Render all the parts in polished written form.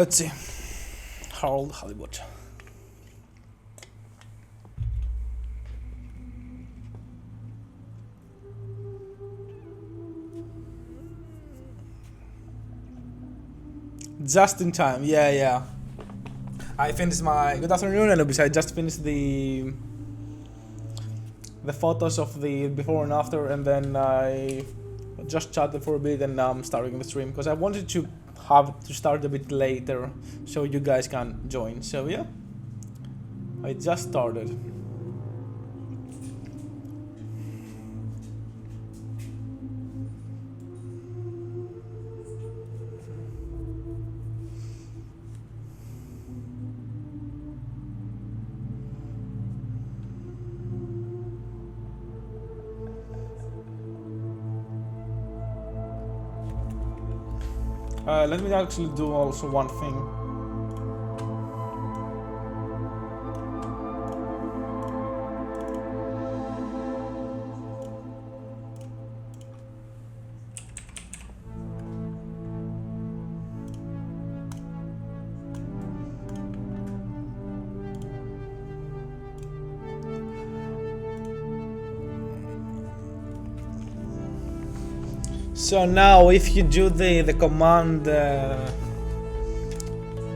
Let's see. Harold Halibut. Just in time, yeah. I finished my good afternoon, and I just finished the photos of the before and after, and then I just chatted for a bit, and now I'm starting the stream because I wanted to have to start a bit later so you guys can join. So yeah, I just started. Let me actually do also one thing. So now if you do the command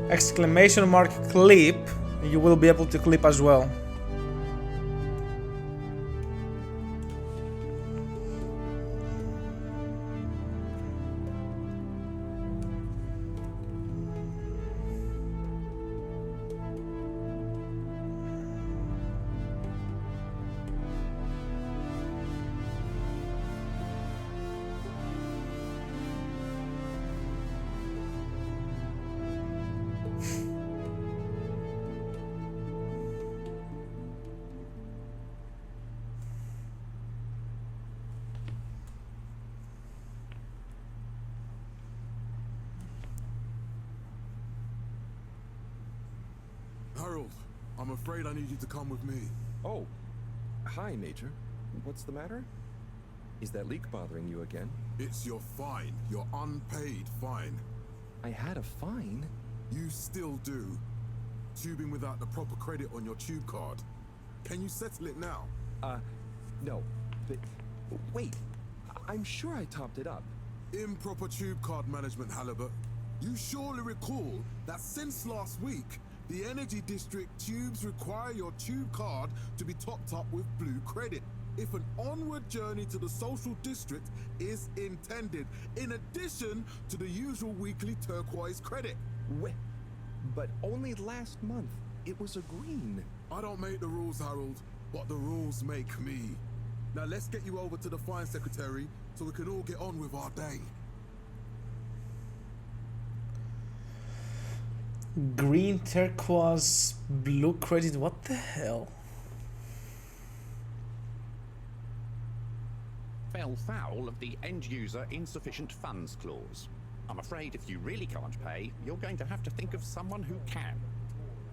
exclamation mark clip, you will be able to clip as well. Harold, I'm afraid I need you to come with me. Oh, hi, Major. What's the matter? Is that leak bothering you again? It's your fine, your unpaid fine. I had a fine? You still do. Tubing without the proper credit on your tube card. Can you settle it now? No. But, wait, I'm sure I topped it up. Improper tube card management, Halibut. You surely recall that since last week, the Energy District tubes require your tube card to be topped up with blue credit if an onward journey to the social district is intended, in addition to the usual weekly turquoise credit. Wait, but only last month it was a green. I don't make the rules, Harold, but the rules make me. Now let's get you over to the fine secretary so we can all get on with our day. Green, turquoise, blue credit, what the hell? Fell foul of the end user insufficient funds clause. I'm afraid if you really can't pay, you're going to have to think of someone who can.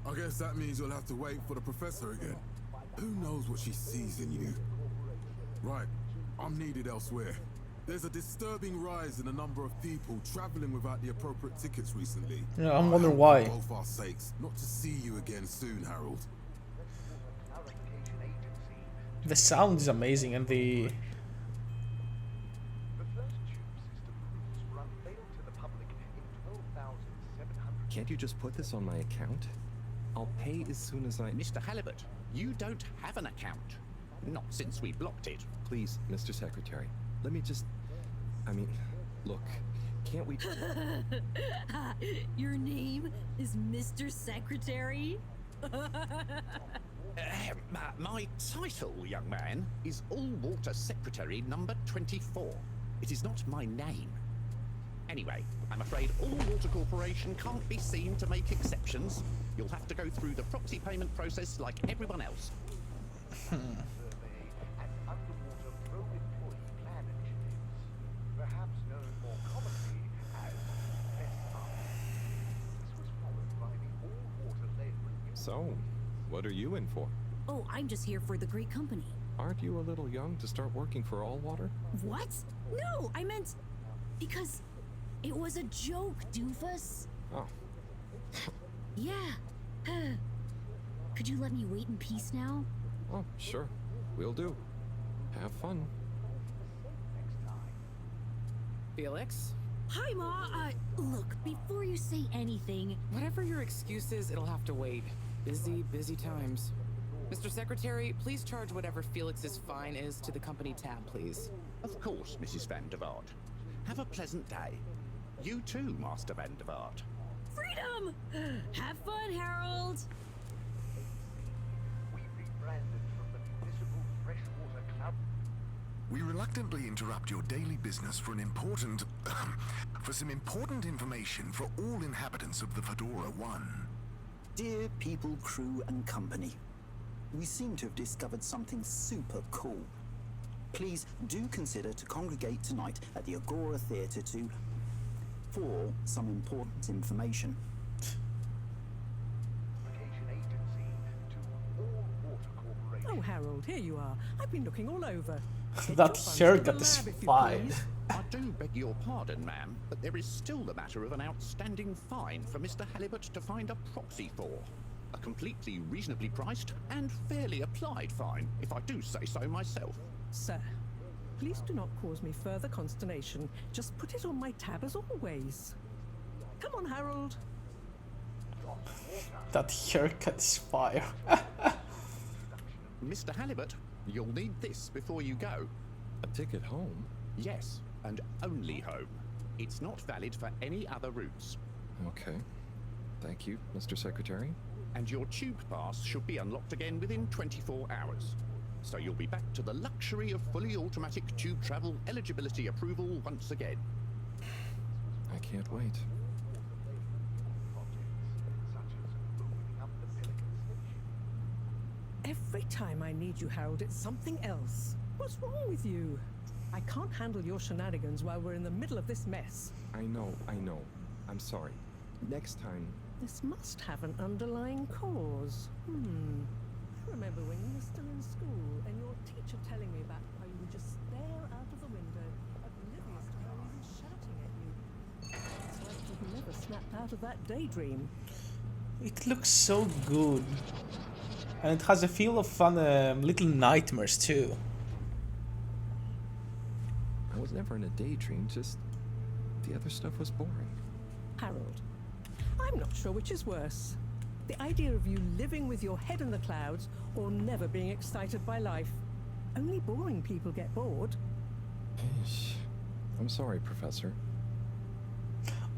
I guess that means you'll have to wait for the professor again. Who knows what she sees in you? Right, I'm needed elsewhere. There's a disturbing rise in the number of people traveling without the appropriate tickets recently. Yeah, I'm wondering why. For both our sakes, not to see you again soon, Harold. The sound is amazing, and the Can't you just put this on my account? I'll pay as soon as I... Mr. Halibut, you don't have an account. Not since we blocked it. Please, Mr. Secretary, let me just... I mean, look, can't we... Your name is Mr. Secretary? My title, young man, is All-Water Secretary number 24. It is not my name. Anyway, I'm afraid All-Water Corporation can't be seen to make exceptions. You'll have to go through the proxy payment process like everyone else. So, what are you in for? Oh, I'm just here for the great company. Aren't you a little young to start working for All Water? What? No, I meant... because... it was a joke, doofus. Oh, Yeah. Could you let me wait in peace now? Oh, sure. Will do. Have fun. Felix? Hi, Ma. Look, before you say anything, Whatever your excuse is, it'll have to wait. Busy, busy times. Mr. Secretary, please charge whatever Felix's fine is to the company tab, please. Of course, Mrs. Van der Vaart. Have a pleasant day. You too, Master Van der Vaart. freedom! Have fun, Harold! We reluctantly interrupt your daily business for for some important information for all inhabitants of the Fedora 1. Dear people, crew, and company, we seem to have discovered something super cool. Please do consider to congregate tonight at the Agora Theatre for some important information. Oh, Harold, here you are. I've been looking all over. That haircut is fine. I do beg your pardon, ma'am, but there is still the matter of an outstanding fine for Mr. Halibut to find a proxy for. A completely reasonably priced and fairly applied fine, if I do say so myself. Sir, please do not cause me further consternation. Just put it on my tab as always. Come on, Harold. That haircut is fire. Mr. Halibut, you'll need this before you go. A ticket home? Yes, and only home. It's not valid for any other routes. Okay. Thank you, Mr. Secretary. And your tube pass should be unlocked again within 24 hours. So you'll be back to the luxury of fully automatic tube travel eligibility approval once again. I can't wait. Every time I need you, Harold, it's something else. What's wrong with you? I can't handle your shenanigans while we're in the middle of this mess. I know. I'm sorry. Next time. This must have an underlying cause. I remember when you were still in school and your teacher telling me about how you would just stare out of the window, oblivious to her even shouting at you. It's like you've never snapped out of that daydream. It looks so good. And it has a feel of fun, little nightmares too. I was never in a daydream, just the other stuff was boring. Harold, I'm not sure which is worse. The idea of you living with your head in the clouds or never being excited by life. Only boring people get bored. I'm sorry, Professor.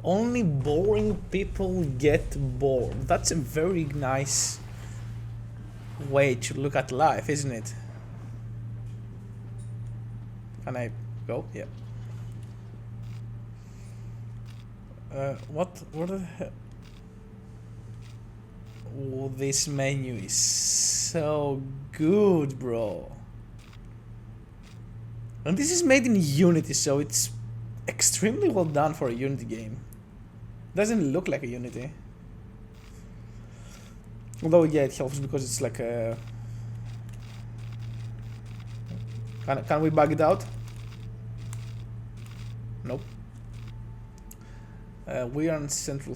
Only boring people get bored. That's a very nice way to look at life, isn't it? Can I go? Yeah. What the hell? Oh, this menu is so good, bro. And this is made in Unity, so it's extremely well done for a Unity game. Doesn't look like a Unity. Although, yeah, it helps because it's like a... Can we bug it out? Nope. We are in Central...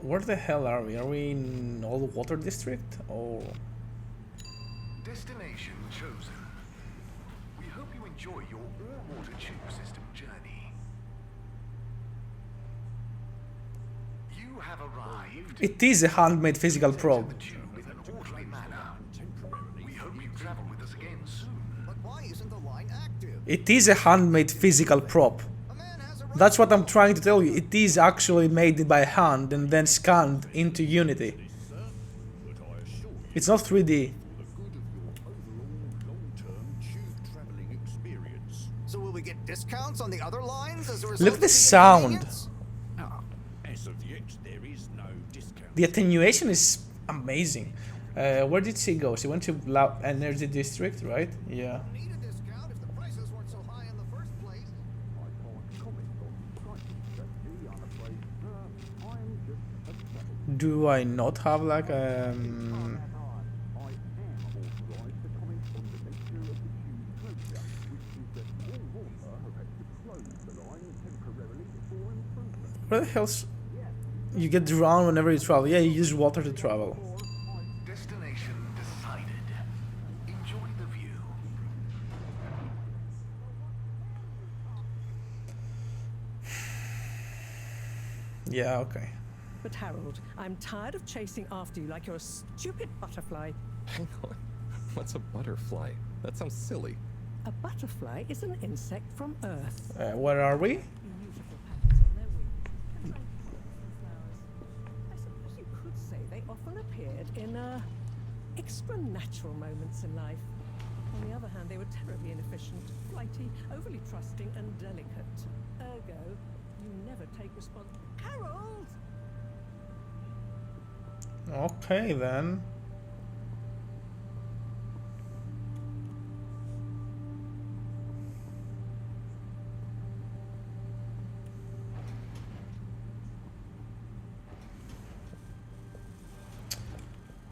Where the hell are we? Are we in Old Water District? Or... Destination chosen. We hope you enjoy your all-water tube system journey. You have arrived. It is a handmade physical probe. The tube in an orderly manner. We hope you travel with us again soon. But why isn't the line active? It is a handmade physical prop. That's what I'm trying to tell you. It is actually made by hand and then scanned into Unity. It's not 3D. So will we get discounts on the other lines as a result? Look at the of sound. inconvenience? As of yet, there is no discount. The attenuation is amazing. Where did she go? She went to Loud Energy District, right? Yeah. Need a discount if the prices weren't so high in the first place. Do I not have like Where the hell's... You get drowned whenever you travel. Yeah, you use water to travel. Destination decided. Enjoy the view. Yeah, okay. But Harold, I'm tired of chasing after you like you're a stupid butterfly. Hang on. What's a butterfly? That sounds silly. A butterfly is an insect from Earth. Where are we? Beautiful patterns on their wings, and tranquil flowers. I suppose you could say they often appeared in extra natural moments in life. On the other hand, they were terribly inefficient, flighty, overly trusting, and delicate. Ergo, you never take Harold! Okay then.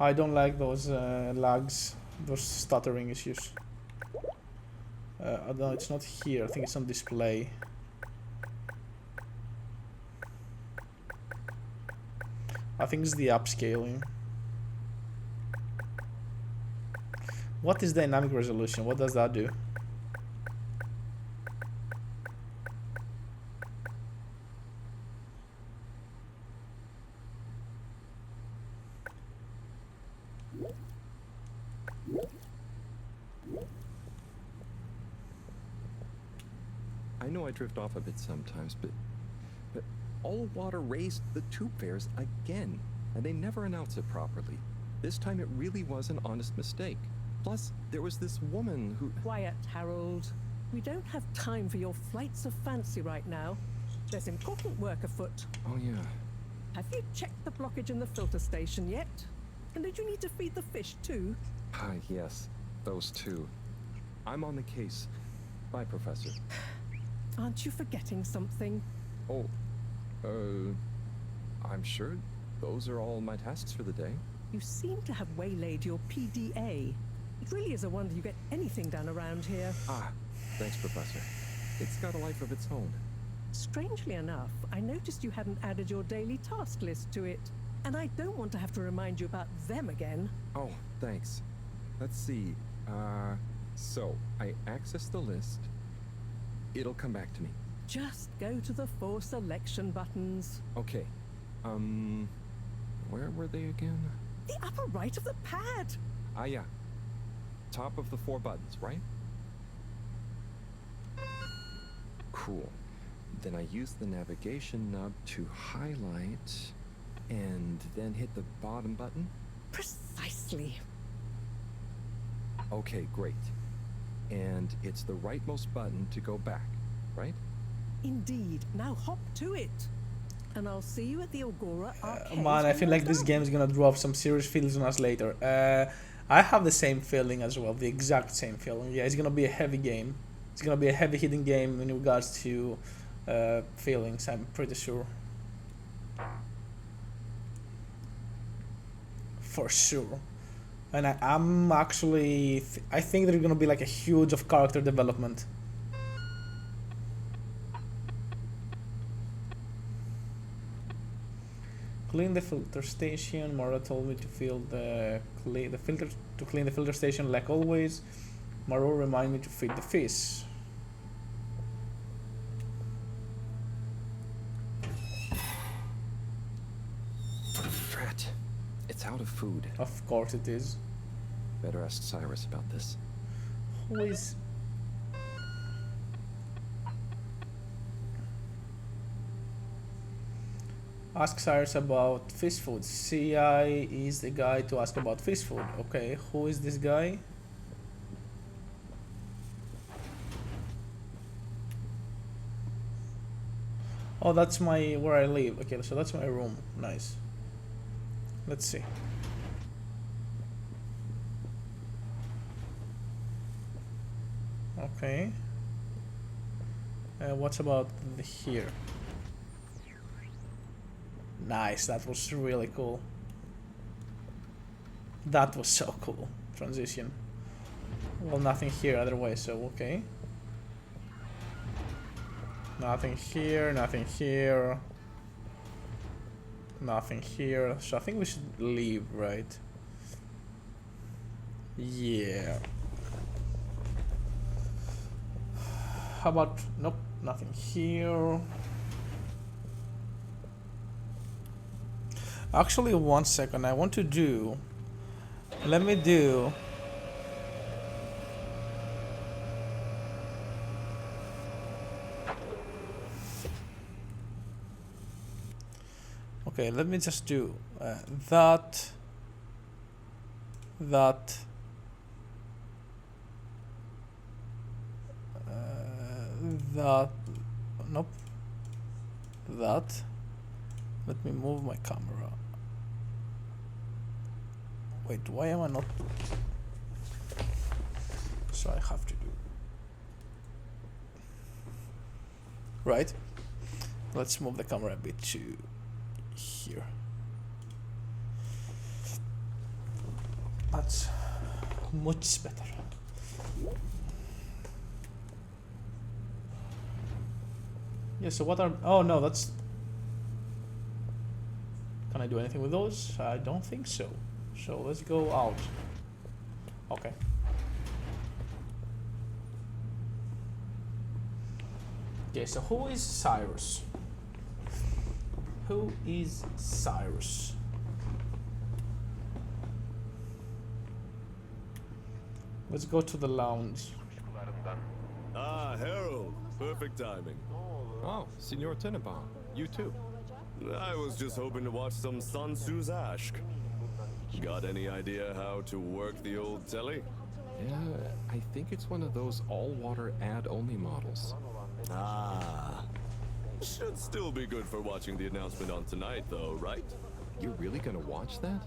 I don't like those lags, those stuttering issues. No, it's not here. I think it's on display. I think it's the upscaling. What is dynamic resolution? What does that do? I know I drift off a bit sometimes, but all water raised the tube fares again, and they never announce it properly. This time it really was an honest mistake. Plus, there was this woman who... Quiet, Harold. We don't have time for your flights of fancy right now. There's important work afoot. Oh, yeah. Have you checked the blockage in the filter station yet? And did you need to feed the fish too? Ah, yes. Those two. I'm on the case. Bye, Professor. Aren't you forgetting something? Oh, I'm sure those are all my tasks for the day. You seem to have waylaid your PDA. It really is a wonder you get anything done around here. Ah, thanks, Professor. It's got a life of its own. Strangely enough, I noticed you hadn't added your daily task list to it. And I don't want to have to remind you about them again. Oh, thanks. Let's see. So I access the list. It'll come back to me. Just go to the 4 selection buttons. Okay. Where were they again? The upper right of the pad. Ah, yeah. Top of the 4 buttons, right? Cool. Then I use the navigation knob to highlight, and then hit the bottom button? Precisely. Okay, great. And it's the rightmost button to go back, right? Indeed. Now hop to it. And I'll see you at the Agora arcade. Man, I feel like this game is gonna drop some serious feels on us later. I have the same feeling as well, the exact same feeling. Yeah, it's gonna be a heavy game. It's gonna be a heavy hitting game in regards to feelings, I'm pretty sure. For sure. And I'm actually... I think there's gonna be like a huge of character development. Clean the filter station. Mara told me to fill the filter to clean the filter station like always. Maro remind me to feed the fish. Drat. It's out of food. Of course it is. Better ask Cyrus about this. Who is... Ask Cyrus about fish food. CI is the guy to ask about fish food. Okay, who is this guy? Oh, that's my where I live. Okay, so that's my room. Nice. Let's see. Okay. What's about here? Nice, that was really cool. That was so cool. Transition. Well, nothing here otherwise, so okay. Nothing here, nothing here. Nothing here, so I think we should leave, right? Yeah. How about... Nope, nothing here. Actually, 1 second, I want to do... Let me do... Okay, let me just do that, that, that, nope, that. Let me move my camera. Wait, why am I not? So I have to do. Right. Let's move the camera a bit to here. That's much better. Yeah, so what are... Oh no, that's... Can I do anything with those? I don't think so. So let's go out. Okay. Okay, so who is Cyrus? Who is Cyrus? Let's go to the lounge. Ah, Harold. Perfect timing. Oh, Signor Tenenbaum. You too. I was just hoping to watch some Sun Tzu's Ashk. Got any idea how to work the old telly? Yeah, I think it's one of those all-water ad-only models. Ah. Should still be good for watching the announcement on tonight, though, right? You're really gonna watch that?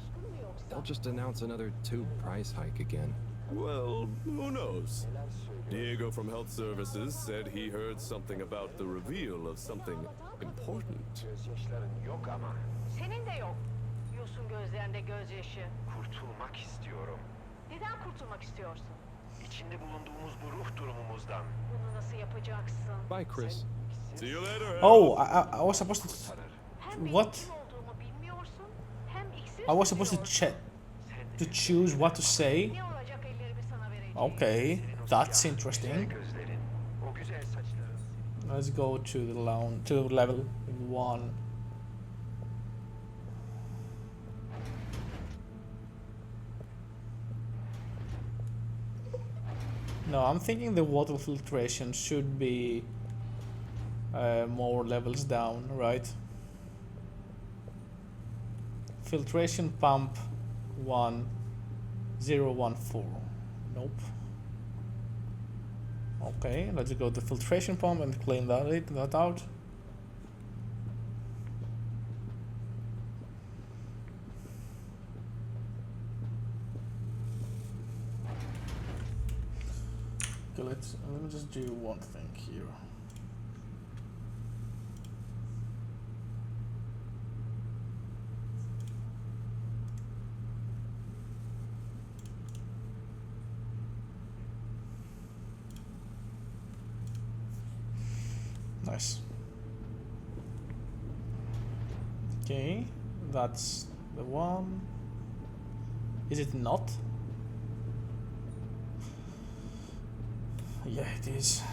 They'll just announce another tube price hike again. Well, who knows? Diego from Health Services said he heard something about the reveal of something important. Senin de yok. Yosun gözlerinde gözyaşı. Kurtulmak istiyorum. Neden kurtulmak istiyorsun? İçinde bulunduğumuz bu ruh durumumuzdan. Bunu nasıl yapacaksın? Bye, Chris. See you later. Oh, I was supposed to... Hem benim What? kim olduğumu bilmiyorsun, hem iksir I was supposed to to choose what to say. Ne olacak ellerimi sana vereceğim. Okay, that's interesting. Gözlerin, o güzel saçların. Let's go to the lounge, to level 1. No, I'm thinking the water filtration should be more levels down, right? Filtration pump 1014. Nope. Okay, let's go to the filtration pump and clean that out. Okay, let me just do one thing here. Nice. Okay, that's the one. Is it not? Yeah, it is.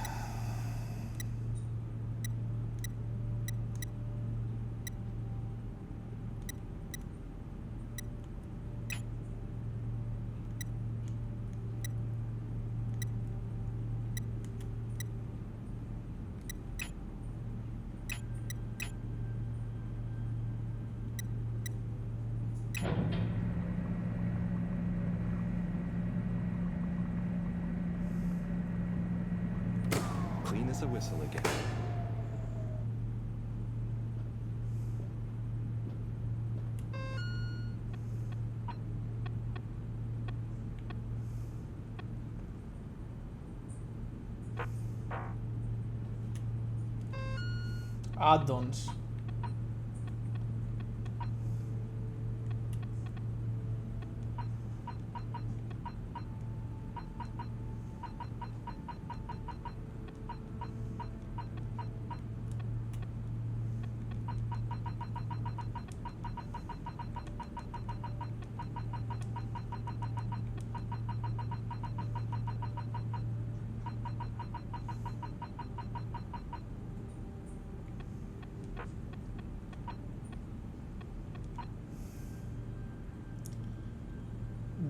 Clean as a whistle again. Add-ons.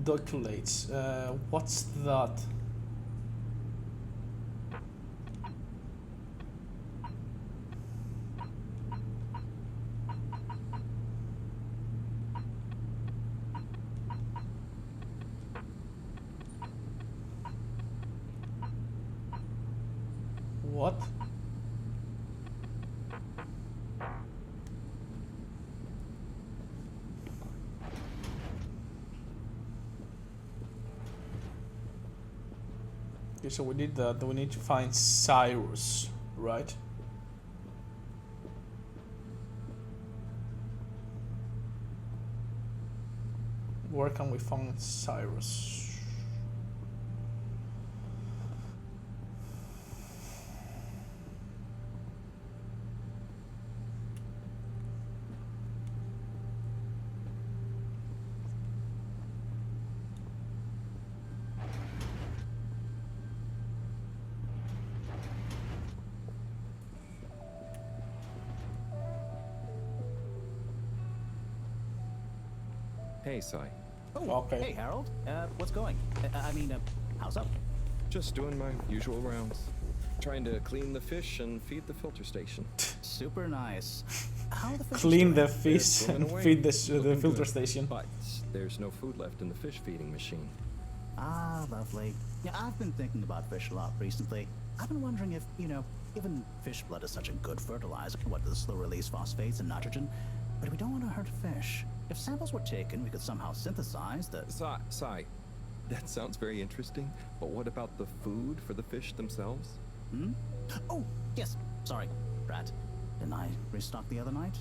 Doculates. What's that? What? Okay, so we did that. We need to find Cyrus, right? Where can we find Cyrus? Hey, Sai. Oh, okay. Hey, Harold. What's going? How's up? Just doing my usual rounds. Trying to clean the fish and feed the filter station. Super nice. How are the fish Clean the doing? fish swimming and away. feed the Looking filter good. station. But there's no food left in the fish feeding machine. Ah, lovely. Yeah, I've been thinking about fish a lot recently. I've been wondering if, given fish blood is such a good fertilizer, what the slow release phosphates and nitrogen, but we don't want to hurt fish. If samples were taken, we could somehow synthesize the... Sai, that sounds very interesting, but what about the food for the fish themselves? Hmm? Oh, yes. Sorry, Brad. Didn't I restock the other night?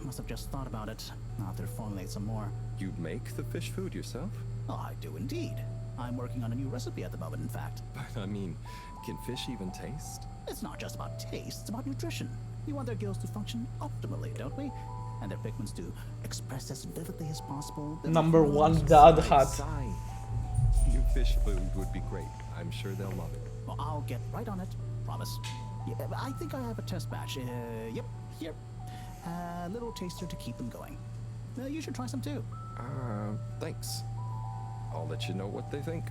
Must have just thought about it. I'll have to formulate some more. You make the fish food yourself? Oh, I do indeed. I'm working on a new recipe at the moment, in fact. But I mean, can fish even taste? It's not just about taste, it's about nutrition. We want their gills to function optimally, don't we? And their pigments to express as vividly as possible. Number one dad hat. Sai. New fish food would be great. I'm sure they'll love it. Well, I'll get right on it. Promise. Yeah, I think I have a test batch. Yep, here. A little taster to keep them going. You should try some too. Thanks. I'll let you know what they think.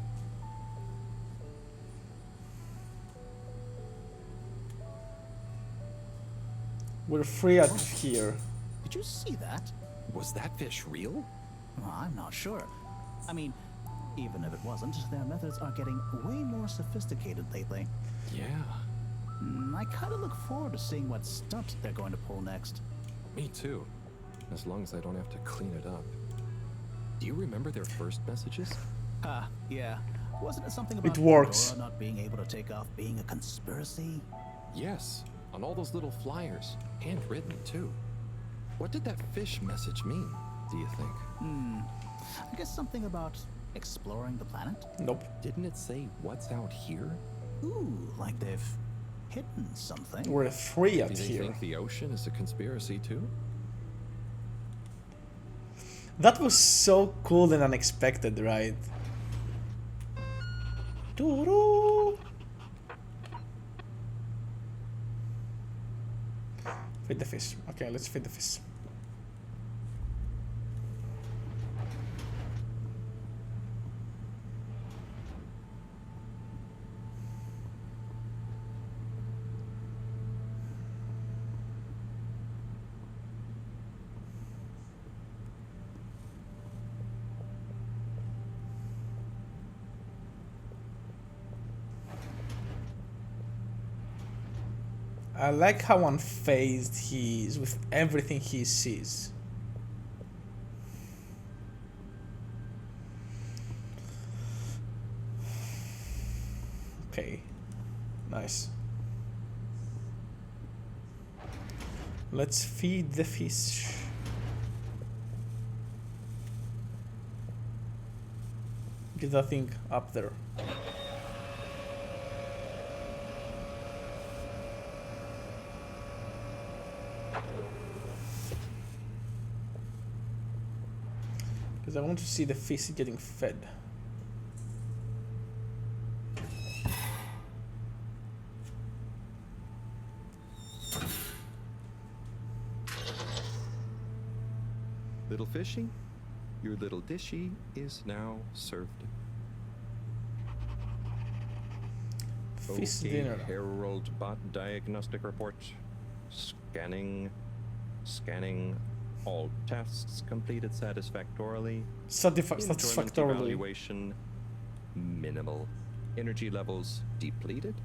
We're free out of here. Did you see that? Was that fish real? Well, I'm not sure. I mean, even if it wasn't, their methods are getting way more sophisticated lately. Yeah. I kind of look forward to seeing what stunt they're going to pull next. Me too. As long as I don't have to clean it up. Do you remember their first messages? Yeah. Wasn't it something about It works. Pandora not being able to take off being a conspiracy? Yes, on all those little flyers, handwritten too. What did that fish message mean, do you think? I guess something about exploring the planet? Nope. Didn't it say what's out here? Ooh, like they've hidden something. We're free out Do they here. think the ocean is a conspiracy too? That was so cool and unexpected, right? Doo-doo. Feed the fish. Okay, let's feed the fish. I like how unfazed he is with everything he sees. Okay, nice. Let's feed the fish. Get that thing up there. Because I want to see the fish getting fed. Little fishy? Your little dishy is now served. Fish Okay, dinner. Harold Bot diagnostic report. Scanning. All tests completed satisfactorily. Enjoyment Satisfactorily. evaluation minimal. Energy levels depleted.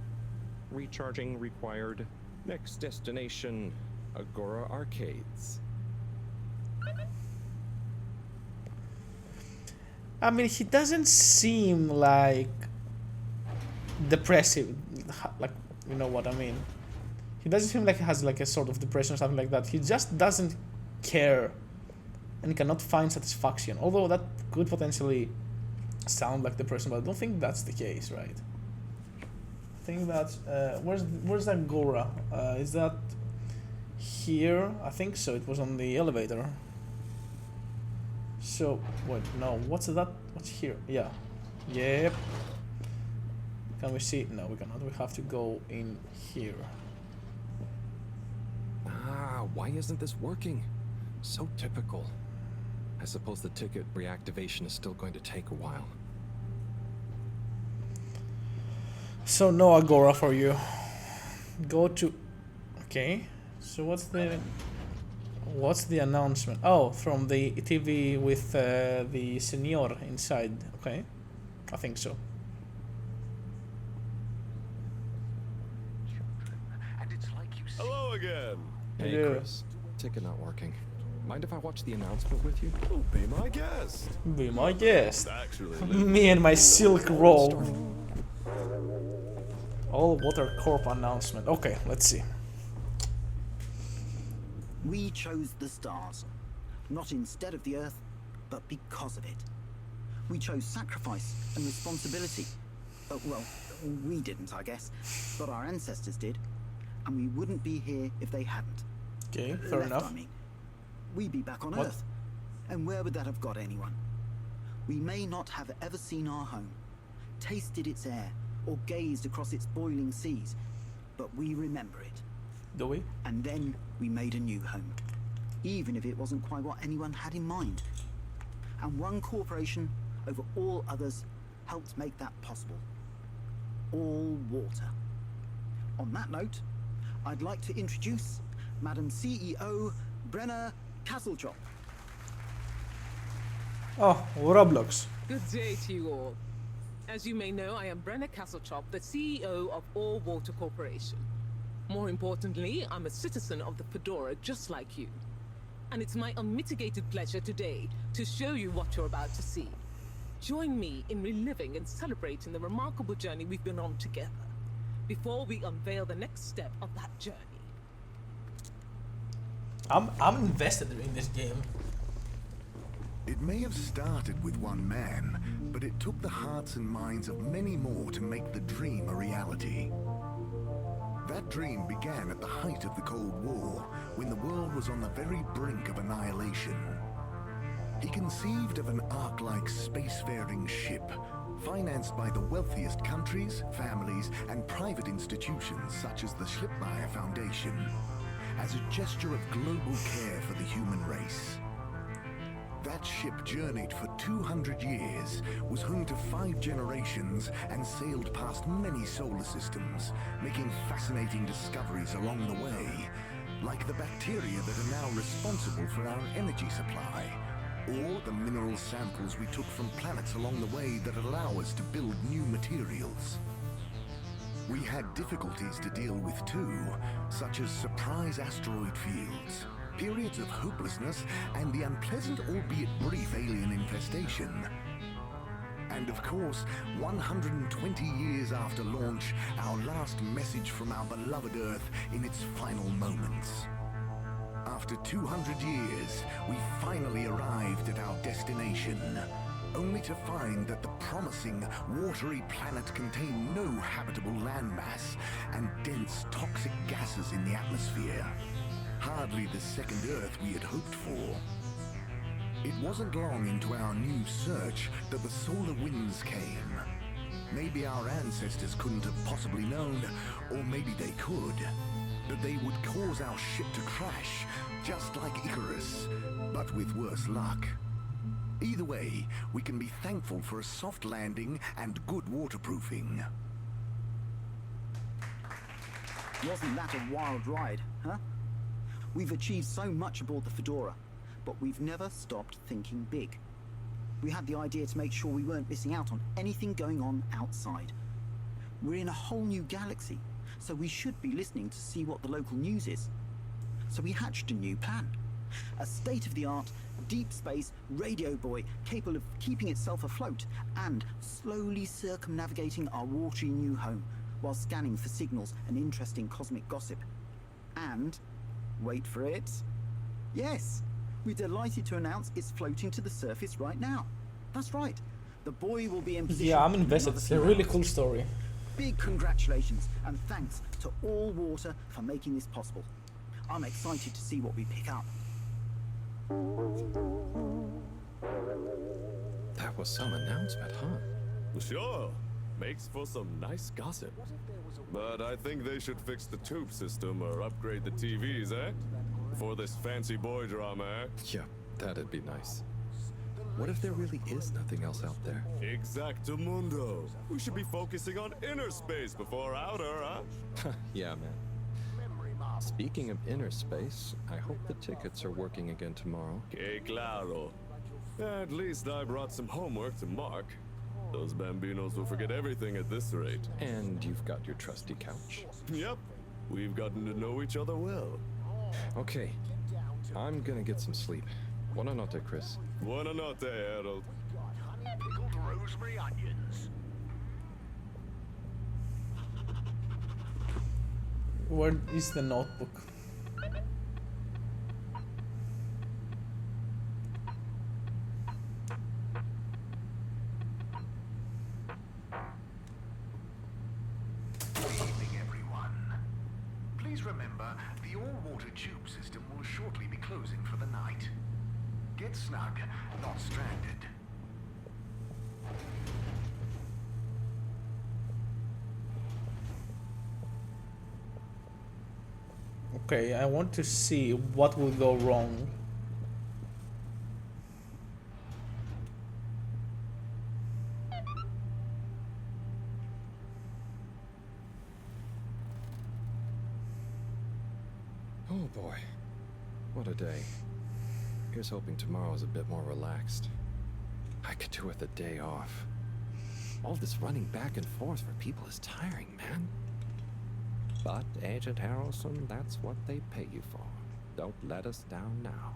Recharging required. Next destination, Agora Arcades. I mean, he doesn't seem like depressive, like, you know what I mean. He doesn't seem like he has like a sort of depression or something like that. He just doesn't care and cannot find satisfaction. Although that could potentially sound like depression, but I don't think that's the case, right? I think that's where's Agora? Is that here? I think so. It was on the elevator. So wait, no. What's that? What's here? Yeah. Yep. Can we see? No, we cannot. We have to go in here. Ah, why isn't this working? So typical. I suppose the ticket reactivation is still going to take a while. So no Agora for you. Go to. Okay. So what's the announcement? Oh, from the TV with the senior inside. Okay, I think so. Hello again. Hey, Yeah. Chris. Ticket not working. Mind if I watch the announcement with you? Oh, be my guest. Be my guest. Actually, Me and my silk roll. All Water Corp announcement. Okay, let's see. We chose the stars, not instead of the Earth, but because of it. We chose sacrifice and responsibility. Well, we didn't, I guess, but our ancestors did, and we wouldn't be here if they hadn't. Okay, fair Left, enough. I mean. We'd be back on What? Earth, and where would that have got anyone? We may not have ever seen our home, tasted its air, or gazed across its boiling seas, but we remember it. Do we? And then we made a new home, even if it wasn't quite what anyone had in mind. And one corporation over all others helped make that possible. All water. On that note, I'd like to introduce Madam CEO Brenna Castletrop. Oh, Roblox. Good day to you all. As you may know, I am Brenna Castletrop, the CEO of All Water Corporation. More importantly, I'm a citizen of the Fedora just like you. And it's my unmitigated pleasure today to show you what you're about to see. Join me in reliving and celebrating the remarkable journey we've been on together, before we unveil the next step of that journey. I'm invested in this game. It may have started with one man, but it took the hearts and minds of many more to make the dream a reality. That dream began at the height of the Cold War, when the world was on the very brink of annihilation. He conceived of an Ark-like spacefaring ship, financed by the wealthiest countries, families, and private institutions such as the Schlipmeyer Foundation, as a gesture of global care for the human race. That ship journeyed for 200 years, was home to 5 generations, and sailed past many solar systems, making fascinating discoveries along the way, like the bacteria that are now responsible for our energy supply, or the mineral samples we took from planets along the way that allow us to build new materials. We had difficulties to deal with too, such as surprise asteroid fields, periods of hopelessness, and the unpleasant albeit brief alien infestation. And of course, 120 years after launch, our last message from our beloved Earth in its final moments. After 200 years, we finally arrived at our destination, only to find that the promising, watery planet contained no habitable landmass and dense, toxic gases in the atmosphere. Hardly the second Earth we had hoped for. It wasn't long into our new search that the solar winds came. Maybe our ancestors couldn't have possibly known, or maybe they could, that they would cause our ship to crash, just like Icarus, but with worse luck. Either way, we can be thankful for a soft landing and good waterproofing. Wasn't that a wild ride, huh? We've achieved so much aboard the Fedora, but we've never stopped thinking big. We had the idea to make sure we weren't missing out on anything going on outside. We're in a whole new galaxy, so we should be listening to see what the local news is. So we hatched a new plan. A state-of-the-art, deep space radio buoy capable of keeping itself afloat and slowly circumnavigating our watery new home while scanning for signals and interesting cosmic gossip. And, wait for it, yes, we're delighted to announce it's floating to the surface right now. That's right, the buoy will be in position. Yeah, I'm invested. It's a really cool story. Big congratulations and thanks to All Water for making this possible. I'm excited to see what we pick up. That was some announcement, huh? Sure. Makes for some nice gossip. But I think they should fix the tube system or upgrade the TVs, eh? For this fancy boy drama, eh? Yeah, that'd be nice. What if there really is nothing else out there? Exactamundo. We should be focusing on inner space before outer, huh? Yeah, man. Speaking of inner space, I hope the tickets are working again tomorrow. Que claro. At least I brought some homework to mark. Those bambinos will forget everything at this rate. And you've got your trusty couch. Yep. We've gotten to know each other well. Okay. I'm gonna get some sleep. Buona notte, Chris. Buona notte, Harold. Pickled rosemary onions. Where is the notebook? Good evening, everyone. Please remember, the all-water tube system will shortly be closing for the night. Get snug, not stranded. Okay, I want to see what will go wrong. Oh boy. What a day. Here's hoping tomorrow's a bit more relaxed. I could do with a day off. All this running back and forth for people is tiring, man. But, Agent Harrelson, that's what they pay you for. Don't let us down now.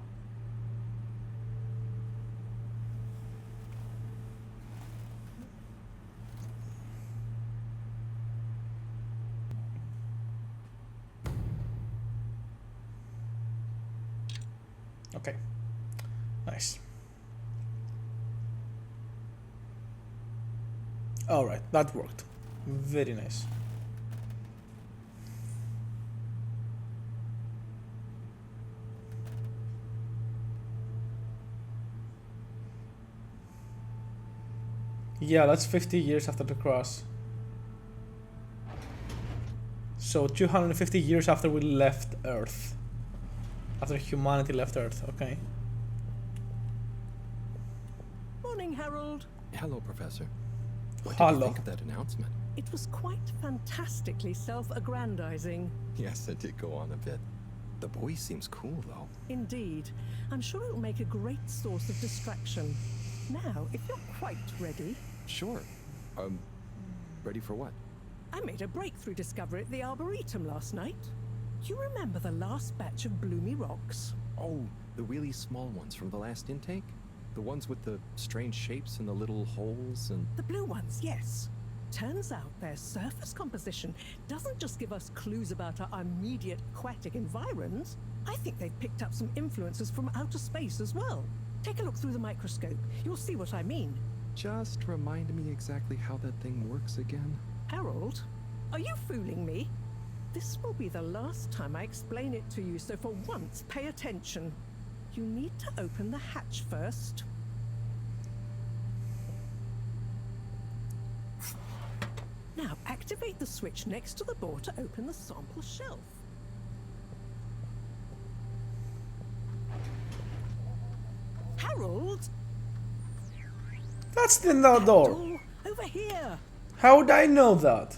Okay. Nice. Alright, that worked. Very nice. Yeah, that's 50 years after the crash. So 250 years after we left Earth. After humanity left Earth, okay. Morning, Harold. Hello, Professor. What Hello. did you think of that announcement? It was quite fantastically self-aggrandizing. Yes, it did go on a bit. The boy seems cool, though. Indeed. I'm sure it'll make a great source of distraction. Now, if you're quite ready... Sure. Ready for what? I made a breakthrough discovery at the Arboretum last night. You remember the last batch of bloomy rocks? Oh, the really small ones from the last intake? The ones with the strange shapes and the little holes and... The blue ones, yes. Turns out their surface composition doesn't just give us clues about our immediate aquatic environs. I think they've picked up some influences from outer space as well. Take a look through the microscope. You'll see what I mean. Just remind me exactly how that thing works again. Harold, are you fooling me? This will be the last time I explain it to you, so for once, pay attention. You need to open the hatch first. Now, activate the switch next to the board to open the sample shelf. Harold? That's the no door. Door over here. How would I know that?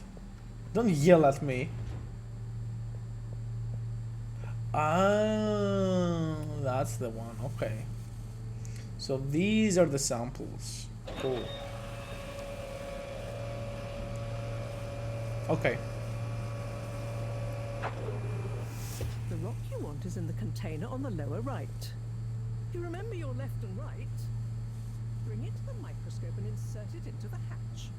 Don't yell at me. Ah, that's the one. Okay. So these are the samples. Cool. Okay. The rock you want is in the container on the lower right. You remember your left and right? Bring it to the microscope and insert it into the hatch.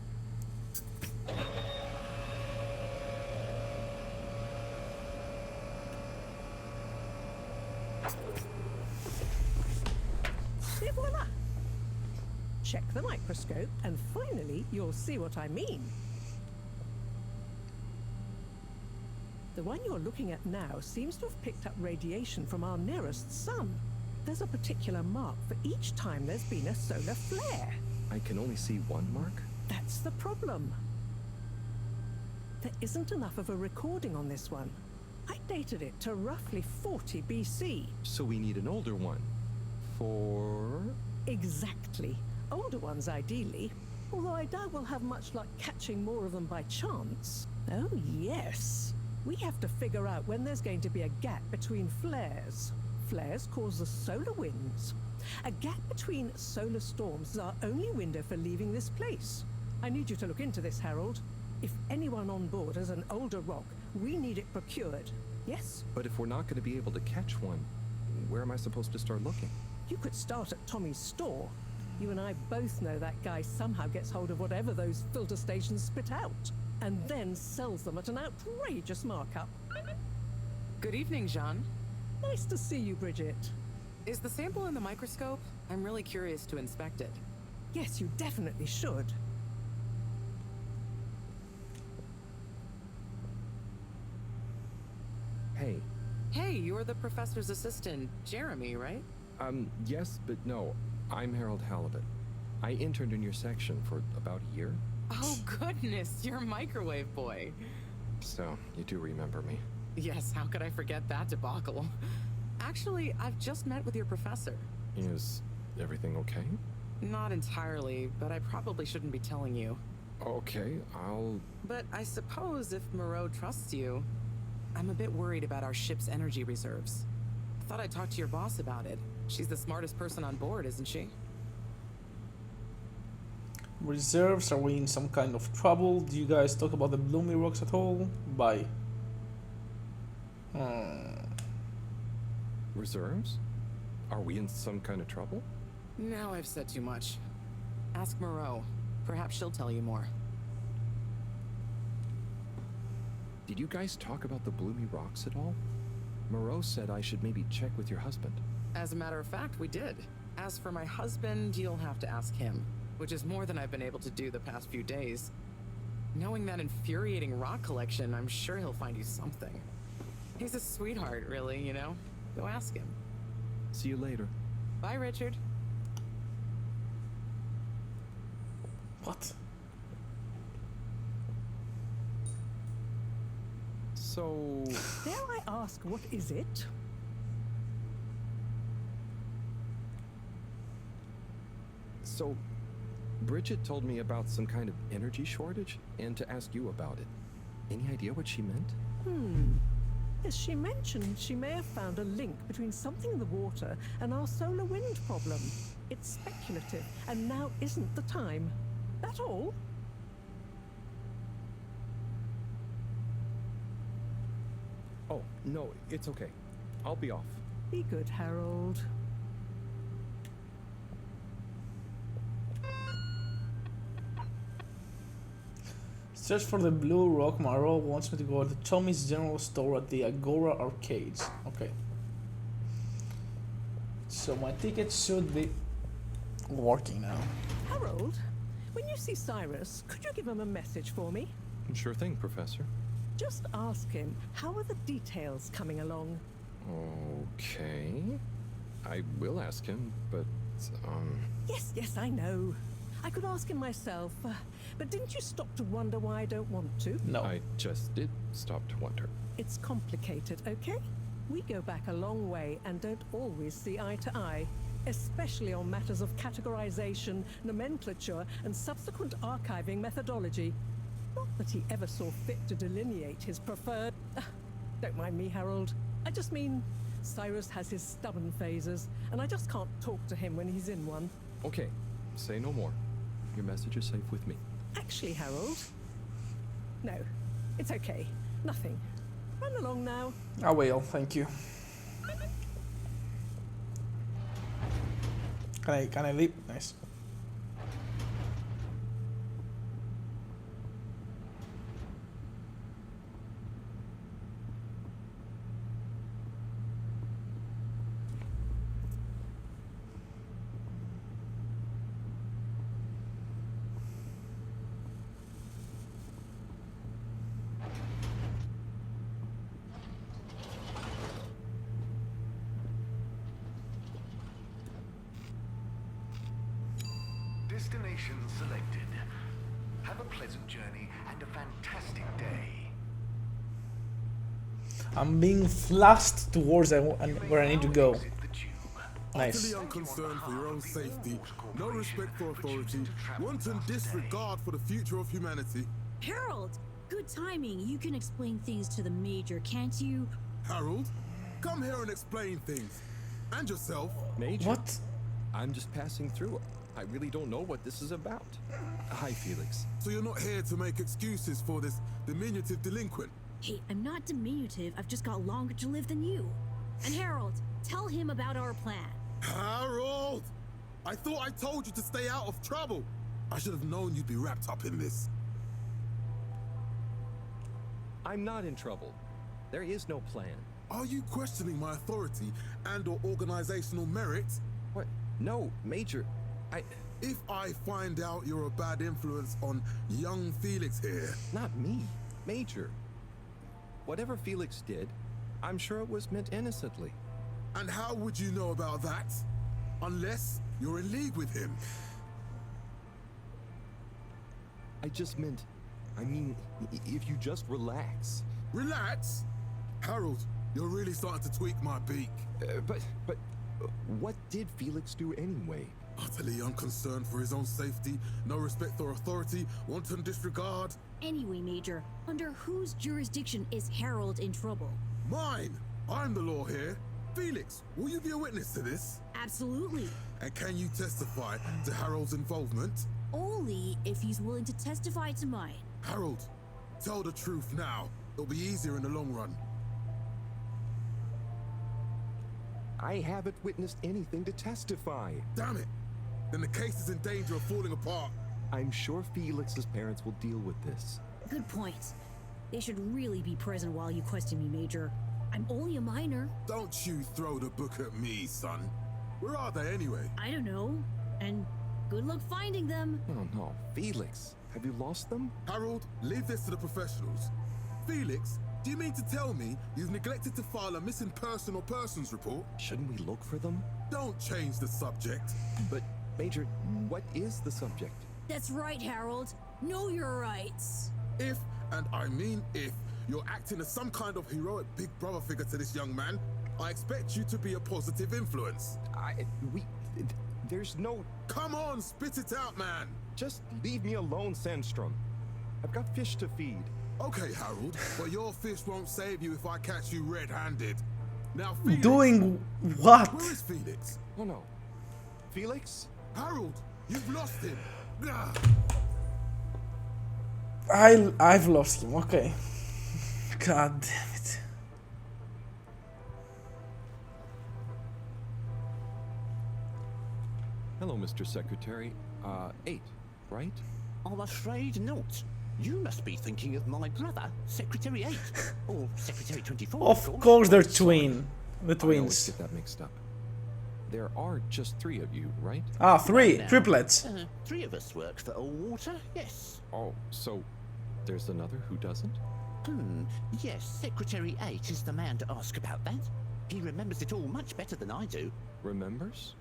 Et voila! Check the microscope and finally you'll see what I mean. The one you're looking at now seems to have picked up radiation from our nearest sun. There's a particular mark for each time there's been a solar flare. I can only see one mark? That's the problem. There isn't enough of a recording on this one. I dated it to roughly 40 BC. So we need an older one. For... Exactly. Older ones, ideally. Although I doubt we'll have much luck catching more of them by chance. Oh, yes. We have to figure out when there's going to be a gap between flares. Flares cause the solar winds. A gap between solar storms is our only window for leaving this place. I need you to look into this, Harold. If anyone on board has an older rock, we need it procured. Yes? But if we're not going to be able to catch one, where am I supposed to start looking? You could start at Tommy's store. You and I both know that guy somehow gets hold of whatever those filter stations spit out, and then sells them at an outrageous markup. Good evening, Jean. Nice to see you, Bridget. Is the sample in the microscope? I'm really curious to inspect it. Yes, you definitely should. Hey. Hey, you're the professor's assistant, Jeremy, right? Yes, but no. I'm Harold Halibut. I interned in your section for about a year. Oh, goodness, you're a microwave boy. So, you do remember me. Yes, how could I forget that debacle? Actually, I've just met with your professor. Is everything okay? Not entirely, but I probably shouldn't be telling you. Okay, I'll... But I suppose if Moreau trusts you, I'm a bit worried about our ship's energy reserves. I thought I'd talk to your boss about it. She's the smartest person on board, isn't she? Reserves, are we in some kind of trouble? Do you guys talk about the bloomy rocks at all? Bye. Reserves? Are we in some kind of trouble? Now I've said too much. Ask Moreau. Perhaps she'll tell you more. Did you guys talk about the bloomy rocks at all? Moreau said I should maybe check with your husband. As a matter of fact, we did. As for my husband, you'll have to ask him, which is more than I've been able to do the past few days. Knowing that infuriating rock collection, I'm sure he'll find you something. He's a sweetheart, really, you know? Go ask him. See you later. Bye, Richard. What? So... Dare I ask, what is it? So, Bridget told me about some kind of energy shortage and to ask you about it. Any idea what she meant? As she mentioned, she may have found a link between something in the water and our solar wind problem. It's speculative, and now isn't the time. That all? Oh, no, it's okay. I'll be off. Be good, Harold. Search for the blue rock. Moreau wants me to go to Tommy's general store at the Agora Arcades. Okay. So my ticket should be working now. Harold, when you see Cyrus, could you give him a message for me? Sure thing, Professor. Just ask him, how are the details coming along? Okay. I will ask him, but, Yes, I know. I could ask him myself, but didn't you stop to wonder why I don't want to? No. I just did stop to wonder. It's complicated, okay? We go back a long way and don't always see eye to eye. especially on matters of categorization, nomenclature, and subsequent archiving methodology. Not that he ever saw fit to delineate his preferred... Don't mind me, Harold. I just mean, Cyrus has his stubborn phases, and I just can't talk to him when he's in one. Okay, say no more. Your message is safe with me. Actually, Harold... No, it's okay. Nothing. Run along now. I will, thank you. Can I leave? Nice. Destination selected. Have a pleasant journey and a fantastic day. I'm being flashed towards where I need to go. Nice. Utterly unconcerned for your own safety, no respect for authority, wanton disregard for the future of humanity. Harold! Good timing. You can explain things to the Major, can't you? Harold, come here and explain things. And yourself. Major? What? I'm just passing through. I really don't know what this is about. Hi, Felix. So you're not here to make excuses for this diminutive delinquent? Hey, I'm not diminutive. I've just got longer to live than you. And Harold, tell him about our plan. Harold! I thought I told you to stay out of trouble. I should have known you'd be wrapped up in this. I'm not in trouble. There is no plan. Are you questioning my authority and/or organizational merit? What? No, Major. If I find out you're a bad influence on young Felix here... Not me, Major. Whatever Felix did, I'm sure it was meant innocently. And how would you know about that? Unless you're in league with him. I mean, if you just relax. Relax? Harold, you're really starting to tweak my beak. But what did Felix do anyway? Utterly unconcerned for his own safety, no respect for authority, wanton disregard. Anyway, Major, under whose jurisdiction is Harold in trouble? Mine! I'm the law here. Felix, will you be a witness to this? Absolutely. And can you testify to Harold's involvement? Only if he's willing to testify to mine. Harold, tell the truth now. It'll be easier in the long run. I haven't witnessed anything to testify. Damn it! Then the case is in danger of falling apart. I'm sure Felix's parents will deal with this. Good point. They should really be present while you question me, Major. I'm only a minor. Don't you throw the book at me, son. Where are they anyway? I don't know. And good luck finding them. Oh no, Felix. Have you lost them? Harold, leave this to the professionals. Felix, do you mean to tell me you've neglected to file a missing person or persons report? Shouldn't we look for them? Don't change the subject. But, Major, what is the subject? That's right, Harold. Know your rights. If, and I mean if, you're acting as some kind of heroic big brother figure to this young man, I expect you to be a positive influence. There's no... Come on, spit it out, man. Just leave me alone, Sandstrom. I've got fish to feed. Okay, Harold, but your fish won't save you if I catch you red-handed. Now, Felix... Doing what? Where is Felix? Oh no. Felix? Harold, you've lost him. I've lost him, okay. God damn it. Hello, Mr. Secretary. 8, right? I'm afraid not. You must be thinking of my brother, Secretary 8, or Secretary 24. Of course they're twin. The I always twins. get that mixed up. There are just 3 of you, right? Ah, 3. Now, Triplets. 3 of us work for Allwater, yes. Oh, so there's another who doesn't? Yes, Secretary 8 is the man to ask about that. He remembers it all much better than I do. Remembers?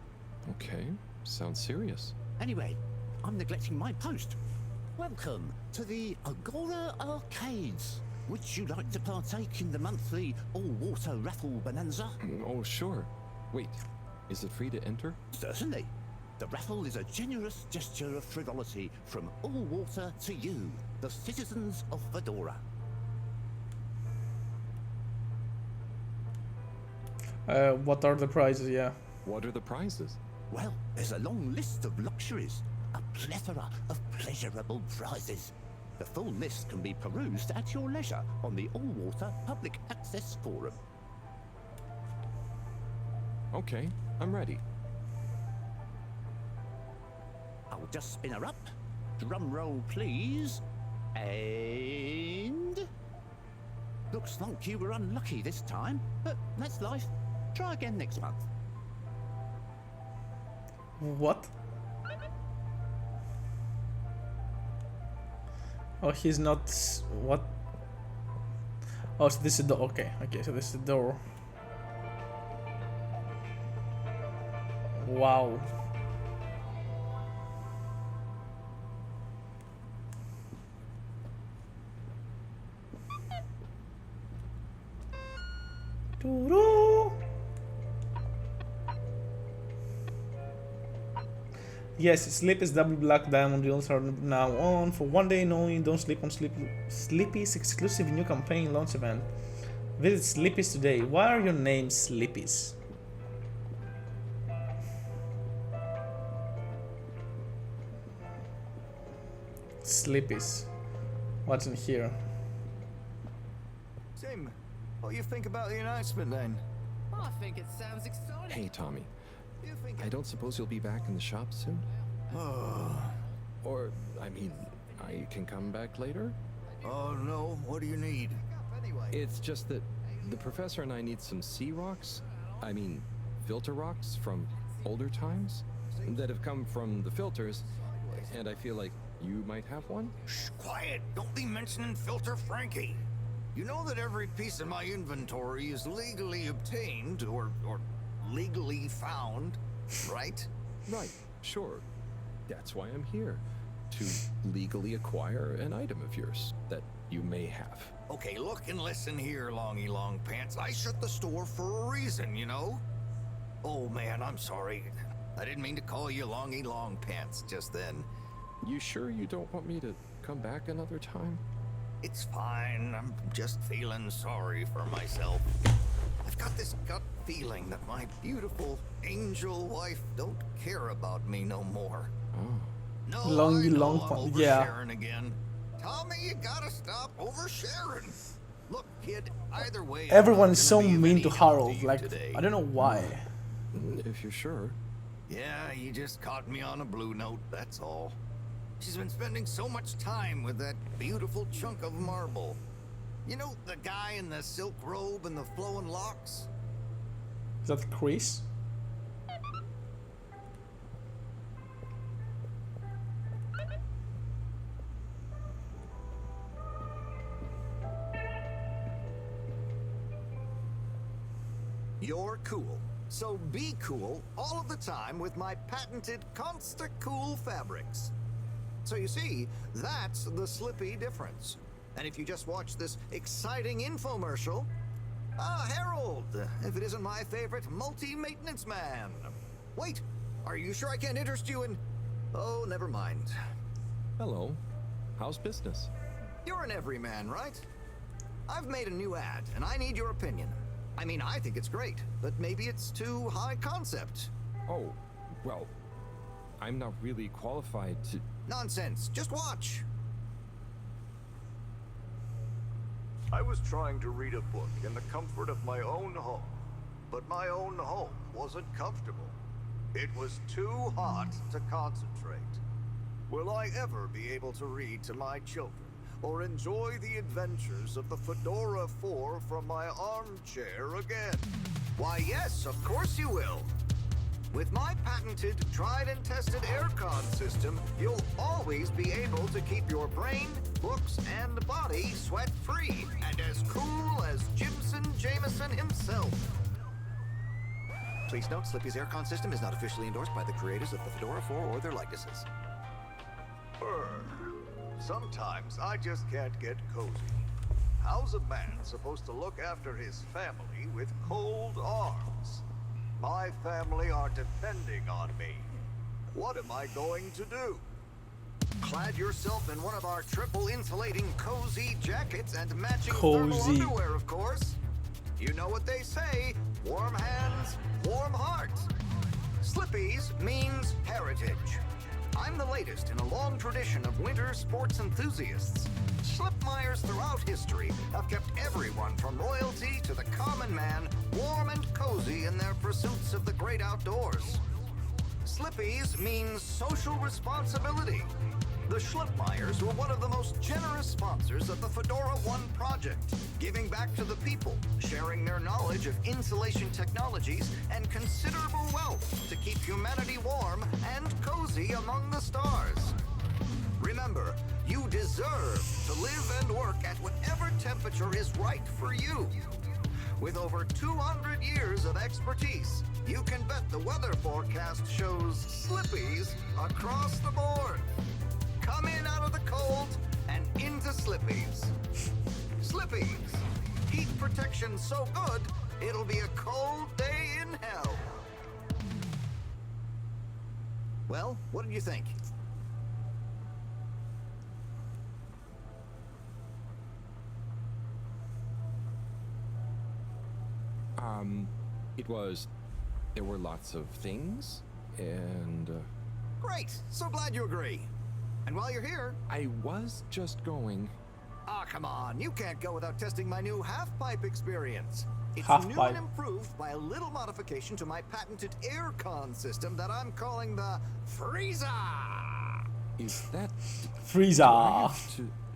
Okay, sounds serious. Anyway, I'm neglecting my post. Welcome to the Agora Arcades. Would you like to partake in the monthly all-water raffle bonanza? Oh, sure. Wait, Is it free to enter? Certainly. The raffle is a generous gesture of frivolity from All Water to you, the citizens of Fedora. What are the prizes? Yeah. What are the prizes? Well, there's a long list of luxuries, a plethora of pleasurable prizes. The full list can be perused at your leisure on the All Water Public Access Forum. Okay, I'm ready. I'll just spin her up. Drum roll, please. And... Looks like you were unlucky this time, but that's life. Try again next month. What? Oh, he's not... What? Oh, so this is the... Okay, so this is the door. Wow. Doo-doo. Yes, sleep is double black diamond deals are now on for 1 day only. Don't sleep on Sleepy's exclusive new campaign launch event. Visit Sleepy's today. Why are your names Sleepy's? Sleepy's. What's in here? Tim, what do you think about the announcement then? I think it sounds exciting. Hey, Tommy. I don't suppose you'll be back in the shop soon? Or, I mean, I can come back later? Oh no, what do you need? It's just that the professor and I need some sea rocks. I mean, filter rocks from older times that have come from the filters, and I feel like you might have one? Shh, quiet! Don't be mentioning Filter Frankie. You know that every piece in my inventory is legally obtained or legally found, right? Right, sure. That's why I'm here. To legally acquire an item of yours that you may have. Okay, look and listen here, Longy Long Pants. I shut the store for a reason, you know? Oh man, I'm sorry. I didn't mean to call you Longy Long Pants just then. You sure you don't want me to come back another time? It's fine. I'm just feeling sorry for myself. I've got this gut feeling that my beautiful angel wife don't care about me no more. Oh. No, Longy I know long I'm pants. oversharing again. Tommy, you gotta stop oversharing. Look, kid, either way, Everyone's so mean to Harold. Like, today. I don't know why. If you're sure. Yeah, you just caught me on a blue note, that's all. She's been spending so much time with that beautiful chunk of marble. You know, the guy in the silk robe and the flowing locks? Is that Chris? You're cool. So be cool all of the time with my patented Consta Cool fabrics. So you see, that's the Slippy difference. And if you just watch this exciting infomercial, Harold, if it isn't my favorite multi-maintenance man. Wait, are you sure I can't interest you in... Oh, never mind. Hello. How's business? You're an everyman, right? I've made a new ad, and I need your opinion. I mean, I think it's great, but maybe it's too high concept. Oh, well, I'm not really qualified to... Nonsense. Just watch. I was trying to read a book in the comfort of my own home, but my own home wasn't comfortable. It was too hot to concentrate. Will I ever be able to read to my children or enjoy the adventures of the Fedora 4 from my armchair again? Why, yes, of course you will. With my patented, tried and tested aircon system, you'll always be able to keep your brain, books, and body sweat-free and as cool as Jimson Jameson himself. Please note, Slippy's aircon system is not officially endorsed by the creators of the Fedora 4 or their likenesses. Sometimes I just can't get cozy. How's a man supposed to look after his family with cold arms? My family are depending on me. What am I going to do? Clad yourself in one of our triple insulating cozy jackets and matching thermal Cozy. underwear, of course. You know what they say, warm hands, warm hearts. Slippies means heritage. I'm the latest in a long tradition of winter sports enthusiasts. Slipmeyers throughout history have kept everyone from royalty to the common man warm and cozy in their pursuits of the great outdoors. Slippies means social responsibility. The Schlipmeyers were one of the most generous sponsors of the Fedora 1 project, giving back to the people, sharing their knowledge of insulation technologies and considerable wealth to keep humanity warm and cozy among the stars. Remember, you deserve to live and work at whatever temperature is right for you. With over 200 years of expertise, you can bet the weather forecast shows slippies across the board. Come in out of the cold and into Slippies. Slippies. Heat protection so good, it'll be a cold day in hell. Well, what did you think? There were lots of things, and... Great! So glad you agree. And while you're here... I was just going... Ah, come on. You can't go without testing my new half-pipe experience. It's new Half-pipe. and improved by a little modification to my patented aircon system that I'm calling the Freezer. Is that... Freezer.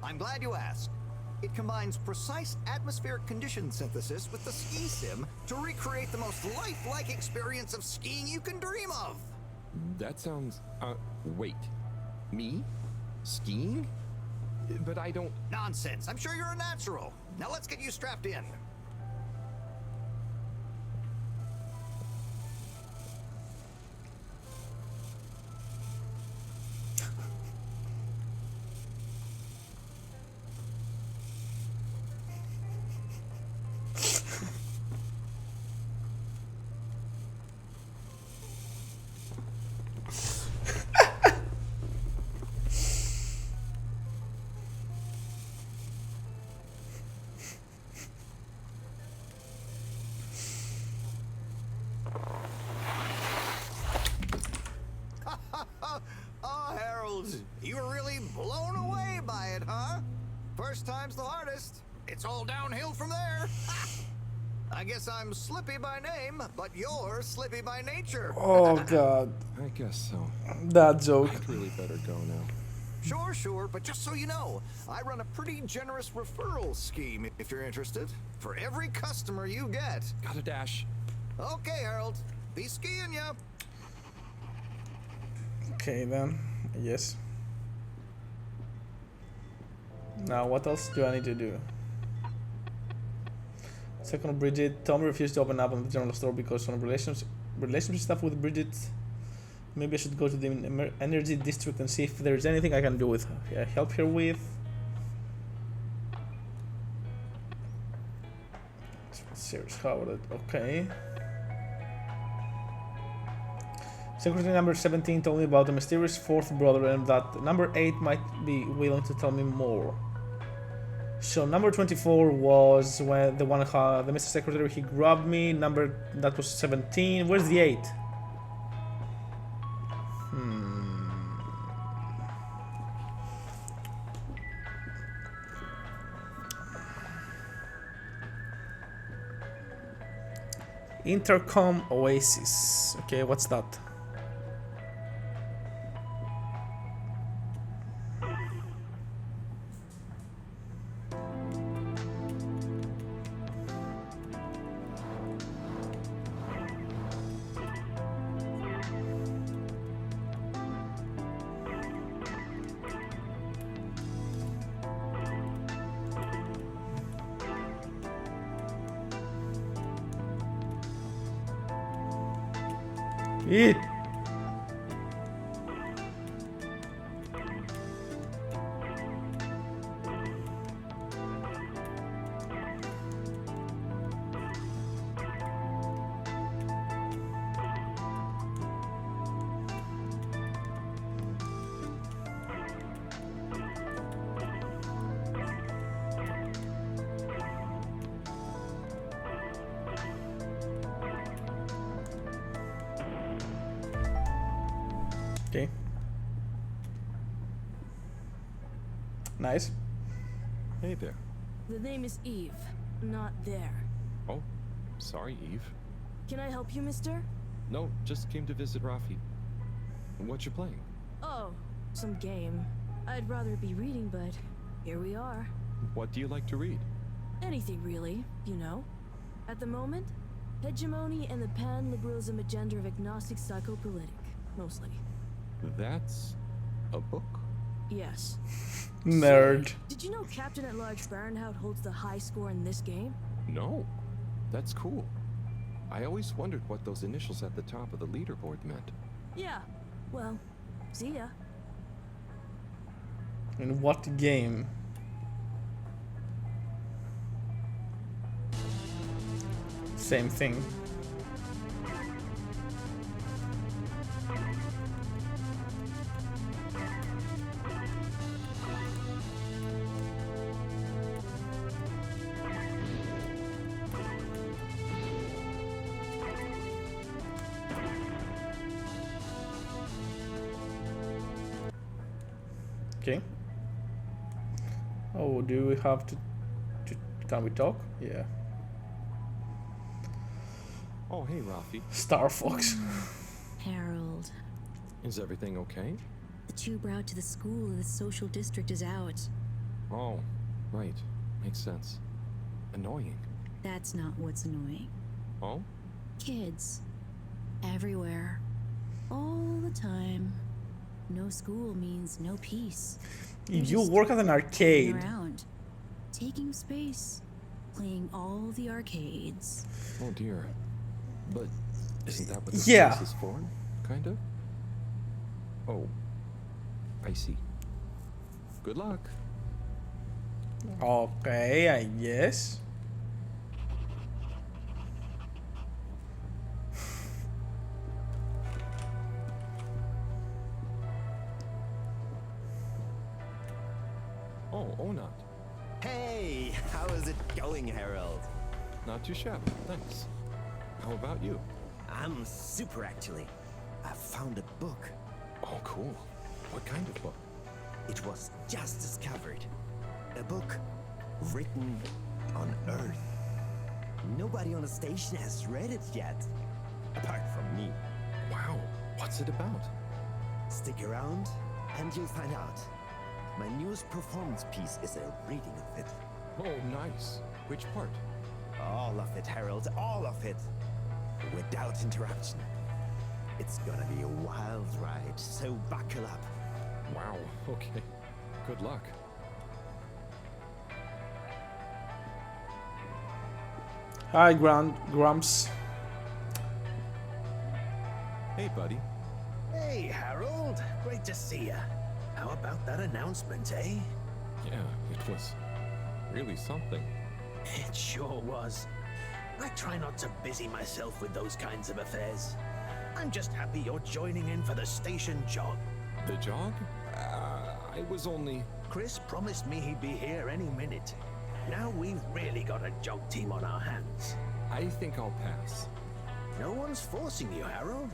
I'm glad you asked. It combines precise atmospheric condition synthesis with the ski sim to recreate the most lifelike experience of skiing you can dream of. That sounds... wait. Me? Skiing? But I don't... Nonsense. I'm sure you're a natural. Now let's get you strapped in. Oh, Harold, you were really blown away by it, huh? First time's the hardest. It's all downhill from there. I guess I'm Slippy by name, but you're Slippy by nature. Oh god. I guess so. That joke. I'd really better go now. Sure, but just so you know, I run a pretty generous referral scheme if you're interested. For every customer you get. Got a dash. Okay, Harold. Be skiing ya. Okay then. Yes. Now what else do I need to do? Second, Bridget. Tom refused to open up on the general store because of relationship stuff with Bridget. Maybe I should go to the energy district and see if there's anything I can do with her. Help her with. Serious Howard. Okay. Secretary number 17 told me about the mysterious fourth brother and that number 8 might be willing to tell me more. So number 24 was when the one, the Mr. Secretary, he grabbed me. Number, that was 17. Where's the 8? Intercom Oasis. Okay, what's that? Eat. Okay. Nice. Hey there. The name is Eve, not there. Oh, sorry, Eve. Can I help you, mister? No, just came to visit Rafi. What you playing? Oh, some game. I'd rather be reading, but here we are. What do you like to read? Anything really, you know. At the moment, hegemony and the pan-liberalism agenda of agnostic psychopolitic, mostly. That's a book? Yes. Nerd. Say, did you know Captain at Large Baronhout holds the high score in this game? No. That's cool. I always wondered what those initials at the top of the leaderboard meant. Yeah. Well, see ya. In what game? Same thing. Okay. Oh, do we have to can we talk? Yeah. Oh, hey, Rafi. Star Fox. Harold, Is everything okay? the tube route to the school in the social district is out. Oh, right. Makes sense. Annoying. That's not what's annoying. Oh? Kids. Everywhere. All the time. No school means no peace. You work at an arcade. Around, taking space, playing all the arcades. Oh dear. But isn't that what this Yeah. place is for? Kind of? Oh. I see. Good luck. Okay, I guess. Oh, Onat. Hey, how is it going, Harold? Not too shabby, thanks. How about you? I'm super, actually. I found a book. Oh, cool. What kind of book? It was just discovered. A book written on Earth. Nobody on the station has read it yet, apart from me. Wow, what's it about? Stick around, and you'll find out. My newest performance piece is a reading of it. Oh, nice. Which part? All of it, Harold, all of it. Without interruption. It's gonna be a wild ride, so buckle up. Wow, okay. Good luck. Hi, Grumps. Hey, buddy. Hey, Harold. Great to see ya. How about that announcement, eh? Yeah, it was really something. It sure was. I try not to busy myself with those kinds of affairs. I'm just happy you're joining in for the station jog. The jog? I was only... Chris promised me he'd be here any minute. Now we've really got a jog team on our hands. I think I'll pass. No one's forcing you, Harold.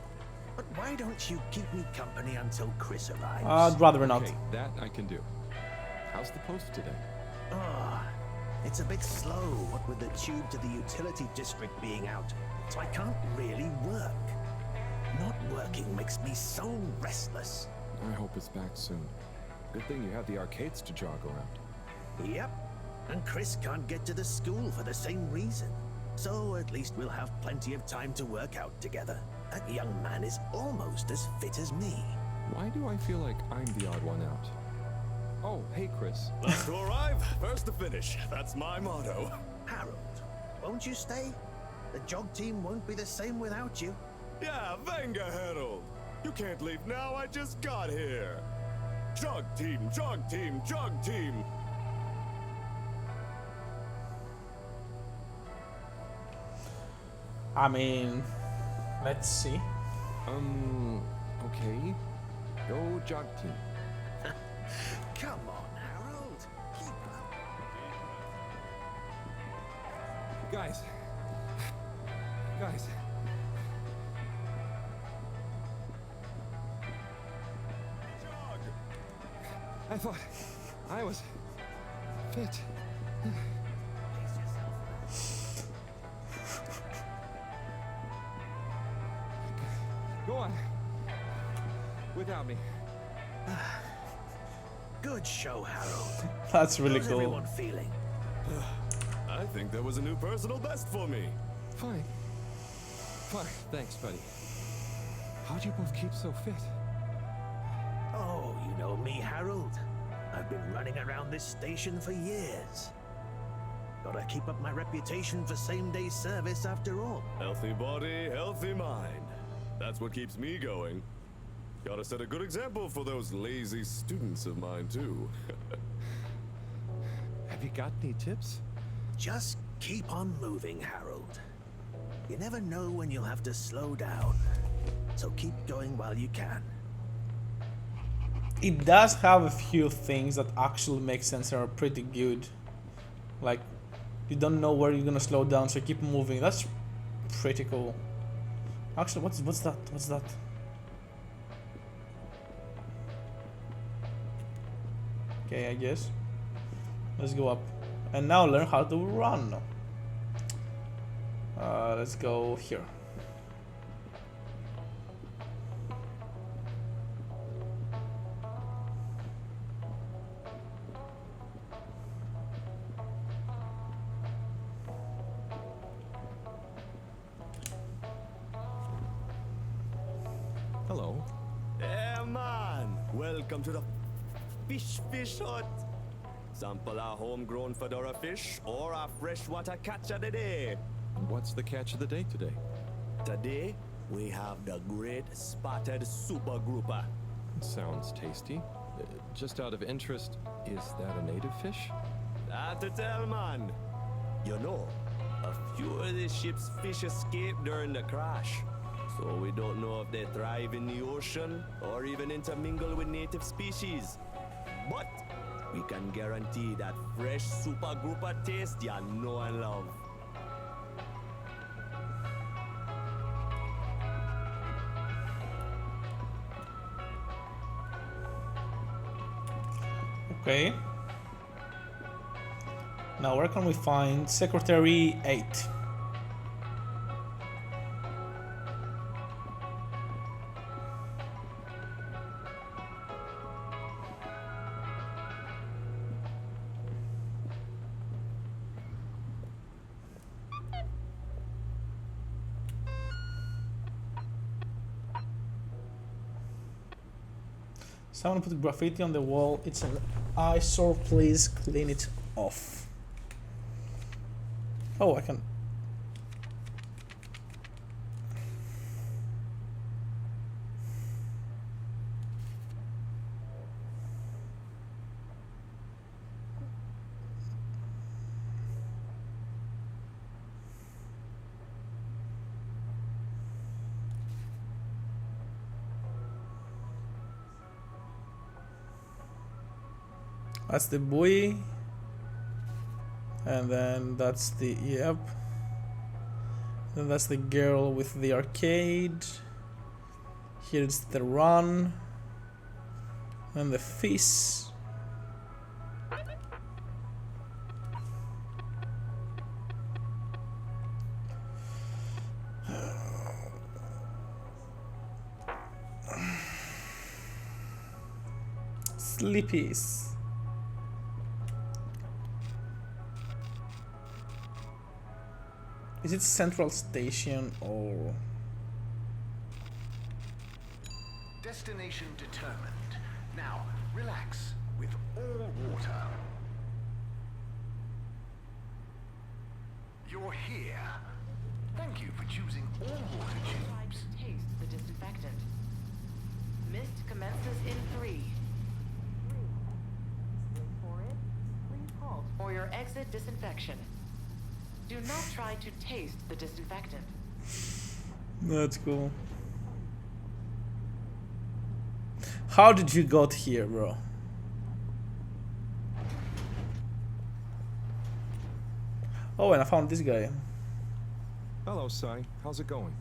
But why don't you keep me company until Chris arrives? I'd rather not. Okay, that I can do. How's the post today? Oh, it's a bit slow, what with the tube to the utility district being out. So I can't really work. Not working makes me so restless. I hope it's back soon. Good thing you have the arcades to jog around. Yep. And Chris can't get to the school for the same reason. So at least we'll have plenty of time to work out together. That young man is almost as fit as me. Why do I feel like I'm the odd one out? Oh, hey, Chris. Last to arrive, first to finish. That's my motto. Harold, won't you stay? The jog team won't be the same without you. Yeah, venga, Harold. You can't leave now, I just got here. Jog team, jog team, jog team. I mean, let's see. Okay. Go jog team. Come on, Harold. Keep up. Guys. I thought I was fit. Go on. Without me. Good show, Harold. That's really How's cool. everyone feeling? I think there was a new personal best for me. Fine. Fine. Thanks, buddy. How'd you both keep so fit? Oh, you know me, Harold. I've been running around this station for years. Gotta keep up my reputation for same-day service after all. Healthy body, healthy mind. That's what keeps me going. Gotta set a good example for those lazy students of mine, too. Have you got any tips? Just keep on moving, Harold. You never know when you'll have to slow down. So keep going while you can. It does have a few things that actually make sense and are pretty good. Like, you don't know where you're gonna slow down, so keep moving. That's pretty cool. Actually, what's that? What's that? Okay, I guess. Let's go up. And now learn how to run. Let's go here. Hello. Yeah, man. Welcome to the fish hut. Sample a homegrown fedora fish or a freshwater catch of the day. What's the catch of the day today? Today, we have the great spotted super grouper. Sounds tasty. Just out of interest, is that a native fish? Hard to tell, man. You know, a few of the ship's fish escaped during the crash. So we don't know if they thrive in the ocean or even intermingle with native species. But we can guarantee that fresh super grouper taste you know and love. Okay. Now where can we find Secretary 8? Someone put graffiti on the wall. It's an eyesore. Please clean it off. Oh, I can. That's the buoy, and then that's the, yep, then that's the girl with the arcade. Here's the run, and the fish. Sleepies. Is it Central Station or... Destination determined. Now, relax with all water. You're here. Thank you for choosing all water tubes. Taste the disinfectant. Mist commences in 3. Wait for it. Please halt for your exit disinfection. Do not try to taste the disinfectant. That's cool. How did you got here, bro? Oh, and I found this guy. Hello, Sai. How's it going?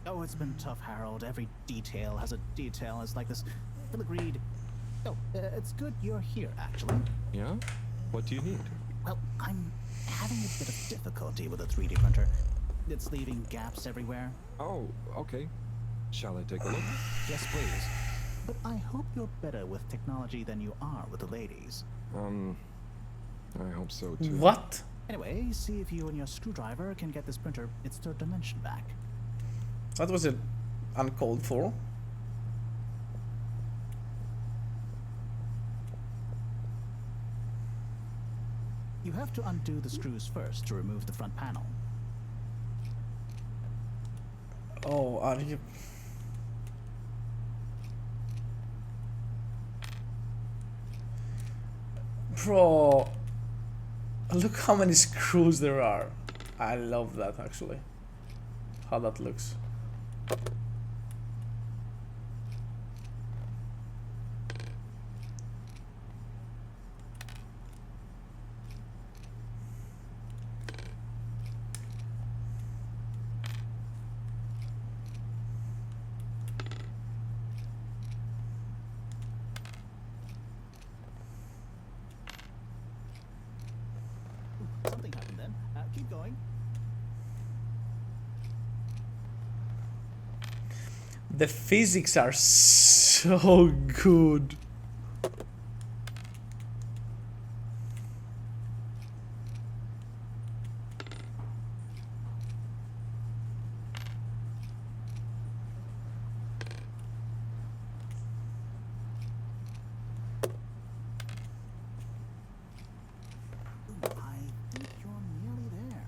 Oh, it's been tough, Harold. Every detail has a detail. It's like this filigreed Oh, it's good you're here, actually. Yeah? What do you need? Well, I'm having a bit of difficulty with the 3D printer. It's leaving gaps everywhere. Oh, okay. Shall I take a look? Yes, please. But I hope you're better with technology than you are with the ladies. I hope so too. What? Anyway, see if you and your screwdriver can get this printer its third dimension back. That was uncalled for. You have to undo the screws first to remove the front panel. Oh, are you... Bro, look how many screws there are. I love that, actually. How that looks. Something happened then. Keep going. The physics are so good. I think you're nearly there.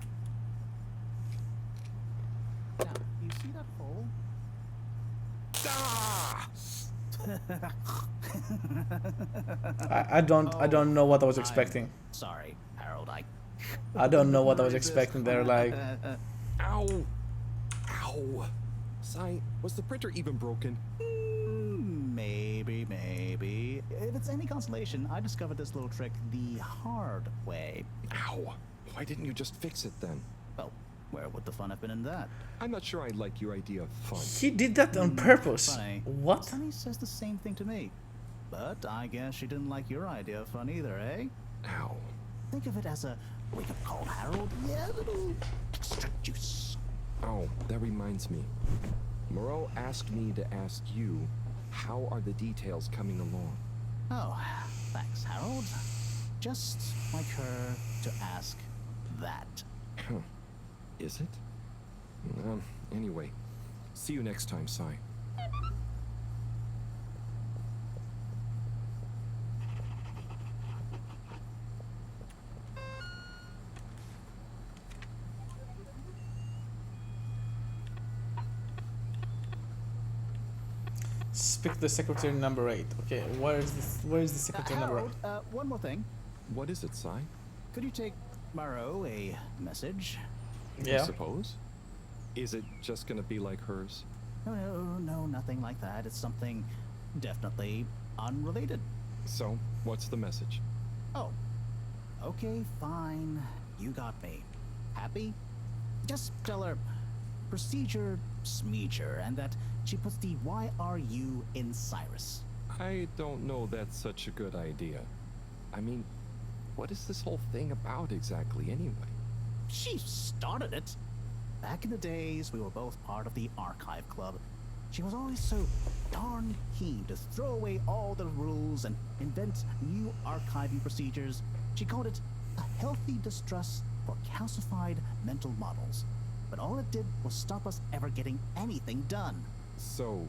Now, you see that hole? I don't know what I was expecting. Sorry, Harold. I don't know what I was expecting there. Like, Ow! Ow! Sai, was the printer even broken? Maybe. If it's any consolation, I discovered this little trick the hard way. Ow! Why didn't you just fix it then? Well, where would the fun have been in that? I'm not sure I like your idea of fun. he did that on purpose. Funny. What? Sunny says the same thing to me. But I guess she didn't like your idea of fun either, eh? Ow. Think of it as a wake-up call, Harold. Yeah, a little extra juice. Oh, that reminds me. Moreau asked me to ask you, how are the details coming along? Oh, thanks, Harold. Just like her to ask that. Huh. Is it? Anyway, see you next time, Sai. Speak to the secretary number 8. Okay, where is the secretary number 8? Harold, one more thing. What is it, Sai? Could you take Moreau a message? Yeah. I suppose. Is it just gonna be like hers? No, nothing like that. It's something definitely unrelated. So, what's the message? Oh, okay, fine. You got me. Happy? Just tell her procedure smeecher and that she puts the YRU in Cyrus. I don't know that's such a good idea. I mean, what is this whole thing about exactly anyway? She started it. Back in the days, we were both part of the Archive Club. She was always so darn keen to throw away all the rules and invent new archiving procedures. She called it a healthy distrust for calcified mental models. But all it did was stop us ever getting anything done. So,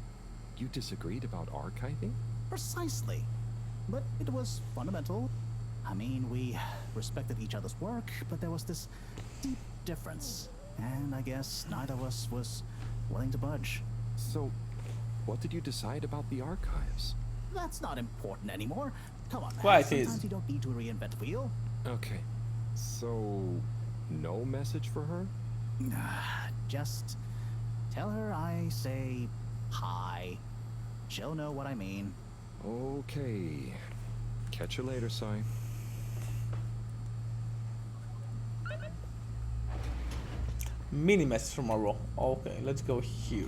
you disagreed about archiving? Precisely. But it was fundamental. I mean, we respected each other's work, but there was this deep difference. And I guess neither of us was willing to budge. So, what did you decide about the archives? That's not important anymore. Come on, man. Quite is. Sometimes you don't need to reinvent the wheel. Okay. So, no message for her? Just tell her I say hi. She'll know what I mean. Okay. Catch you later, Sai. Mini message from Moreau. Okay, let's go here.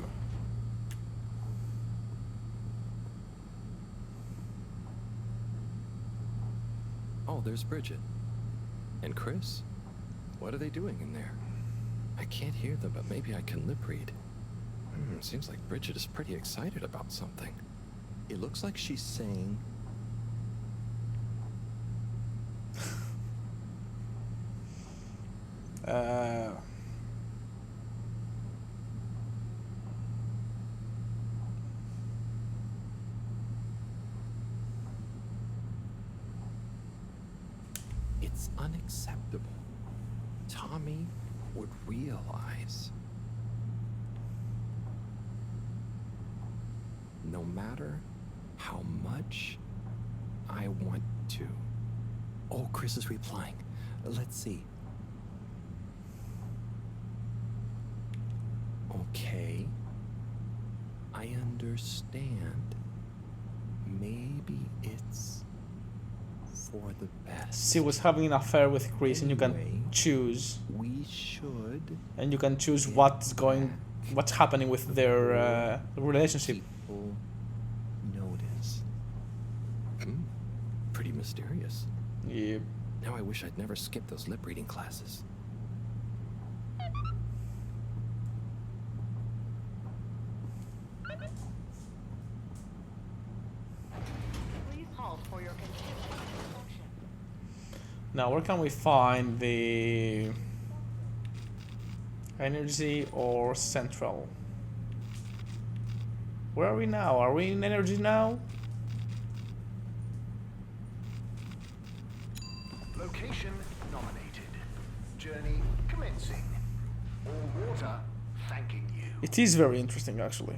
Oh, there's Bridget. And Chris? What are they doing in there? I can't hear them, but maybe I can lip read. Seems like Bridget is pretty excited about something. It looks like she's saying... It's unacceptable. Tommy would realize. No matter how much I want to. Oh, Chris is replying. Let's see. Okay. I understand. Maybe it's for the best. She was having an affair with Chris, and you can choose. We should. And you can choose what's happening with their relationship. People notice. Pretty mysterious. Yep. Now I wish I'd never skipped those lip reading classes. Please halt for your continued inspection. Now, where can we find the energy or central? Where are we now? Are we in energy now? Location nominated. Journey commencing. All water thanking you. It is very interesting, actually.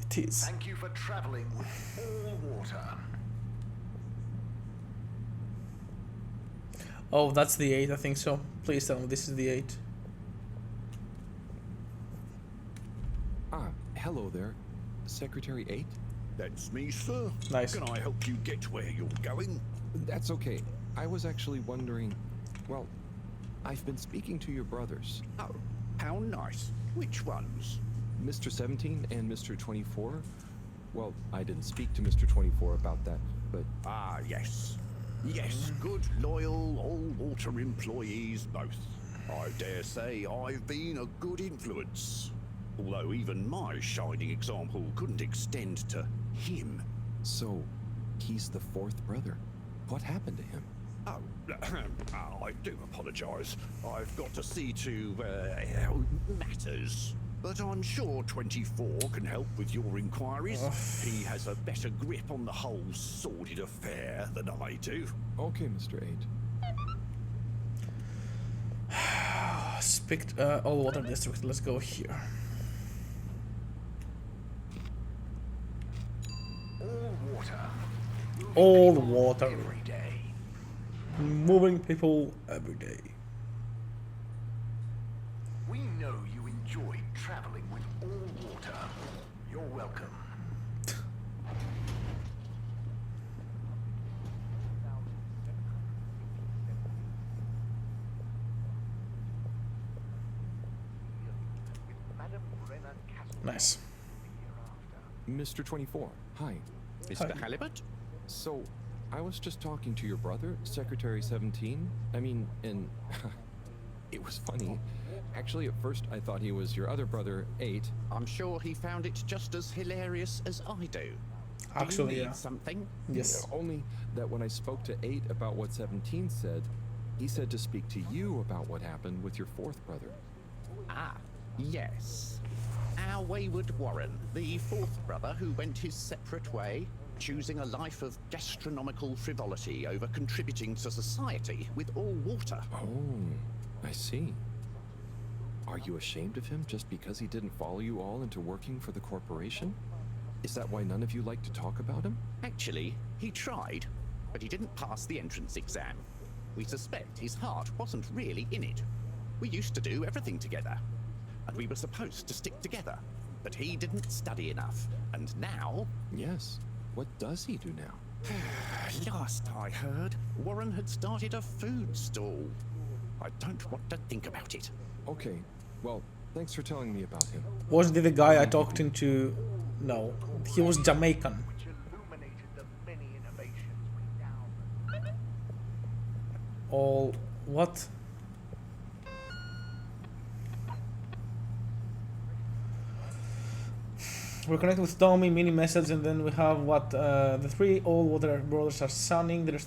It is. Thank you for traveling with all water. Oh, that's the 8, I think so. Please tell me this is the 8. Ah, hello there. Secretary 8? That's me, sir. Nice. Can I help you get where you're going? That's okay. I was actually wondering... Well, I've been speaking to your brothers. Oh, how nice. Which ones? Mr. 17 and Mr. 24. Well, I didn't speak to Mr. 24 about that, but... Ah, yes. Yes, good, loyal, all-water employees both. I dare say I've been a good influence. Although even my shining example couldn't extend to him. So, he's the 4th brother. What happened to him? Oh, I do apologise. I've got to see to, matters. But I'm sure 24 can help with your inquiries. He has a better grip on the whole sordid affair than I do. Okay, Mr. 8. Speak all water district. Let's go here. All water. All water. Every day. Moving people every day. We know you enjoyed traveling with all water. You're welcome. Nice. Mr. 24, hi. Mr. Halibut? So, I was just talking to your brother, Secretary 17. I mean, and it was funny. Actually, at first I thought he was your other brother, 8. I'm sure he found it just as hilarious as I do. Actually, do you need yeah. something? Yes. Only that when I spoke to 8 about what 17 said, he said to speak to you about what happened with your 4th brother. Ah, yes. Our wayward Warren, the 4th brother who went his separate way, choosing a life of gastronomical frivolity over contributing to society with all water. Oh, I see. Are you ashamed of him just because he didn't follow you all into working for the corporation? Is that why none of you like to talk about him? Actually, he tried, but he didn't pass the entrance exam. We suspect his heart wasn't really in it. We used to do everything together, and we were supposed to stick together, but he didn't study enough, and now... Yes. What does he do now? Last I heard, Warren had started a food stall. I don't want to think about it. Okay, well, thanks for telling me about him. Wasn't he the guy I talked into? No, he was Jamaican. all... What? We're connected with Tommy, mini message, and then we have what the three old water brothers are sunning their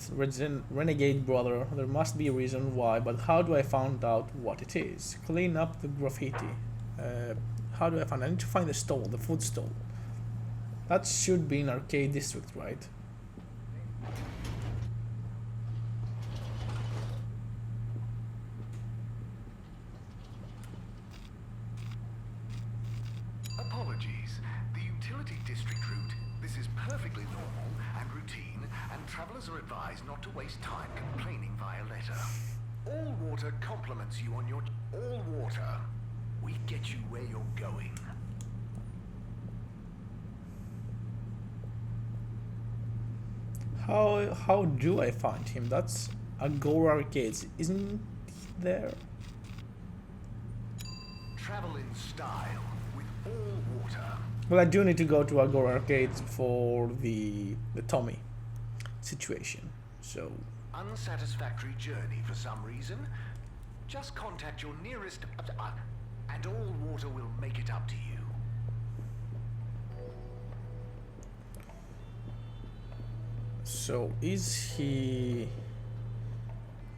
renegade brother. There must be a reason why, but how do I find out what it is? Clean up the graffiti. How do I find? I need to find the stall, the food stall. That should be in Arcade District, right? Apologies. The utility district route. This is perfectly normal and routine, and travelers are advised not to waste time complaining via letter. All water compliments you on your... All water. We get you where you're going. How do I find him? That's Agora Arcades, isn't he there? Travel in style with all water. Well, I do need to go to Agora Arcades for the Tommy situation. So Unsatisfactory journey for some reason? Just contact your nearest... and all water will make it up to you. So is he...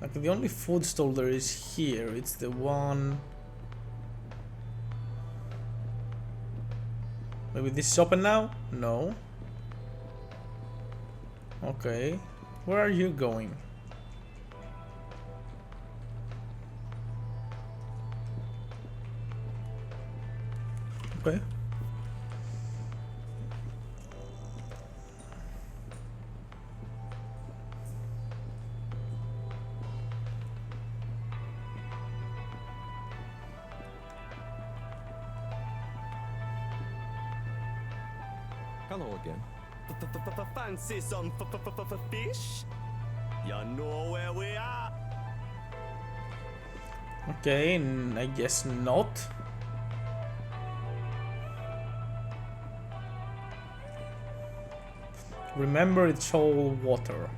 Like the only food stall there is here, it's the one... Maybe this is open now? No. Okay. Where are you going? Okay. Hello again. Fancy some fish? You know where we are? Okay, I guess not. Remember, it's all water.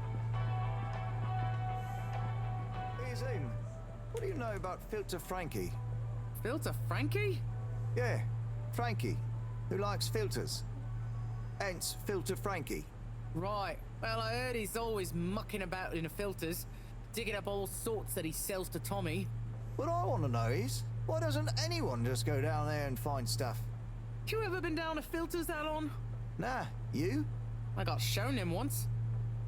Hey, Zoom. What do you know about Filter Frankie? Filter Frankie? Yeah, Frankie, who likes filters. Hence, Filter Frankie. Right. Well, I heard he's always mucking about in the filters, digging up all sorts that he sells to Tommy. What I want to know is, why doesn't anyone just go down there and find stuff? You ever been down to filters, Alon? Nah, you? I got shown him once.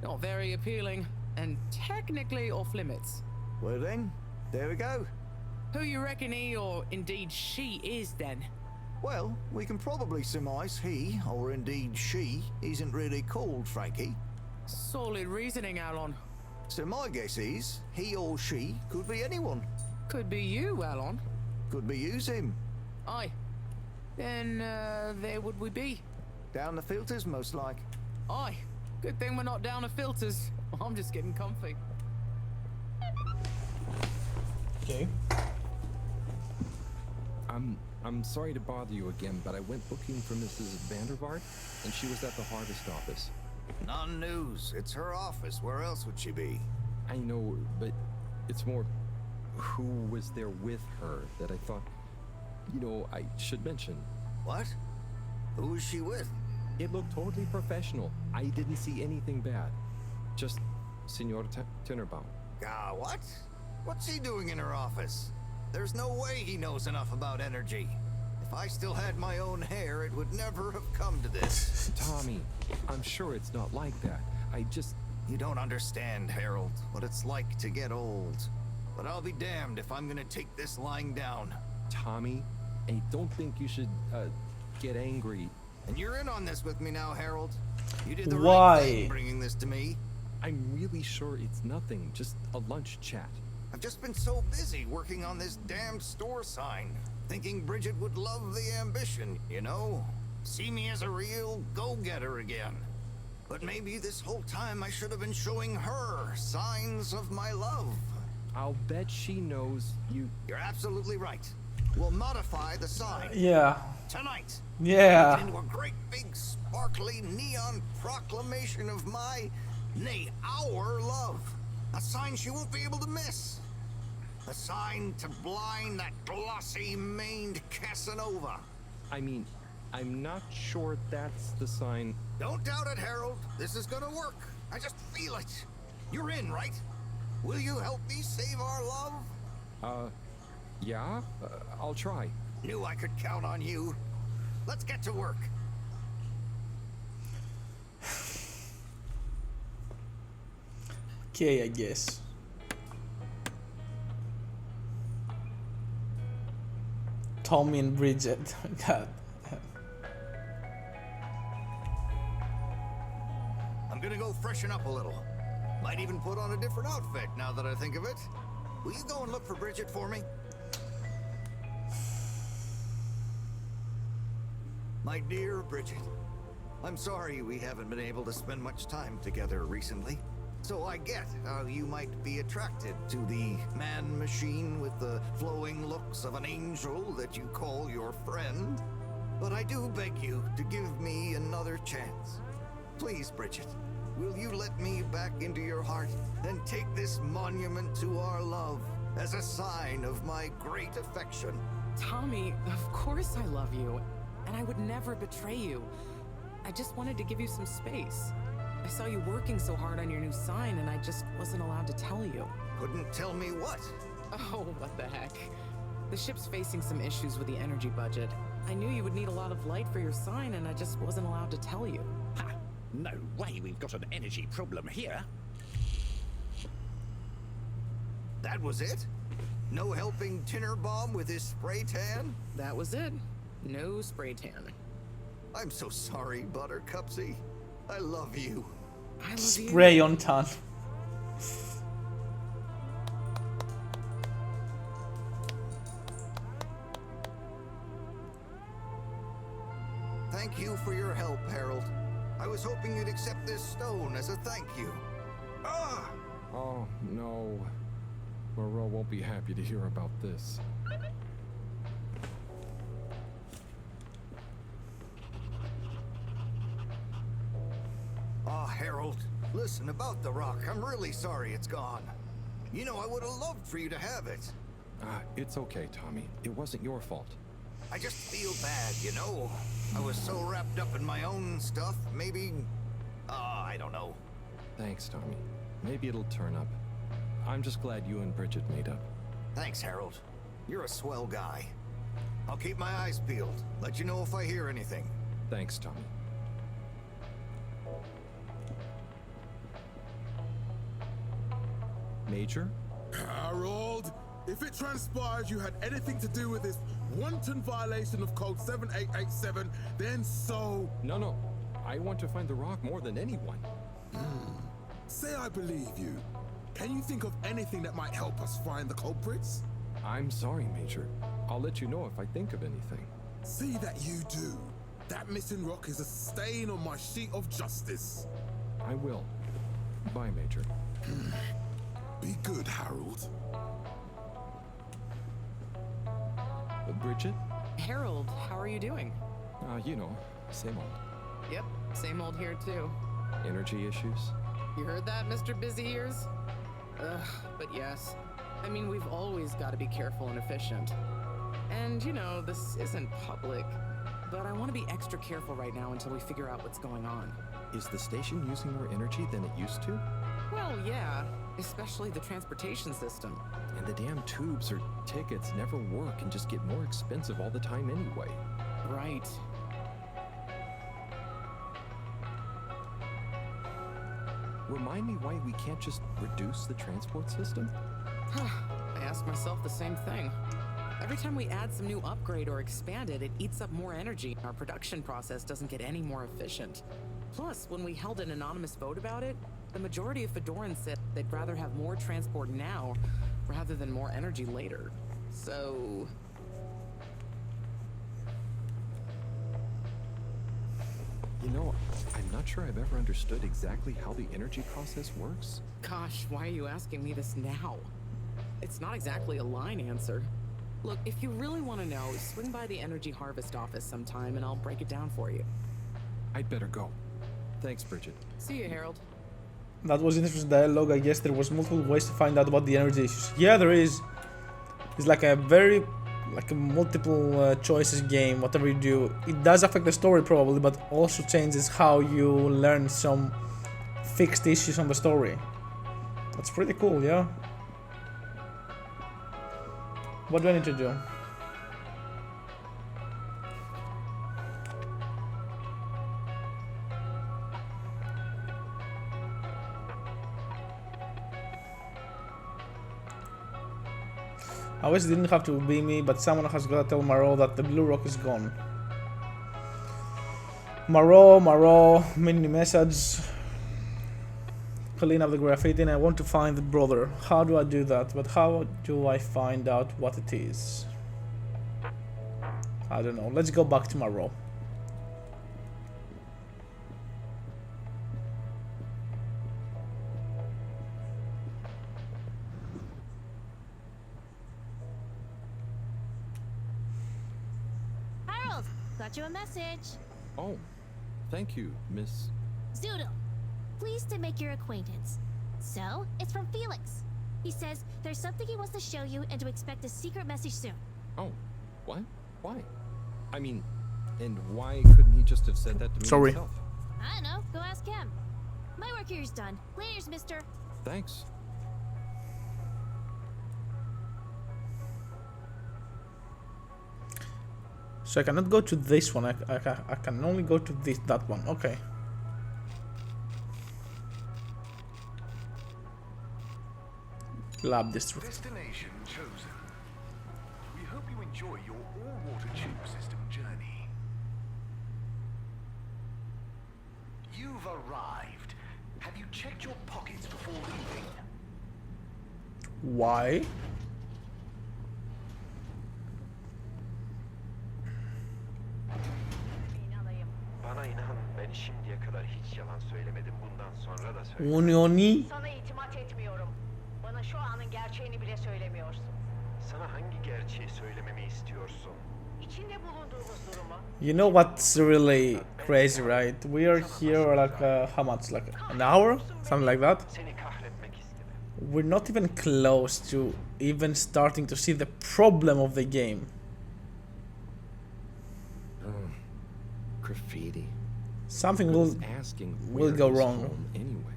Not very appealing, and technically off limits. Well then, there we go. Who you reckon he, or indeed she, is then? Well, we can probably surmise he, or indeed she, isn't really called Frankie. Solid reasoning, Alon. So my guess is, he or she could be anyone. Could be you, Alon. Could be you, Zim. Aye. Then, there would we be. Down the filters, most like. Aye. Good thing we're not down to filters. I'm just getting comfy. Okay. I'm sorry to bother you again, but I went looking for Mrs. Vandervaart, and she was at the harvest office. None news. It's her office. Where else would she be? I know, but it's more who was there with her that I thought, I should mention. What? Who was she with? It looked totally professional. I didn't see anything bad. Just Senor Tinnerbaum. What? What's he doing in her office? There's no way he knows enough about energy. If I still had my own hair, it would never have come to this. Tommy, I'm sure it's not like that. You don't understand, Harold, what it's like to get old. But I'll be damned if I'm gonna take this lying down. Tommy, I don't think you should, get angry. And you're in on this with me now, Harold. You did the Why? right thing bringing this to me. I'm really sure it's nothing, just a lunch chat. I've just been so busy working on this damn store sign, thinking Bridget would love the ambition, See me as a real go-getter again. But maybe this whole time I should have been showing her signs of my love. I'll bet she knows you... You're absolutely right. We'll modify the sign. Yeah. Tonight. Yeah. Into a great big sparkly neon proclamation of my, nay, our love. A sign she won't be able to miss. A sign to blind that glossy-maned Casanova. I mean, I'm not sure that's the sign. Don't doubt it, Harold. This is gonna work. I just feel it. You're in, right? Will you help me save our love? Yeah? I'll try. Knew I could count on you. Let's get to work. Okay, I guess. Tommy and Bridget. God. I'm gonna go freshen up a little. Might even put on a different outfit now that I think of it. Will you go and look for Bridget for me? My dear Bridget, I'm sorry we haven't been able to spend much time together recently. So I get how you might be attracted to the man-machine with the flowing looks of an angel that you call your friend. But I do beg you to give me another chance. Please, Bridget, will you let me back into your heart and take this monument to our love as a sign of my great affection? Tommy, of course I love you, and I would never betray you. I just wanted to give you some space. I saw you working so hard on your new sign, and I just wasn't allowed to tell you. Couldn't tell me what? Oh, what the heck. The ship's facing some issues with the energy budget. I knew you would need a lot of light for your sign, and I just wasn't allowed to tell you. Ha! No way we've got an energy problem here. That was it? No helping Tinnerbomb with his spray tan? That was it. No spray tan. I'm so sorry, Buttercupsy. I love you. I love Spray on tan. Thank you for your help, Harold. I was hoping you'd accept this stone as a thank you. Ah! Oh, no. Moreau won't be happy to hear about this. Ah, Harold, listen, about the rock, I'm really sorry it's gone. You know, I would have loved for you to have it. It's okay, Tommy. It wasn't your fault. I just feel bad, you know? I was so wrapped up in my own stuff, maybe... I don't know. Thanks, Tommy. Maybe it'll turn up. I'm just glad you and Bridget made up. Thanks, Harold. You're a swell guy. I'll keep my eyes peeled. Let you know if I hear anything. Thanks, Tommy. Major? Harold, if it transpires you had anything to do with this wanton violation of code 7887, then so... No. I want to find the rock more than anyone. Say I believe you. Can you think of anything that might help us find the culprits? I'm sorry, Major. I'll let you know if I think of anything. See that you do. That missing rock is a stain on my sheet of justice. I will. Bye, Major. Be good, Harold. Bridget? Harold, how are you doing? You know, same old. Yep, same old here too. Energy issues? You heard that, Mr. Busy Ears? Ugh, but yes. I mean, we've always got to be careful and efficient. And, you know, this isn't public, but I want to be extra careful right now until we figure out what's going on. Is the station using more energy than it used to? Well, yeah, especially the transportation system. And the damn tubes or tickets never work and just get more expensive all the time anyway. Right. Remind me why we can't just reduce the transport system? I ask myself the same thing. Every time we add some new upgrade or expand it, it eats up more energy. Our production process doesn't get any more efficient. Plus, when we held an anonymous vote about it, the majority of Fedorans said they'd rather have more transport now rather than more energy later. So... You know, I'm not sure I've ever understood exactly how the energy process works. Gosh, why are you asking me this now? It's not exactly a line answer. Look, if you really want to know, swing by the Energy Harvest office sometime and I'll break it down for you. I'd better go. Thanks, Bridget. See you, Harold. That was interesting dialogue. I guess there was multiple ways to find out about the energy issues. Yeah, there is. It's like a multiple choices game. Whatever you do, it does affect the story probably, but also changes how you learn some fixed issues on the story. That's pretty cool, yeah. What do I need to do? I wish it didn't have to be me, but someone has got to tell Marot that the blue rock is gone. Marot, mini message. Clean up the graffiti and I want to find the brother. How do I do that? But how do I find out what it is? I don't know. Let's go back to Marot. Harold, got you a message. Oh, thank you, Miss... Zoodle, pleased to make your acquaintance. So, it's from Felix. He says there's something he wants to show you and to expect a secret message soon. Oh, what? Why? I mean, and why couldn't he just have said that to me himself? I don't know. Go ask him. My work here is done. Laters, mister. Thanks. So I cannot go to this one. I can only go to that one. Okay. Lab district. Destination chosen. We hope you enjoy your all-water tube system journey. You've arrived. Have you checked your pockets before leaving? Why? Bana inan, ben şimdiye kadar hiç yalan söylemedim. Bundan sonra da söylemem. Unioni. Sana itimat etmiyorum. Bana şu anın gerçeğini bile söylemiyorsun. Sana hangi gerçeği söylememi istiyorsun? İçinde bulunduğumuz durumu. You know what's really crazy, right? We are here like how much? Like an hour? Something like that? We're not even close to even starting to see the problem of the game. Graffiti. Something will go wrong. Anyway,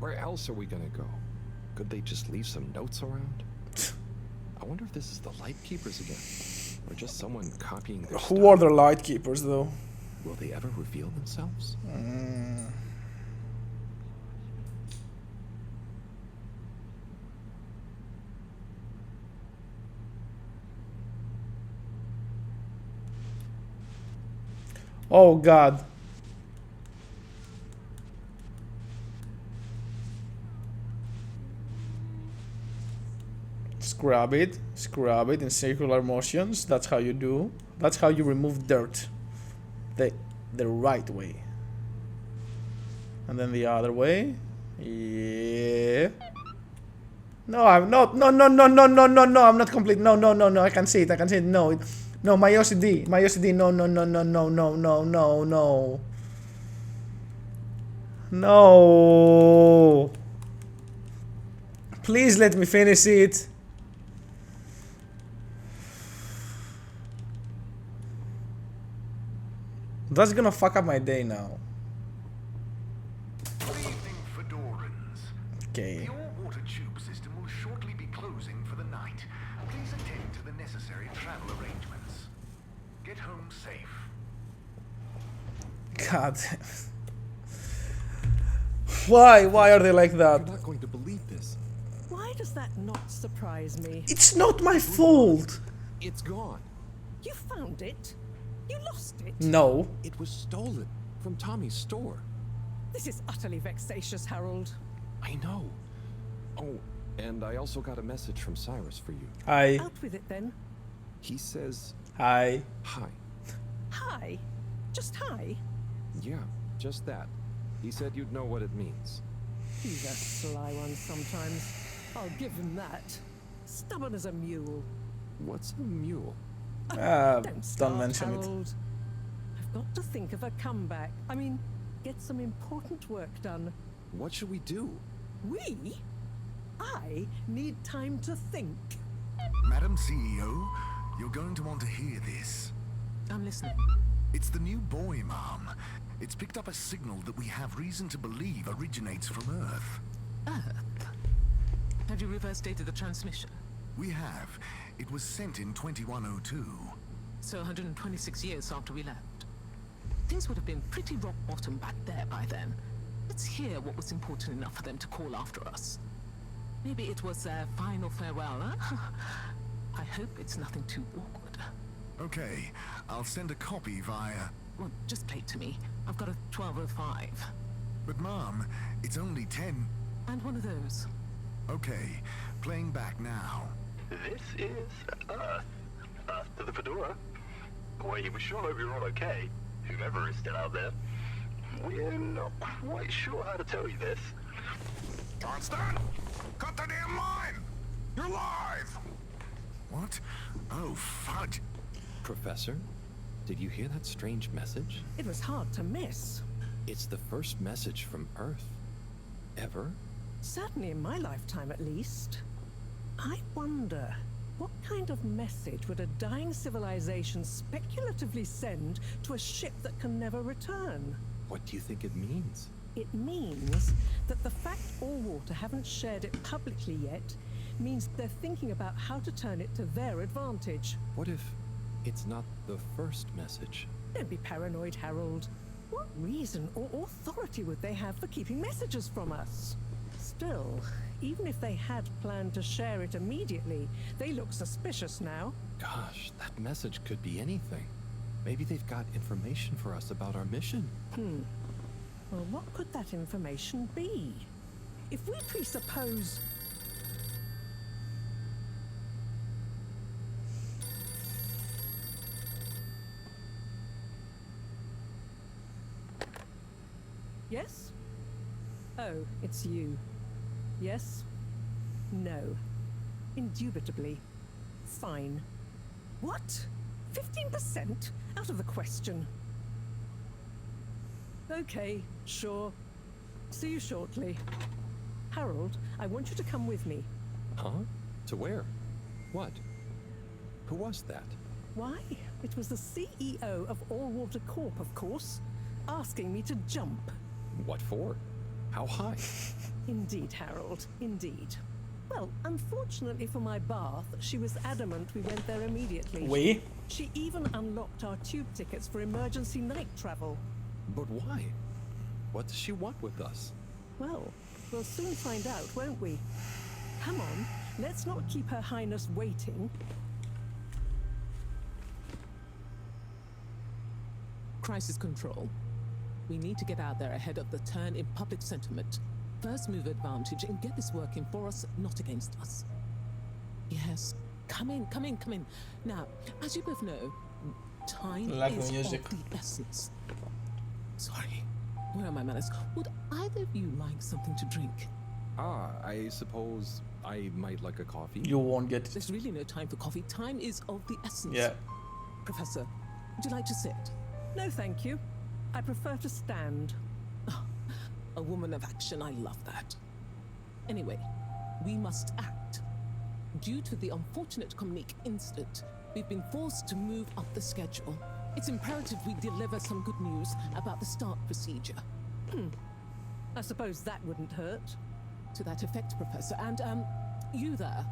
where else are we gonna go? Could they just leave some notes around? I wonder if this is the Light Keepers again, or just someone copying their Who stuff. are the Light Keepers, though? Will they ever reveal themselves? Oh God. Scrub it in circular motions. That's how you do. That's how you remove dirt. The right way. And then the other way. Yeah. No, I'm not. No. I'm not complete. No. I can see it. No. No, my OCD. No. No. Please let me finish it. That's gonna fuck up my day now. Good evening, Fedorans. Okay. The all-water tube system will shortly be closing for the night. Please attend to the necessary travel arrangements. Get home safe. God. Why are they like that? I'm not going to believe this. Why does that not surprise me? It's not my fault. It's gone. You found it? You lost it? No. It was stolen from Tommy's store. This is utterly vexatious, Harold. I know. Oh, and I also got a message from Cyrus for you. Hi. Out with it then. He says... Hi. Hi. Hi? Just hi? Yeah, just that. He said you'd know what it means. He's a sly one sometimes. I'll give him that. Stubborn as a mule. What's a mule? Don't mention Harold. I've got to think of a comeback. I mean, get some important work done. What should we do? We? I need time to think. Madam CEO, you're going to want to hear this. I'm listening. It's the new buoy, Mom. It's picked up a signal that we have reason to believe originates from Earth. Earth? Have you reverse dated the transmission? We have. It was sent in 2102. So 126 years after we left. Things would have been pretty rock bottom back there by then. Let's hear what was important enough for them to call after us. Maybe it was their final farewell, huh? I hope it's nothing too awkward. Okay, I'll send a copy via... Well, just play it to me. I've got a 1205. But Mom, it's only 10... And one of those. Okay, playing back now. This is Earth. Earth to the Fedora. We sure hope you're all okay, whoever is still out there. We're not quite sure how to tell you this. Johnston! Cut the damn line! You're live! What? Oh, fudge. Professor, did you hear that strange message? It was hard to miss. It's the first message from Earth. Ever? Certainly in my lifetime, at least. I wonder, what kind of message would a dying civilization speculatively send to a ship that can never return? What do you think it means? It means that the fact Allwater haven't shared it publicly yet means they're thinking about how to turn it to their advantage. What if it's not the first message? Don't be paranoid, Harold. What reason or authority would they have for keeping messages from us? Still, even if they had planned to share it immediately, they look suspicious now. Gosh, that message could be anything. Maybe they've got information for us about our mission. Well, what could that information be? If we presuppose... Yes? Oh, it's you. Yes? No. Indubitably. Fine. What? 15%? Out of the question. Okay, sure. See you shortly. Harold, I want you to come with me. Huh? To where? What? Who was that? Why? It was the CEO of Allwater Corp, of course, asking me to jump. What for? How high? Indeed, Harold, indeed. Well, unfortunately for my bath, she was adamant we went there immediately. We? She even unlocked our tube tickets for emergency night travel. But why? What does she want with us? Well, we'll soon find out, won't we? Come on, let's not keep Her Highness waiting. Crisis control. We need to get out there ahead of the turn in public sentiment. First move advantage and get this working for us, not against us. Yes, come in, come in, come in. Now, as you both know, time is of the essence. Sorry, where are my manners? Would either of you like something to drink? I suppose I might like a coffee. You won't get it. There's really no time for coffee. Time is of the essence. Yeah. Professor, would you like to sit? No, thank you. I prefer to stand. Oh, a woman of action, I love that. Anyway, we must act. Due to the unfortunate Communique incident, we've been forced to move up the schedule. It's imperative we deliver some good news about the start procedure. I suppose that wouldn't hurt. To that effect, Professor. And, you there.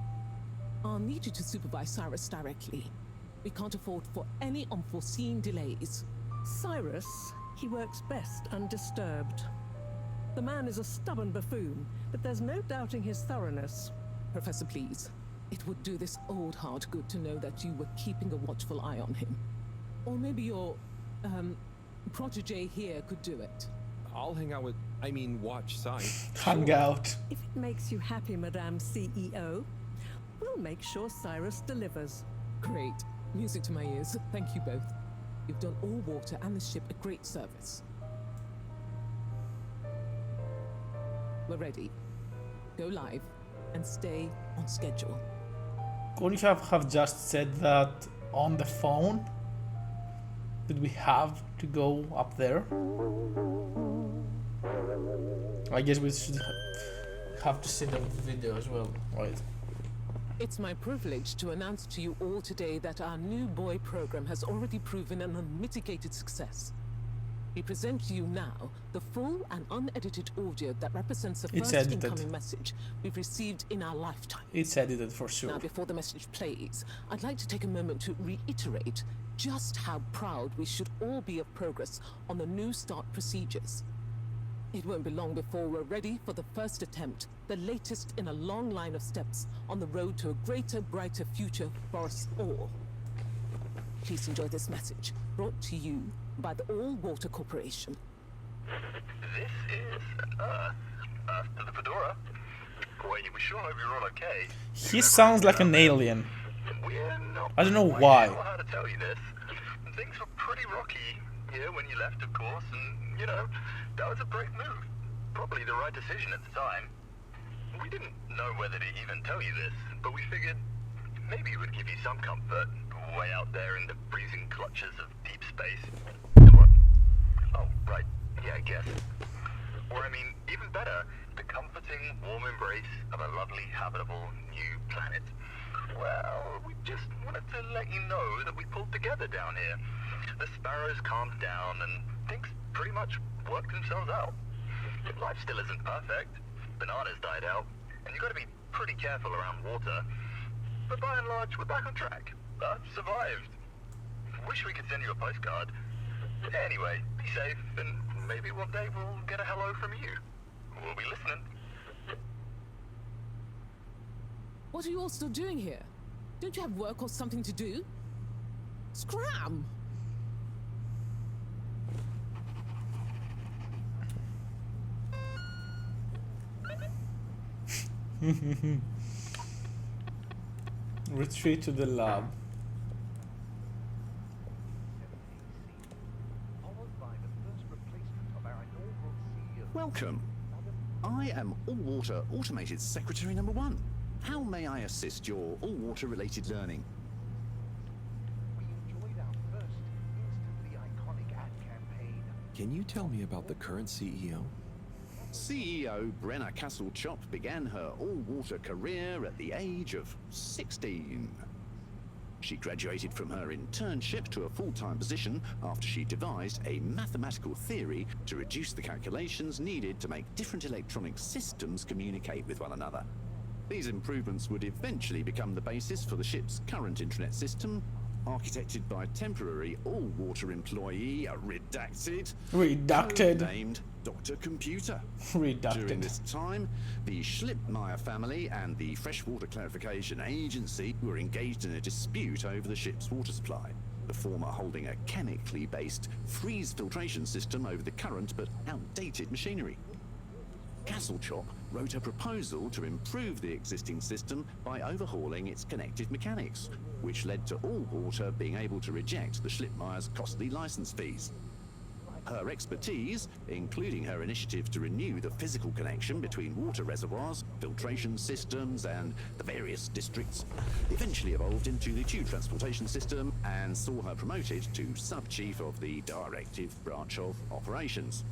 I'll need you to supervise Cyrus directly. We can't afford for any unforeseen delays. Cyrus, he works best undisturbed. The man is a stubborn buffoon, but there's no doubting his thoroughness. Professor, please. It would do this old heart good to know that you were keeping a watchful eye on him. Or maybe your, protege here could do it. I'll hang out with, watch Cy. Hang out. If it makes you happy, Madame CEO, we'll make sure Cyrus delivers. Great. Music to my ears. Thank you both. You've done Allwater and the ship a great service. We're ready. Go live and stay on schedule. Couldn't you have just said that on the phone? Did we have to go up there? I guess we should have to see the video as well, right? It's my privilege to announce to you all today that our new boy program has already proven an unmitigated success. We present to you now the full and unedited audio that represents the It's first edited. incoming message we've received in our lifetime. It's edited for sure. Now, before the message plays, I'd like to take a moment to reiterate just how proud we should all be of progress on the new start procedures. It won't be long before we're ready for the first attempt, the latest in a long line of steps on the road to a greater, brighter future for us all. Please enjoy this message, brought to you by the All Water Corporation. This is Earth to the Fedora. Boy, we sure hope you're all okay. He sounds like an alien. We're not I don't know quite why. sure how to tell you this. Things were pretty rocky here when you left, of course, and, you know, that was a brave move. Probably the right decision at the time. We didn't know whether to even tell you this, but we figured maybe it would give you some comfort way out there in the freezing clutches of deep space. What? Oh, right. Yeah, I guess. Or, I mean, even better, the comforting, warm embrace of a lovely, habitable new planet. Well, we just wanted to let you know that we pulled together down here. The sparrows calmed down and things pretty much worked themselves out. Life still isn't perfect. Bananas died out, and you've got to be pretty careful around water. But by and large, we're back on track. I've survived. Wish we could send you a postcard. Anyway, be safe, and maybe one day we'll get a hello from you. We'll be listening. What are you all still doing here? Don't you have work or something to do? Scram! Retreat to the lab. Welcome. I am All-Water Automated Secretary number 1. How may I assist your all-water related learning? Can you tell me about the current CEO? CEO Brenna Castle-Chop began her all-water career at the age of 16. She graduated from her internship to a full-time position after she devised a mathematical theory to reduce the calculations needed to make different electronic systems communicate with one another. These improvements would eventually become the basis for the ship's current intranet system, architected by a temporary all-water employee, redacted, named Dr. Computer. Redacted. During this time, the Schlippmeyer family and the Freshwater Clarification Agency were engaged in a dispute over the ship's water supply, the former holding a chemically based freeze filtration system over the current but outdated machinery. Castle-Chop wrote a proposal to improve the existing system by overhauling its connected mechanics, which led to All-Water being able to reject the Schlippmeyer's costly license fees. Her expertise, including her initiative to renew the physical connection between water reservoirs, filtration systems, and the various districts, eventually evolved into the tube transportation system and saw her promoted to sub-chief of the directive branch of operations.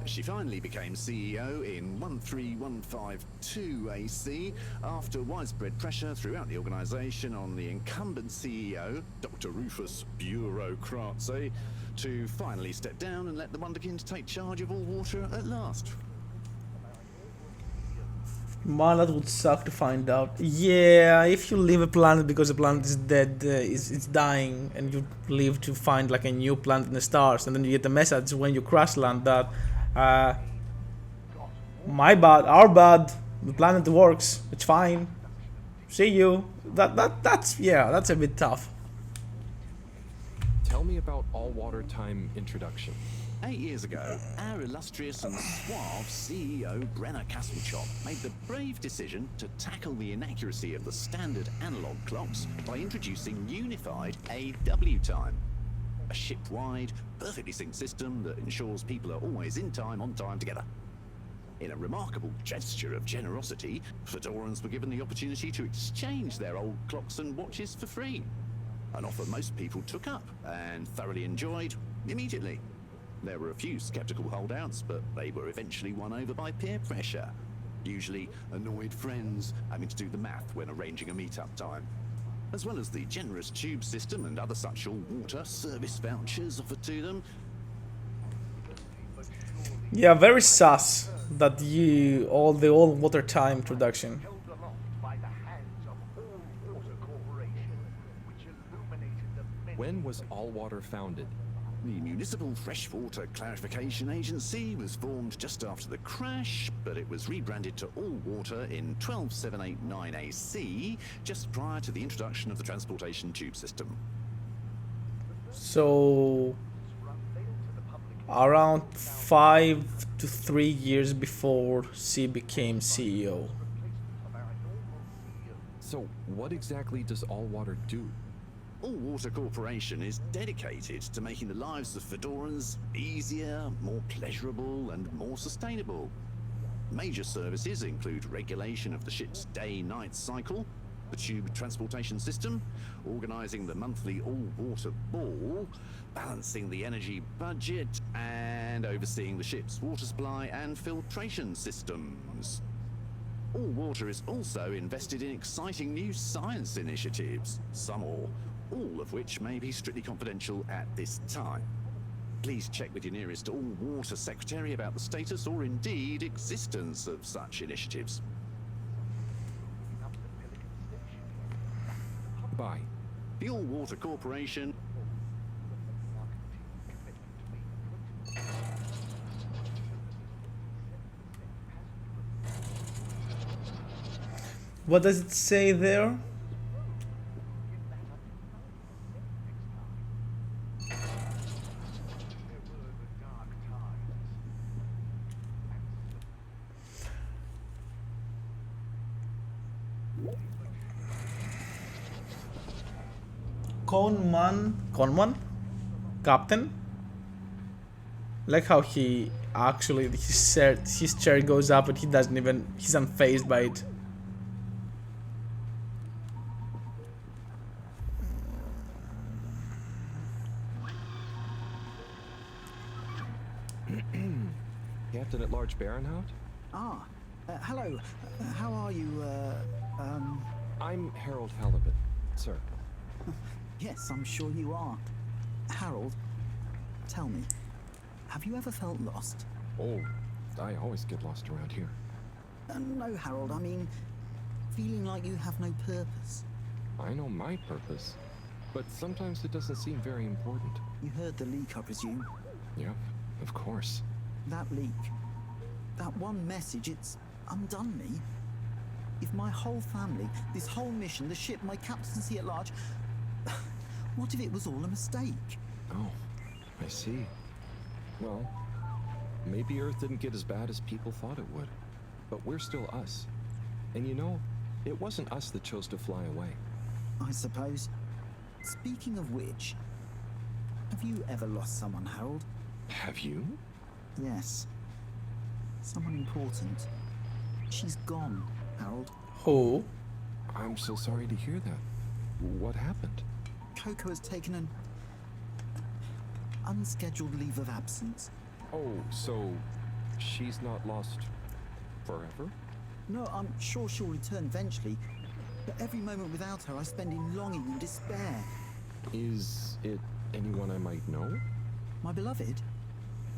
She finally became CEO in 13152 AC after widespread pressure throughout the organization on the incumbent CEO, Dr. Rufus Bureaucratse, to finally step down and let the Wonderkins take charge of all water at last. Man, that would suck to find out. Yeah, if you leave a planet because the planet is dead, it's dying, and you leave to find like a new planet in the stars, and then you get the message when you crash land that my bad, our bad, the planet works, it's fine, see you. That's a bit tough. Tell me about all-water time introduction. 8 years ago, our illustrious and suave CEO Brenna Castle-Chop made the brave decision to tackle the inaccuracy of the standard analog clocks by introducing unified AW time, a ship-wide, perfectly synced system that ensures people are always in time, on time together. In a remarkable gesture of generosity, Fedorans were given the opportunity to exchange their old clocks and watches for free, an offer most people took up and thoroughly enjoyed immediately. There were a few skeptical holdouts, but they were eventually won over by peer pressure. Usually annoyed friends having to do the math when arranging a meet-up time. As well as the generous tube system and other such all-water service vouchers offered to them. Yeah, very sus that all the all-water time introduction. When was All Water founded? The Municipal Freshwater Clarification Agency was formed just after the crash, but it was rebranded to All Water in 12789 AC, just prior to the introduction of the transportation tube system. So, around 5 to 3 years before C became CEO. So, what exactly does All Water do? All Water Corporation is dedicated to making the lives of Fedorans easier, more pleasurable, and more sustainable. Major services include regulation of the ship's day-night cycle, the tube transportation system, organising the monthly all-water ball, balancing the energy budget, and overseeing the ship's water supply and filtration systems. All Water is also invested in exciting new science initiatives, some or all of which may be strictly confidential at this time. Please check with your nearest All Water secretary about the status or indeed existence of such initiatives. Bye. The All Water Corporation. What does it say there? Conman? Captain? Like how he actually, his chair goes up and he doesn't even, he's unfazed by it. Captain at Large Baronhout? Ah, hello. How are you, I'm Harold Halibut, sir. Yes, I'm sure you are. Harold, tell me, have you ever felt lost? Oh, I always get lost around here. No, Harold, I mean, feeling like you have no purpose. I know my purpose, but sometimes it doesn't seem very important. You heard the leak, I presume? Yep, of course. That leak, that one message, it's undone me. If my whole family, this whole mission, the ship, my captaincy at large, what if it was all a mistake? Oh, I see. Well, maybe Earth didn't get as bad as people thought it would, but we're still us. And you know, it wasn't us that chose to fly away. I suppose. Speaking of which, have you ever lost someone, Harold? Have you? Yes. Someone important. She's gone, Harold. Who? I'm so sorry to hear that. What happened? Coco has taken an unscheduled leave of absence. Oh, so she's not lost forever? No, I'm sure she'll return eventually, but every moment without her I spend in longing and despair. Is it anyone I might know? My beloved?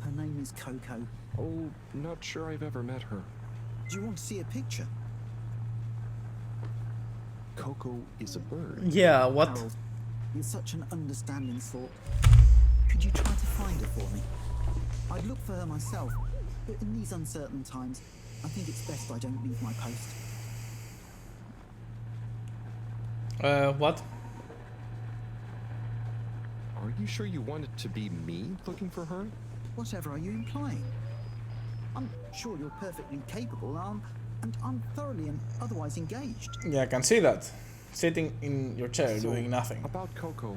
Her name is Coco. Oh, not sure I've ever met her. Do you want to see a picture? Coco is a bird. Yeah, what? Harold, you're such an understanding sort. Could you try to find her for me? I'd look for her myself, but in these uncertain times, I think it's best I don't leave my post. What? Are you sure you want it to be me looking for her? Whatever are you implying? I'm sure you're perfectly capable, and I'm thoroughly and otherwise engaged. Yeah, I can see that. Sitting in your chair doing nothing. About Coco.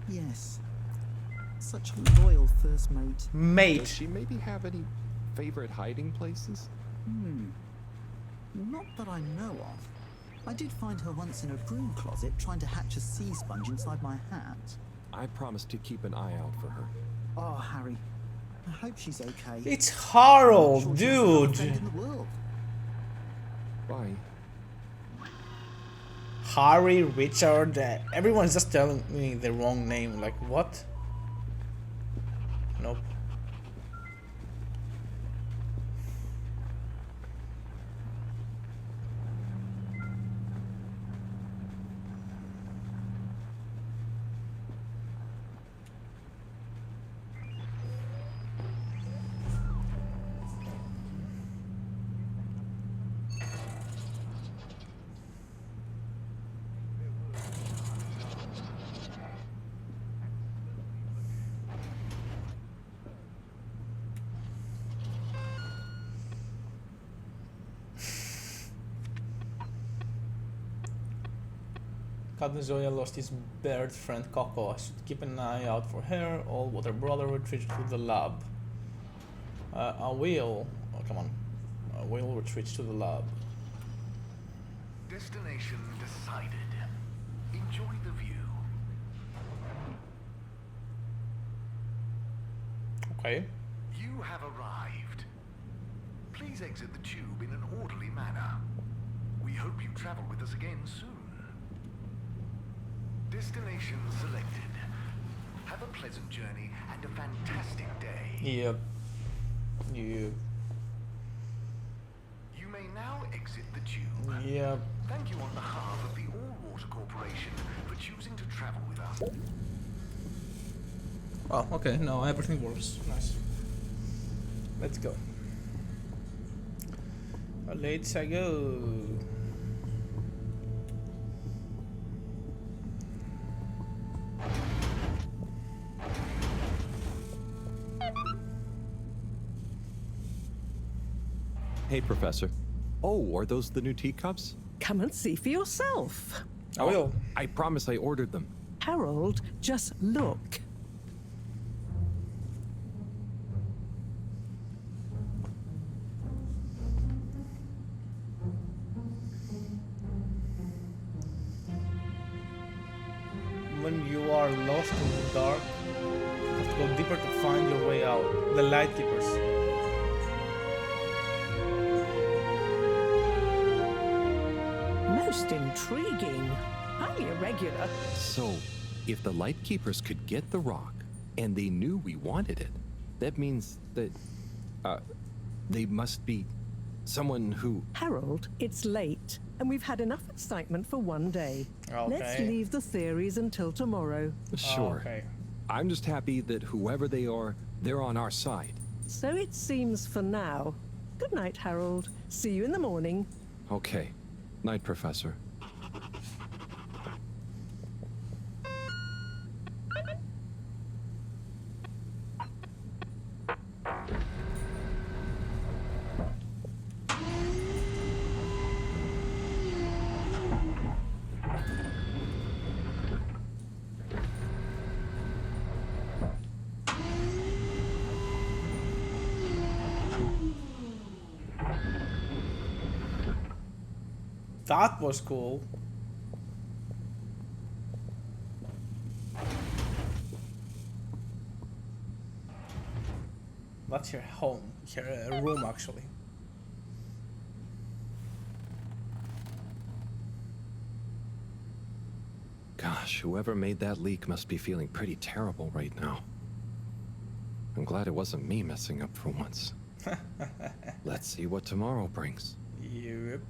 Yes. Such a loyal first mate. Mate. Does she maybe have any favorite hiding places? Not that I know of. I did find her once in a broom closet trying to hatch a sea sponge inside my hat. I promised to keep an eye out for her. Oh, Harry, I hope she's okay. It's Harold, I'm sure she's the best dude. friend in the world. Why? Harry, Richard, everyone's just telling me the wrong name. Like, what? Nope. Captain Zoya lost his bird friend Coco. I should keep an eye out for her. All water brother retreats to the lab. I will. Oh, come on. I will retreat to the lab. Destination decided. Enjoy the view. Okay. You have arrived. Please exit the tube in an orderly manner. We hope you travel with us again soon. Destination selected. Have a pleasant journey and a fantastic day. Yep. Yep. You may now exit the tube. Yep. Thank you on behalf of the All Water Corporation for choosing to travel with us. Oh, okay. No, everything works. Nice. Let's go. Let's go. Hey, Professor. Oh, are those the new teacups? Come and see for yourself. I will. I promise I ordered them. Harold, just look. When you are lost in the dark, you have to go deeper to find your way out. The Light Keepers. Most intriguing. Highly irregular. So, if the Lightkeepers could get the rock, and they knew we wanted it, that means that, they must be someone who... Harold, it's late, and we've had enough excitement for one day. Let's Okay. leave the theories until tomorrow. Sure. Okay. I'm just happy that whoever they are, they're on our side. So it seems for now. Good night, Harold. See you in the morning. Okay. Night, Professor. That was cool. That's your home, your room actually. Gosh, whoever made that leak must be feeling pretty terrible right now. I'm glad it wasn't me messing up for once. Let's see what tomorrow brings. Yep.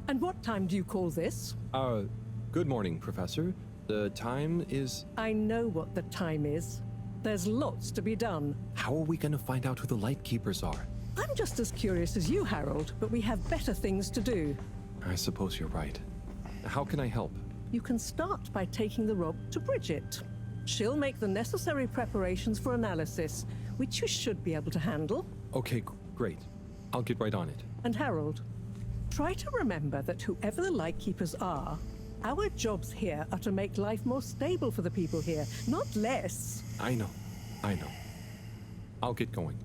And what time do you call this? Good morning, Professor. The time is... I know what the time is. There's lots to be done. How are we gonna find out who the Lightkeepers are? I'm just as curious as you, Harold, but we have better things to do. I suppose you're right. How can I help? You can start by taking the rope to Bridget. She'll make the necessary preparations for analysis, which you should be able to handle. Okay, great. I'll get right on it. And Harold, try to remember that whoever the Lightkeepers are, our jobs here are to make life more stable for the people here, not less. I know. I'll get going.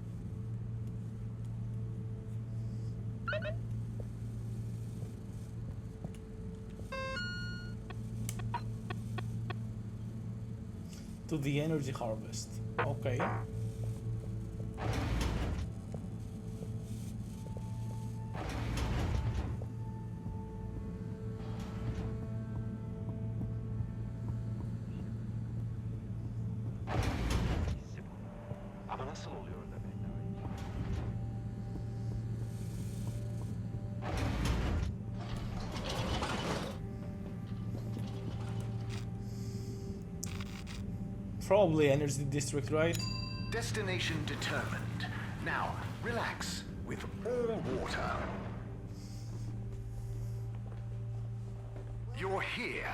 To the energy harvest. Okay. Probably energy district, right? Destination determined. Now, relax with all water. You're here.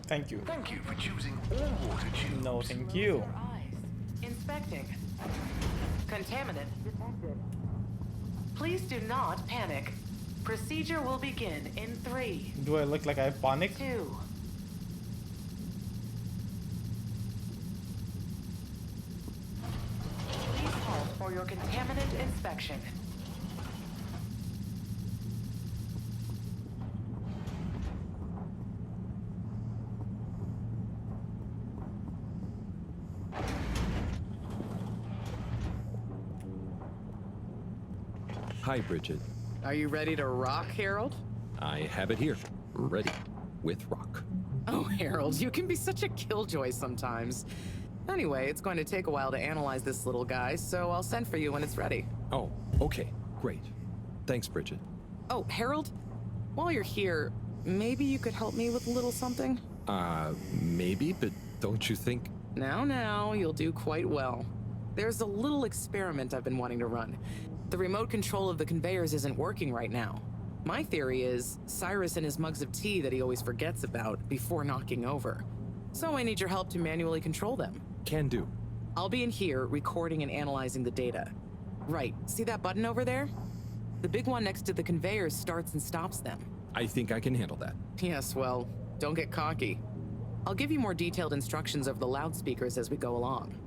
Thank you. Thank you for choosing all water tubes. No, thank you. Inspecting. Contaminant detected. Please do not panic. Procedure will begin in 3. Do I look like I panic? 2. Please halt for your contaminant inspection. Hi, Bridget. Are you ready to rock, Harold? I have it here. Ready. With rock. Oh, Harold, you can be such a killjoy sometimes. Anyway, it's going to take a while to analyze this little guy, so I'll send for you when it's ready. Oh, okay. Great. Thanks, Bridget. Oh, Harold, while you're here, maybe you could help me with a little something? Maybe, but don't you think... Now, you'll do quite well. There's a little experiment I've been wanting to run. The remote control of the conveyors isn't working right now. My theory is Cyrus and his mugs of tea that he always forgets about before knocking over. So I need your help to manually control them. Can do. I'll be in here recording and analyzing the data. Right, see that button over there? The big one next to the conveyors starts and stops them. I think I can handle that. Yes, well, don't get cocky. I'll give you more detailed instructions over the loudspeakers as we go along.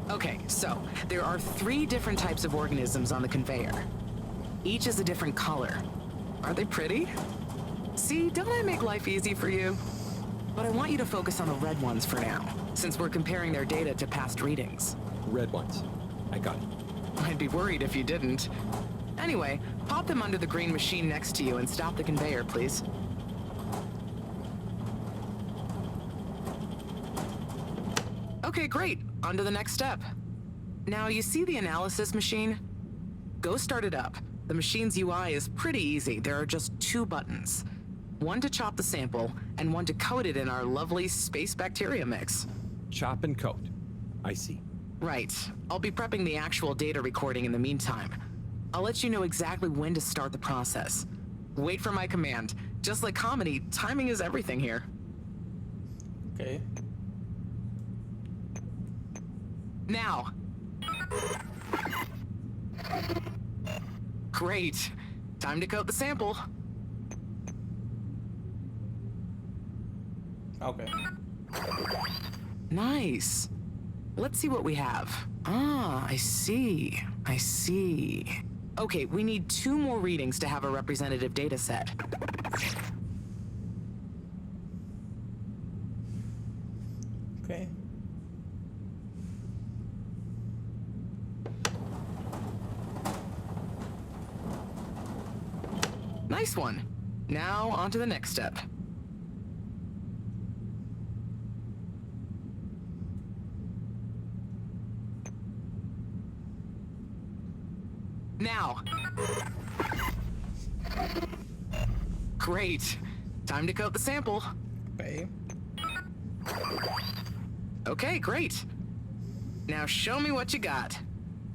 Okay, so there are 3 different types of organisms on the conveyor. Each is a different color. Are they pretty? See, don't I make life easy for you? But I want you to focus on the red ones for now, since we're comparing their data to past readings. Red ones. I got it. I'd be worried if you didn't. Anyway, pop them under the green machine next to you and stop the conveyor, please. Okay, great. On to the next step. Now, you see the analysis machine? Go start it up. The machine's UI is pretty easy. There are just 2 buttons. One to chop the sample, and one to coat it in our lovely space bacteria mix. Chop and coat. I see. Right. I'll be prepping the actual data recording in the meantime. I'll let you know exactly when to start the process. Wait for my command. Just like comedy, timing is everything here. Okay. Now. Great. Time to coat the sample. Okay. Nice. Let's see what we have. Ah, I see. Okay, we need 2 more readings to have a representative data set. Okay. Nice one. Now, on to the next step. Now. Great. Time to coat the sample. Okay. Okay, great. Now show me what you got.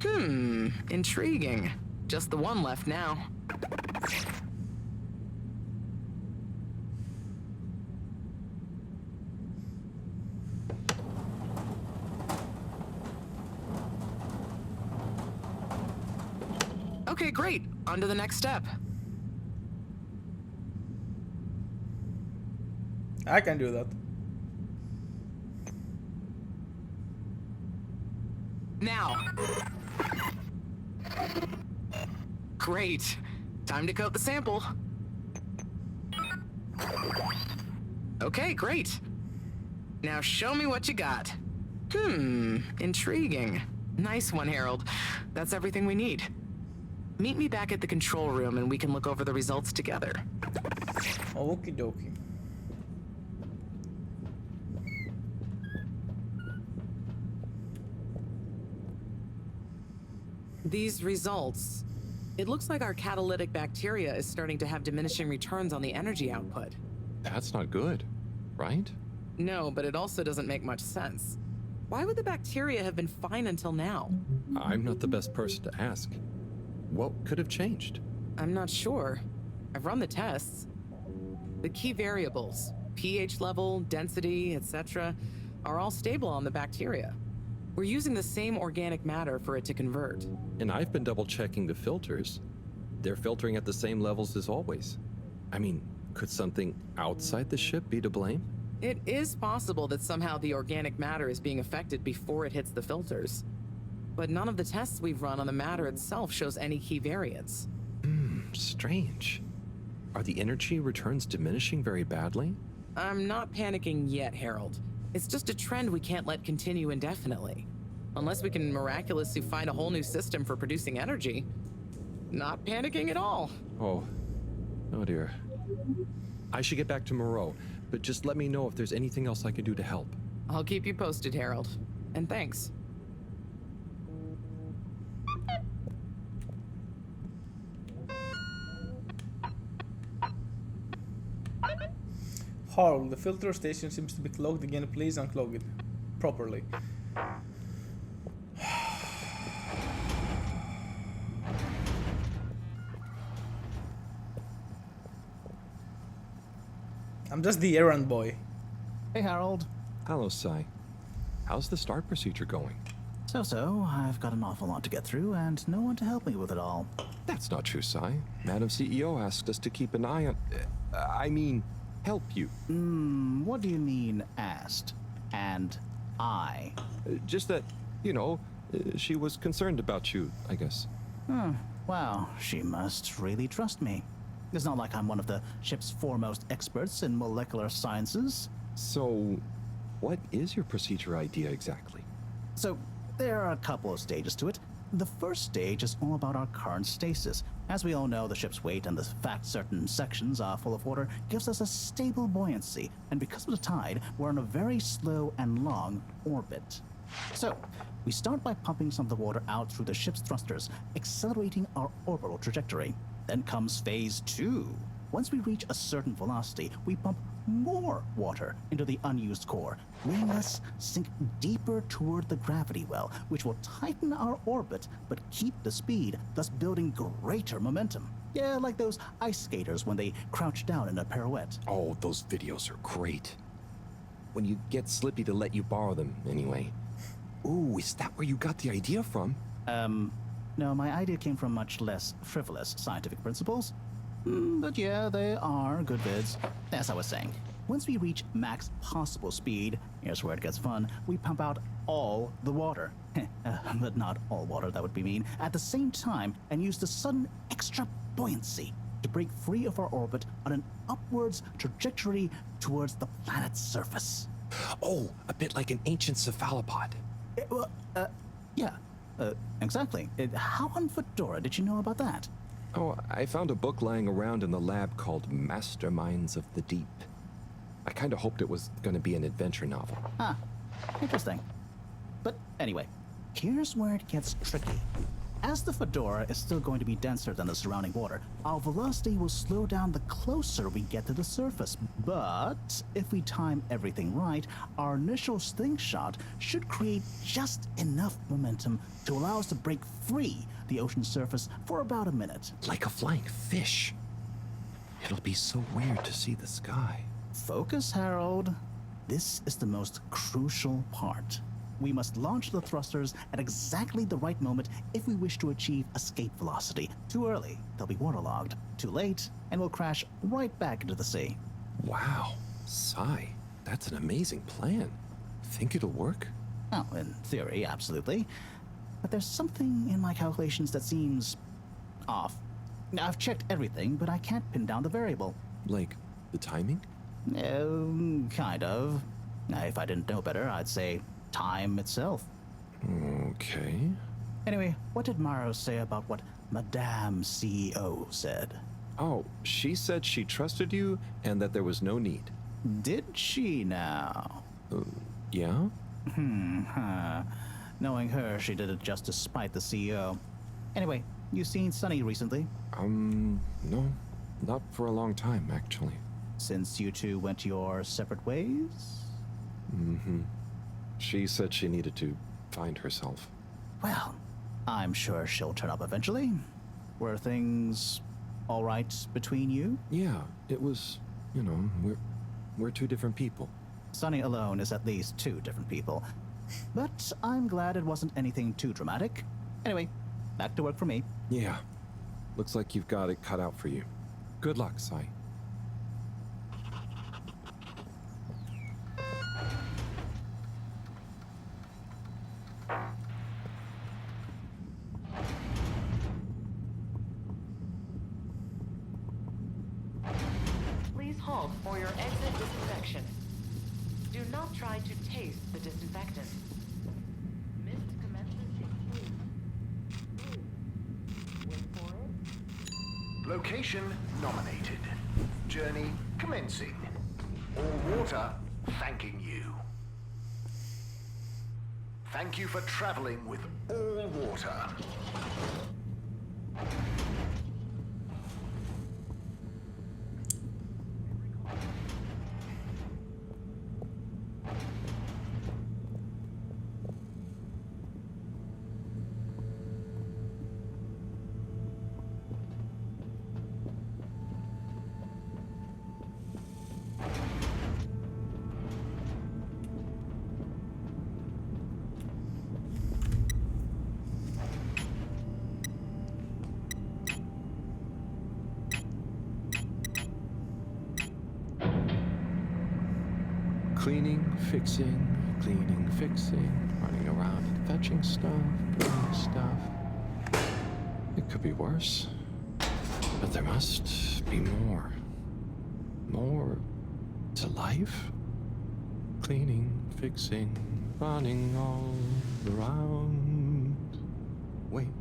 Intriguing. Just the one left now. Okay, great. On to the next step. I can do that. Now. Great. Time to coat the sample. Okay, great. Now show me what you got. Intriguing. Nice one, Harold. That's everything we need. Meet me back at the control room and we can look over the results together. Okie dokie. These results. It looks like our catalytic bacteria is starting to have diminishing returns on the energy output. That's not good, right? No, but it also doesn't make much sense. Why would the bacteria have been fine until now? I'm not the best person to ask. What could have changed? I'm not sure. I've run the tests. The key variables, pH level, density, etc., are all stable on the bacteria. We're using the same organic matter for it to convert. And I've been double-checking the filters. They're filtering at the same levels as always. I mean, could something outside the ship be to blame? It is possible that somehow the organic matter is being affected before it hits the filters. But none of the tests we've run on the matter itself shows any key variants. Strange. Are the energy returns diminishing very badly? I'm not panicking yet, Harold. It's just a trend we can't let continue indefinitely. Unless we can miraculously find a whole new system for producing energy. Not panicking at all. Oh dear. I should get back to Moreau, but just let me know if there's anything else I can do to help. I'll keep you posted, Harold. And thanks. Harold, the filter station seems to be clogged again. Please unclog it properly. I'm just the errand boy. Hey, Harold. Hello, Sai. How's the start procedure going? So, I've got an awful lot to get through and no one to help me with it all. That's not true, Sai. Madam CEO asked us to keep an eye on... I mean, help you. What do you mean, asked? And I? Just that, she was concerned about you, I guess. Wow, she must really trust me. It's not like I'm one of the ship's foremost experts in molecular sciences. So, what is your procedure idea exactly? So, there are a couple of stages to it. The first stage is all about our current stasis. As we all know, the ship's weight and the fact certain sections are full of water gives us a stable buoyancy, and because of the tide, we're on a very slow and long orbit. So, we start by pumping some of the water out through the ship's thrusters, accelerating our orbital trajectory. Then comes phase 2. Once we reach a certain velocity, we pump more water into the unused core, letting us sink deeper toward the gravity well, which will tighten our orbit but keep the speed, thus building greater momentum. Yeah, like those ice skaters when they crouch down in a pirouette. Oh, those videos are great. When you get Slippy to let you borrow them, anyway. Ooh, is that where you got the idea from? No, my idea came from much less frivolous scientific principles. But yeah, they are good vids. As I was saying, once we reach max possible speed, here's where it gets fun, we pump out all the water. But not all water, that would be mean. At the same time, and use the sudden extra buoyancy to break free of our orbit on an upwards trajectory towards the planet's surface. Oh, a bit like an ancient cephalopod. Yeah. Exactly. How on Fedora did you know about that? Oh, I found a book lying around in the lab called Masterminds of the Deep. I kind of hoped it was going to be an adventure novel. Interesting. But anyway, here's where it gets tricky. As the Fedora is still going to be denser than the surrounding water, our velocity will slow down the closer we get to the surface. But if we time everything right, our initial slingshot should create just enough momentum to allow us to break free the ocean surface for about a minute. Like a flying fish. It'll be so weird to see the sky. Focus, Harold. This is the most crucial part. We must launch the thrusters at exactly the right moment if we wish to achieve escape velocity. Too early, they'll be waterlogged. Too late, and we'll crash right back into the sea. Wow, Sai, that's an amazing plan. Think it'll work? Oh, in theory, absolutely. But there's something in my calculations that seems off. Now, I've checked everything, but I can't pin down the variable. Like the timing? Kind of. Now, if I didn't know better, I'd say time itself. Okay. Anyway, what did Maro say about what Madame CEO said? Oh, she said she trusted you and that there was no need. Did she now? Yeah? Knowing her, she did it just to spite the CEO. Anyway, you seen Sunny recently? No. Not for a long time, actually. Since you two went your separate ways? Mm-hmm. She said she needed to find herself. Well, I'm sure she'll turn up eventually. Were things all right between you? Yeah, it was, we're two different people. Sunny alone is at least two different people. But I'm glad it wasn't anything too dramatic. Anyway, back to work for me. Yeah. Looks like you've got it cut out for you. Good luck, Sai. Please halt for your exit disinfection. Do not try to taste the disinfectant. Mist commencement in 3. Wait for it. Location nominated. Journey commencing. All water thanking you. Thank you for traveling with all water. Cleaning, fixing, running around and fetching stuff, bringing stuff. It could be worse, but there must be more. More to life? Cleaning, fixing, running all around. Wait,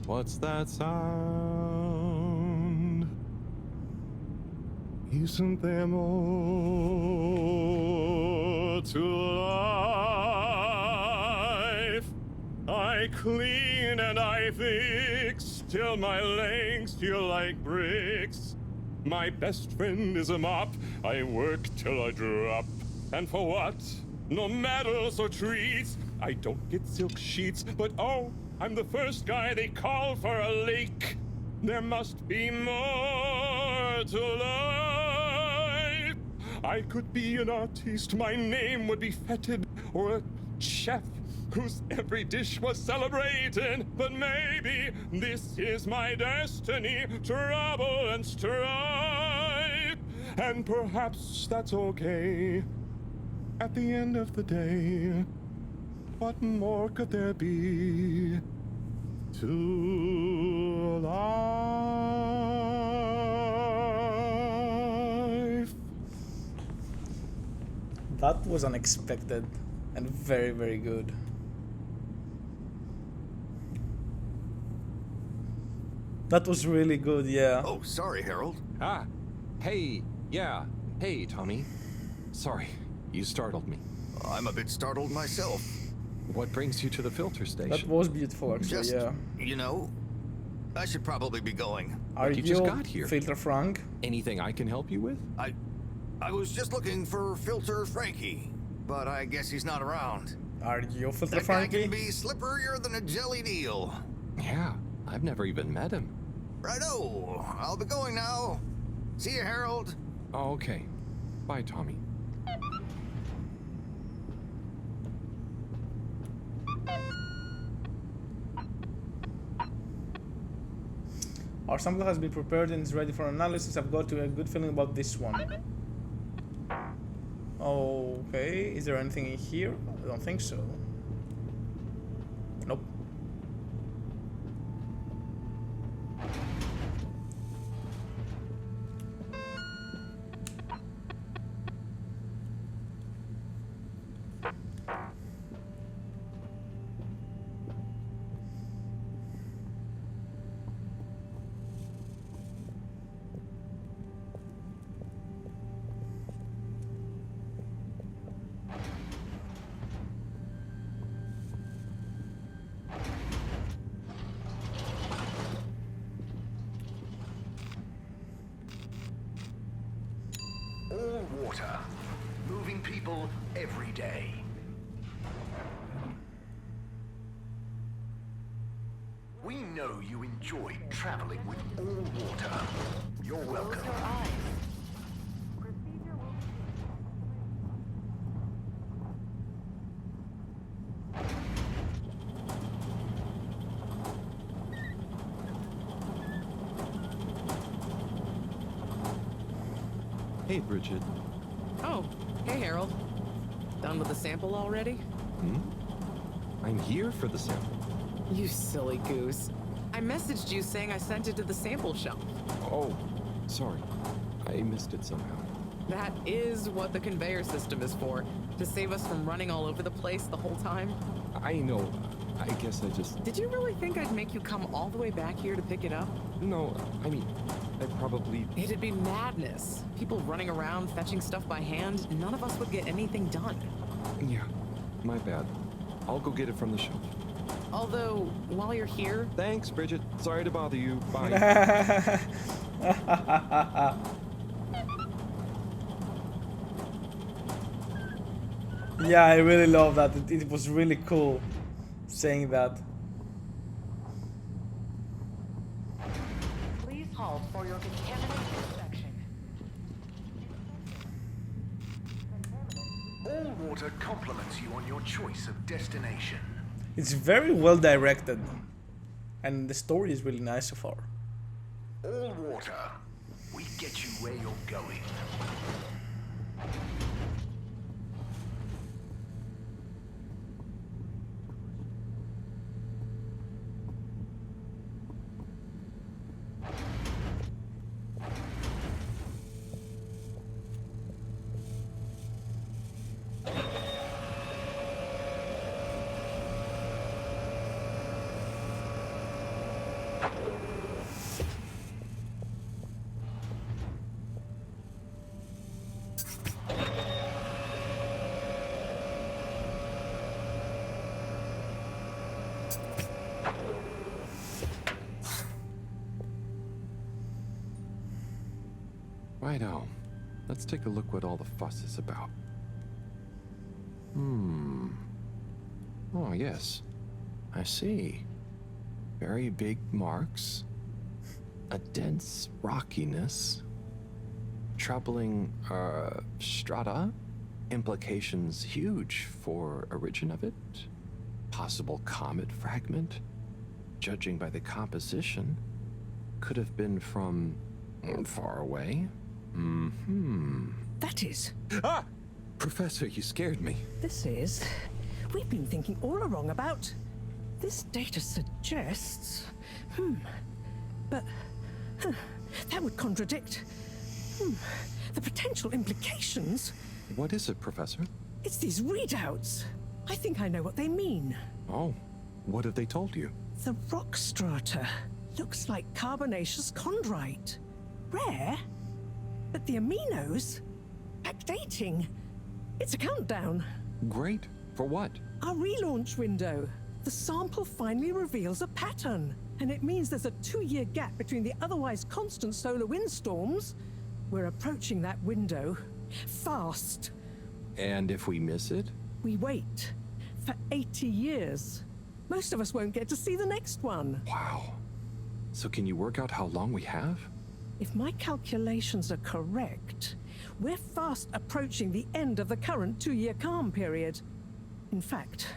what's that sound? Isn't there more to life? I clean and I fix till my legs feel like bricks. My best friend is a mop. I work till I drop. And for what? No medals or treats. I don't get silk sheets, but oh, I'm the first guy they call for a lake. There must be more to life. I could be an artiste, my name would be feted, or a chef whose every dish was celebrated. But maybe this is my destiny, trouble and strife. And perhaps that's okay. At the end of the day, what more could there be to life? That was unexpected and very, very good. That was really good, yeah. Oh, sorry, Harold. Hey, Tommy. Sorry, you startled me. I'm a bit startled myself. What brings you to the filter station? That was beautiful, actually. Just, yeah. you know, I should probably be going. Are you just got here. Filter Frank? Anything I can help you with? I was just looking for Filter Frankie, but I guess he's not around. Are you Filter That guy Frankie? can be slipperier than a jellied eel. Yeah, I've never even met him. Righto, I'll be going now. See you, Harold. Oh, okay. Bye, Tommy. Our sample has been prepared and is ready for analysis. I've got a good feeling about this one. Okay, is there anything in here? I don't think so. Nope. All water, moving people every day. We know you enjoy traveling with all water. You're welcome. Hey, Bridget. Oh, hey, Harold. Done with the sample already? I'm here for the sample. You silly goose. I messaged you saying I sent it to the sample shop. Oh, sorry. I missed it somehow. That is what the conveyor system is for, to save us from running all over the place the whole time. I know. I guess I just... Did you really think I'd make you come all the way back here to pick it up? No, I mean, I probably... It'd be madness. People running around fetching stuff by hand, and none of us would get anything done. Yeah, my bad. I'll go get it from the shelf. Although, while you're here... Thanks, Bridget. Sorry to bother you. Bye. Yeah, I really love that. It was really cool saying that. Please halt for your contaminant inspection. All water compliments you on your choice of destination. It's very well directed, and the story is really nice so far. All water, we get you where you're going. Righto. Let's take a look what all the fuss is about. Oh, yes. I see. Very big marks. A dense rockiness. Troubling, strata. Implications huge for origin of it. Possible comet fragment. Judging by the composition, could have been from far away. That is. Ah! Professor, you scared me. This is. We've been thinking all along about. This data suggests. But. That would contradict. The potential implications. What is it, Professor? It's these readouts. I think I know what they mean. Oh, what have they told you? The rock strata looks like carbonaceous chondrite. Rare, but the aminos backdating. It's a countdown. Great. For what? Our relaunch window. The sample finally reveals a pattern. And it means there's a 2-year gap between the otherwise constant solar windstorms. We're approaching that window. Fast. And if we miss it? We wait. For 80 years. Most of us won't get to see the next one. Wow. So can you work out how long we have? If my calculations are correct, we're fast approaching the end of the current 2-year calm period. In fact,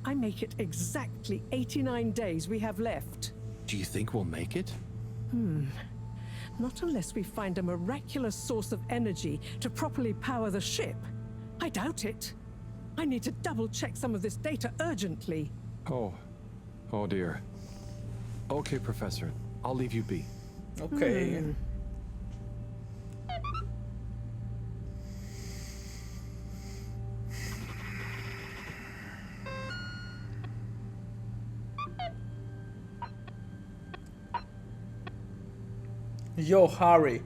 I make it exactly 89 days we have left. Do you think we'll make it? Not unless we find a miraculous source of energy to properly power the ship. I doubt it. I need to double-check some of this data urgently. Oh dear. Okay, Professor. I'll leave you be. Okay. Yo, Harry.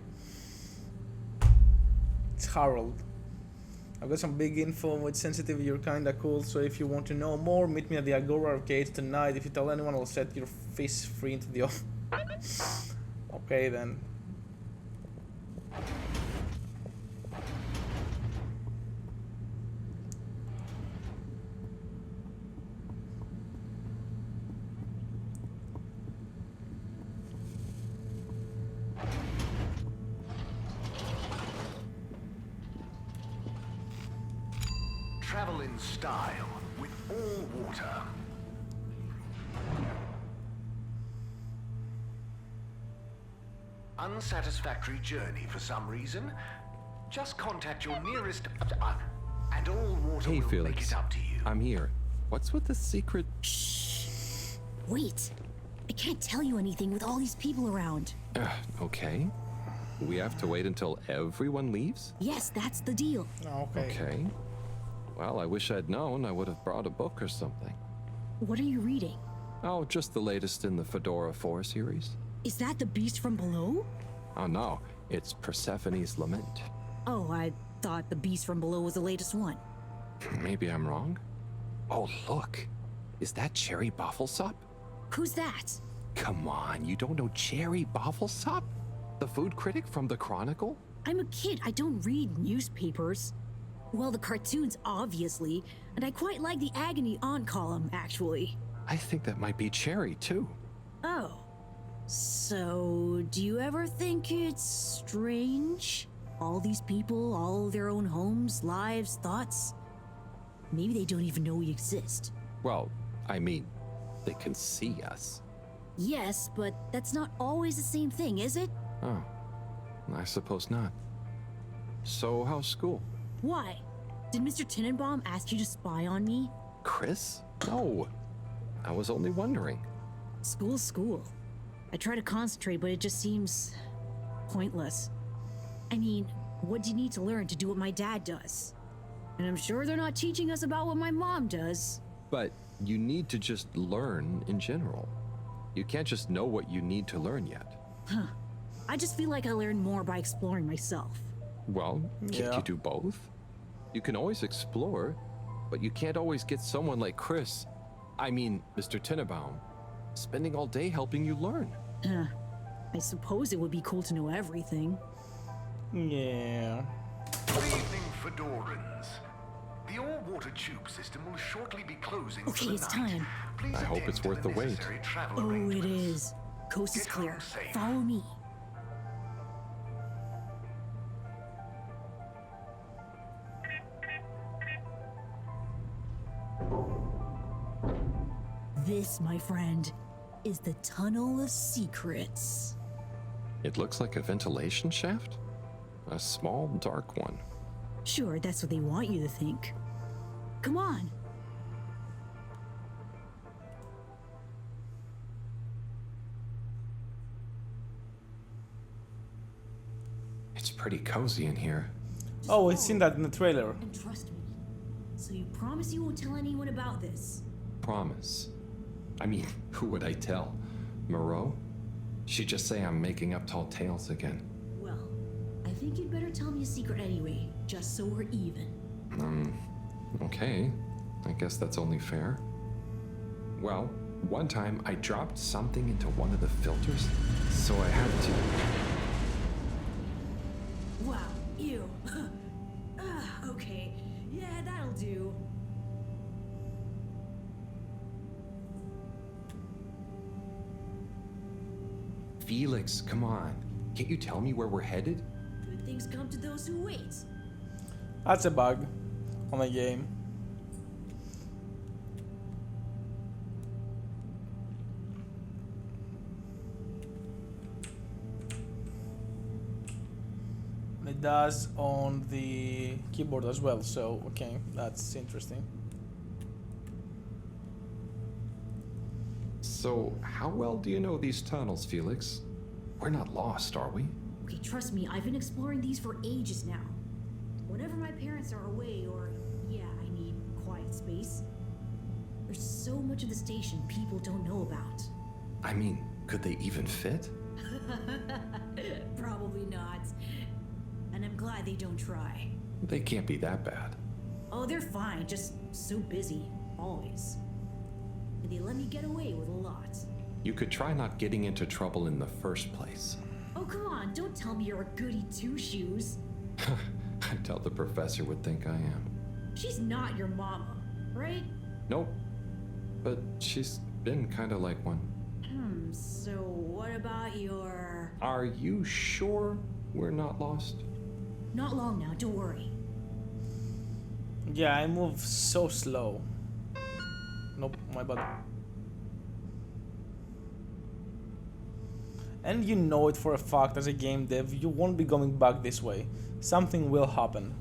It's Harold. I've got some big info. It's sensitive. You're kinda cool. So if you want to know more, meet me at the Agora Arcade tonight. If you tell anyone, I'll set your face free into the Okay then. Travel in style with all water. Unsatisfactory journey for some reason? Just contact your nearest and all water Hey, will Felix. make it up to you. I'm here. What's with the secret? Wait. I can't tell you anything with all these people around. Okay. We have to wait until everyone leaves? Yes, that's the deal. Okay. Well, I wish I'd known. I would have brought a book or something. What are you reading? Oh, just the latest in the Fedora 4 series. Is that the beast from below? Oh no, it's Persephone's Lament. Oh, I thought the beast from below was the latest one. Maybe I'm wrong. Oh, look. Is that Cherry Bofflesop? Who's that? Come on, you don't know Cherry Bofflesop? The food critic from the Chronicle? I'm a kid. I don't read newspapers. Well, the cartoons, obviously. And I quite like the Agony On column, actually. I think that might be Cherry, too. Oh. So, do you ever think it's strange? All these people, all their own homes, lives, thoughts? Maybe they don't even know we exist. Well, I mean, they can see us. Yes, but that's not always the same thing, is it? Oh, I suppose not. So, how's school? Why? Did Mr. Tenenbaum ask you to spy on me? Chris? No. I was only wondering. School's school. I try to concentrate, but it just seems pointless. I mean, what do you need to learn to do what my dad does? And I'm sure they're not teaching us about what my mom does. But you need to just learn in general. You can't just know what you need to learn yet. Huh. I just feel like I learn more by exploring myself. Well, can't Yeah. you do both? You can always explore, but you can't always get someone like Chris, I mean, Mr. Tenenbaum, spending all day helping you learn. I suppose it would be cool to know everything. Yeah. Good evening, Fedorans. The all-water tube system will shortly be closing for Okay, the it's night. time. Please I hope attend it's to worth the wait. necessary travel Oh, it arrangements. is. Coast is Get clear. home safe. Follow me. This, my friend, is the Tunnel of Secrets. It looks like a ventilation shaft? A small, dark one. Sure, that's what they want you to think. Come on. It's pretty cozy in here. Oh, I've seen that in the trailer. And trust me. So you promise you won't tell anyone about this? Promise. I mean, who would I tell? Moreau? She'd just say I'm making up tall tales again. Well, I think you'd better tell me a secret anyway, just so we're even. Okay. I guess that's only fair. Well, one time I dropped something into one of the filters, so I had to... Wow, ew. Okay, yeah, that'll do. Felix, come on. Can't you tell me where we're headed? Good things come to those who wait. That's a bug on the game. It does on the keyboard as well, so okay, that's interesting. So, how well do you know these tunnels, Felix? We're not lost, are we? Okay, trust me, I've been exploring these for ages now. Whenever my parents are away or, yeah, I need quiet space, there's so much of the station people don't know about. I mean, could they even fit? Probably not. And I'm glad they don't try. They can't be that bad. Oh, they're fine, just so busy, always. And they let me get away with a lot. You could try not getting into trouble in the first place. Oh, come on, don't tell me you're a goody two-shoes. I doubt the professor would think I am. She's not your mama, right? Nope. But she's been kinda like one. So what about your... Are you sure we're not lost? Not long now, don't worry. Yeah, I move so slow. Nope, my bad. And you know it for a fact as a game dev, you won't be going back this way. Something will happen.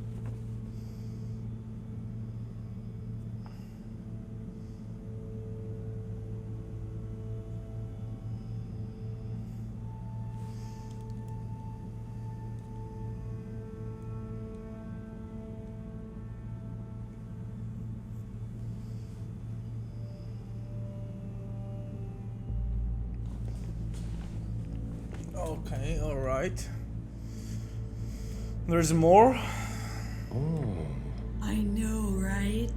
Okay, alright. There's more? Oh. I know, right?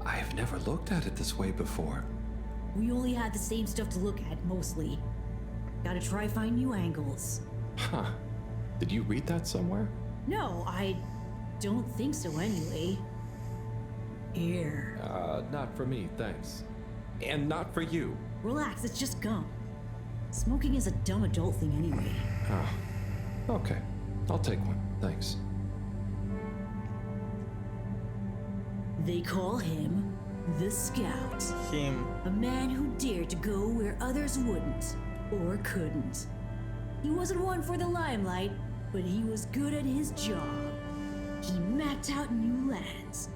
I've never looked at it this way before. We only had the same stuff to look at, mostly. Gotta try find new angles. Huh. Did you read that somewhere? No, I don't think so anyway. Here. Not for me, thanks. And not for you. Relax, it's just gum. Smoking is a dumb adult thing anyway. Oh. Okay. I'll take one, thanks. They call him the Scout. Him. A man who dared to go where others wouldn't, or couldn't. He wasn't one for the limelight, but he was good at his job. He mapped out new lands.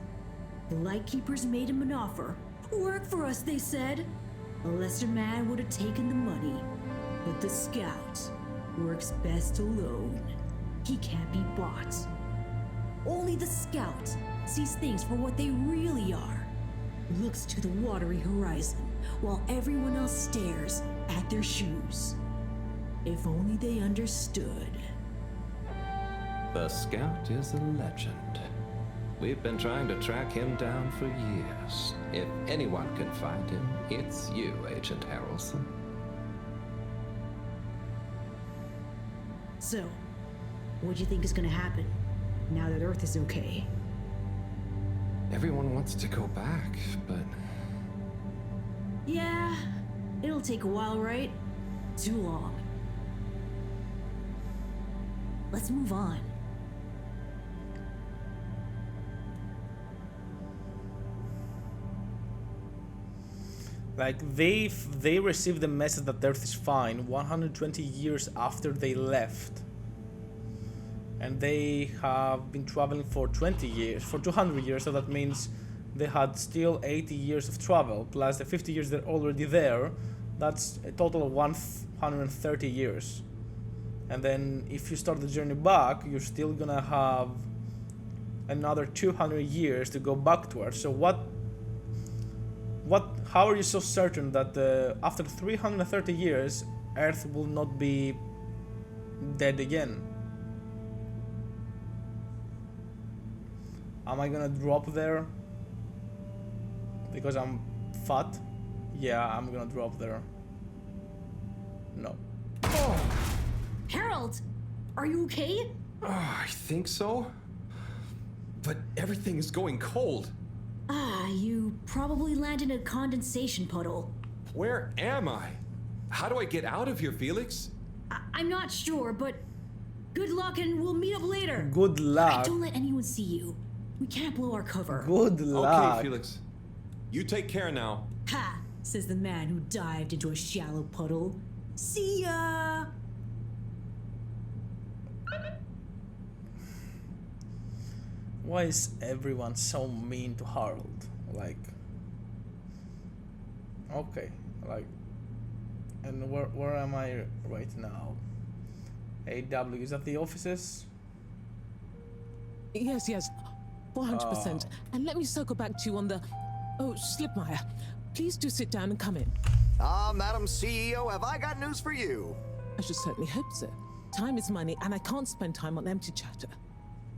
The Lightkeepers made him an offer. Work for us, they said. A lesser man would have taken the money. But the Scout works best alone. He can't be bought. Only the Scout sees things for what they really are. Looks to the watery horizon, while everyone else stares at their shoes. If only they understood. The Scout is a legend. We've been trying to track him down for years. If anyone can find him, it's you, Agent Harrelson. So, what do you think is gonna happen now that Earth is okay? Everyone wants to go back, but... Yeah, it'll take a while, right? Too long. Let's move on. Like, they received the message that Earth is fine 120 years after they left. And they have been traveling for 20 years, for 200 years, so that means they had still 80 years of travel, plus the 50 years they're already there. That's a total of 130 years. And then if you start the journey back, you're still gonna have another 200 years to go back to Earth. So how are you so certain that after 330 years, Earth will not be dead again? Am I gonna drop there? Because I'm fat? Yeah, I'm gonna drop there. No. Harold, are you okay? I think so. But everything is going cold. You probably landed in a condensation puddle. Where am I? How do I get out of here, Felix? I'm not sure, but good luck and we'll meet up later. Good luck. Don't let anyone see you. We can't blow our cover. Good luck. Okay, Felix. You take care now. Ha! Says the man who dived into a shallow puddle. See ya! Why is everyone so mean to Harold? Like, okay, like, and where am I right now? AW, is that the offices? Yes, 400%. And let me circle back to you on the... Oh, Slipmeyer, please do sit down and come in. Madam CEO, have I got news for you? I should certainly hope so. Time is money, and I can't spend time on empty chatter.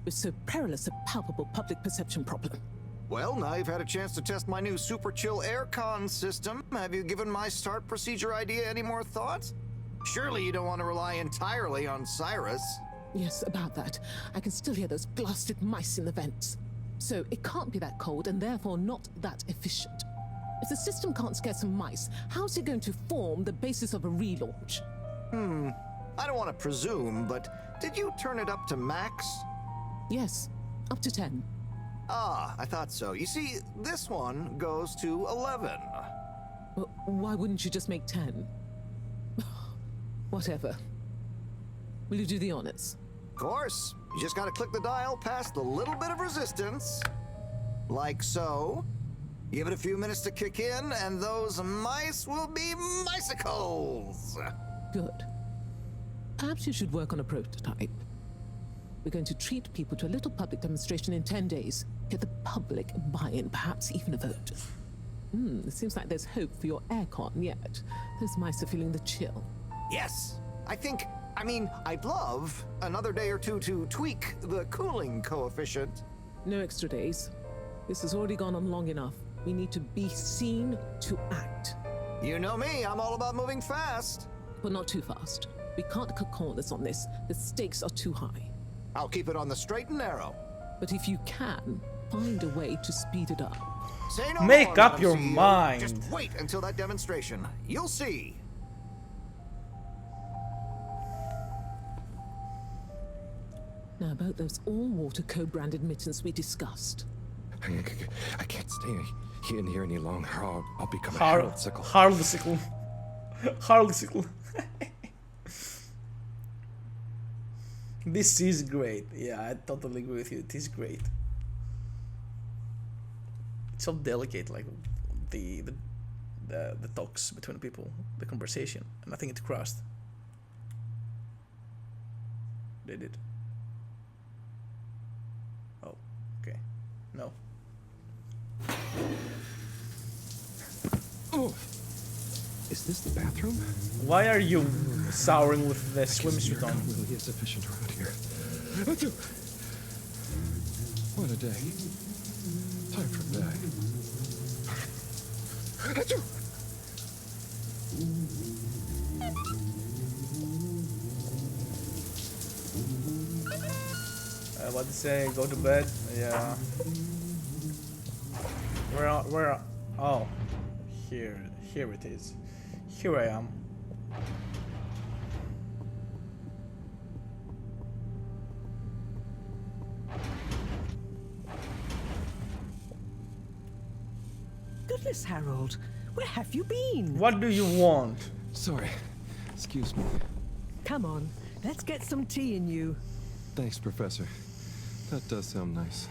With so perilous a palpable public perception problem. Well, now you've had a chance to test my new super chill aircon system. Have you given my start procedure idea any more thought? Surely you don't want to rely entirely on Cyrus. Yes, about that. I can still hear those blasted mice in the vents. So it can't be that cold and therefore not that efficient. If the system can't scare some mice, how's it going to form the basis of a relaunch? I don't want to presume, but did you turn it up to max? Yes, up to 10. I thought so. You see, this one goes to 11. Well, why wouldn't you just make 10? Whatever. Will you do the honors? Of course. You just gotta click the dial past the little bit of resistance. Like so. Give it a few minutes to kick in, and those mice will be micicles. Good. Perhaps you should work on a prototype. We're going to treat people to a little public demonstration in 10 days. Get the public buy-in, perhaps even a vote. It seems like there's hope for your aircon yet. Those mice are feeling the chill. Yes. I'd love another day or two to tweak the cooling coefficient. No extra days. This has already gone on long enough. We need to be seen to act. You know me, I'm all about moving fast. But not too fast. We can't cut corners on this. The stakes are too high. I'll keep it on the straight and narrow. But if you can, find a way to speed it up. Say no Make more, up Madam your CEO. mind. Just wait until that demonstration. You'll see. Now about those all-water co-branded mittens we discussed. I can't stay in here any longer. I'll become a Harold sickle. Harold sickle. Harold sickle. This is great. Yeah, I totally agree with you. It is great. It's so delicate, like the talks between people, the conversation, and I think it crashed. They did. Oh, okay. No. Oh. Is this the bathroom? Why are you souring with the swimsuit on? Really is efficient around here. What a day. Time for bed. What to say? Go to bed? Yeah. Where? Oh, here it is. Here I am. Goodness, Harold, where have you been? What do you want? Sorry. Excuse me. Come on, let's get some tea in you. Thanks, Professor. That does sound nice.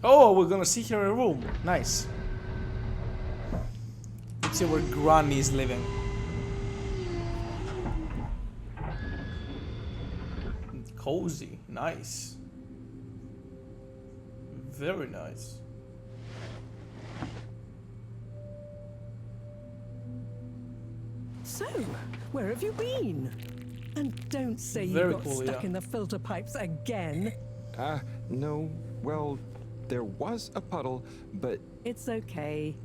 Oh, we're gonna see here a room. Nice. Let's see where Granny is living. Cozy. Nice. Very nice. So, where have you been? And don't say you Very got cool, stuck yeah. in the filter pipes again. No. Well, there was a puddle, but... It's okay.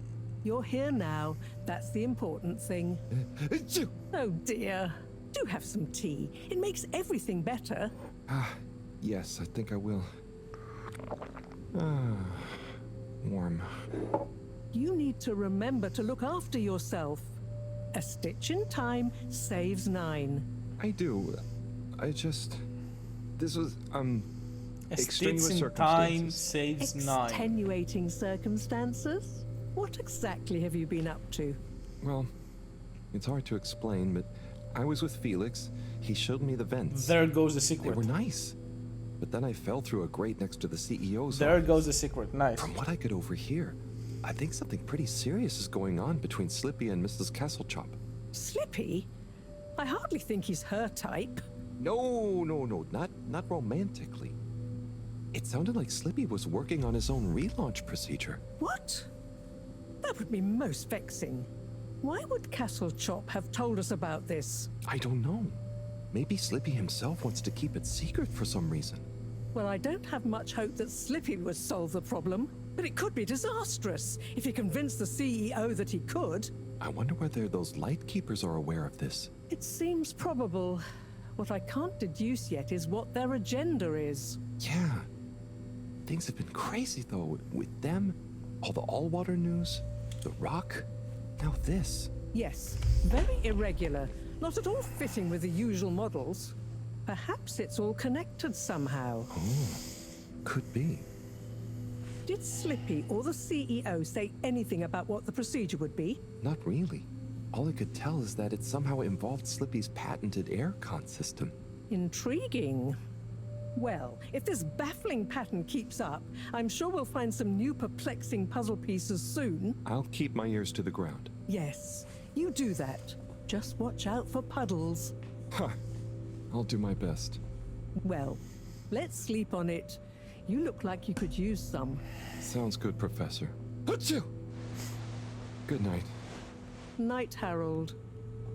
You're here now. That's the important thing. Oh dear. Do have some tea. It makes everything better. Yes, I think I will. Warm. You need to remember to look after yourself. A stitch in time saves 9. I do. I just... This was, A stitch extraneous in circumstances. time saves 9. Extenuating circumstances? What exactly have you been up to? Well, it's hard to explain, but I was with Felix. He showed me the vents. There goes the They secret. were nice. But then I fell through a grate next to the CEO's There office. goes the secret. Nice. From what I could overhear, I think something pretty serious is going on between Slippy and Mrs. Kesselchop. Slippy? I hardly think he's her type. No, not romantically. It sounded like Slippy was working on his own relaunch procedure. What? That would be most vexing. Why would Kesselchop have told us about this? I don't know. Maybe Slippy himself wants to keep it secret for some reason. Well, I don't have much hope that Slippy would solve the problem, but it could be disastrous if he convinced the CEO that he could. I wonder whether those Lightkeepers are aware of this. It seems probable. What I can't deduce yet is what their agenda is. Yeah. Things have been crazy, though, with them, all the all-water news, the rock, now this. Yes, very irregular, not at all fitting with the usual models. Perhaps it's all connected somehow. Oh, could be. Did Slippy or the CEO say anything about what the procedure would be? Not really. All I could tell is that it somehow involved Slippy's patented aircon system. Intriguing. Well, if this baffling pattern keeps up, I'm sure we'll find some new perplexing puzzle pieces soon. I'll keep my ears to the ground. Yes, you do that. Just watch out for puddles. Huh. I'll do my best. Well, let's sleep on it. You look like you could use some. Sounds good, Professor. Achoo! Good night. Night, Harold.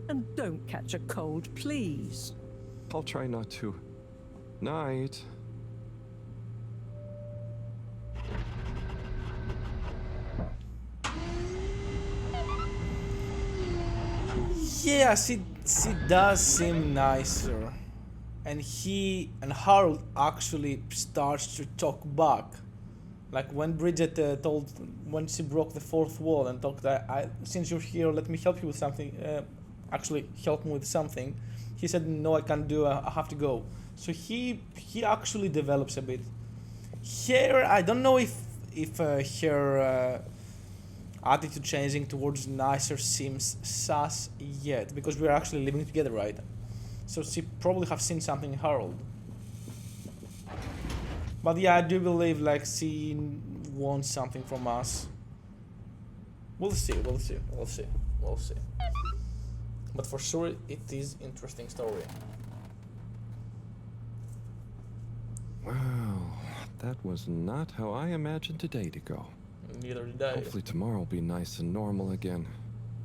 And don't catch a cold, please. I'll try not to. Night. Yeah, she does seem nicer. And Harold actually starts to talk back. Like when Bridget when she broke the fourth wall and talked, since you're here, let me help you with something. Actually, help me with something. He said, no, I can't do it, I have to go. So he actually develops a bit. Here, I don't know if her attitude changing towards nicer seems sus yet, because we're actually living together, right? So she probably have seen something in Harold. But yeah, I do believe like she wants something from us. We'll see. But for sure, it is interesting story. Wow, that was not how I imagined today to go. Neither did I. Hopefully tomorrow will be nice and normal again.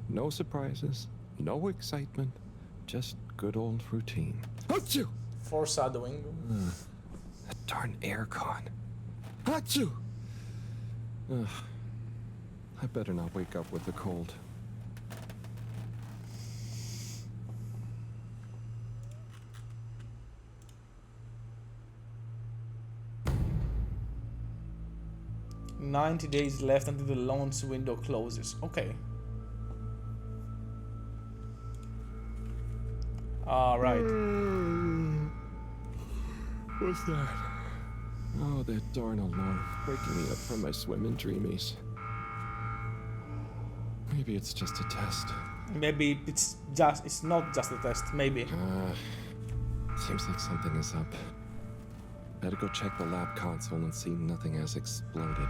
No surprises, no excitement, just good old routine. Achoo! Foreshadowing. That darn aircon. Achoo! I better not wake up with a cold. "90 days left until the launch window closes." Okay. Right. What's that? Oh, that darn alarm, waking me up from my swimming dreamies. Maybe it's just a test. Maybe it's not just a test, maybe. Seems like something is up. Better go check the lab console and see nothing has exploded.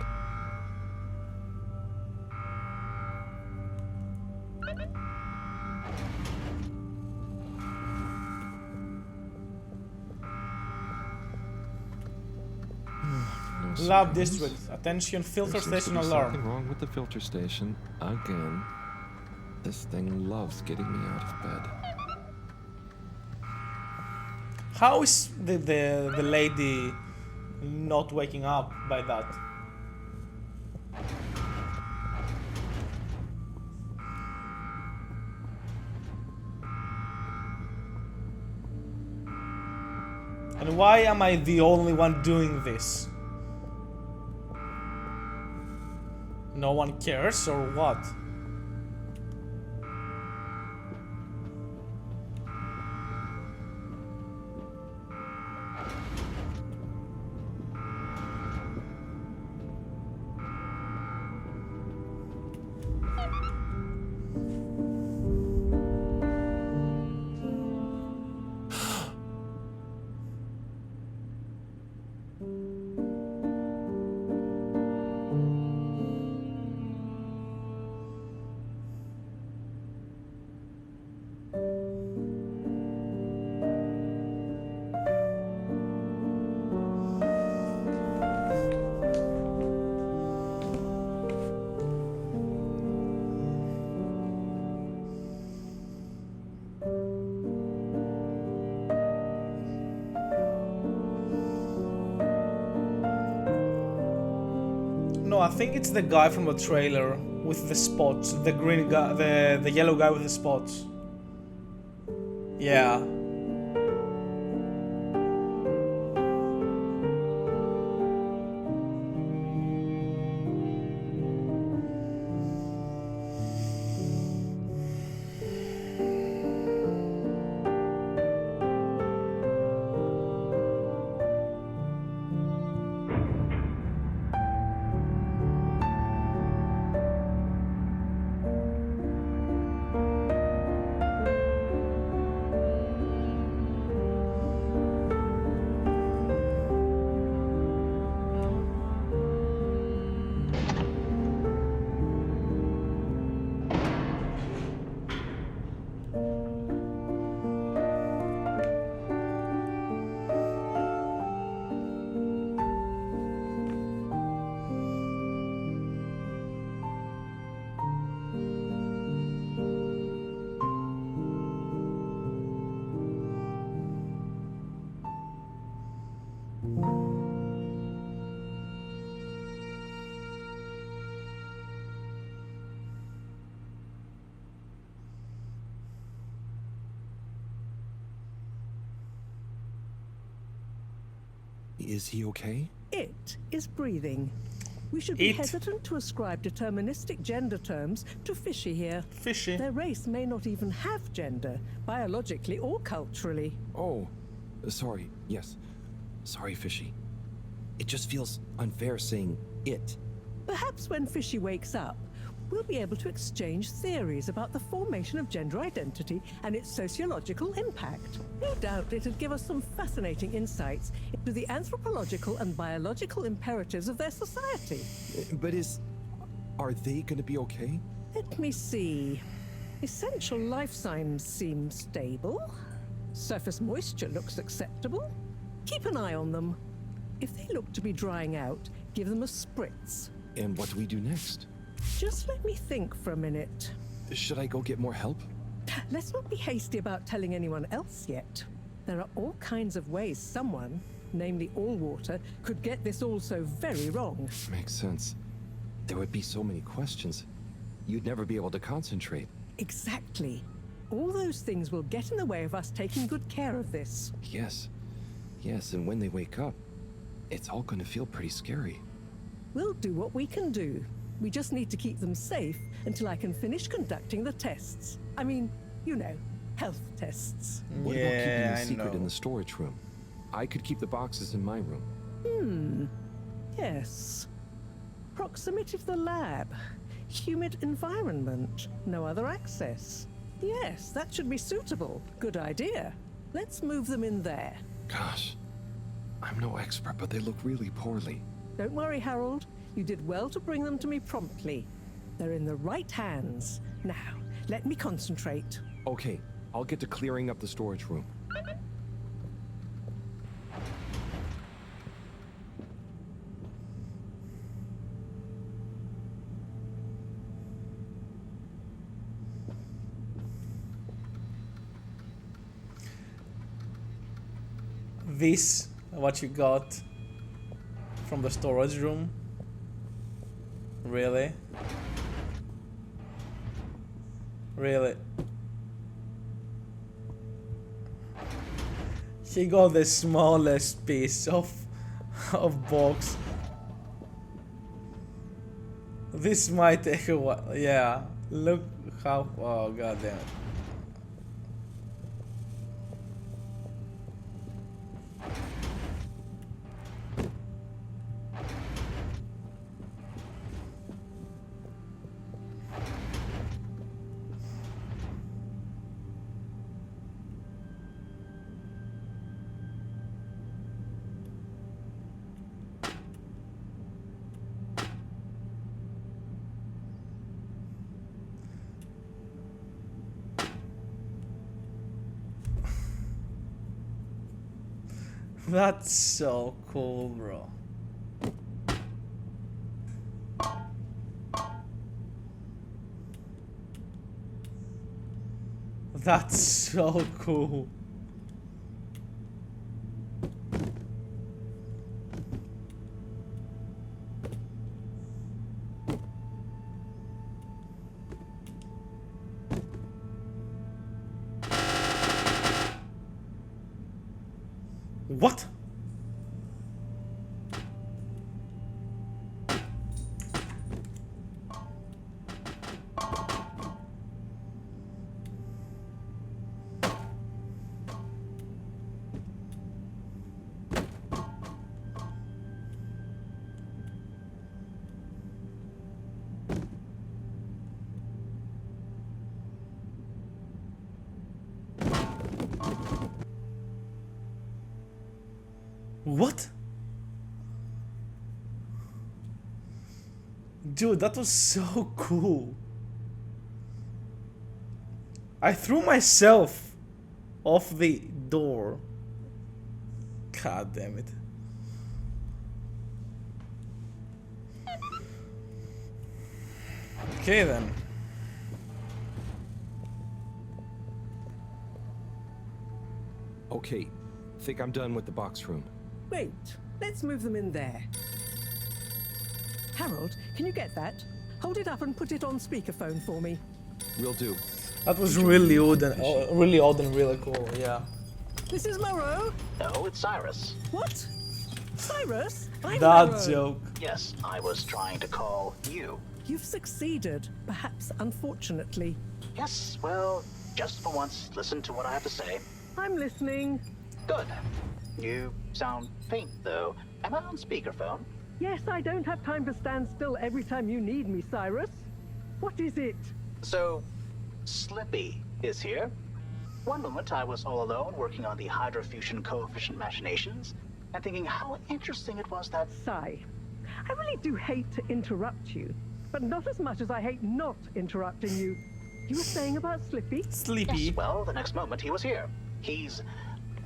Lab district. Attention, filter There seems station to be alarm. Something wrong with the filter station again. This thing loves getting me out of bed. How is the lady not waking up by that. And why am I the only one doing this? No one cares or what? No, I think it's the guy from the trailer with the spots, the green guy, the yellow guy with the spots. Yeah. Is he okay? It is breathing. We should be hesitant to ascribe deterministic gender terms to Fishy here. Fishy. Their race may not even have gender, biologically or culturally. Oh, sorry. Yes. Sorry, Fishy. It just feels unfair saying it. Perhaps when Fishy wakes up, we'll be able to exchange theories about the formation of gender identity and its sociological impact. No doubt it'd give us some fascinating insights into the anthropological and biological imperatives of their society. But are they gonna be okay? Let me see. Essential life signs seem stable. Surface moisture looks acceptable. Keep an eye on them. If they look to be drying out, give them a spritz. And what do we do next? Just let me think for a minute. Should I go get more help? Let's not be hasty about telling anyone else yet. There are all kinds of ways someone, namely Allwater, could get this all so very wrong. Makes sense. There would be so many questions. You'd never be able to concentrate. Exactly. All those things will get in the way of us taking good care of this. Yes. Yes, and when they wake up, it's all gonna feel pretty scary. We'll do what we can do. We just need to keep them safe until I can finish conducting the tests. I mean, you know, health tests. What about keeping the secret in the storage room? I could keep the boxes in my room. Yes. Proximity to the lab. Humid environment. No other access. Yes, that should be suitable. Good idea. Let's move them in there. Gosh, I'm no expert, but they look really poorly. Don't worry, Harold. You did well to bring them to me promptly. They're in the right hands. Now, let me concentrate. Okay, I'll get to clearing up the storage room. This, what you got. from the storage room. Really? Really? He got the smallest piece of box. This might take a while. Yeah, look how. Oh god damn it. That's so cool, bro. That's so cool. What? What? Dude, that was so cool. I threw myself off the door. God damn it. Okay then. Okay, think I'm done with the box room. Wait, let's move them in there. Harold, can you get that? Hold it up and put it on speakerphone for me. Will do. That was really odd and really cool, yeah. This is Moreau. No, it's Cyrus. What? Cyrus? I'm That Moreau. joke. Yes, I was trying to call you. You've succeeded, perhaps unfortunately. Yes, well, just for once, listen to what I have to say. I'm listening. Good. You sound faint, though. Am I on speakerphone? Yes, I don't have time to stand still every time you need me, Cyrus. What is it? So, Slippy is here. One moment I was all alone working on the hydrofusion coefficient machinations and thinking how interesting it was that... Sigh. I really do hate to interrupt you, but not as much as I hate not interrupting you. You were saying about Slippy? Sleepy. Yes, well, the next moment he was here. He's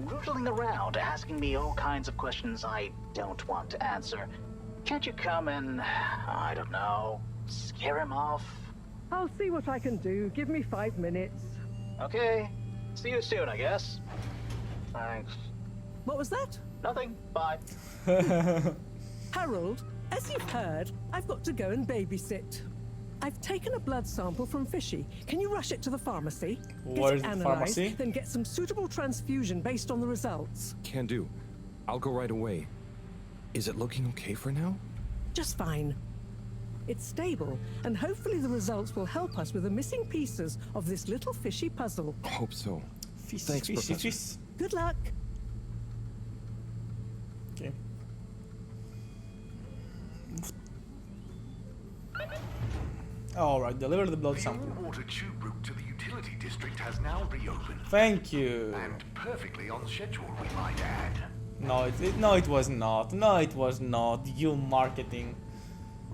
rootling around, asking me all kinds of questions I don't want to answer. Can't you come and, I don't know, scare him off? I'll see what I can do. Give me 5 minutes. Okay. See you soon, I guess. Thanks. What was that? Nothing. Bye. Harold, as you've heard, I've got to go and babysit. I've taken a blood sample from Fishy. Can you rush it to the pharmacy? Where is Get it the analysed, pharmacy? then get some suitable transfusion based on the results. Can do. I'll go right away. Is it looking okay for now? Just fine. It's stable, and hopefully the results will help us with the missing pieces of this little fishy puzzle. Hope so. Fish, Thanks, fish, Professor. fish. Good luck. Okay. Alright, deliver the blood The sample. all-water tube route to the utility district has now reopened. Thank you. And perfectly on schedule, we might add. No, it was not. No, it was not. You marketing.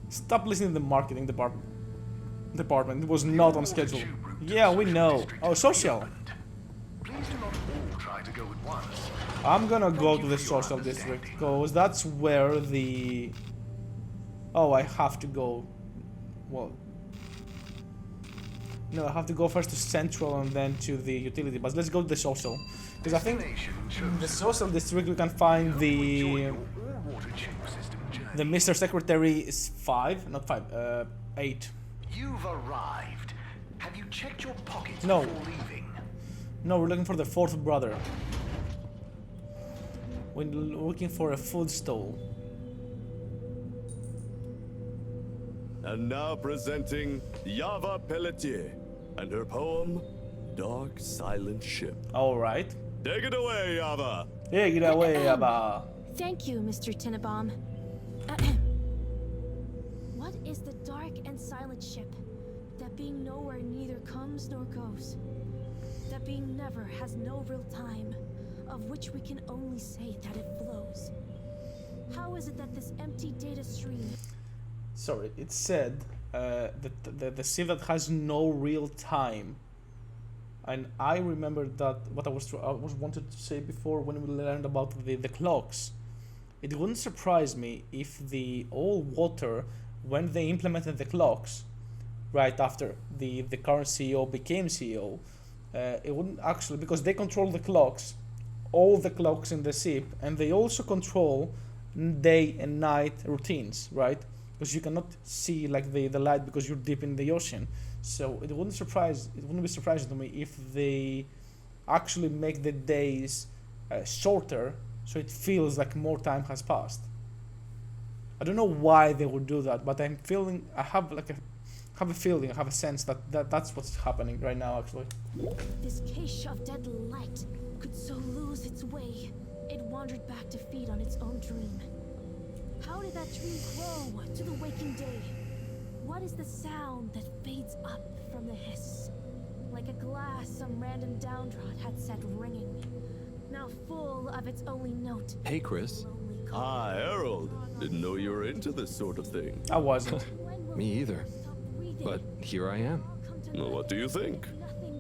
Stop listening to the marketing department. It was not on schedule. Yeah, we know. Oh, social. Please do not all try to go at once. I'm gonna go to the social district because that's where the... Oh, I have to go. Well... No, I have to go first to Central and then to the utility, but let's go to the social. Because I think in the social district we can find the... All-water tube system journey. The Mr. Secretary is 5, not 5, 8. You've arrived. Have you checked your pockets No. before leaving? No, we're looking for the 4th brother. We're looking for a food stall. And now presenting Yava Pelletier and her poem, Dark Silent Ship. Alright. Take it away, Yava! Take it away, Abba. Thank you, Mr. Tenenbaum. What is the dark and silent ship? That being nowhere neither comes nor goes. That being never has no real time, of which we can only say that it flows. How is it that this empty data stream... Sorry, it said that the ship that has no real time. And I remember that what I was wanted to say before when we learned about the clocks. It wouldn't surprise me if the all water, when they implemented the clocks, right after the current CEO became CEO, it wouldn't actually, because they control the clocks, all the clocks in the ship, and they also control day and night routines, right? Because you cannot see like the light because you're deep in the ocean. So it wouldn't be surprising to me if they actually make the days shorter, so it feels like more time has passed. I don't know why they would do that, but I have a feeling, I have a sense that that's what's happening right now actually. This cache of dead light could so lose its way. It wandered back to feed on its own dream. How did that dream grow to the waking day? What is the sound that fades up from the hiss? Like a glass some random downdraught had set ringing, now full of its only note. Hey, Chris. Hi, Harold. Didn't know you were into this sort of thing. I wasn't. Me either. But here I am. Well, what do you think?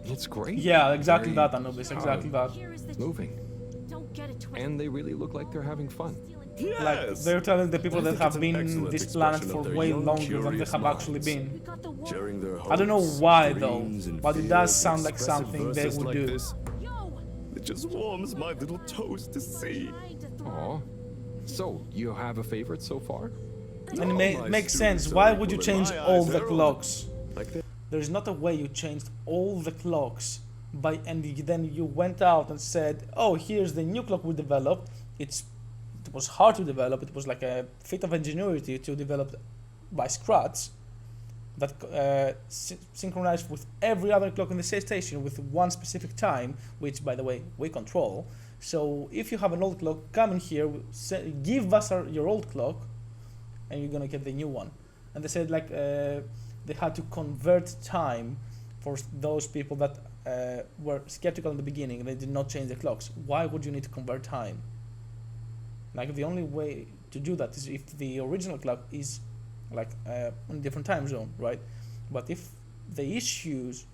It's great. Yeah, exactly Very that, Anubis, exactly that. moving. And they really look like they're having fun. Yes! Like, they're telling the people I that think have it's an been in excellent this planet expression for of their way young, longer than they curious have actually minds. been. Sharing their I don't know hopes, why though, dreams, and but it does fears, sound like expressive something they verses would like do. this. It just warms my little toes to see. Aw. So, you have a favorite so far? And my it makes students sense. are Why would you equal in change my all eyes, the Harold. clocks? Like that. There's not a way you changed all the clocks and then you went out and said, oh, here's the new clock we developed. It was hard to develop. It was like a feat of ingenuity to develop by scratch that synchronized with every other clock in the station with one specific time, which, by the way, we control. So if you have an old clock, come in here, give us your old clock, and you're gonna get the new one. And they said like they had to convert time for those people that were skeptical in the beginning. They did not change the clocks. Why would you need to convert time? Like the only way to do that is if the original clock is like in a different time zone, right? But if the issues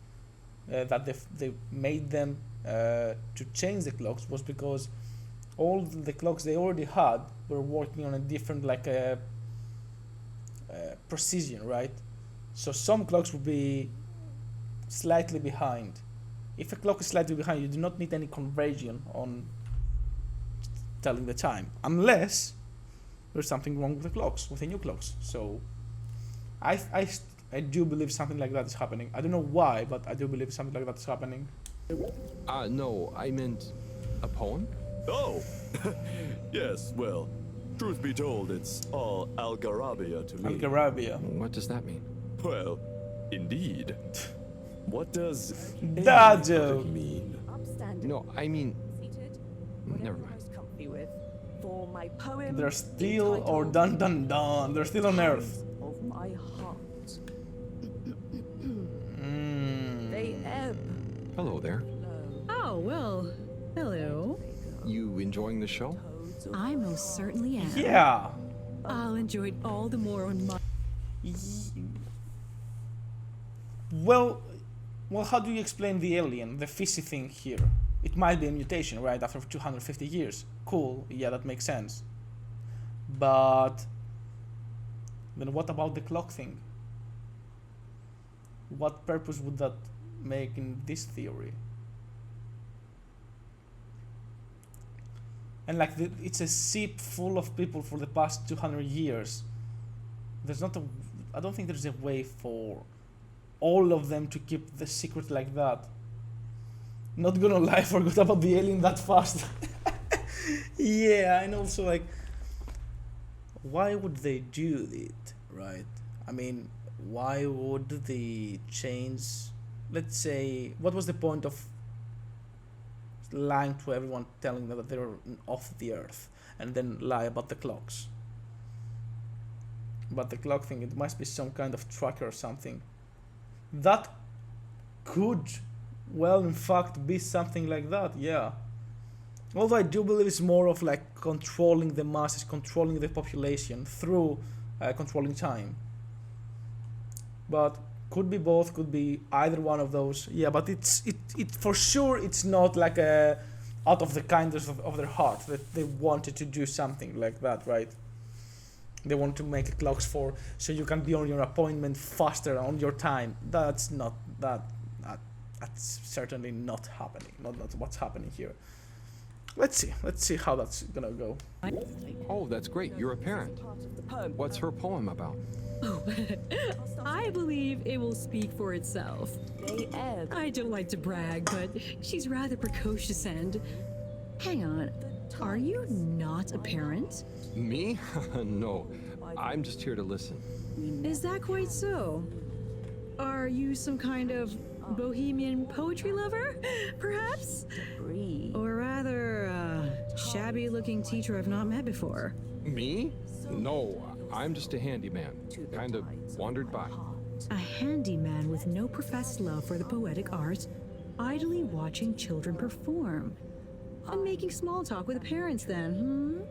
that they made them to change the clocks was because all the clocks they already had were working on a different like precision, right? So some clocks would be slightly behind. If a clock is slightly behind, you do not need any conversion on telling the time, unless there's something wrong with the clocks, with the new clocks. So I do believe something like that is happening. I don't know why, but I do believe something like that is happening. No, I meant a poem? Oh! Yes, well, truth be told, it's all Algarabia to me. Algarabia. What does that mean? Well, indeed. What does that joke mean? No, I mean... Never mind. For my poem, They're still, or dun dun dun, they're still on Earth. of my heart. They ebb. Hello there. Oh, well, hello. You enjoying the show? I most certainly am. Yeah. I'll enjoy it all the more on my... Well, how do you explain the alien, the fishy thing here? It might be a mutation, right, after 250 years. Cool, yeah, that makes sense. But then what about the clock thing? What purpose would that make in this theory? And like it's a ship full of people for the past 200 years. There's not a, I don't think there's a way for all of them to keep the secret like that. Not gonna lie, I forgot about the alien that fast. Yeah, and also like, why would they do it, right? I mean, why would they change, let's say, what was the point of lying to everyone, telling them that they're off the earth, and then lie about the clocks? But the clock thing, it must be some kind of tracker or something. That could, well, in fact, be something like that, yeah. Although I do believe it's more of like controlling the masses, controlling the population through controlling time. But could be both, could be either one of those. Yeah, but it for sure it's not like a out of the kindness of their heart that they wanted to do something like that, right? They want to make clocks for so you can be on your appointment faster on your time. That's not that's certainly not happening. Not what's happening here. Let's see how that's gonna go. Oh, that's great. You're a parent. What's her poem about? Oh, I believe it will speak for itself. I don't like to brag, but she's rather precocious and... Hang on, are you not a parent? Me? No, I'm just here to listen. Is that quite so? Are you some kind of bohemian poetry lover, perhaps? Or rather, shabby-looking teacher I've not met before? Me? No, I'm just a handyman. Kind of wandered by. A handyman with no professed love for the poetic art, idly watching children perform. And making small talk with the parents then,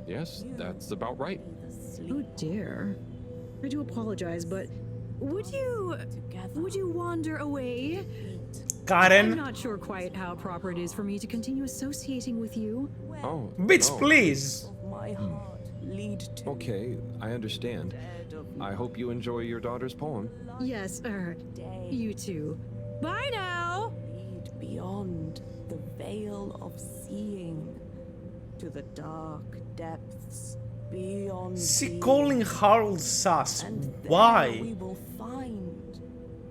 Yes, that's about right. Oh dear. I do apologize, but would you wander away? Karen? I'm not sure quite how proper it is for me to continue associating with you. Oh. Bitch, no. please. Okay, I understand. I hope you enjoy your daughter's poem. Yes, you too. Bye now! Beyond the veil of seeing, to the dark depths beyond. She calling Harold sus. Why? We will find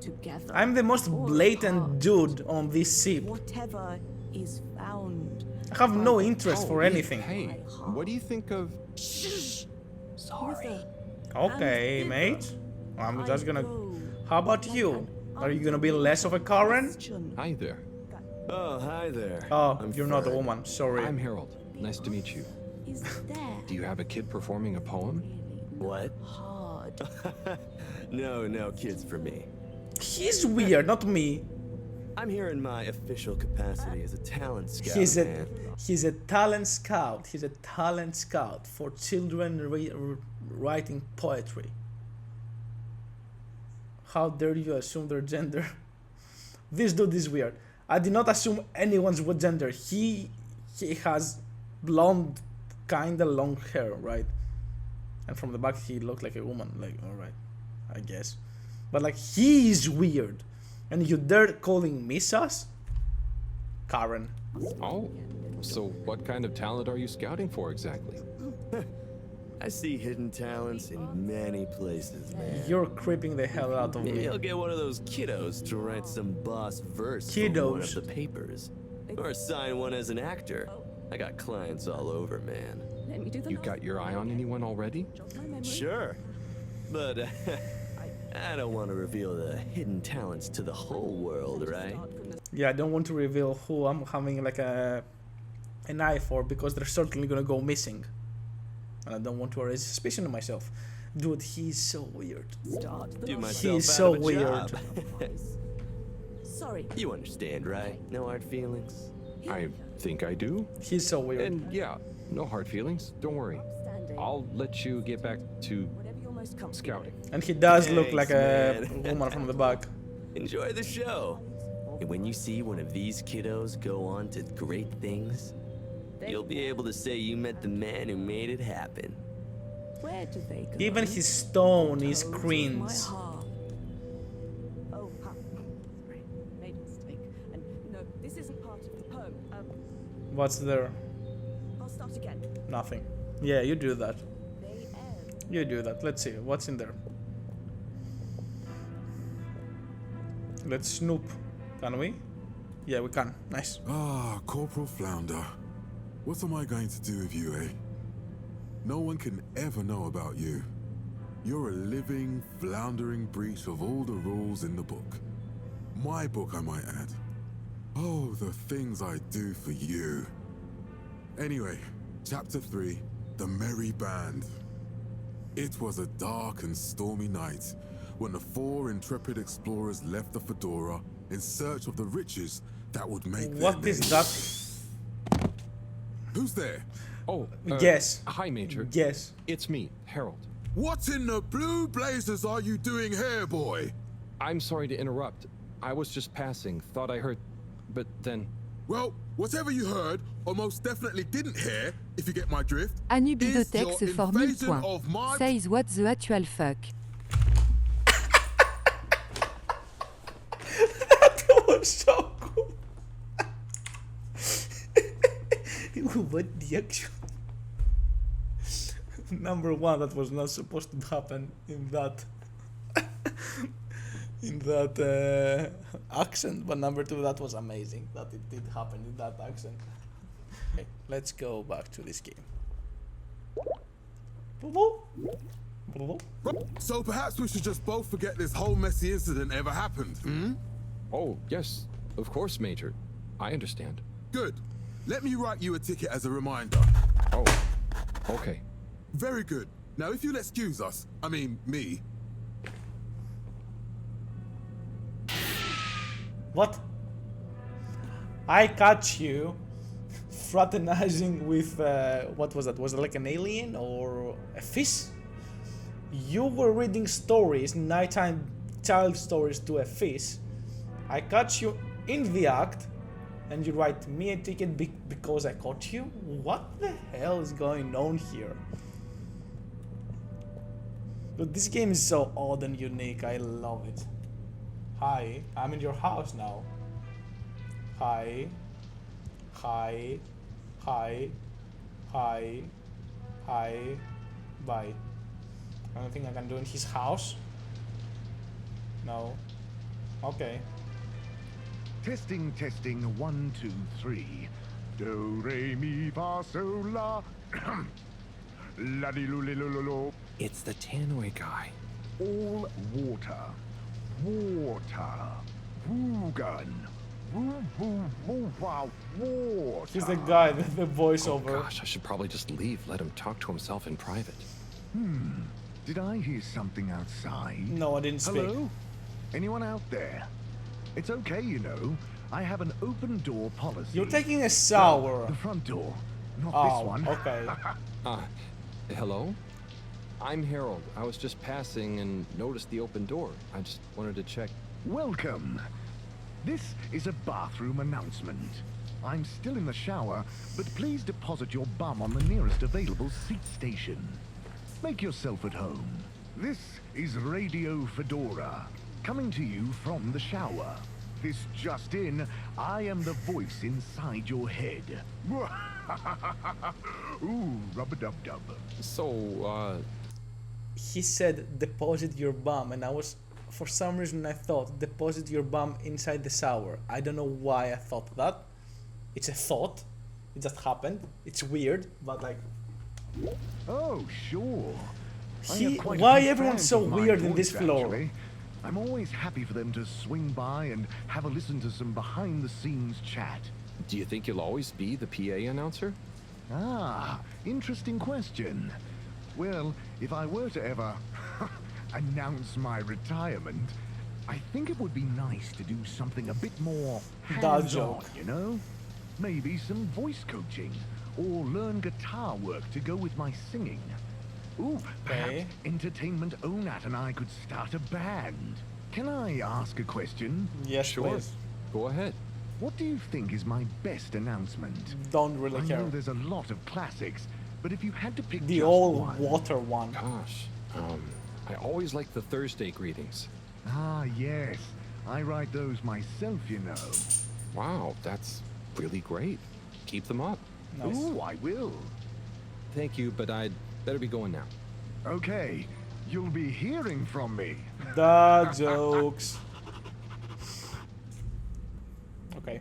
together. I'm the most blatant dude on this ship. Whatever is found. I have no interest for anything. Hey, what do you think of... Shh. Sorry. Okay, mate. I'm just gonna... How about you? Are you gonna be less of a Karen? Hi there. Oh, hi there. Oh, you're not a woman. Sorry. I'm Harold. Nice to meet you. Do you have a kid performing a poem? What? No kids for me. He's weird, not me. I'm here in my official capacity as a talent scout. He's a talent scout. He's a talent scout for children writing poetry. How dare you assume their gender? This dude is weird. I did not assume anyone's gender. He has blonde, kinda long hair, right? And from the back he looked like a woman. Like, alright, I guess. But like, he is weird. And you dare calling me sus? Karen. Oh, so what kind of talent are you scouting for exactly? I see hidden talents in many places, man. You're creeping the hell out of Maybe me. I'll get one of those kiddos to write some boss verse for one of the papers. Or sign one as an actor. I got clients all over, man. You got your eye on anyone already? Sure. But I don't want to reveal the hidden talents to the whole world, right? Yeah, I don't want to reveal who I'm having like an eye for, because they're certainly gonna go missing. And I don't want to raise suspicion of myself. Dude, he's so weird. Do myself He's out so of a weird. job. Sorry. You understand, right? No hard feelings? I think I do. He's so weird. And yeah, no hard feelings. Don't worry. I'll let you get back to scouting. And he does look Thanks, like a man. woman from the back. Enjoy the show. And when you see one of these kiddos go on to great things, you'll be able to say you met the man who made it happen. Where do they go? Even his tone is cringe. Oh, sorry, made a mistake. And no, this isn't part of the poem. What's there? I'll start again. Nothing. Yeah, you do that. You do that. Let's see what's in there. Let's snoop. Can we? Yeah, we can. Nice. Ah, Corporal Flounder. What am I going to do with you, eh? No one can ever know about you. You're a living, floundering breach of all the rules in the book. My book, I might add. Oh, the things I do for you. Anyway, Chapter 3, The Merry Band. It was a dark and stormy night when the 4 intrepid explorers left the Fedora in search of the riches that would make their What is name. that? Who's there? Oh, Yes. Hi, Major. Yes. It's me, Harold. What in the blue blazes are you doing here, boy? I'm sorry to interrupt. I was just passing, thought I heard, but then... Well, whatever you heard, or most definitely didn't hear, if you get my drift, Anubidotex is your for 1000 invasion points. of my... Says what the actual fuck. That was so cool. What the actual... Number one, that was not supposed to happen in that accent, but number two, that was amazing that it did happen in that accent. Okay, let's go back to this game. So perhaps we should just both forget this whole messy incident ever happened, hmm? Oh, yes, of course, Major. I understand. Good. Let me write you a ticket as a reminder. Oh, okay. Very good. Now, if you'll excuse us, I mean, me. What? I catch you fraternizing with, what was that? Was it like an alien or a fish? You were reading stories, nighttime child stories to a fish. I catch you in the act, and you write me a ticket because I caught you? What the hell is going on here? But this game is so odd and unique, I love it. Hi, I'm in your house now. Hi. Hi. Hi. Hi. Hi. Bye. Anything I can do in his house? No. Okay. Testing, testing, 1, 2, 3. Do, re, mi, fa, sol, la. La, di, lu, li, lu, lu, lu. It's the Tannoy guy. All water. Water. Woogun. Woo, woo, woo, wow, water. He's the guy, the voiceover. Oh gosh, I should probably just leave, let him talk to himself in private. Did I hear something outside? No, I didn't speak. Hello? Anyone out there? It's okay, you know. I have an open door policy. You're taking a shower. Well, the front door, not Oh, this one. okay. Hello? I'm Harold. I was just passing and noticed the open door. I just wanted to check. Welcome. This is a bathroom announcement. I'm still in the shower, but please deposit your bum on the nearest available seat station. Make yourself at home. This is Radio Fedora, coming to you from the shower. This just in, I am the voice inside your head. Ooh, rub-a-dub-dub. So, He said deposit your bum, and I was, for some reason I thought deposit your bum inside the shower. I don't know why I thought that. It's a thought. It just happened. It's weird, but like... Oh, sure. Why everyone's so weird in this floor? Actually. I'm always happy for them to swing by and have a listen to some behind-the-scenes chat. do you think you'll always be the PA announcer? Ah, interesting question. Well, if I were to ever announce my retirement, I think it would be nice to do something a bit more hands-on, joke. you know? Maybe some voice coaching, or learn guitar work to go with my singing. Ooh, perhaps Entertainment Onat and I could start a band. Can I ask a question? Yes, please. Go ahead. What do you think is my best announcement? Don't really I care. know there's a lot of classics, but if you had to pick The just old one. water one. Gosh, I always like the Thursday greetings. Ah, yes. I write those myself, you know. Wow, that's really great. Keep them up. Nice. Ooh, I will. thank you, but I'd better be going now. Okay, you'll be hearing from me. The jokes. Okay.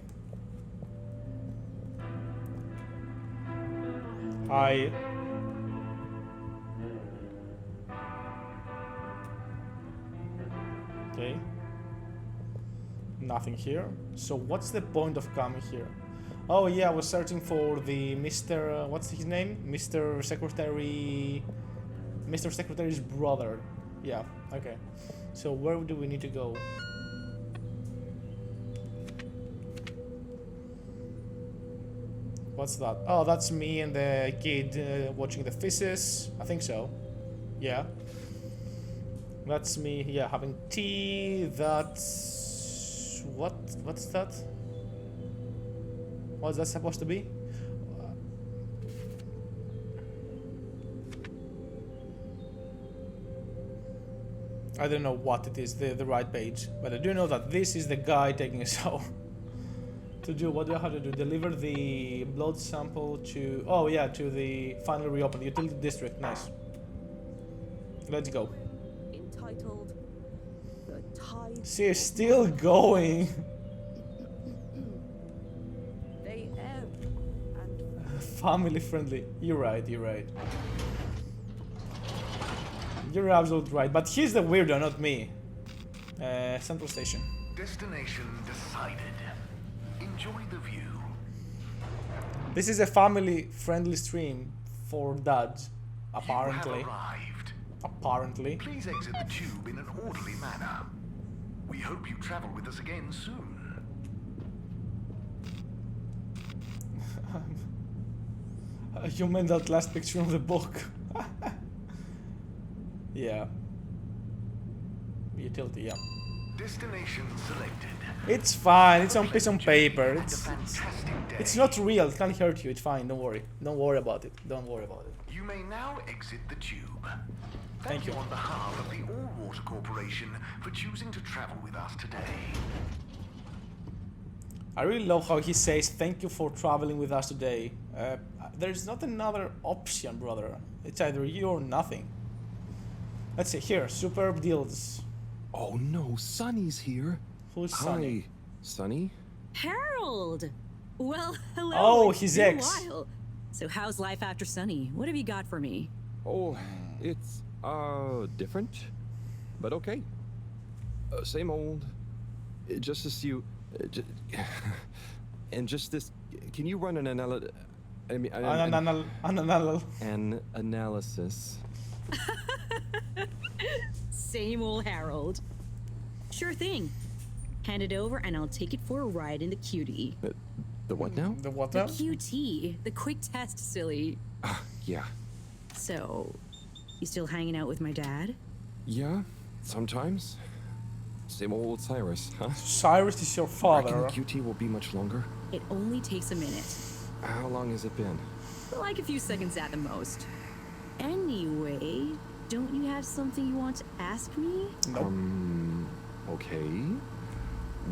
Hi. Okay. Nothing here. So what's the point of coming here? Oh yeah, I was searching for the Mr. What's his name? Mr. Secretary... Mr. Secretary's brother. Yeah, okay. So where do we need to go? What's that? Oh, that's me and the kid watching the fishes. I think so. Yeah. That's me, yeah, having tea. That's... What's that? What's that supposed to be? I don't know what it is, the right page. But I do know that this is the guy taking a shower. To do, what do I have to do? Deliver the blood sample to... Oh yeah, to the finally reopened utility district. Nice. Let's go. Entitled The Tide. She's still going. They ebb and Family friendly. You're right, you're right. You're absolutely right. But he's the weirdo, not me. Central Station. Destination decided. Enjoy the view. This is a family friendly stream for dads. Apparently. You have arrived. Apparently. Please exit the tube in an orderly manner. We hope you travel with us again soon. You meant that last picture of the book. Yeah. Utility, yeah. Destination selected. It's fine, it's on piece of paper. Had a fantastic day. It's not real, it can't hurt you, it's fine, don't worry. Don't worry about it. Don't worry about it. You may now exit the tube. Thank you. On behalf of the All Water Corporation for choosing to travel with us today. I really love how he says thank you for traveling with us today. There's not another option, brother. It's either you or nothing. Let's see, here, superb deals. Oh no, Sonny's here. Who's Sonny? Hi, Sonny. Harold! Well, hello. Oh, it's his been a ex. while. So how's life after Sonny? What have you got for me? Oh, it's, different. But okay. Same old. Just as you... and just this... Can you run an an analysis? Same old Harold. Sure thing. Hand it over and I'll take it for a ride in the QT. The what now? The what The now? QT. The quick test, silly. Yeah. So, you still hanging out with my dad? Yeah, sometimes. Same old Cyrus, huh? Cyrus is your father. Reckon QT will be much longer? It only takes a minute. How long has it been? Like a few seconds at the most. Anyway, don't you have something you want to ask me? Nope. Okay.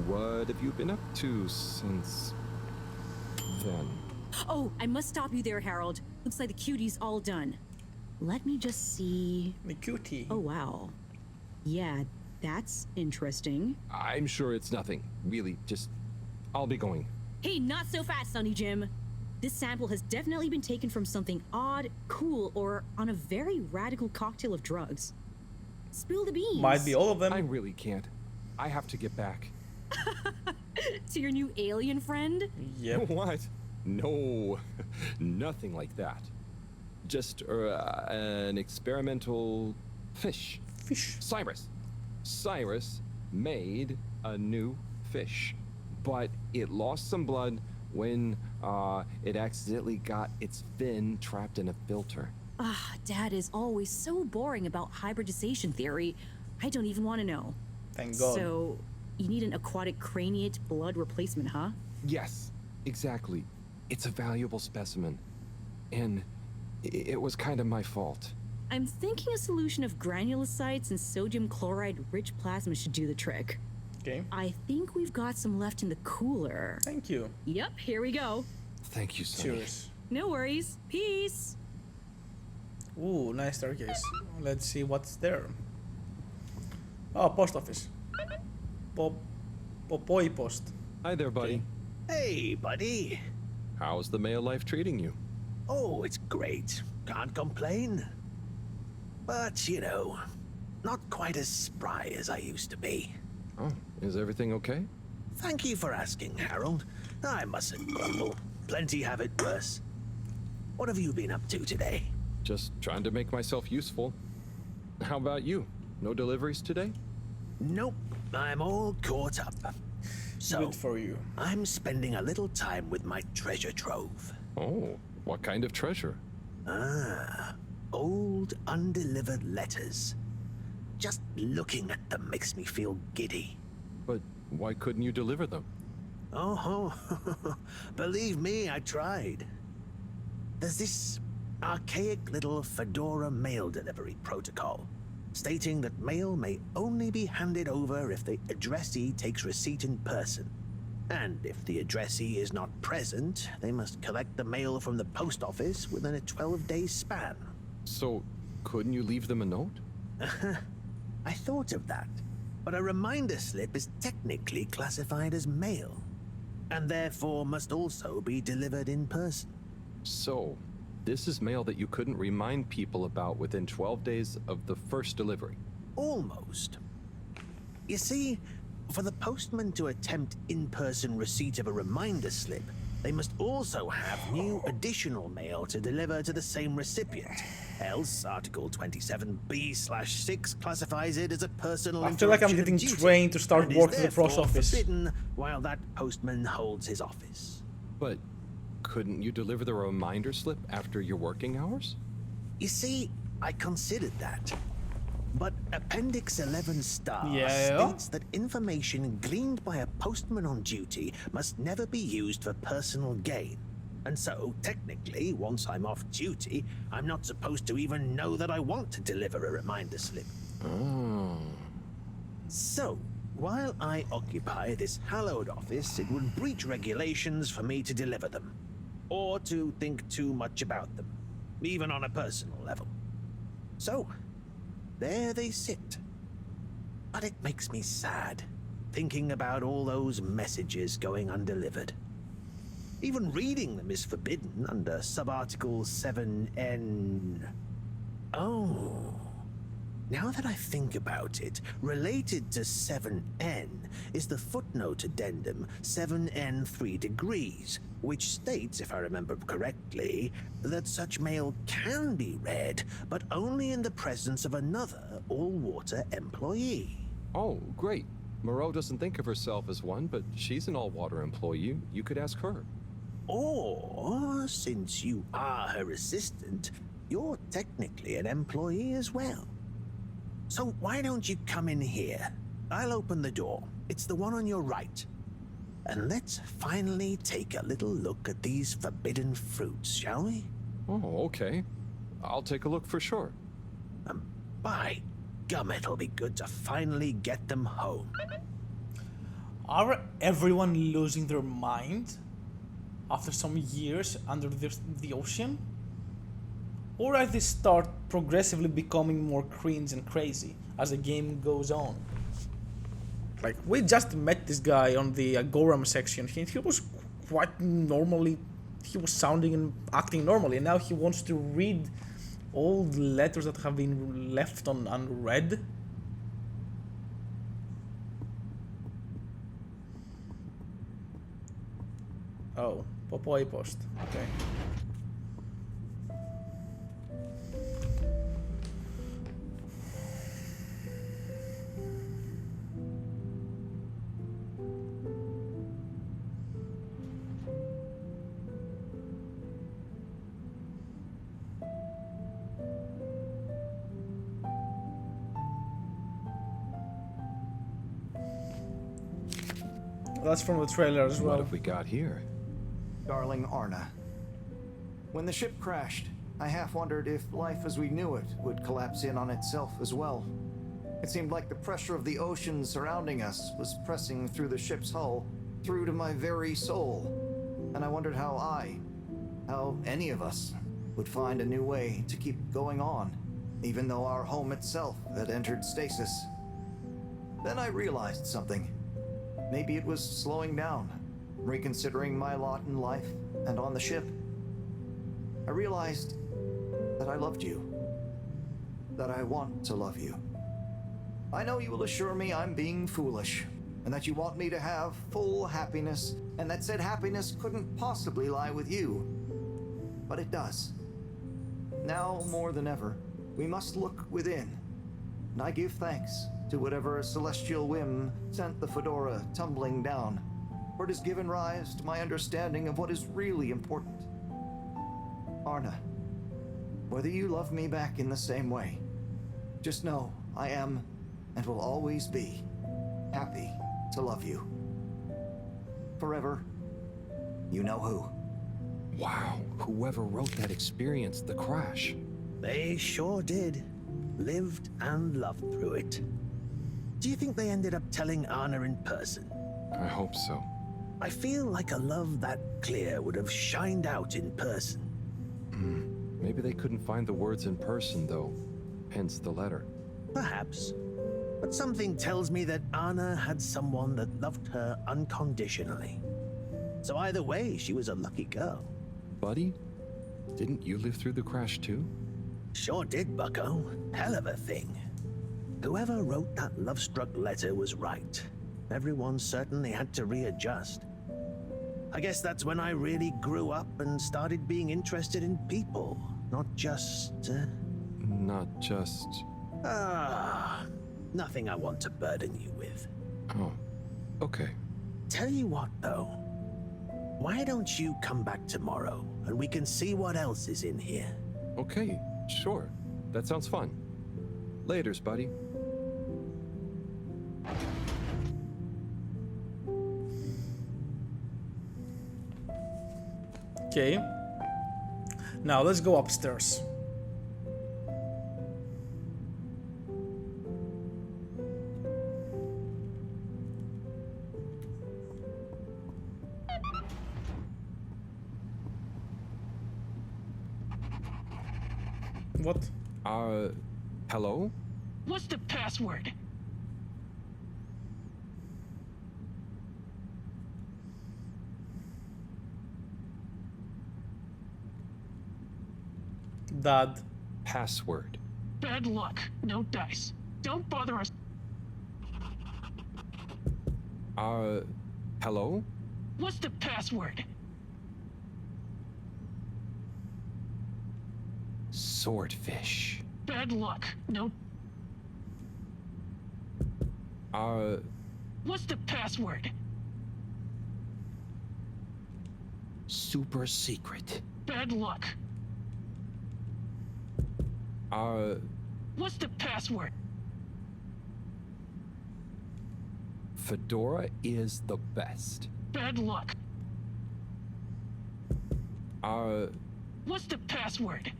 What have you been up to since then? Oh, I must stop you there, Harold. Looks like the QT's all done. Let me just see. The QT. Oh, wow. Yeah, that's interesting. I'm sure it's nothing. Really, just... I'll be going. Hey, not so fast, Sonny Jim. This sample has definitely been taken from something odd, cool, or on a very radical cocktail of drugs. Spill the beans. Might be all of them. I really can't. I have to get back. To your new alien friend? Yep. What? No, nothing like that. Just an experimental fish. Fish. Cyrus made a new fish, but it lost some blood when it accidentally got its fin trapped in a filter. Dad is always so boring about hybridization theory. I don't even want to know. Thank God. So, you need an aquatic craniate blood replacement, huh? Yes, exactly. It's a valuable specimen. And it was kind of my fault. I'm thinking a solution of granulocytes and sodium chloride-rich plasma should do the trick. Okay. I think we've got some left in the cooler. Thank you. Yep, here we go. Thank you, Sonny. Cheers. No worries. Peace. Ooh, nice staircase. Let's see what's there. Oh, post office. Popoi post. Hi there, buddy. Hey, buddy. How's the mail life treating you? Oh, it's great. Can't complain. But, you know, not quite as spry as I used to be. Oh, is everything okay? Thank you for asking, Harold. I mustn't grumble. Plenty have it worse. What have you been up to today? Just trying to make myself useful. How about you? No deliveries today? Nope, I'm all caught up. So, good for you. I'm spending a little time with my treasure trove. Oh, what kind of treasure? Old undelivered letters. Just looking at them makes me feel giddy. But why couldn't you deliver them? Oh, believe me, I tried. There's this archaic little Fedora mail delivery protocol, stating that mail may only be handed over if the addressee takes receipt in person. And if the addressee is not present, they must collect the mail from the post office within a 12-day span. So, couldn't you leave them a note? I thought of that, but a reminder slip is technically classified as mail, and therefore must also be delivered in person. So, this is mail that you couldn't remind people about within 12 days of the first delivery. Almost. You see, for the postman to attempt in-person receipt of a reminder slip, they must also have new additional mail to deliver to the same recipient. Else, Article 27B/6 classifies it as a personal I feel like I'm interruption getting of duty, trained to start and working is the post therefore office. forbidden while that postman holds his office. But couldn't you deliver the reminder slip after your working hours? You see, I considered that. But Appendix 11 star Yeah? states that information gleaned by a postman on duty must never be used for personal gain. And so, technically, once I'm off duty, I'm not supposed to even know that I want to deliver a reminder slip. Oh. So, while I occupy this hallowed office, it would breach regulations for me to deliver them, or to think too much about them, even on a personal level. So, there they sit. But it makes me sad, thinking about all those messages going undelivered. Even reading them is forbidden under subarticle 7N. Oh. Now that I think about it, related to 7N is the footnote addendum 7N 3°, which states, if I remember correctly, that such mail can be read, but only in the presence of another all-water employee. Oh, great. Moreau doesn't think of herself as one, but she's an all-water employee. You could ask her. Or, since you are her assistant, you're technically an employee as well. So why don't you come in here? I'll open the door. It's the one on your right. And let's finally take a little look at these forbidden fruits, shall we? Oh, okay. I'll take a look for sure. By gum, it'll be good to finally get them home. Are everyone losing their mind after some years under the ocean? Or as they start progressively becoming more cringe and crazy as the game goes on? Like, we just met this guy on the Agoram section. He was quite normally, he was sounding and acting normally, and now he wants to read all the letters that have been left unread. Oh, Popoi post. Okay. That's from the trailer as well. What have we got here? Darling Arna. When the ship crashed, I half wondered if life as we knew it would collapse in on itself as well. It seemed like the pressure of the ocean surrounding us was pressing through the ship's hull, through to my very soul. And I wondered how any of us, would find a new way to keep going on, even though our home itself had entered stasis. Then I realized something. Maybe it was slowing down, reconsidering my lot in life and on the ship. I realized that I loved you, that I want to love you. I know you will assure me I'm being foolish, and that you want me to have full happiness, and that said happiness couldn't possibly lie with you. But it does. Now more than ever, we must look within, and I give thanks to whatever celestial whim sent the fedora tumbling down, for it has given rise to my understanding of what is really important. Arna, whether you love me back in the same way, just know I am, and will always be, happy to love you. Forever, you know who. Wow, whoever wrote that experienced the crash. They sure did. Lived and loved through it. Do you think they ended up telling Anna in person? I hope so. I feel like a love that clear would have shined out in person. Maybe they couldn't find the words in person, though. Hence the letter. Perhaps. But something tells me that Anna had someone that loved her unconditionally. So either way, she was a lucky girl. Buddy, didn't you live through the crash too? Sure did, bucko. Hell of a thing. Whoever wrote that love-struck letter was right. Everyone certainly had to readjust. I guess that's when I really grew up and started being interested in people, not just... nothing I want to burden you with. Oh, okay. Tell you what, though. Why don't you come back tomorrow, and we can see what else is in here? Okay, sure. That sounds fun. Laters, buddy. Okay. Now let's go upstairs. What? Hello? What's the password? Dad. Password. Bad luck. No dice. Don't bother us. Hello? What's the password? Swordfish. Bad luck. No. What's the password? Super secret. Bad luck. What's the password? Fedora is the best. Bad luck. What's the password?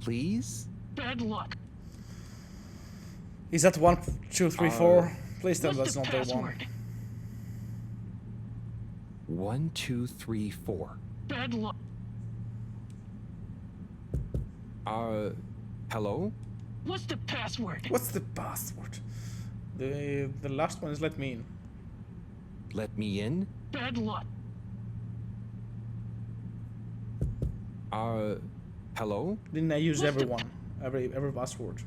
Please? Bad luck. Is that 1, 2, 3, 4? Please tell me that's not the one. 1, 2, 3, 4. Bad luck. Hello? What's the password? What's the password? The last one is let me in. Let me in? Bad luck. Hello? Didn't I use everyone? Every password.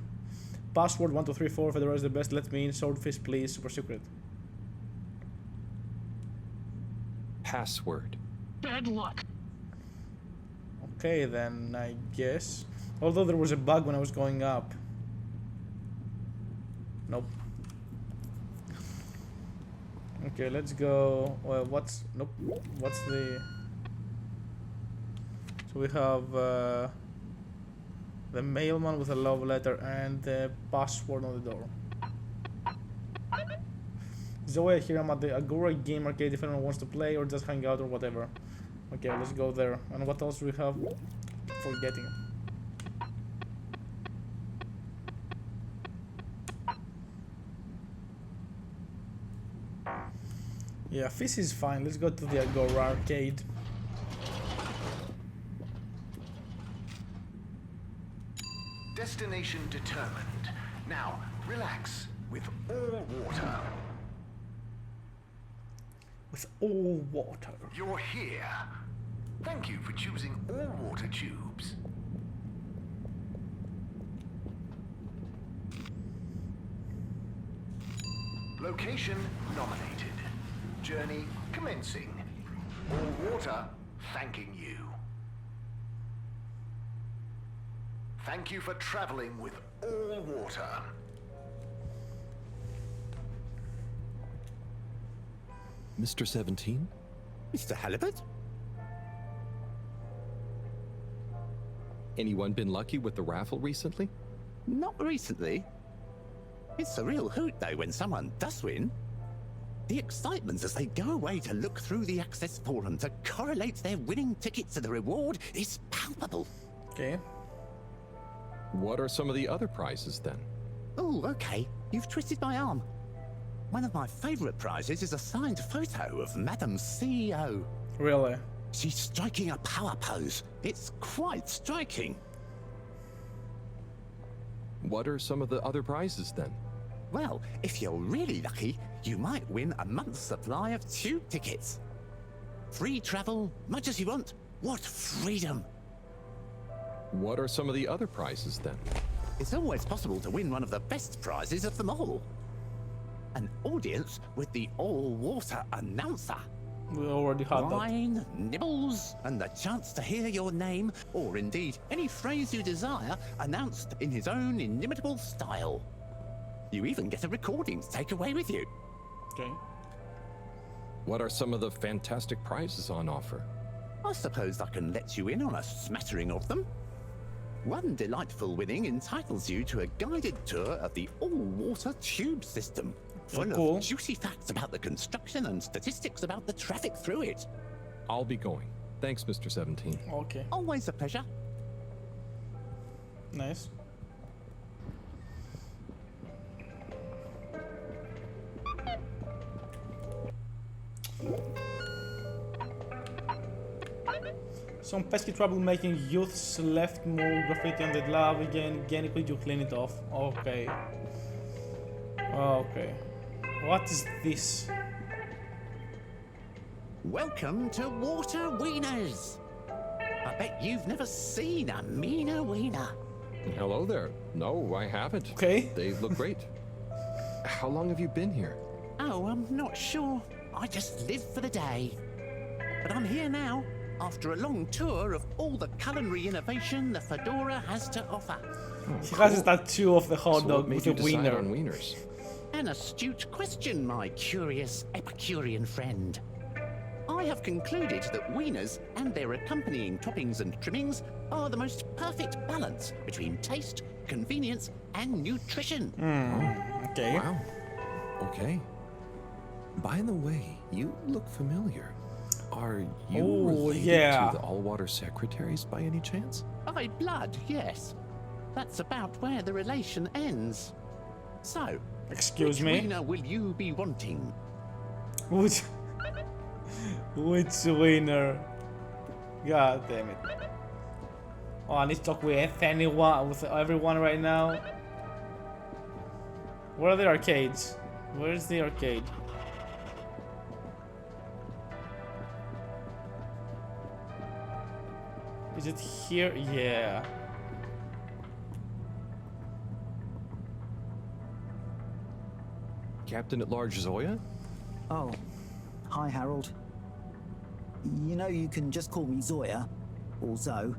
Password 1, 2, 3, 4. Fedora is the best. Let me in. Swordfish, please. Super secret. Password. Bad luck. Okay, then I guess. Although there was a bug when I was going up. Nope. Okay, let's go. Well, what's nope? What's the? So we have the mailman with a love letter and the password on the door. Zoe, here I'm at the Agora Game Arcade if anyone wants to play or just hang out or whatever. Okay, let's go there. And what else do we have? Forgetting. Yeah, Fizz is fine. Let's go to the Agora Arcade. Destination determined. Now, relax with all water. With all water. You're here. Thank you for choosing all water tubes. Location nominated. Journey commencing. All water thanking you. Thank you for traveling with all water. Mr. 17? Mr. Halibut? Anyone been lucky with the raffle recently? Not recently. It's a real hoot, though, when someone does win. The excitement as they go away to look through the access forum to correlate their winning ticket to the reward is palpable. Okay. What are some of the other prizes then? Oh, okay. You've twisted my arm. One of my favorite prizes is a signed photo of Madam CEO. Really? She's striking a power pose. It's quite striking. What are some of the other prizes then? Well, if you're really lucky, you might win a month's supply of tube tickets. Free travel, much as you want. What freedom! What are some of the other prizes then? It's always possible to win one of the best prizes of them all. An audience with the all-water announcer. We already had that. Wine, nibbles, and the chance to hear your name, or indeed any phrase you desire, announced in his own inimitable style. You even get a recording to take away with you. Okay. What are some of the fantastic prizes on offer? I suppose I can let you in on a smattering of them. One delightful winning entitles you to a guided tour of the all-water tube system, full of juicy facts about the construction and statistics about the traffic through it. I'll be going. Thanks, Mr. 17. Okay. Always a pleasure. Nice. Some pesky trouble-making youths left more graffiti on the lab again. Could you clean it off? Okay. Okay. What is this? Welcome to Water Wieners. I bet you've never seen a meaner wiener. Hello there. No, I haven't. Okay. They look great. How long have you been here? Oh, I'm not sure. I just live for the day. But I'm here now, after a long tour of all the culinary innovation the Fedora has to offer. He has a tattoo of the hot dog with a wiener. On wieners? An astute question, my curious Epicurean friend. I have concluded that wieners and their accompanying toppings and trimmings are the most perfect balance between taste, convenience, and nutrition. Okay. Wow. Okay. By the way, you look familiar. Are you related to the all-water secretaries by any chance? By blood, yes. That's about where the relation ends. So, excuse me? Which wiener will you be wanting? Which wiener? God damn it. Oh, I need to talk with anyone, with everyone right now. Where are the arcades? Where's the arcade? Is it here? Yeah. Captain at Large Zoya? Oh, hi Harold. You know you can just call me Zoya, or Zo.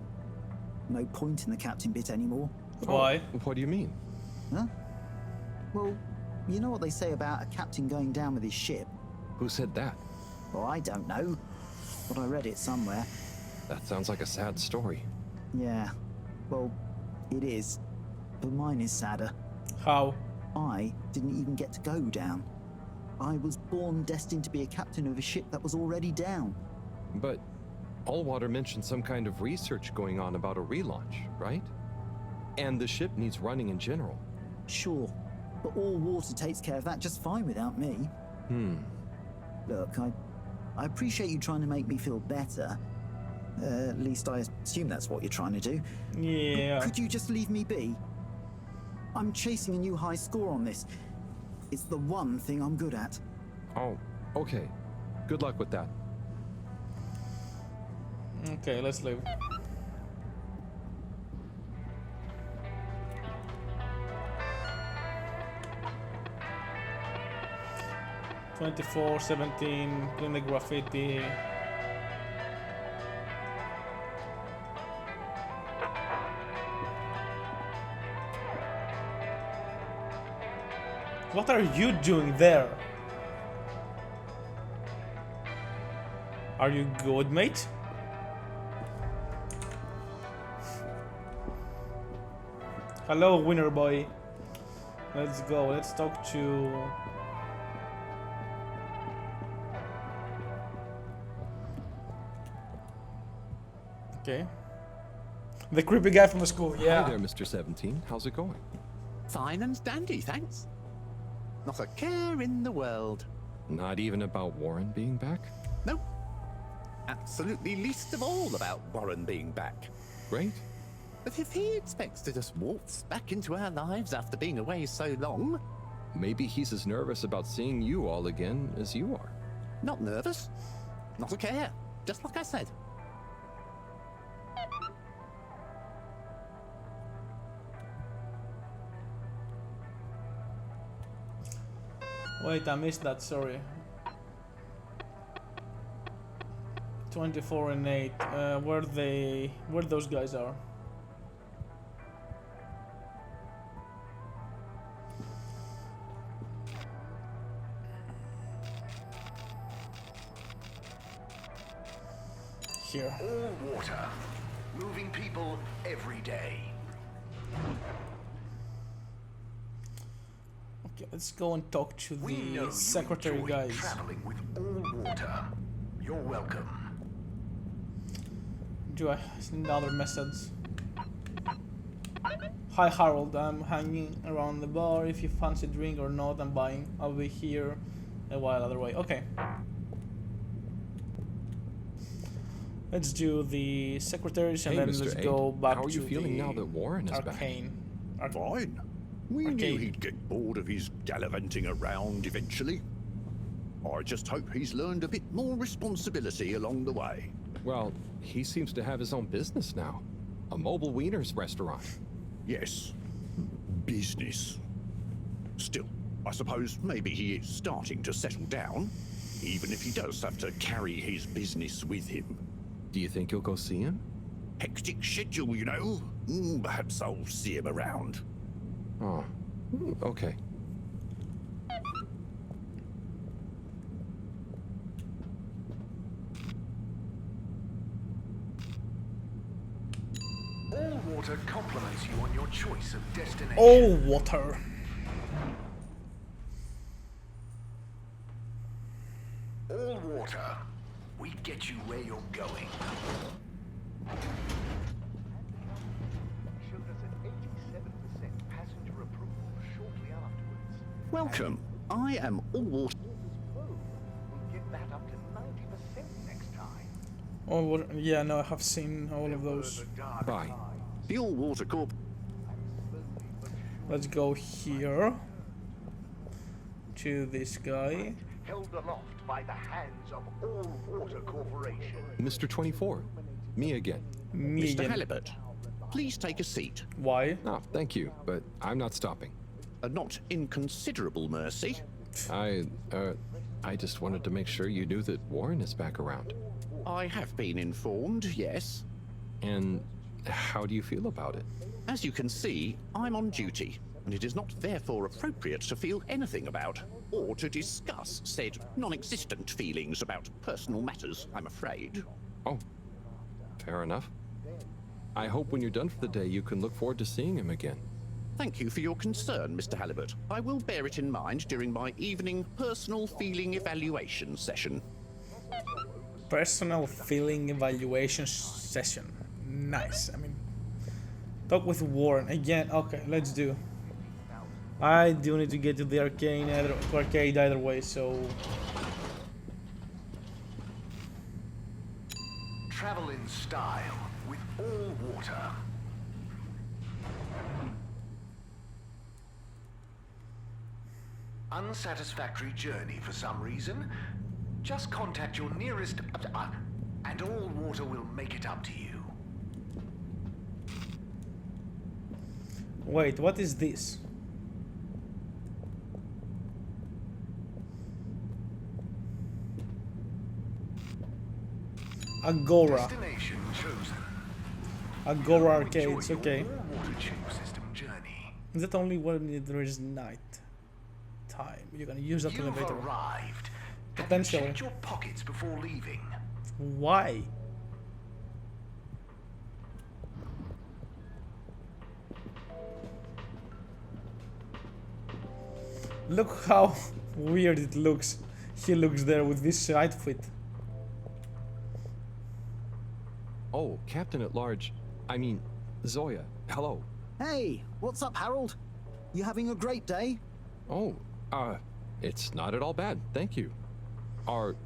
No point in the captain bit anymore. Why? What do you mean? Huh? Well, you know what they say about a captain going down with his ship? Who said that? Well, I don't know, but I read it somewhere. That sounds like a sad story. Yeah, well, it is. But mine is sadder. How? I didn't even get to go down. I was born destined to be a captain of a ship that was already down. But Allwater mentioned some kind of research going on about a relaunch, right? And the ship needs running in general. Sure, but all water takes care of that just fine without me. Hmm. Look, I appreciate you trying to make me feel better, At least I assume that's what you're trying to do. Yeah. Could you just leave me be? I'm chasing a new high score on this. It's the one thing I'm good at. Oh, okay. Good luck with that. Okay, let's leave. $24.17, clean the graffiti. What are you doing there? Are you good, mate? Hello, winner boy. Let's go. Let's talk to... Okay. The creepy guy from the school, yeah. Hi there, Mr. 17. How's it going? Fine and dandy, thanks. Not a care in the world. Not even about Warren being back? Nope. Absolutely least of all about Warren being back. Great. But if he expects to just waltz back into our lives after being away so long... Maybe he's as nervous about seeing you all again as you are. Not nervous. Not a care. Just like I said. Wait, I missed that, sorry. 24 and 8. Where those guys are? Here. All water. Moving people every day. Okay, let's go and talk to We know the secretary you enjoy guys. traveling with all water. You're welcome. Do I send other message? Hi Harold, I'm hanging around the bar. If you fancy a drink or not, I'm buying. I'll be here a while other way. Okay. Let's do the secretaries and Hey, then Mr. let's Aid, go back how are to you feeling the now that Warren is back? arcane. Fine. We knew Arcade. he'd get bored of his gallivanting around eventually. I just hope he's learned a bit more responsibility along the way. Well, he seems to have his own business now. A mobile wieners restaurant. Yes. Business. Still, I suppose maybe he is starting to settle down, even if he does have to carry his business with him. Do you think you'll go see him? Hectic schedule, you know. Perhaps I'll see him around. Oh, okay. All water compliments you on your choice of destination. All water. All water. We get you where you're going. Welcome. I am all water. All water. Yeah, no, I have seen all of those. Bye. The All Water Corp. Let's go here to this guy. Held aloft by the hands of All Water Corporation. Mr. 24. Me again. Me Mr. again. Halibut, please take a seat. Why? Oh, thank you, but I'm not stopping. A not inconsiderable mercy. I just wanted to make sure you knew that Warren is back around. I have been informed, yes. And how do you feel about it? As you can see, I'm on duty, and it is not therefore appropriate to feel anything about, or to discuss said non-existent feelings about personal matters, I'm afraid. Oh, fair enough. I hope when you're done for the day you can look forward to seeing him again. Thank you for your concern, Mr. Halibut. I will bear it in mind during my evening personal feeling evaluation session. Personal feeling evaluation session. Nice. I mean, talk with Warren again. Okay, let's do. I do need to get to the arcade either way, so travel in style with all water. Unsatisfactory journey for some reason? Just contact your nearest and all water will make it up to you. Wait, what is this? Agora. Destination chosen. Agora arcades, okay. Water tube system journey. Is that only when there is night time? You're gonna use that You've elevator. arrived. Potentially. Check your pockets before leaving. Why? Look how weird it looks. He looks there with this outfit. Oh, Captain at Large. I mean, Zoya. Hello. Hey, what's up, Harold? You having a great day? Oh, it's not at all bad, thank you. Are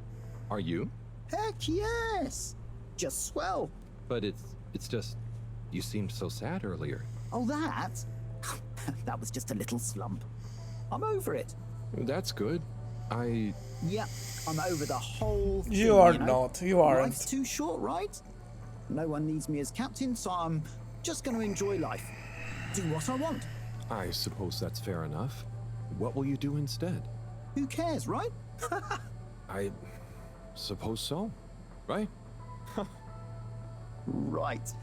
you? Heck yes! Just swell. But it's just, you seemed so sad earlier. Oh, that? That was just a little slump. I'm over it. That's good. Yeah, I'm over the whole thing, You are know? not. You aren't. Life's too short, right? No one needs me as captain, so I'm just going to enjoy life. Do what I want. I suppose that's fair enough. What will you do instead? Who cares, right? I suppose so, right? Right.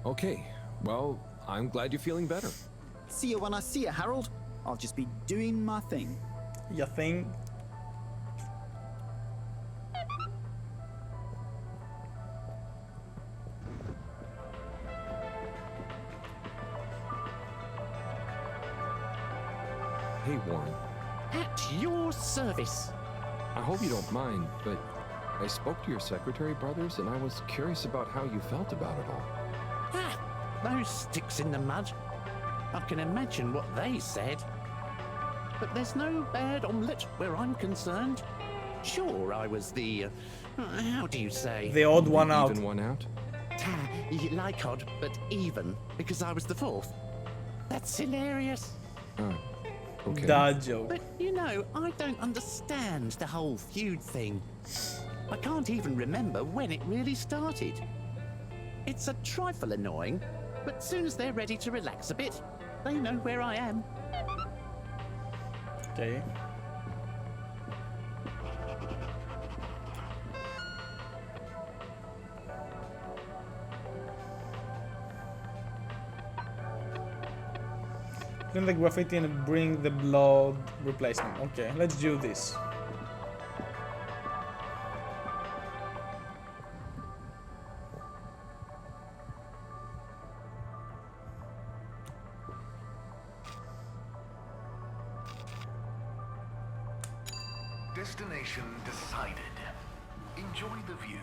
Okay, well, I'm glad you're feeling better. See you when I see you, Harold. I'll just be doing my thing. Your thing? Hey, Warren. At your service. I hope you don't mind, but I spoke to your secretary brothers and I was curious about how you felt about it all. Ah, those sticks in the mud. I can imagine what they said. But there's no bad omelette where I'm concerned. Sure, I was the, how do you say? The odd one out. Even one out? Like odd, but even, because I was the fourth. That's hilarious. Okay. Dad joke. But, you know, I don't understand the whole feud thing. I can't even remember when it really started. It's a trifle annoying, but soon as they're ready to relax a bit, they know where I am. Okay. Clean the graffiti and bring the blood replacement. Okay, let's do this. Destination decided. Enjoy the view.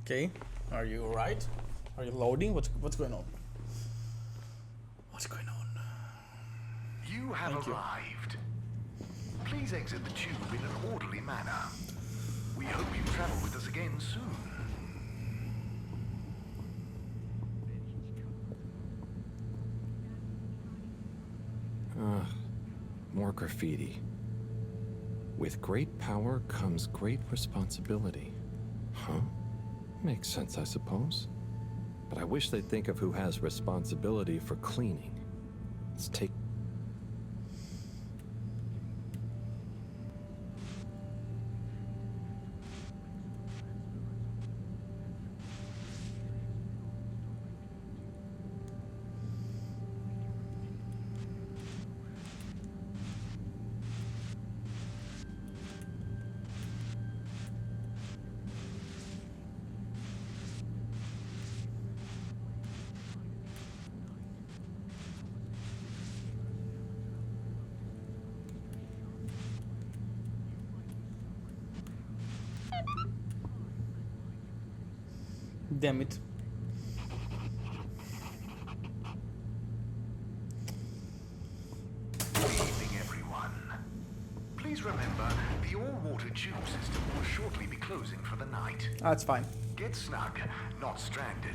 Okay, are you alright? Are you loading? What's going on? What's going on? You have Thank you. arrived. Please exit the tube in an orderly manner. We hope you travel with us again soon. More graffiti. With great power comes great responsibility. Huh? Makes sense, I suppose. But I wish they'd think of who has responsibility for cleaning. Let's take... Damn it. Good evening, everyone. Please remember, the all-water tube system will shortly be closing for the night. That's fine. Get snug, not stranded.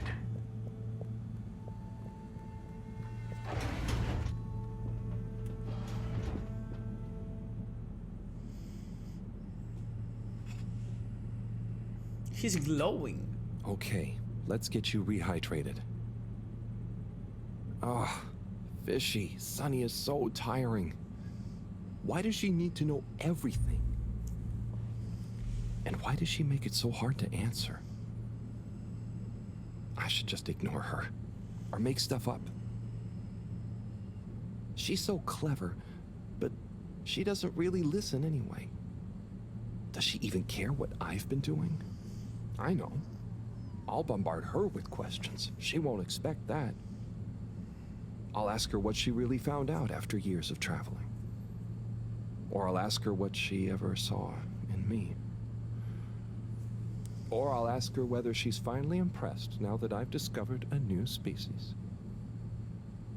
He's glowing. Okay, let's get you rehydrated. Ah, Fishy, Sunny is so tiring. Why does she need to know everything? And why does she make it so hard to answer? I should just ignore her, or make stuff up. She's so clever, but she doesn't really listen anyway. Does she even care what I've been doing? I know. I'll bombard her with questions. She won't expect that. I'll ask her what she really found out after years of traveling. Or I'll ask her what she ever saw in me. Or I'll ask her whether she's finally impressed now that I've discovered a new species.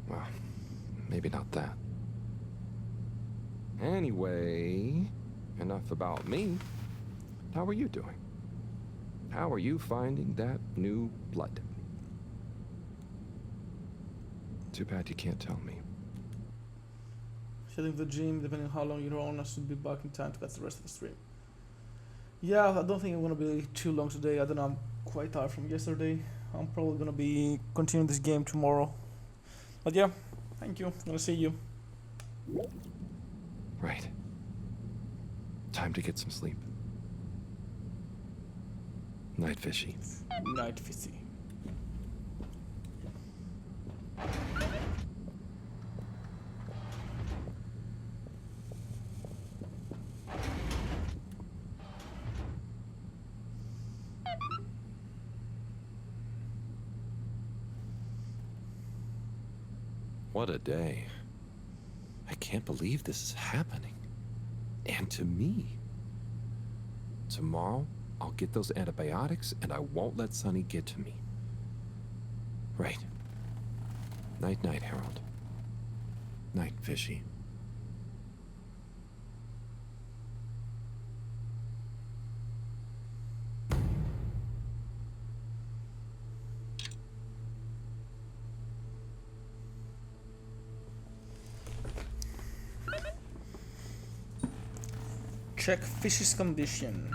Well, maybe not that. Anyway, enough about me. How are you doing? How are you finding that new blood? Too bad you can't tell me. Heading to the gym, depending on how long you're on, I should be back in time to catch the rest of the stream. Yeah, I don't think I'm gonna be too long today. I don't know, I'm quite tired from yesterday. I'm probably gonna be continuing this game tomorrow. But yeah, thank you. I'm gonna see you. Right. Time to get some sleep. Night, Fishy. Night, Fishy. What a day. I can't believe this is happening. And to me. Tomorrow, I'll get those antibiotics and I won't let Sunny get to me. Right. Night-night, Harold. Night, Fishy. Check Fishy's condition.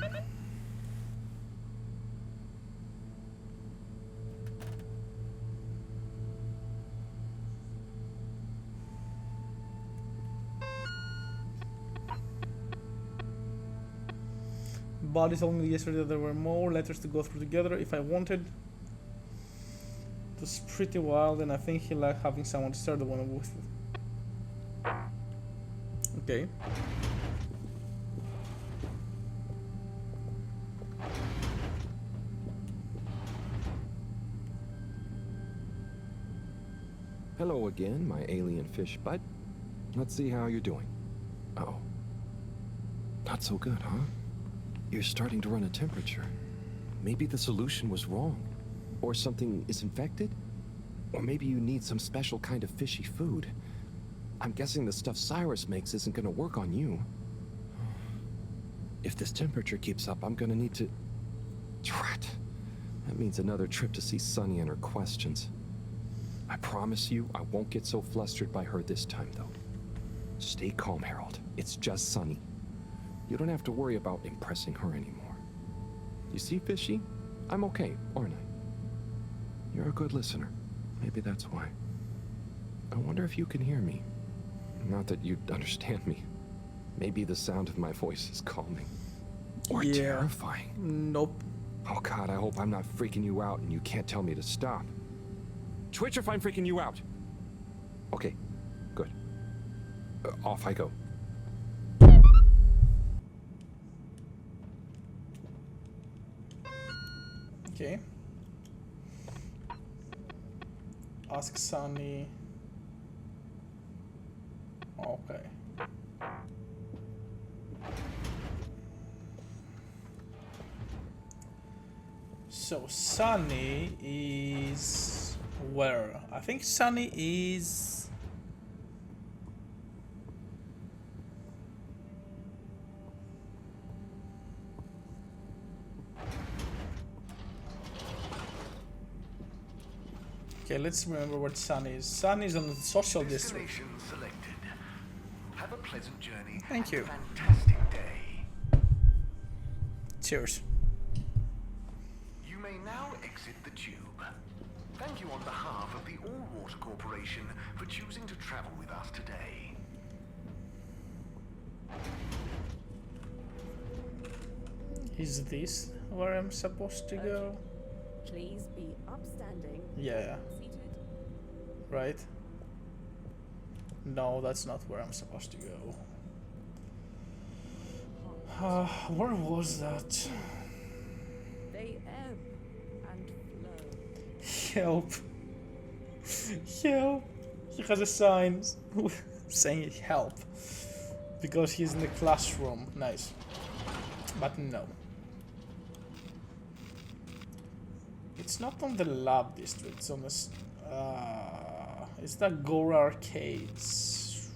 Buddy told me yesterday that there were more letters to go through together if I wanted. It was pretty wild and I think he liked having someone to start the one with. Okay. Hello again, my alien fish bud. Let's see how you're doing. Uh-oh. Not so good, huh? You're starting to run a temperature. Maybe the solution was wrong. Or something is infected? Or maybe you need some special kind of fishy food. I'm guessing the stuff Cyrus makes isn't gonna work on you. If this temperature keeps up, I'm gonna need to... Drat. That means another trip to see Sunny and her questions. I promise you, I won't get so flustered by her this time, though. Stay calm, Harold. It's just Sunny. You don't have to worry about impressing her anymore. You see, Fishy? I'm okay, aren't I? You're a good listener. Maybe that's why. I wonder if you can hear me. Not that you'd understand me. Maybe the sound of my voice is calming. Or terrifying. Nope. Oh God, I hope I'm not freaking you out and you can't tell me to stop. Twitch if I'm freaking you out. Okay, good. Off I go. Okay. Ask Sunny. Okay. So Sunny is where? I think Sunny is. Okay, let's remember what Sun is. Sun is on the social district. Destination selected. Have a pleasant journey. Thank you. And a fantastic day. Cheers. You may now exit the tube. Thank you on behalf of the All Water Corporation for choosing to travel with us today. Is this where I'm supposed to go? Please be upstanding. Yeah. Seated. Right? No, that's not where I'm supposed to go. Where was that? They ebb and flow. Help. Help. He has a sign saying help. Because he's in the classroom. Nice. But no. It's not on the lab district, it's on this. It's the Gora Arcades.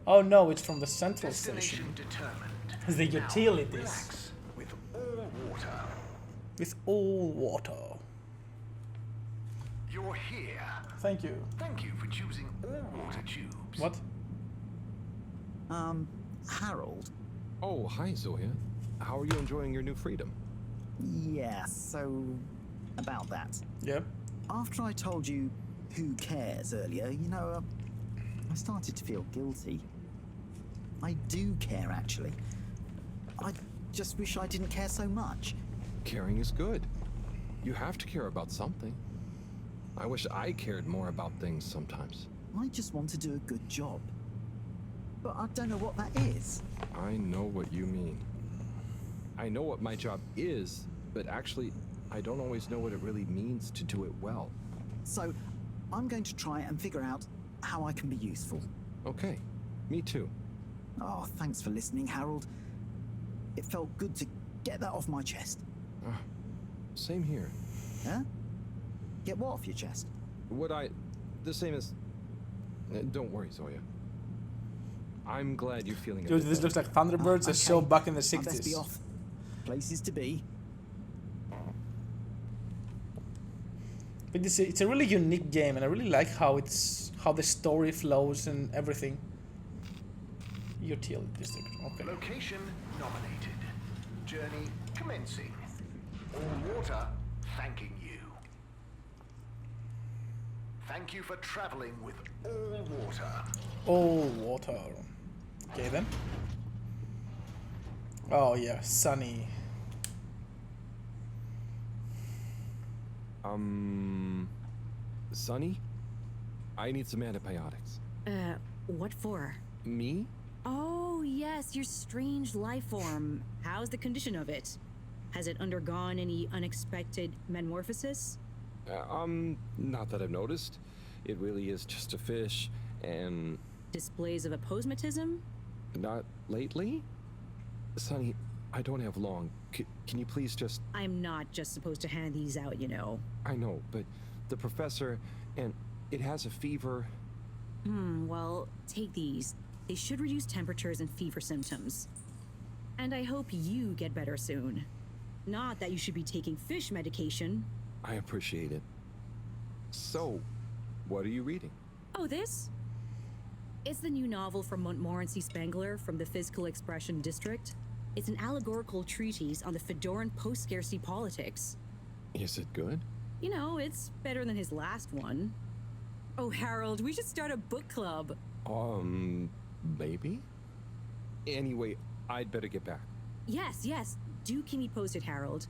Oh no, it's from the central station. It's the utilities. Relax with all water. With all water. You're here. Thank you. Thank you for choosing all water tubes. What? Harold. Oh, hi, Zoya. How are you enjoying your new freedom? Yeah, so about that. Yep. After I told you who cares earlier, you know, I started to feel guilty. I do care, actually. I just wish I didn't care so much. Caring is good. You have to care about something. I wish I cared more about things sometimes. I just want to do a good job. But I don't know what that is. I know what you mean. I know what my job is, but actually, I don't always know what it really means to do it well. So, I'm going to try and figure out how I can be useful. Okay, me too. Oh, thanks for listening, Harold. It felt good to get that off my chest. Same here. Huh? Get what off your chest? The same as... Don't worry, Zoya. I'm glad you're feeling Dude, this looks like Thunderbirds are so back in the 60s. I best be off. Places to be. But it's a really unique game, and I really like how the story flows and everything. Utility district. Okay. Location nominated. Journey commencing. All water thanking you. Thank you for traveling with all water. All water. Okay then. Oh yeah, Sunny. Sunny? I need some antibiotics. What for? Me? Oh, yes, your strange life form. How's the condition of it? Has it undergone any unexpected metamorphosis? Not that I've noticed. It really is just a fish, and... Displays of aposematism? Not lately? Sunny, I don't have long. Can you please just... I'm not just supposed to hand these out, you know. I know, but the professor, and it has a fever. Well, take these. They should reduce temperatures and fever symptoms. And I hope you get better soon. Not that you should be taking fish medication. I appreciate it. So, what are you reading? Oh, this? It's the new novel from Montmorency Spengler from the Physical Expression District. It's an allegorical treatise on the Fedoran post-scarcity politics. Is it good? You know, it's better than his last one. Oh, Harold, we should start a book club. Maybe? Anyway, I'd better get back. Yes, yes. Do keep me posted, Harold.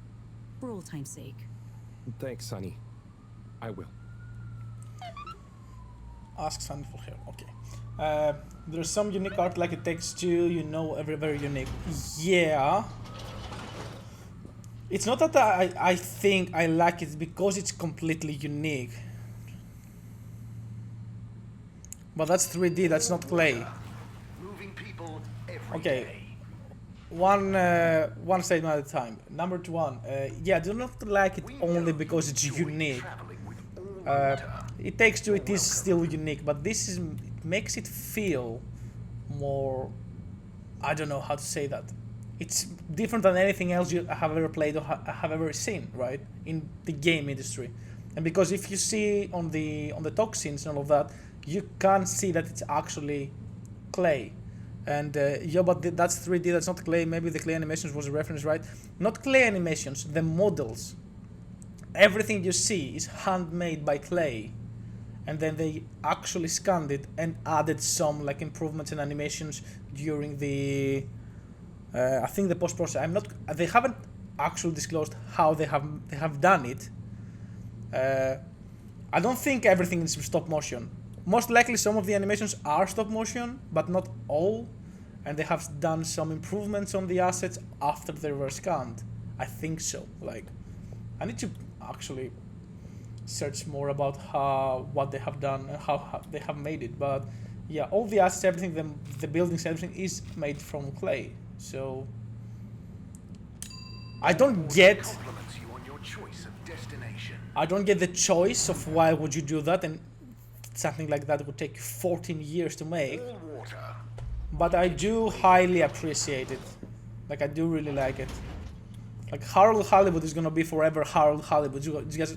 For old time's sake. Thanks, Sunny. I will. Ask Sunny for help. Okay. There's some unique art like it takes you, you know, very unique. Yeah. It's not that I think I like it because it's completely unique. But that's 3D, that's not clay. Moving people every Okay. day. one statement at a time. Number one, yeah, I do not like it only because it's unique. It Takes Two, it is still unique, but it makes it feel more, I don't know how to say that. It's different than anything else you have ever played or have ever seen, right, in the game industry. And because if you see on the toxins and all of that, you can see that it's actually clay. And yeah, but that's 3D, that's not clay. Maybe the clay animations was a reference, right? Not clay animations, the models. Everything you see is handmade by clay. And then they actually scanned it and added some like improvements and animations during the I think the post-process. They haven't actually disclosed how they have done it. I don't think everything is stop motion. Most likely some of the animations are stop motion, but not all. And they have done some improvements on the assets after they were scanned. I think so. Like, I need to actually search more about what they have done and how they have made it. But yeah, all the assets, everything, the buildings, everything is made from clay. So I don't get the choice of why would you do that, and something like that would take 14 years to make. But I do highly appreciate it. Like, I do really like it. Like, Harold Halibut is gonna be forever Harold Halibut.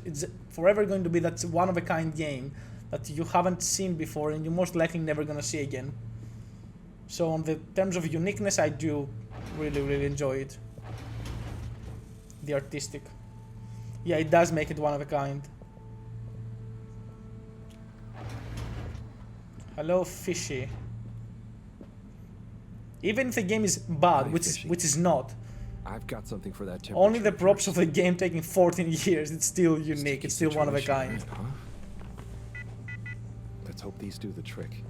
It's forever going to be that one-of-a-kind game that you haven't seen before and you're most likely never gonna see again. So on the terms of uniqueness, I do really enjoy it. The artistic. Yeah, it does make it one-of-a-kind. Hello, Fishy. Even if the game is bad, which is not, I've got something for that temperature. only the props of the game taking 14 years, it's still unique, it's still one of a kind. Huh? Let's hope these do the trick.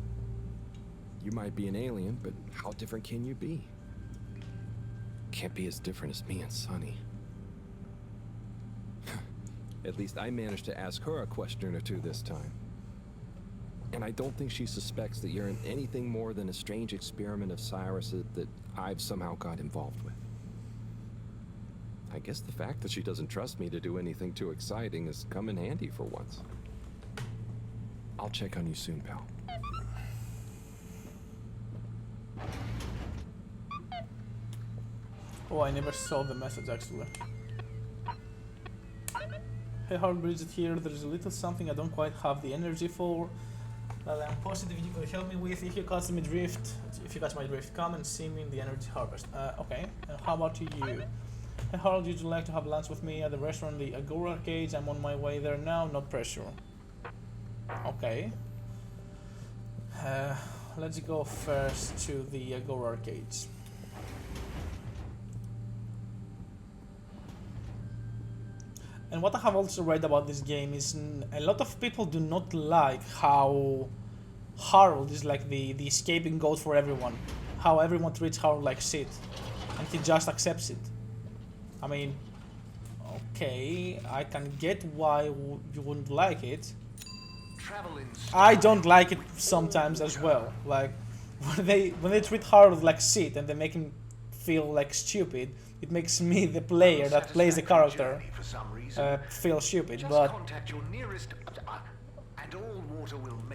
You might be an alien, but how different can you be? Can't be as different as me and Sunny. At least I managed to ask her a question or two this time. And I don't think she suspects that you're in anything more than a strange experiment of Cyrus that I've somehow got involved with. I guess the fact that she doesn't trust me to do anything too exciting has come in handy for once. I'll check on you soon, pal. Oh, I never saw the message actually. Hey Harold, Bridget here. There's a little something I don't quite have the energy for. That I'm positive you could help me with. If you catch my drift, come and see me in the energy harvest. Okay. How about you? Hey Harold, would you like to have lunch with me at the restaurant, the Agora Arcades? I'm on my way there now. Not pressure. Okay. Let's go first to the Agora Arcades. And what I have also read about this game is a lot of people do not like how Harold is like the escaping goat for everyone. How everyone treats Harold like shit. And he just accepts it. I mean, okay, I can get why you wouldn't like it. I don't like it sometimes as well. Like, when they treat Harold like shit and they make him feel like stupid, it makes me, the player that plays the character, feel stupid. But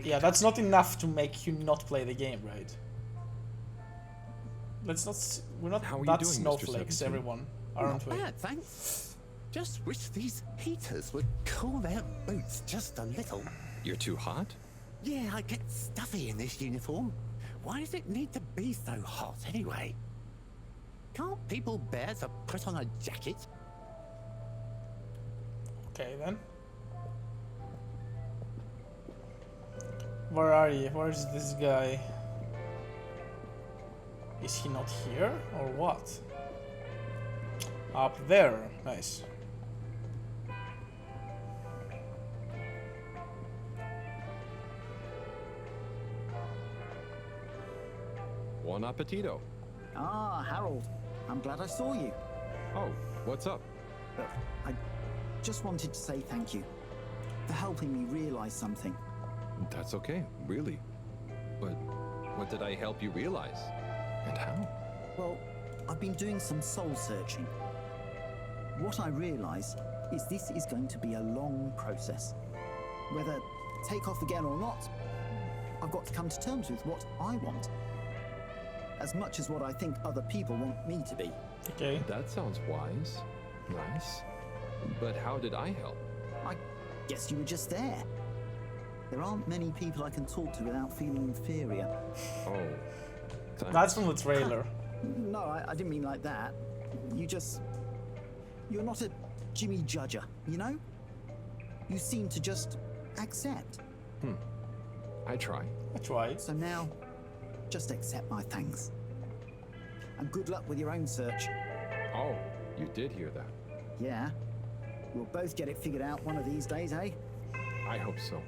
yeah, that's not enough to make you not play the game, right? We're not that snowflakes, everyone, aren't we? Not bad, thanks. Just wish these heaters would cool their boots just a little. You're too hot? Yeah, I get stuffy in this uniform. Why does it need to be so hot anyway? Can't people bear to put on a jacket? Okay then. Where are you? Where is this guy? Is he not here or what? Up there. Nice. Buon appetito. Ah, Harold. I'm glad I saw you. Oh, what's up? I just wanted to say thank you for helping me realize something. That's okay, really. But what did I help you realize? And how? Well, I've been doing some soul searching. What I realise is this is going to be a long process. Whether take off again or not, I've got to come to terms with what I want. As much as what I think other people want me to be. Okay. That sounds wise. Nice. But how did I help? I guess you were just there. There aren't many people I can talk to without feeling inferior. Oh. Thanks. That's from the trailer. No, I didn't mean like that. You're not a Jimmy Judger, you know? You seem to just accept. I try. I tried. So now, just accept my thanks. And good luck with your own search. Oh, you did hear that. Yeah. We'll both get it figured out one of these days, eh? I hope so.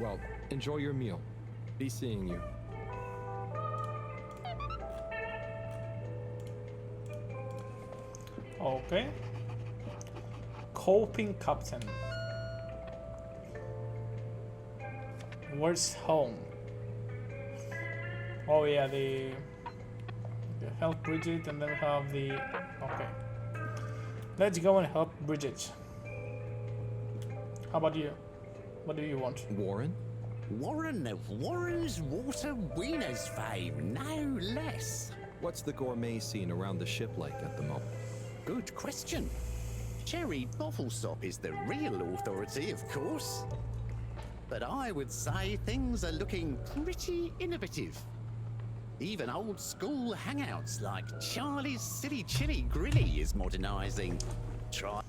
Well, enjoy your meal. Be seeing you. Okay. Coping Captain. Where's home? Oh yeah, the help Bridget, and then we have the okay. Let's go and help Bridget. How about you? What do you want? Warren? Warren of Warren's Water Wieners fame, no less. What's the gourmet scene around the ship like at the moment? Good question. Cherry Bofflestop is the real authority, of course. But I would say things are looking pretty innovative. Even old school hangouts like Charlie's Silly Chili Grilly is modernizing. Try.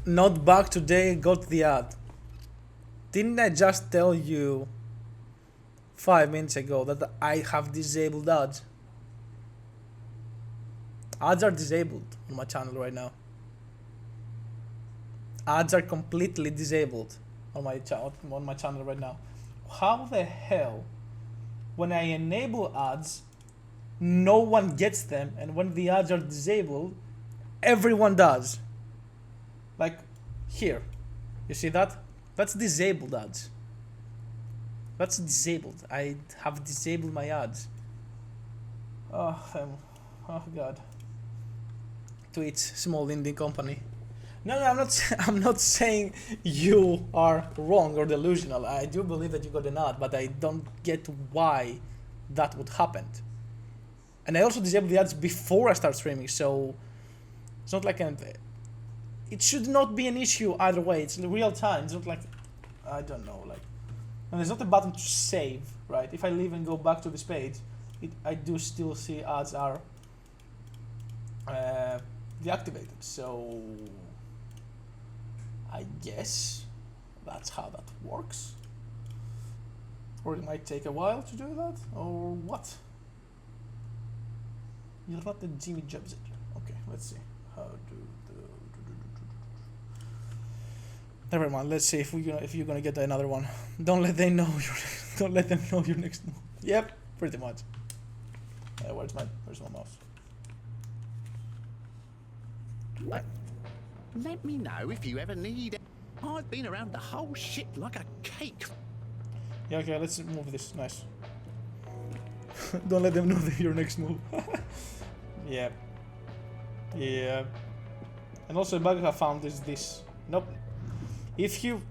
Not back today, got the ad. Didn't I just tell you 5 minutes ago that I have disabled ads? Ads are disabled on my channel right now. Ads are completely disabled on my channel right now. How the hell, when I enable ads, no one gets them, and when the ads are disabled, everyone does? Like here, you see that? That's disabled ads. That's disabled. I have disabled my ads. Oh god. Twitch, small indie company. No, I'm not. I'm not saying you are wrong or delusional. I do believe that you got an ad, but I don't get why that would happen. And I also disabled the ads before I start streaming, so it's not like it should not be an issue either way. It's real time. It's not like, I don't know, like, and there's not a button to save, right? If I leave and go back to this page, I do still see ads are deactivated. So I guess that's how that works. Or it might take a while to do that, or what? You're not the Jimmy Jobs. Okay, let's see. How do never mind. Let's see if you're gonna get another one. Don't let them know don't let them know your next move. Yep, pretty much. Where's my mouse? Let me know if you ever need it. I've been around the whole shit like a cake. Yeah, okay, let's move this. Nice. Don't let them know that your next move. Yeah. Yeah. And also a bug I found is this. Nope. If you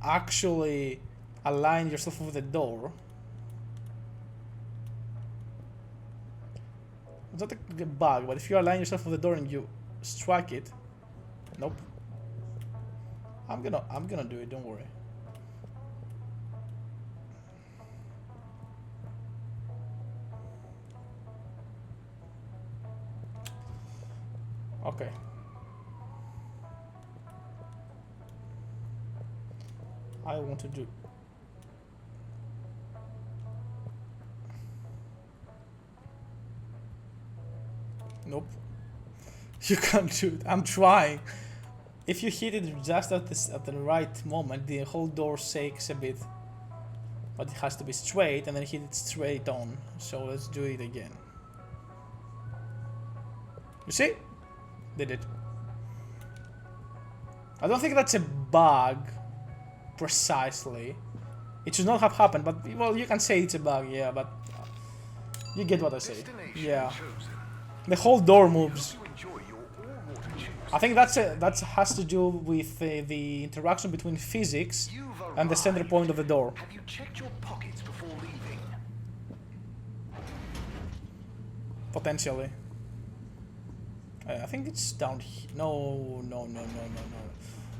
actually align yourself with the door, it's not a bug, but if you align yourself with the door and you strike it, nope. I'm gonna do it, don't worry. Okay. I want to do. Nope. You can't do it. I'm trying. If you hit it just at the right moment, the whole door shakes a bit. But it has to be straight, and then hit it straight on. So let's do it again. You see? Did it. I don't think that's a bug. Precisely. It should not have happened, but well, you can say it's a bug, yeah, but you get what I say. Yeah. The whole door moves. I think that has to do with the interaction between physics and the center point of the door. Have you checked your pockets before leaving? Potentially. I think it's down here. No.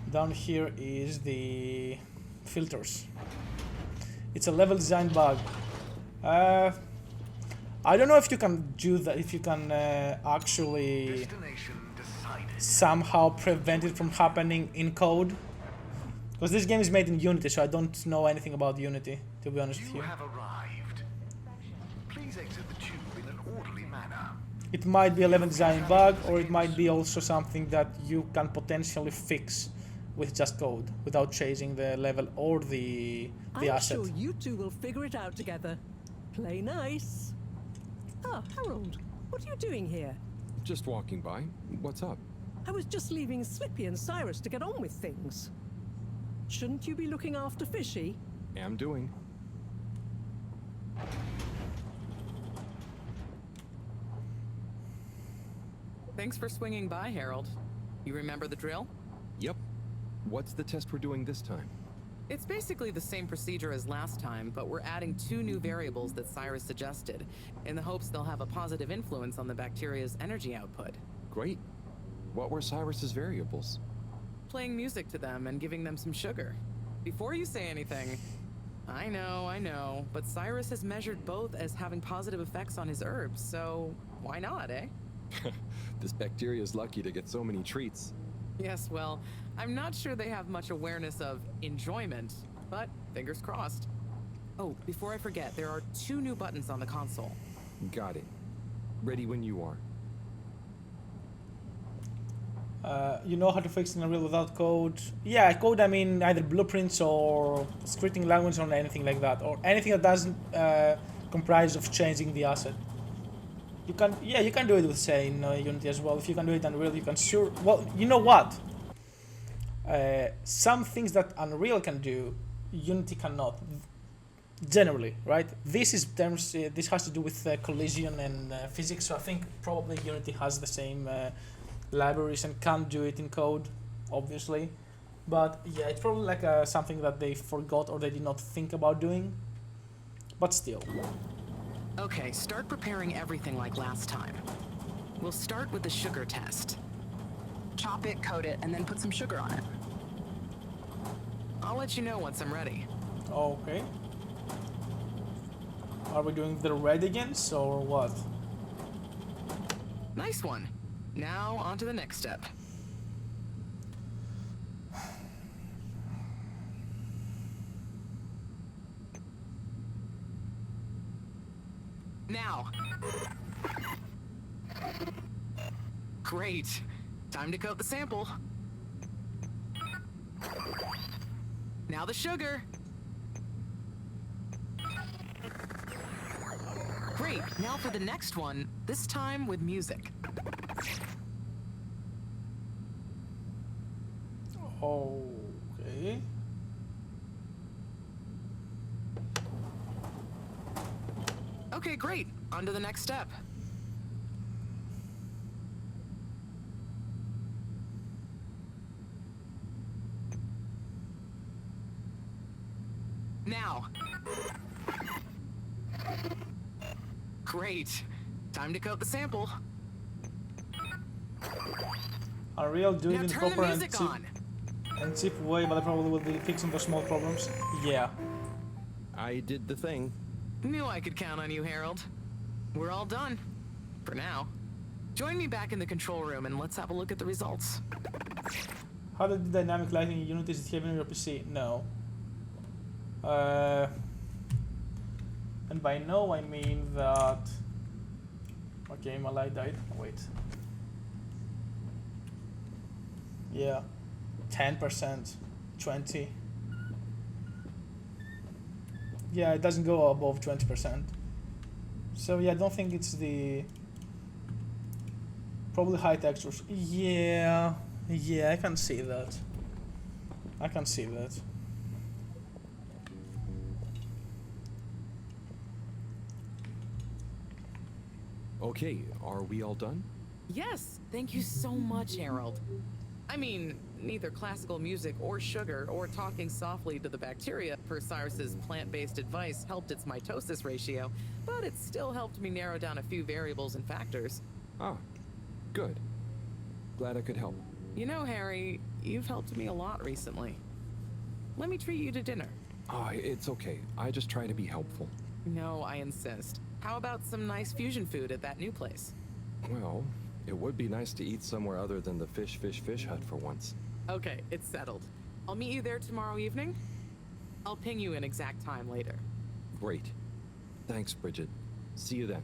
Down here is the filters. It's a level design bug. I don't know if you can do that, if you can actually somehow prevent it from happening in code. Because this game is made in Unity, so I don't know anything about Unity, to be honest with you. You have arrived. Please exit the tube in an orderly manner. It might be a level design bug, or it might be also something that you can potentially fix with just code, without changing the level or the asset. I'm sure you two will figure it out together. Play nice. Ah, Harold, what are you doing here? Just walking by. What's up? I was just leaving Slippy and Cyrus to get on with things. Shouldn't you be looking after Fishy? Am doing. Thanks for swinging by, Harold. You remember the drill? Yep. What's the test we're doing this time? It's basically the same procedure as last time, but we're adding 2 new variables that Cyrus suggested, in the hopes they'll have a positive influence on the bacteria's energy output. Great. What were Cyrus's variables? Playing music to them and giving them some sugar. Before you say anything, I know, but Cyrus has measured both as having positive effects on his herbs, so why not, eh? This bacteria's lucky to get so many treats. Yes, well, I'm not sure they have much awareness of enjoyment, but fingers crossed. Oh, before I forget, there are 2 new buttons on the console. Got it. Ready when you are. You know how to fix an unreal without code? Yeah, code I mean either blueprints or scripting language or anything like that, or anything that doesn't comprise of changing the asset. You can do it with, say, in Unity as well. If you can do it in Unreal, you can sure. Well, you know what? Some things that Unreal can do, Unity cannot. Generally, right? This is terms. This has to do with collision and physics. So I think probably Unity has the same libraries and can't do it in code, obviously. But yeah, it's probably like something that they forgot or they did not think about doing. But still. Okay, start preparing everything like last time. We'll start with the sugar test. Chop it, coat it, and then put some sugar on it. I'll let you know once I'm ready. Okay. Are we doing the red against or what? Nice one. Now on to the next step. Now. Great. Time to coat the sample. Now the sugar. Great. Now for the next one, this time with music. Okay. Okay, great. On to the next step. Now. Great. Time to coat the sample. Unreal do it Now in turn the proper music on. and cheap way, but I probably will be fixing those small problems. Yeah. I did the thing. Knew I could count on you, Harold. We're all done. For now. Join me back in the control room and let's have a look at the results. How did the dynamic lighting in Unity is having on your PC? No. And by no, I mean that... Okay, my light died. Wait. Yeah. 10%. 20%. Yeah, it doesn't go above 20%. So yeah, I don't think it's the... Probably high textures. Yeah, I can see that. I can see that. Okay, are we all done? Yes, thank you so much, Harold. I mean, neither classical music or sugar or talking softly to the bacteria per Cyrus's plant-based advice helped its mitosis ratio, but it still helped me narrow down a few variables and factors. Ah, good. Glad I could help. You know, Harry, you've helped me a lot recently. Let me treat you to dinner. Ah, it's okay. I just try to be helpful. No, I insist. How about some nice fusion food at that new place? Well, it would be nice to eat somewhere other than the fish hut for once. Okay, it's settled. I'll meet you there tomorrow evening. I'll ping you an exact time later. Great. Thanks, Bridget. See you then.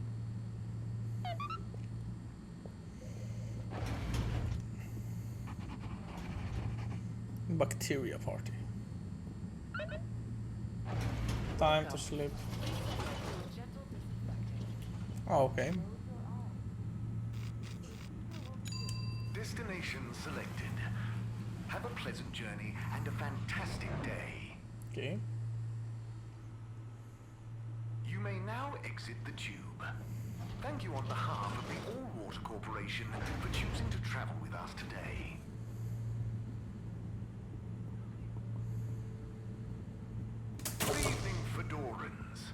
Bacteria party. Time to sleep. Oh, okay. Destination selected. Have a pleasant journey and a fantastic day. Okay. You may now exit the tube. Thank you on behalf of the All Water Corporation for choosing to travel with us today. Good evening, Fedorans.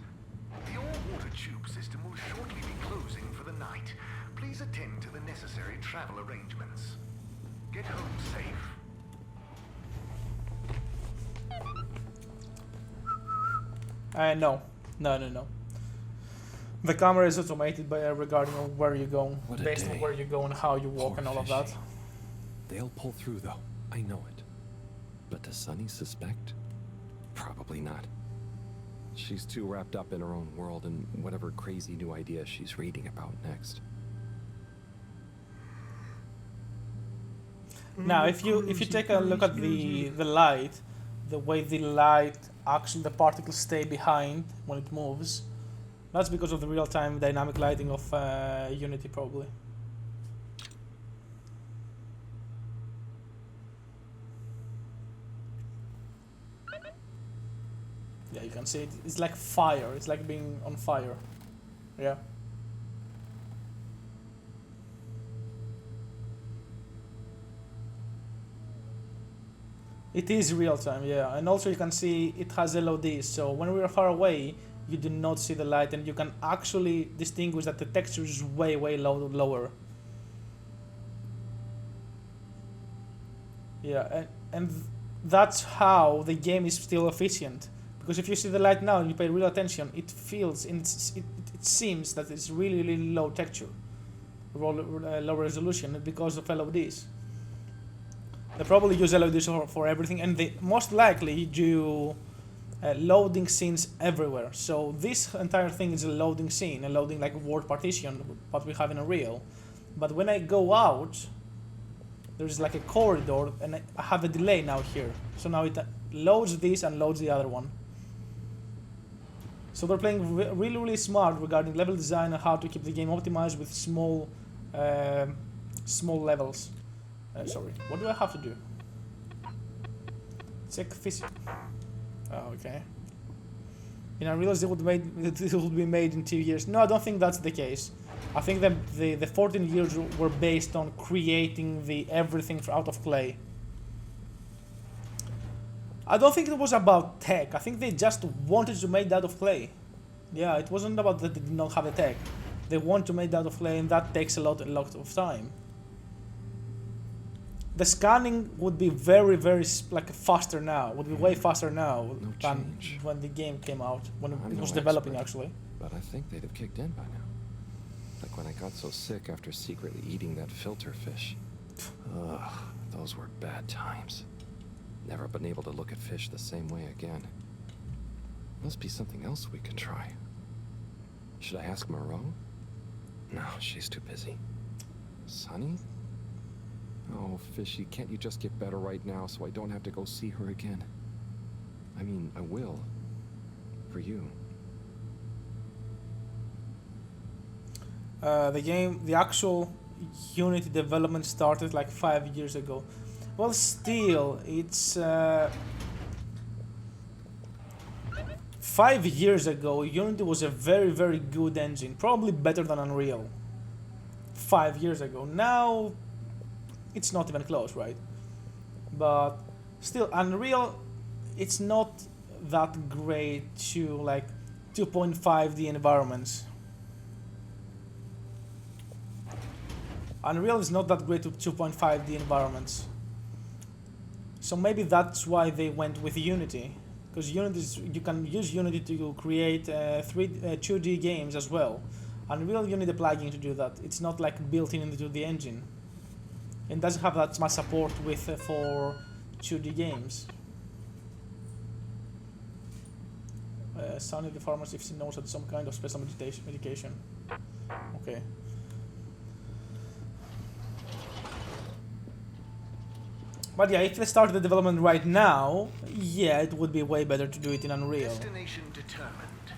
The all-water tube system will shortly be closing for the night. Please attend to the necessary travel arrangements. Get home safe. No. The camera is automated by regarding on where you go, based on where you go and how you walk and all of that. They'll pull through, though. I know it. But does Sunny suspect? Probably not. She's too wrapped up in her own world and whatever crazy new idea she's reading about next. Now, if you take a look at the light, the way the light actually the particles stay behind when it moves, that's because of the real-time dynamic lighting of Unity, probably. Yeah, you can see it. It's like fire. It's like being on fire. Yeah. It is real time, yeah. And also you can see it has LODs, so when we are far away, you do not see the light and you can actually distinguish that the texture is way lower. Yeah, and that's how the game is still efficient. Because if you see the light now and you pay real attention, it feels, it seems that it's really low texture, low resolution because of LODs. They probably use LODs for everything, and they most likely do loading scenes everywhere. So this entire thing is a loading scene, a loading like word partition, what we have in Unreal. But when I go out, there's like a corridor, and I have a delay now here. So now it loads this and loads the other one. So they're playing really smart regarding level design and how to keep the game optimized with small levels. Sorry, what do I have to do? Check physics. Oh, okay. And I realized it would be made in 2 years. No, I don't think that's the case. I think that the 14 years were based on creating everything out of clay. I don't think it was about tech. I think they just wanted to make that of clay. Yeah, it wasn't about that they did not have the tech. They want to make that of clay, and that takes a lot of time. The scanning would be very like faster now. Would be way faster now than when the game came out, when it was developing actually. But I think they'd have kicked in by now. Like when I got so sick after secretly eating that filter fish. Ugh, those were bad times. Never been able to look at fish the same way again. Must be something else we can try. Should I ask Moreau? No, she's too busy. Sunny? Oh, Fishy, can't you just get better right now so I don't have to go see her again? I mean, I will. For you. The actual Unity development started like 5 years ago. Well, still, it's 5 years ago. Unity was a very good engine, probably better than Unreal. 5 years ago. Now it's not even close, right? But still, Unreal, it's not that great to like 2.5D environments. Unreal is not that great to 2.5D environments. So maybe that's why they went with Unity, because you can use Unity to create 2D games as well. Unreal, you need a plugin to do that. It's not like built into the engine. It doesn't have that much support with for 2D games. Sunny the pharmacy if she knows that some kind of special medication. Okay. But yeah, if they start the development right now, yeah, it would be way better to do it in Unreal.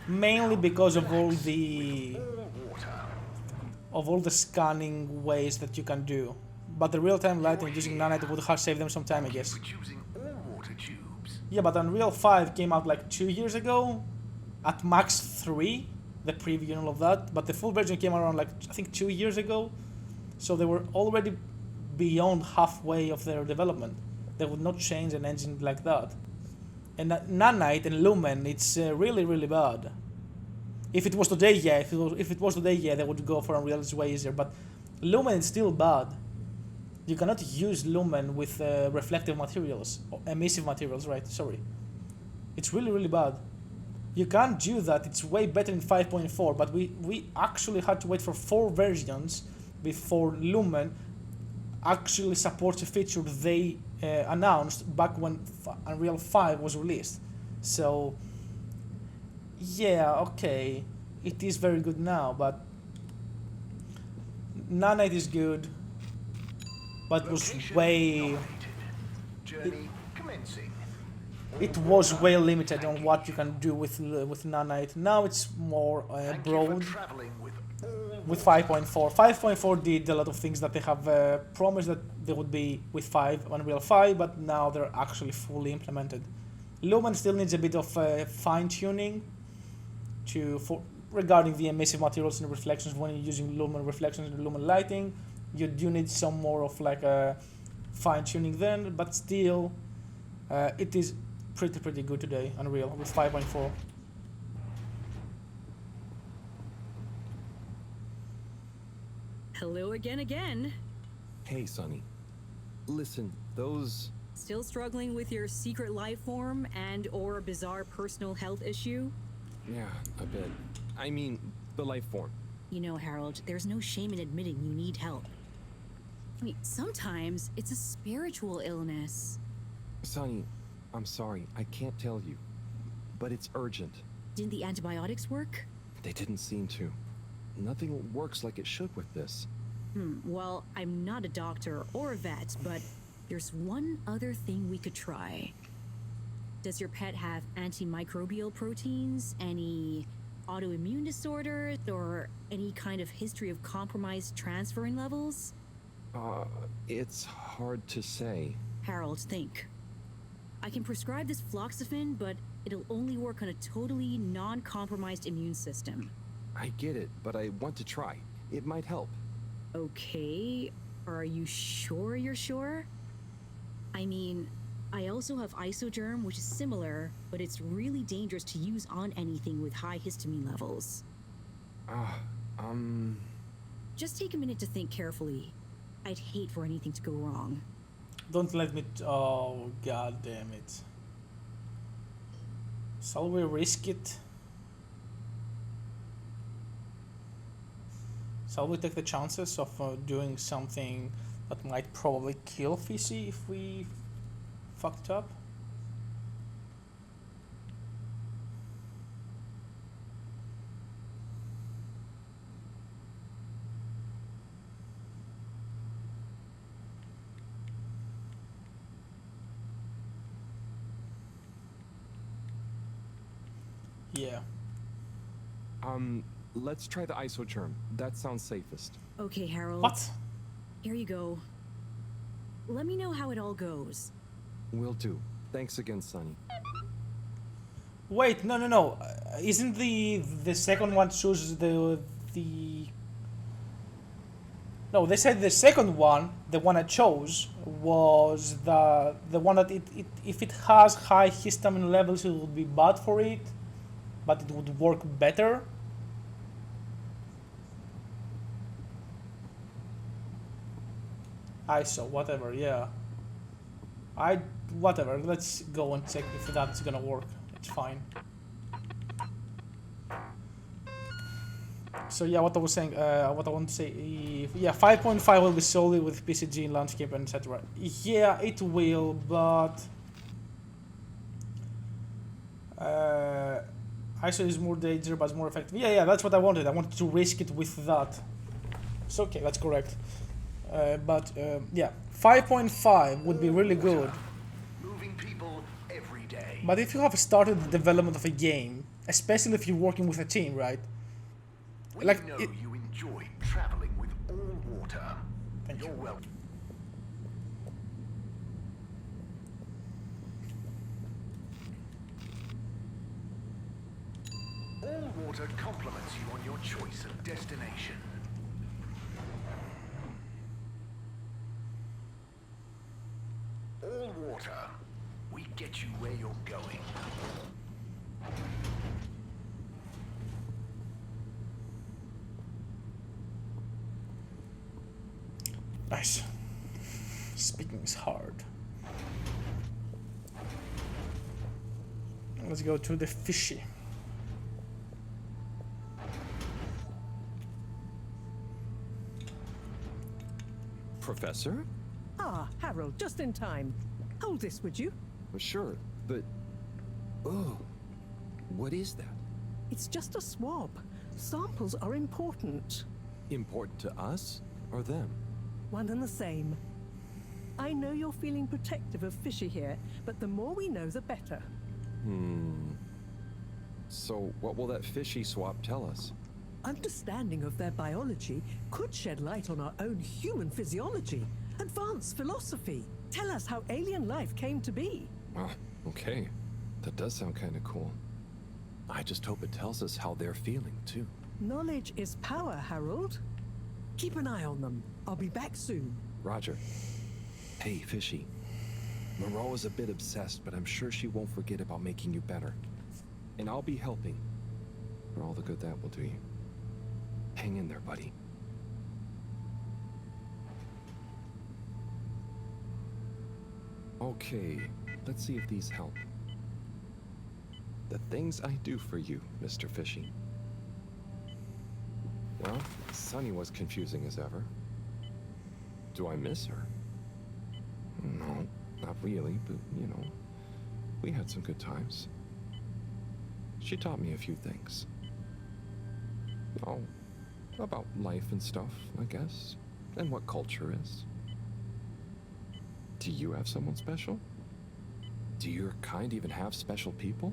Mainly because of all the scanning ways that you can do. But the real-time lighting using nanite would have saved them some time, I guess. Yeah, but Unreal 5 came out like 2 years ago, at max 3, the preview and all of that. But the full version came around like, I think 2 years ago. So they were already beyond halfway of their development. They would not change an engine like that. And Nanite and Lumen, it's really, really bad. If it was today, yeah. If it was today, yeah, they would go for Unreal. It's way easier. But Lumen is still bad. You cannot use Lumen with reflective materials, or emissive materials, right? Sorry. It's really, really bad. You can't do that. It's way better in 5.4, but we actually had to wait for 4 versions before Lumen actually supports a feature they announced back when Unreal 5 was released. So, yeah, okay. It is very good now, but Nanite is good. But was way it was way limited on what you can do with Nanite. Now it's more broad with 5.4. 5.4 did a lot of things that they have promised that they would be with Unreal 5, but now they're actually fully implemented. Lumen still needs a bit of fine-tuning regarding the emissive materials and reflections when you're using Lumen reflections and Lumen lighting. You do need some more of like a fine-tuning then, but still it is pretty good today, Unreal, with 5.4. Hello again. Hey, Sonny. Listen, those... Still struggling with your secret life form and or a bizarre personal health issue? Yeah, a bit. I mean, the life form. You know, Harold, there's no shame in admitting you need help. I mean, sometimes it's a spiritual illness. Sonny, I'm sorry, I can't tell you. But it's urgent. Didn't the antibiotics work? They didn't seem to. Nothing works like it should with this. Well, I'm not a doctor or a vet, but there's one other thing we could try. Does your pet have antimicrobial proteins, any autoimmune disorders, or any kind of history of compromised transferrin levels? It's hard to say. Harold, think. I can prescribe this floxifene, but it'll only work on a totally non-compromised immune system. I get it, but I want to try. It might help. Okay, are you sure you're sure? I mean, I also have Isogerm, which is similar, but it's really dangerous to use on anything with high histamine levels. Just take a minute to think carefully. I'd hate for anything to go wrong. Don't let me... Oh, god damn it. Shall we risk it? Shall we take the chances of doing something that might probably kill Fizzy if we fucked up? Yeah. Let's try the isogerm. That sounds safest. Okay, Harold. What? Here you go. Let me know how it all goes. Will do. Thanks again, Sonny. Wait, no. Isn't the second one chooses the No, they said the second one, the one I chose, was the one that if it has high histamine levels, it would be bad for it, but it would work better. ISO, whatever, yeah. Whatever, let's go and check if that's gonna work. It's fine. So yeah, what I was saying, what I want to say, yeah, 5.5 will be solely with PCG, landscape, and etc. Yeah, it will, but ISO is more dangerous, but it's more effective. Yeah, that's what I wanted. I wanted to risk it with that. It's okay, that's correct. But yeah, 5.5 would be really good. Moving people every day. But if you have started the development of a game, especially if you're working with a team, right? We like know you enjoy traveling with all water. Thank You're welcome. All water compliments you on your choice of destination. All water. We get you where you're going. Nice. Speaking is hard. Let's go to the fishy. Professor? Ah, Harold, just in time. Hold this, would you? Sure, but... Oh, what is that? It's just a swab. Samples are important. Important to us or them? One and the same. I know you're feeling protective of Fishy here, but the more we know, the better. So what will that fishy swap tell us? Understanding of their biology could shed light on our own human physiology, advance philosophy, tell us how alien life came to be. Oh, okay. That does sound kind of cool. I just hope it tells us how they're feeling, too. Knowledge is power, Harold. Keep an eye on them. I'll be back soon. Roger. Hey, Fishy. Moreau is a bit obsessed, but I'm sure she won't forget about making you better. And I'll be helping. For all the good that will do you. Hang in there, buddy. Okay, let's see if these help. The things I do for you, Mr. Fishy. Well, Sunny was confusing as ever. Do I miss her? No, not really, but, you know, we had some good times. She taught me a few things. Oh, about life and stuff, I guess, and what culture is. Do you have someone special? Do your kind even have special people?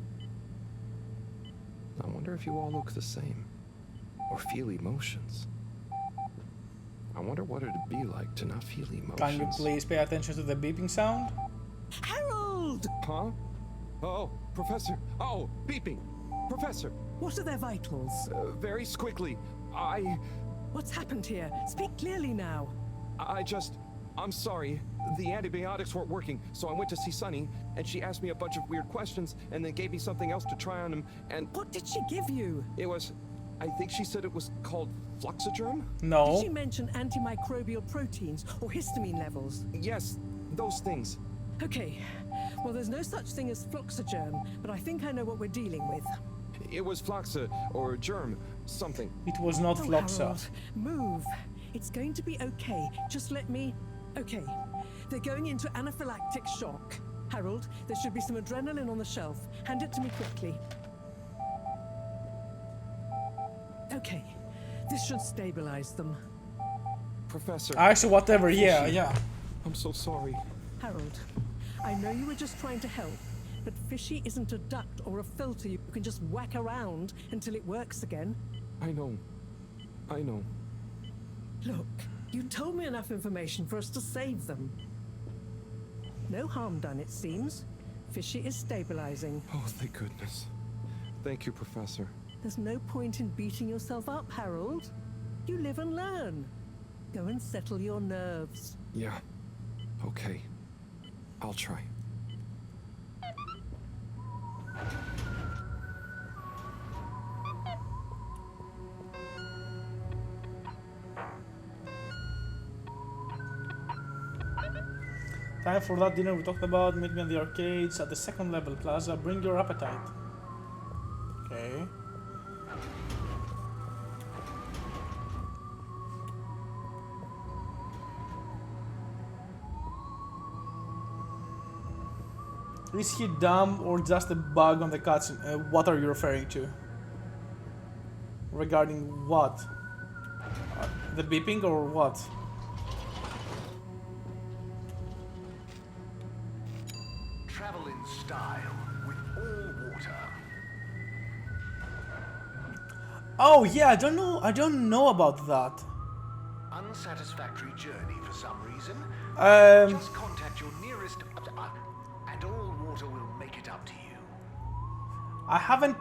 I wonder if you all look the same, or feel emotions. I wonder what it'd be like to not feel emotions. Can you please pay attention to the beeping sound? Harold! Huh? Oh, Professor. Oh, beeping. Professor. What are their vitals? Very quickly. What's happened here? Speak clearly now. I'm sorry. The antibiotics weren't working, so I went to see Sunny, and she asked me a bunch of weird questions, and then gave me something else to try on him, and... What did she give you? It was... I think she said it was called Fluxogerm? No. Did she mention antimicrobial proteins or histamine levels? Yes, those things. Okay. Well, there's no such thing as Fluxogerm, but I think I know what we're dealing with. It was Fluxa, or germ, something. It was not Fluxa. Harold, move. It's going to be okay. Just let me... Okay. They're going into anaphylactic shock. Harold, there should be some adrenaline on the shelf. Hand it to me quickly. Okay. This should stabilize them. Professor. Actually, whatever, yeah. I'm so sorry. Harold, I know you were just trying to help, but Fishy isn't a duct or a filter you can just whack around until it works again. I know. Look, you told me enough information for us to save them. No harm done, it seems. Fishy is stabilizing. Oh, thank goodness. Thank you, Professor. There's no point in beating yourself up, Harold. You live and learn. Go and settle your nerves. Yeah. Okay. I'll try. Time for that dinner we talked about. Meet me in the arcades at the second level plaza. Bring your appetite. Okay. Is he dumb or just a bug on the cutscene? What are you referring to? Regarding what? The beeping or what? Travel in style with all water. Oh yeah, I don't know about that. Unsatisfactory journey for some reason? Um, Just contact your nearest and all water will make it up to you. I haven't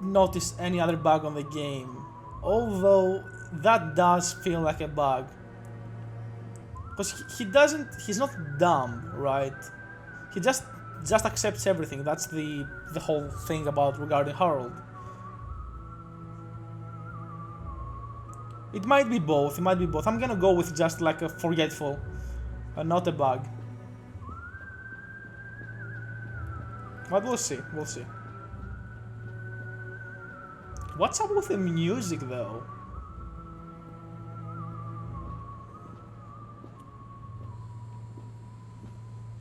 noticed any other bug on the game, although that does feel like a bug. Because he's not dumb, right? He just accepts everything. That's the whole thing about regarding Harold. It might be both. I'm gonna go with just like a forgetful, not a bug. But we'll see. What's up with the music though?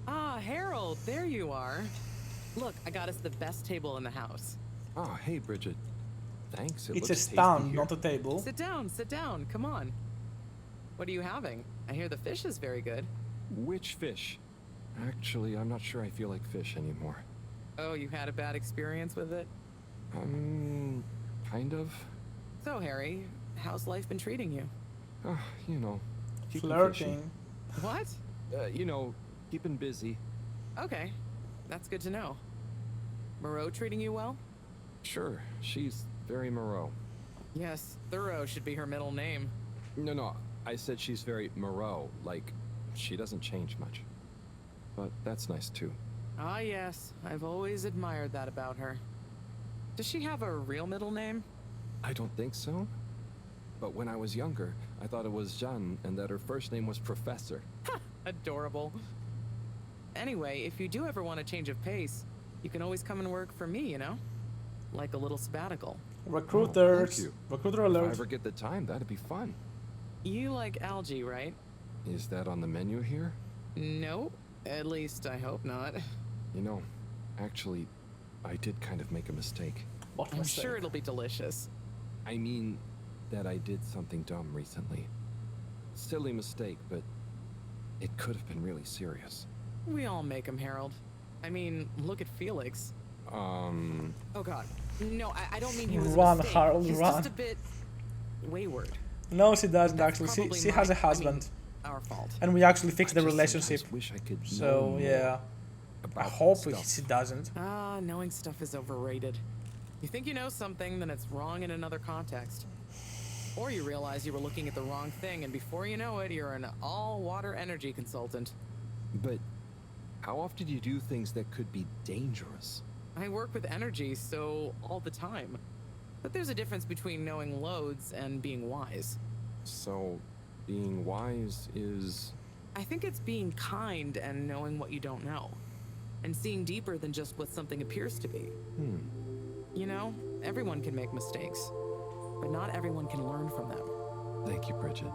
Ah, Harold, there you are. Look, I got us the best table in the house. Oh, hey, Bridget. Thanks. It's looks a tasty stand, here. not a table. Sit down, come on. What are you having? I hear the fish is very good. Which fish? Actually, I'm not sure I feel like fish anymore. Oh, you had a bad experience with it? Kind of. So, Harry, how's life been treating you? You know, keeping Flirting. fishing. What? You know, keeping busy. Okay, that's good to know. Moreau treating you well? Sure, she's very Moreau. Yes, Thorough should be her middle name. No, I said she's very Moreau, like, she doesn't change much. But that's nice too. Ah, yes, I've always admired that about her. Does she have a real middle name? I don't think so. But when I was younger, I thought it was Jeanne and that her first name was Professor. Adorable. Anyway, if you do ever want a change of pace, you can always come and work for me, you know? Like a little sabbatical. Recruiters. Thank you. Recruiter If I alert. ever get the time, that'd be fun. You like algae, right? Is that on the menu here? No, at least I hope not. You know, actually, I did kind of make a mistake. What I'm mistake? sure it'll be delicious. I mean, that I did something dumb recently. Silly mistake, but it could have been really serious. We all make them, Harold. I mean, look at Felix. Oh god. No, I don't mean he was Run, a mistake. Harold, He's run. just a bit wayward. No, she doesn't That's actually. probably She has a my- husband. Our fault. And we actually fixed the I just relationship. sometimes wish I could So know yeah. more I about hope stuff. she doesn't. Knowing stuff is overrated. You think you know something, then it's wrong in another context. Or you realize you were looking at the wrong thing, and before you know it, you're an all-water energy consultant. But how often do you do things that could be dangerous? I work with energy, so all the time. But there's a difference between knowing loads and being wise. So, being wise is... I think it's being kind and knowing what you don't know. And seeing deeper than just what something appears to be. You know, everyone can make mistakes. But not everyone can learn from them. Thank you, Bridget.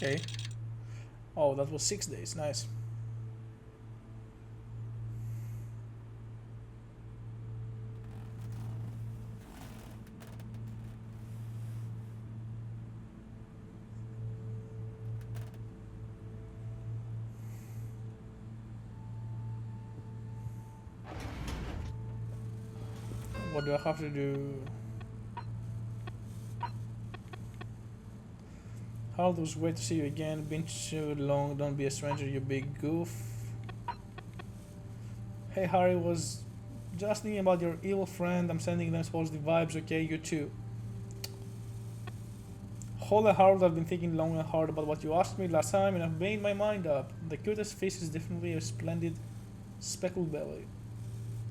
Okay. Oh, that was 6 days. Nice. What do I have to do? Harold, it was great to see you again. Been too long. Don't be a stranger, you big goof. Hey Harry, was just thinking about your evil friend. I'm sending them positive vibes, okay? You too. Holy Harold, I've been thinking long and hard about what you asked me last time and I've made my mind up. The cutest fish is definitely a splendid speckled belly.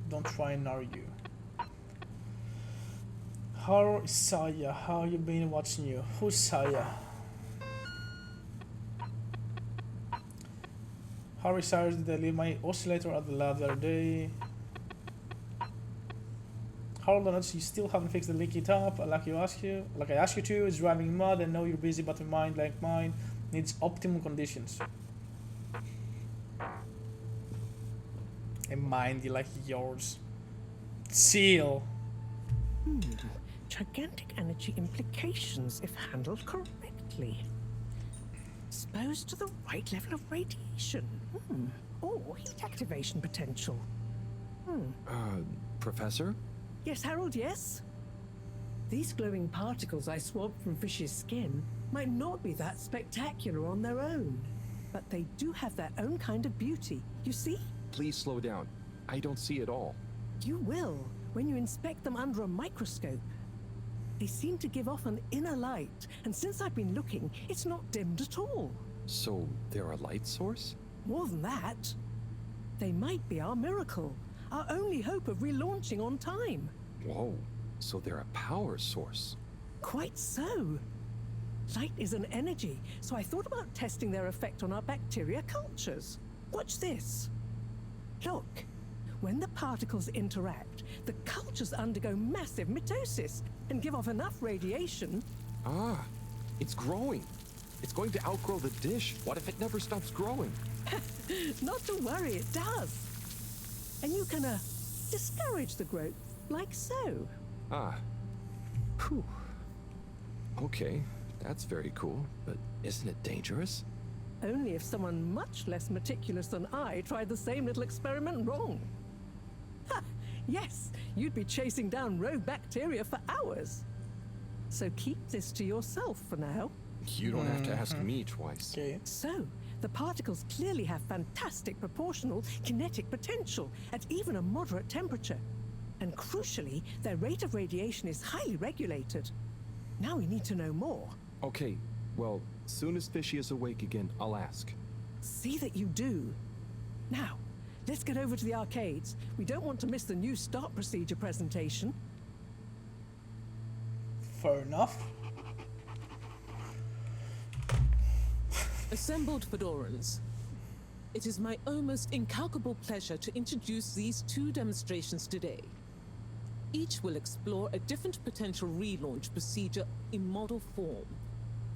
Don't try and argue. How is Saya? How you been watching you? Who's Saya? Harry Cyrus, did I leave my oscillator at the lab the other day? Harold, I noticed you still haven't fixed the leaky top. Like I asked you to. It's driving mud. I know you're busy, but a mind like mine needs optimum conditions. A mind like yours. Seal. Gigantic energy implications if handled correctly. Exposed to the right level of radiation. Or heat activation potential. Professor? Yes, Harold, yes? These glowing particles I swabbed from fish's skin might not be that spectacular on their own, but they do have their own kind of beauty, you see? Please slow down. I don't see it all. You will when you inspect them under a microscope. They seem to give off an inner light, and since I've been looking, it's not dimmed at all. So they're a light source? More than that, they might be our miracle, our only hope of relaunching on time. Whoa, so they're a power source. Quite so. Light is an energy, so I thought about testing their effect on our bacteria cultures. Watch this. Look, when the particles interact, the cultures undergo massive mitosis and give off enough radiation. Ah, it's growing. It's going to outgrow the dish. What if it never stops growing? Not to worry, it does. And you can, discourage the growth, like so. Ah. Whew. Okay, that's very cool, but isn't it dangerous? Only if someone much less meticulous than I tried the same little experiment wrong. Ha! Yes, you'd be chasing down rogue bacteria for hours. So keep this to yourself for now. You don't have to ask me twice. Okay. So, the particles clearly have fantastic proportional kinetic potential at even a moderate temperature. And crucially, their rate of radiation is highly regulated. Now we need to know more. Okay, well, soon as Fishy is awake again, I'll ask. See that you do. Now, let's get over to the arcades. We don't want to miss the new start procedure presentation. Fair enough. Assembled Fedorans, it is my almost incalculable pleasure to introduce these two demonstrations today. Each will explore a different potential relaunch procedure in model form,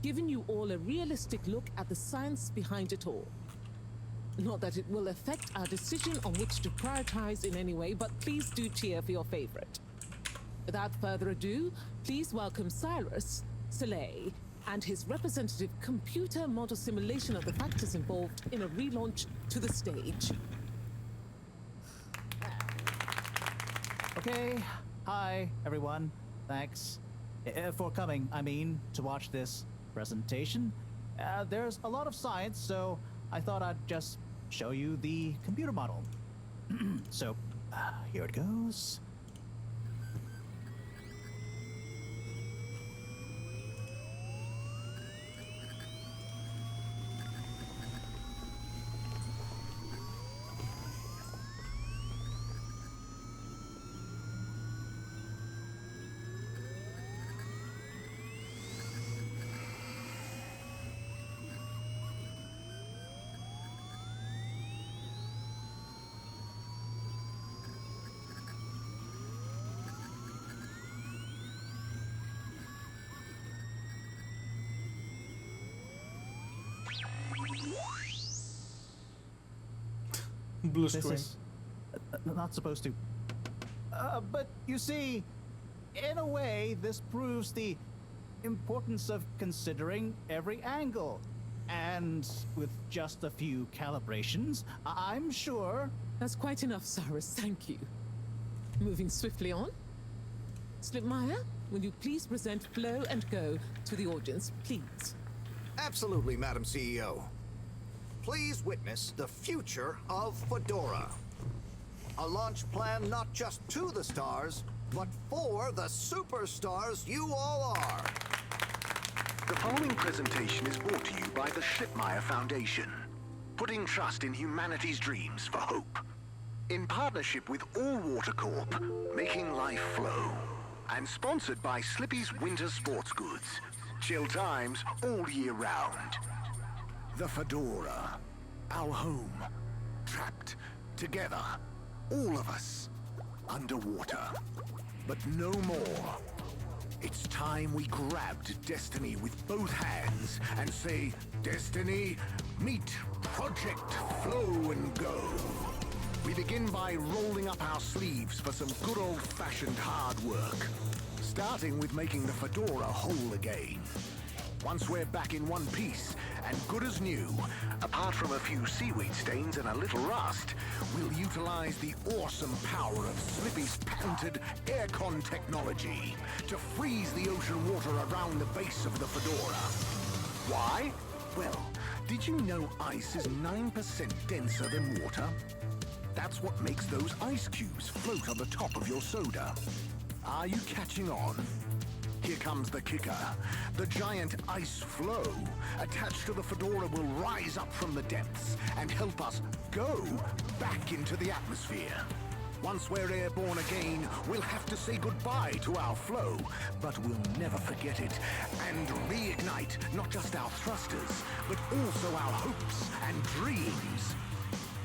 giving you all a realistic look at the science behind it all. Not that it will affect our decision on which to prioritize in any way, but please do cheer for your favorite. Without further ado, please welcome Cyrus, Soleil, and his representative computer model simulation of the factors involved in a relaunch to the stage. Okay, hi everyone. Thanks for coming, to watch this presentation. There's a lot of science, so I thought I'd just show you the computer model. So, here it goes. Blue This screen. is not supposed to. But you see, in a way, this proves the importance of considering every angle. And with just a few calibrations, I'm sure. That's quite enough, Cyrus. Thank you. Moving swiftly on. Slipmeyer, will you please present Flow and Go to the audience, please? Absolutely, Madam CEO. Please witness the future of Fedora. A launch plan not just to the stars, but for the superstars you all are. The following presentation is brought to you by the Slipmeyer Foundation, putting trust in humanity's dreams for hope. In partnership with All Water Corp, making life flow. And sponsored by Slippy's Winter Sports Goods. Chill times all year round. The Fedora, our home, trapped together, all of us, underwater. But no more. It's time we grabbed Destiny with both hands and say, Destiny, meet Project Flow and Go. We begin by rolling up our sleeves for some good old-fashioned hard work. Starting with making the Fedora whole again. Once we're back in one piece, and good as new, apart from a few seaweed stains and a little rust, we'll utilize the awesome power of Slippy's patented aircon technology to freeze the ocean water around the base of the Fedora. Why? Well, did you know ice is 9% denser than water? That's what makes those ice cubes float on the top of your soda. Are you catching on? Here comes the kicker. The giant ice flow attached to the Fedora will rise up from the depths and help us go back into the atmosphere. Once we're airborne again, we'll have to say goodbye to our flow, but we'll never forget it and reignite not just our thrusters, but also our hopes and dreams.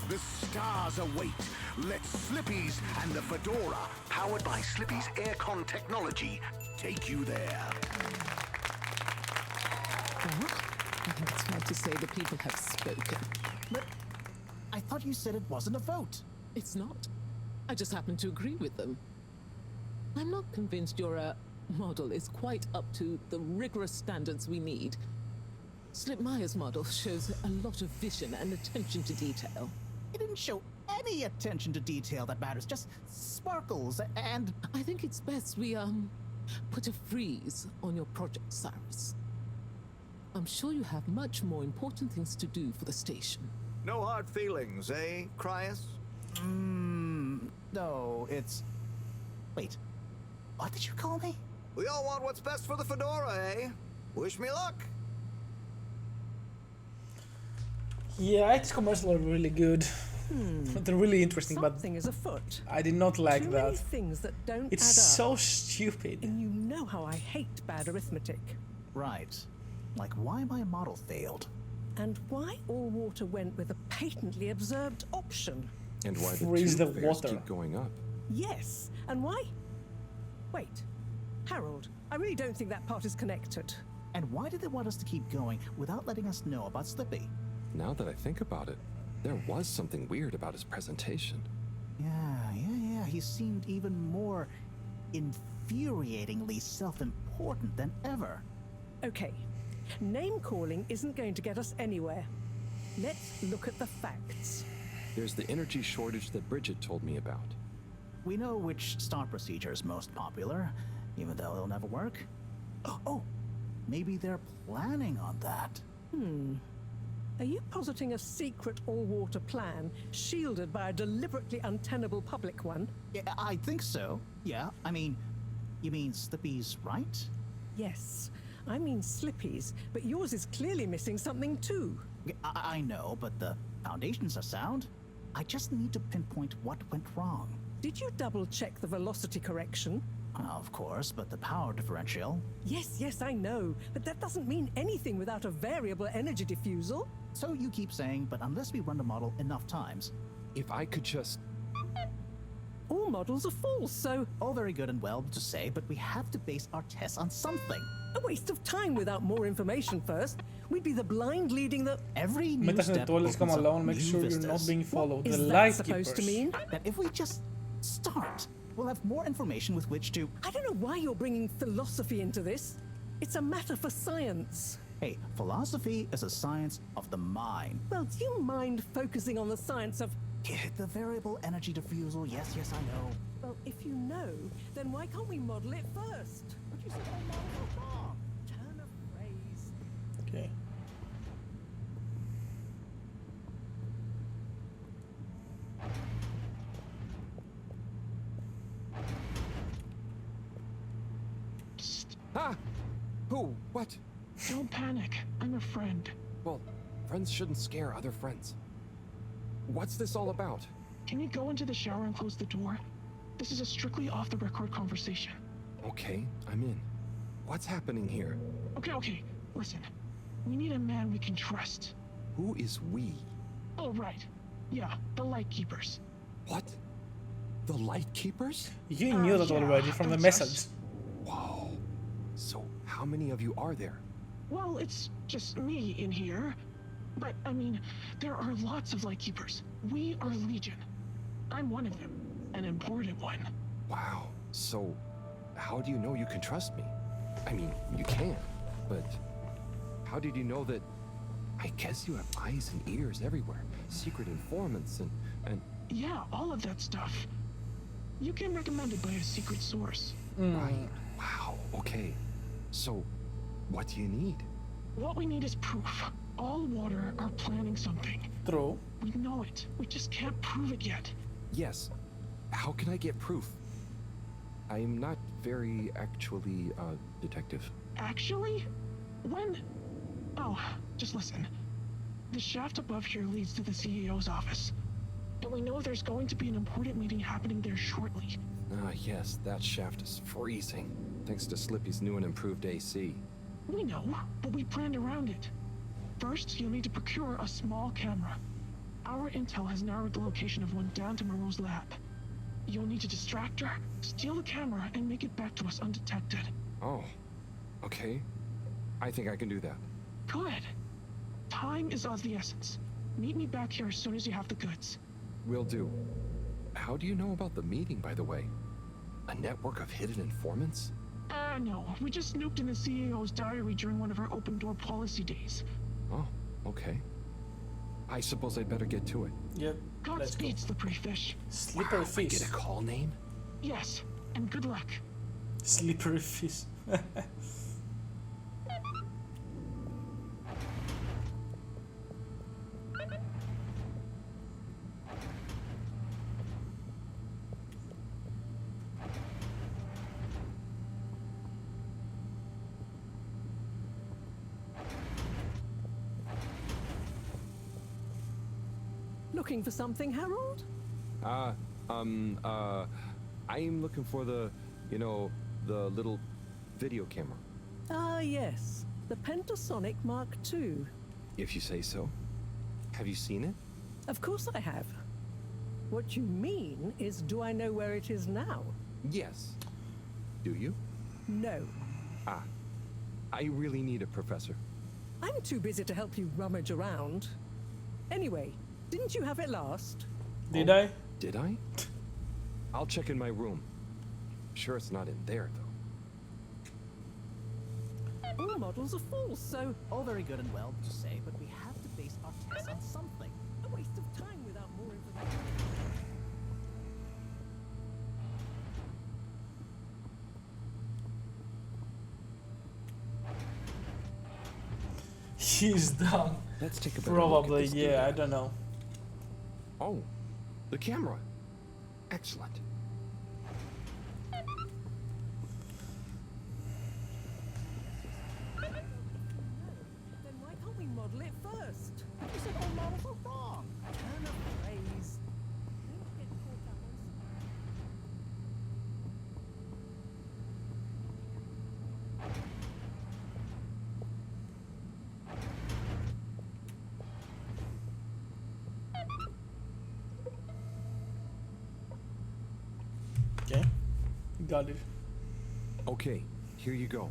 The stars await. Let Slippy's and the Fedora, powered by Slippy's aircon technology, take you there. Well, I think it's fair to say the people have spoken. But I thought you said it wasn't a vote. It's not. I just happen to agree with them. I'm not convinced your model is quite up to the rigorous standards we need. Slipmeyer's model shows a lot of vision and attention to detail. It didn't show any attention to detail that matters, just sparkles and... I think it's best we, put a freeze on your project, Cyrus. I'm sure you have much more important things to do for the station. No hard feelings, eh, Cryus? No, it's... Wait, what did you call me? We all want what's best for the Fedora, eh? Wish me luck. Yeah, its commercials are really good. They're really interesting, Something but is afoot. I did not like Too that. many things that don't It's add up. so stupid. And you know how I hate bad arithmetic. Right. Like why my model failed. And why All Water went with a patently absurd option. And why the Freeze tube the fares water. keep going up. Yes, and why? Wait, Harold, I really don't think that part is connected. And why did they want us to keep going without letting us know about Slippy? Now that I think about it, there was something weird about his presentation. Yeah. He seemed even more infuriatingly self-important than ever. Okay, name-calling isn't going to get us anywhere. Let's look at the facts. There's the energy shortage that Bridget told me about. We know which start procedure is most popular, even though it'll never work. Oh, maybe they're planning on that. Are you positing a secret all-water plan, shielded by a deliberately untenable public one? Yeah, I think so. Yeah, I mean, you mean Slippy's, right? Yes, I mean Slippy's, but yours is clearly missing something too. I know, but the foundations are sound. I just need to pinpoint what went wrong. Did you double-check the velocity correction? Of course, but the power differential... Yes, I know, but that doesn't mean anything without a variable energy diffusal. So you keep saying, but unless we run the model enough times... If I could just... All models are false, so... All very good and well to say, but we have to base our tests on something. A waste of time without more information first. We'd be the blind leading the... Every new Metas step rituales come opens up alone, make new sure you're not vistas. being followed. Is The that light supposed to keepers. mean? That if we just start, we'll have more information with which to... I don't know why you're bringing philosophy into this. It's a matter for science. Hey, philosophy is a science of the mind. Well, do you mind focusing on the science of... The variable energy diffusal, yes, I know. Well, if you know, then why can't we model it first? But you said all models are wrong. Turn of phrase. Okay. Ah! Who? What? Don't panic. I'm a friend. Well, friends shouldn't scare other friends. What's this all about? Can you go into the shower and close the door? This is a strictly off-the-record conversation. Okay, I'm in. What's happening here? Okay. Listen. We need a man we can trust. Who is we? Oh, right. Yeah, the Lightkeepers. What? The Lightkeepers? You knew that yeah, already from the that's message. us. Whoa. So, how many of you are there? Well, it's just me in here. But, I mean, there are lots of Lightkeepers. We are Legion. I'm one of them. An important one. Wow. So, how do you know you can trust me? I mean, you can, but how did you know that... I guess you have eyes and ears everywhere. Secret informants and... Yeah, all of that stuff. You came recommended by a secret source. Right. Wow. Okay. So, what do you need? What we need is proof. All water are planning something. True. We know it. We just can't prove it yet. Yes. How can I get proof? I am not very actually detective. Actually? When... Oh, just listen. The shaft above here leads to the CEO's office. And we know there's going to be an important meeting happening there shortly. Ah, yes, that shaft is freezing. Thanks to Slippy's new and improved AC. We know, but we planned around it. First, you'll need to procure a small camera. Our intel has narrowed the location of one down to Moreau's lab. You'll need to distract her, steal the camera, and make it back to us undetected. Oh, okay. I think I can do that. Good. Time is of the essence. Meet me back here as soon as you have the goods. Will do. How do you know about the meeting, by the way? A network of hidden informants? No. We just snooped in the CEO's diary during one of our open door policy days. Oh, okay. I suppose I'd better get to it. Yep. Godspeed, slippery fish. Slippery I fish. get a call name? Yes, and good luck. Slippery fish. Looking for something, Harold? I'm looking for the, the little video camera. Ah, yes. The Pentasonic Mark II. If you say so. Have you seen it? Of course I have. What you mean is, do I know where it is now? Yes. Do you? No. Ah. I really need it, Professor. I'm too busy to help you rummage around. Anyway, didn't you have it last? Did I? Did I? I'll check in my room. Sure it's not in there, though. All models are false, so... All very good and well to say, but we have to base our tests on something. A waste of time without more information. He's done. Let's take a better Probably, look at this yeah, I data. don't know. Oh, the camera. Excellent. Then why can't we model it first? You said all models are wrong. Turn of phrase. Don't get caught up on Okay. Got it. Okay, here you go.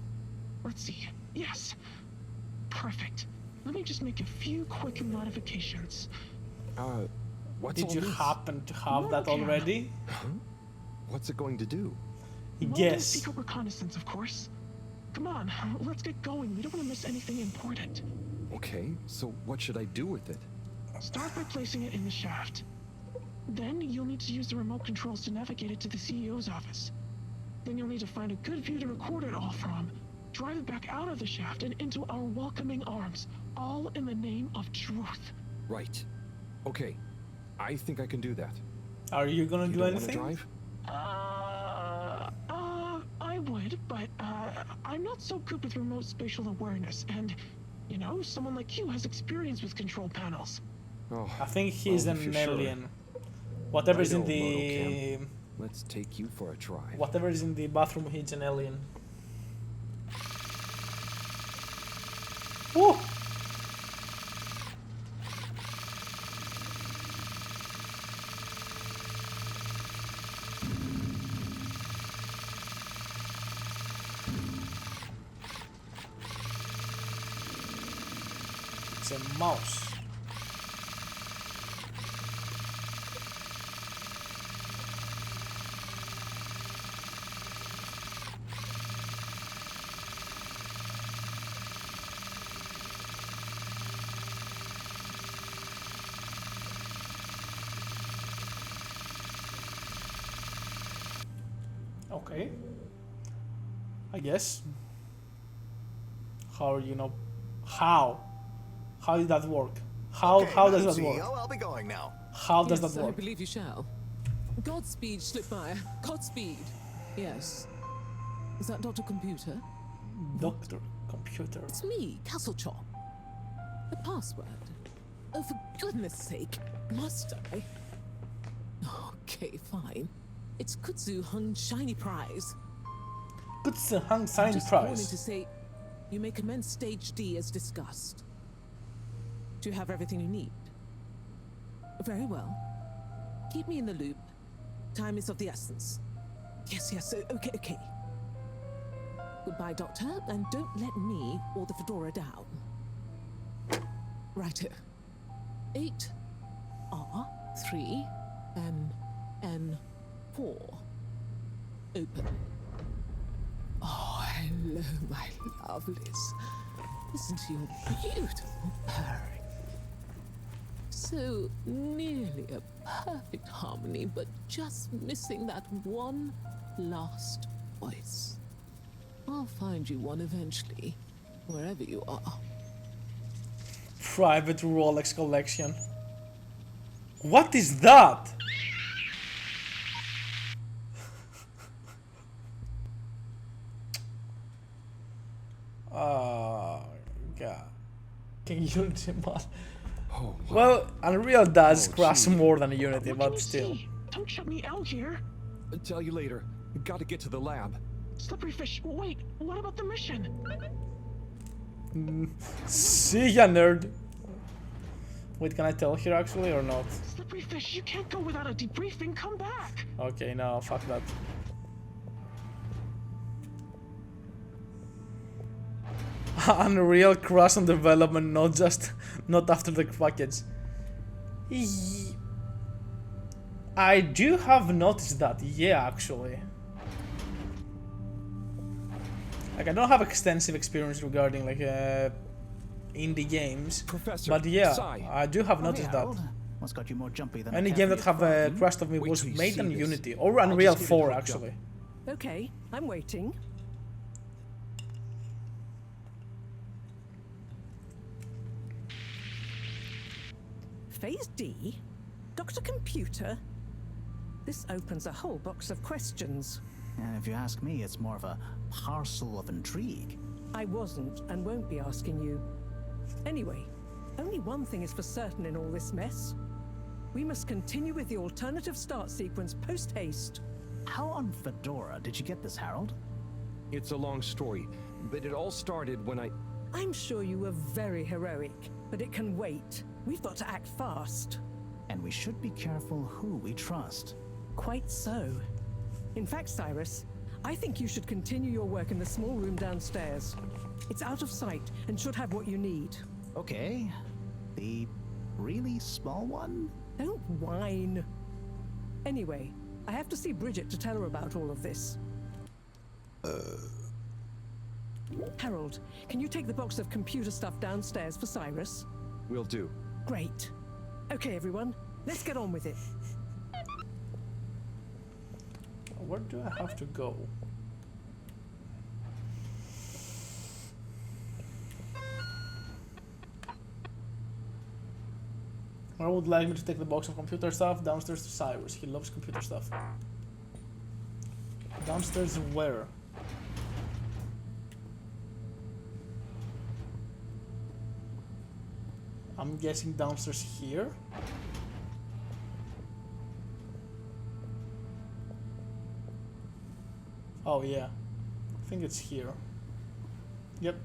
Let's see. Yes. Perfect. Let me just make a few quick modifications. What's Did all you this? happen to have that already? Huh? What's it going to do? Well, secret reconnaissance, of course. Come on, let's get going. We don't want to miss anything important. Okay, so what should I do with it? Start by placing it in the shaft. Then you'll need to use the remote controls to navigate it to the CEO's office. Then you'll need to find a good view to record it all from. Drive it back out of the shaft and into our welcoming arms, all in the name of truth. Right. Okay, I think I can do that. Are you gonna do don't anything? Wanna drive? I would, but I'm not so good with remote spatial awareness, and, you know, someone like you has experience with control panels. Oh, I think he's well, if an you're sure. alien. Whatever is in Righto, the... Motocam. Let's take you for a drive. Whatever is in the bathroom, he's an alien. Woo! It's a mouse. Okay. I guess. How you know? How? How did that work? How does that work? I'll be going now. How does Yes, that I work? believe you shall. Godspeed, Slipmire. Godspeed. Yes. Is that Dr. Computer? Dr. Computer. It's me, Castlechop. The password. Oh, for goodness sake. Must I? Okay, fine. It's Kutsu Hung Shiny Prize. Kutsu Hung Shiny Just calling Prize. to say you may commence stage D as discussed. Do you have everything you need? Very well. Keep me in the loop. Time is of the essence. Yes, okay. Goodbye, Doctor, and don't let me or the Fedora down. Righto. 8 R 3 N 4. Open. Oh, hello, my lovelies. Listen to your beautiful purring. So nearly a perfect harmony, but just missing that one last voice. I'll find you one eventually, wherever you are. Private Rolex collection. What is that? God. Can Unity mod? Oh, wow. Well, Unreal does Oh, crash gee. more than Unity, What can but you still. see? Don't shut me out here. I'll tell you later. Gotta get to the lab. Slippery fish, wait, what about the mission? See ya, nerd. Wait, can I tell here actually or not? Slippery fish, you can't go without a debriefing. Come back. Okay, no, fuck that. Unreal crash on development, not after the package. I do have noticed that, yeah, actually. Like, I don't have extensive experience regarding like indie games, Professor, but yeah, Psy. I do have noticed that. What's got you more jumpy than Any a game that cafe have at crashed on me Wait was till you made see on this. Unity or I'll Unreal just give it a 4 quick actually. Okay, I'm waiting. Phase D? Dr. Computer? This opens a whole box of questions. And if you ask me, it's more of a parcel of intrigue. I wasn't and won't be asking you. Anyway, only one thing is for certain in all this mess. We must continue with the alternative start sequence post-haste. How on Fedora did you get this, Harold? It's a long story, but it all started when I'm sure you were very heroic, but it can wait. We've got to act fast. And we should be careful who we trust. Quite so. In fact, Cyrus, I think you should continue your work in the small room downstairs. It's out of sight and should have what you need. Okay. The really small one? Don't whine. Anyway, I have to see Bridget to tell her about all of this. Harold, can you take the box of computer stuff downstairs for Cyrus? Will do. Great. Okay, everyone, let's get on with it. Where do I have to go? Where would like me to take the box of computer stuff? Downstairs to Cyrus. He loves computer stuff. Downstairs where? I'm guessing downstairs here. Oh yeah, I think it's here. Yep.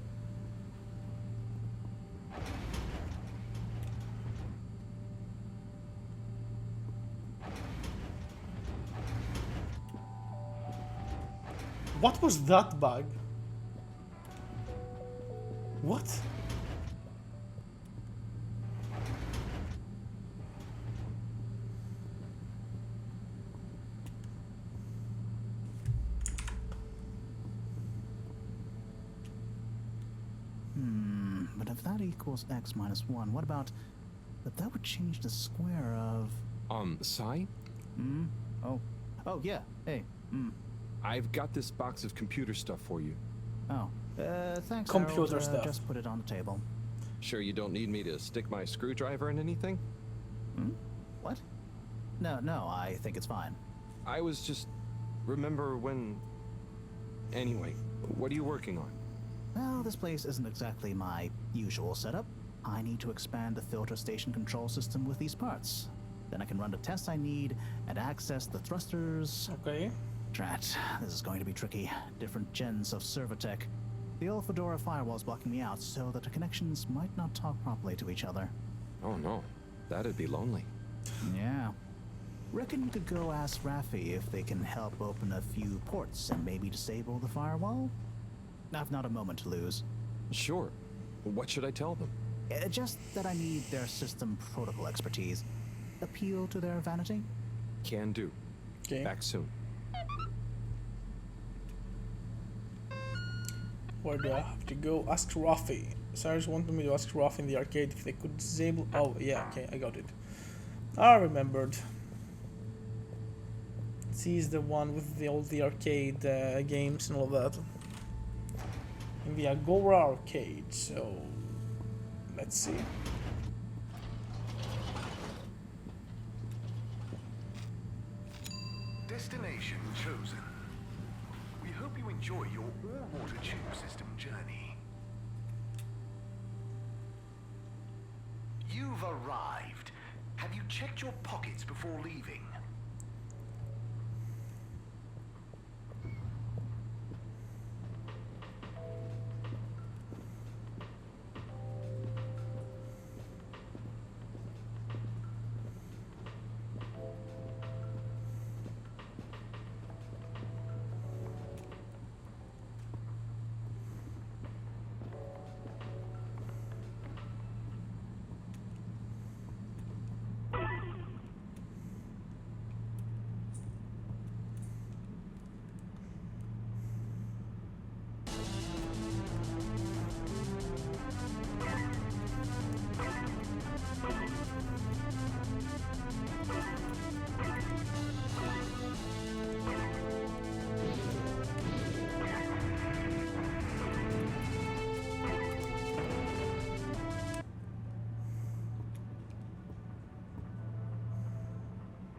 What was that bug? What? But if that equals x minus 1, what about... But that would change the square of... Psi? Oh, yeah. Hey, I've got this box of computer stuff for you. Oh, thanks, Computer Harold. stuff. Just put it on the table. Sure you don't need me to stick my screwdriver in anything? What? No, I think it's fine. I was just... Remember when... Anyway, what are you working on? Well, this place isn't exactly my usual setup. I need to expand the filter station control system with these parts. Then I can run the tests I need and access the thrusters. Okay. Drat, this is going to be tricky. Different gens of server tech. The old Fedora firewall's blocking me out so that the connections might not talk properly to each other. Oh no, that'd be lonely. Yeah. Reckon you could go ask Raffi if they can help open a few ports and maybe disable the firewall? I've not a moment to lose. Sure. What should I tell them? Just that I need their system protocol expertise. Appeal to their vanity? Can do. Okay. Back soon. Where do I have to go? Ask Raffi. Cyrus wanted me to ask Raffi in the arcade if they could disable... Oh, yeah, okay, I got it. I remembered. He's the one with the arcade games and all that. In the Agora arcade, so... Let's see. Destination chosen. We hope you enjoy your all-water tube system journey. You've arrived. Have you checked your pockets before leaving?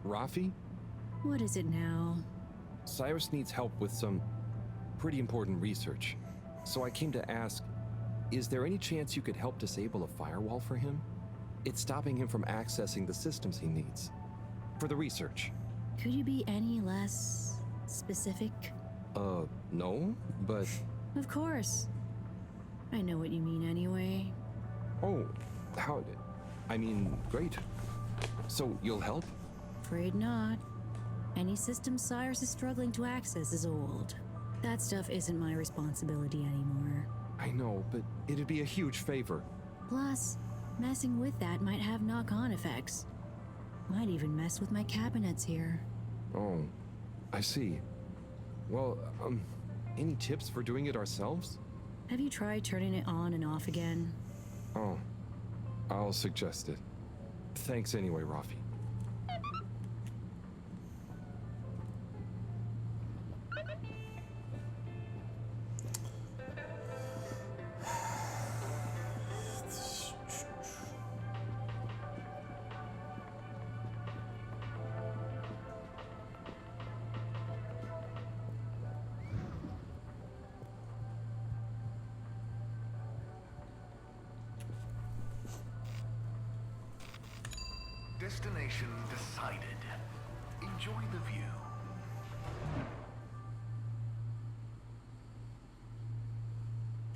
Raffi? What is it now? Cyrus needs help with some pretty important research. So I came to ask, is there any chance you could help disable a firewall for him? It's stopping him from accessing the systems he needs. For the research. Could you be any less specific? No, but... Of course. I know what you mean anyway. Oh, how... I mean, great. So, you'll help? Afraid not. Any system Cyrus is struggling to access is old. That stuff isn't my responsibility anymore. I know, but it'd be a huge favor. Plus, messing with that might have knock-on effects. Might even mess with my cabinets here. Oh, I see. Well, any tips for doing it ourselves? Have you tried turning it on and off again? Oh, I'll suggest it. Thanks anyway, Rafi. Destination decided. Enjoy the view.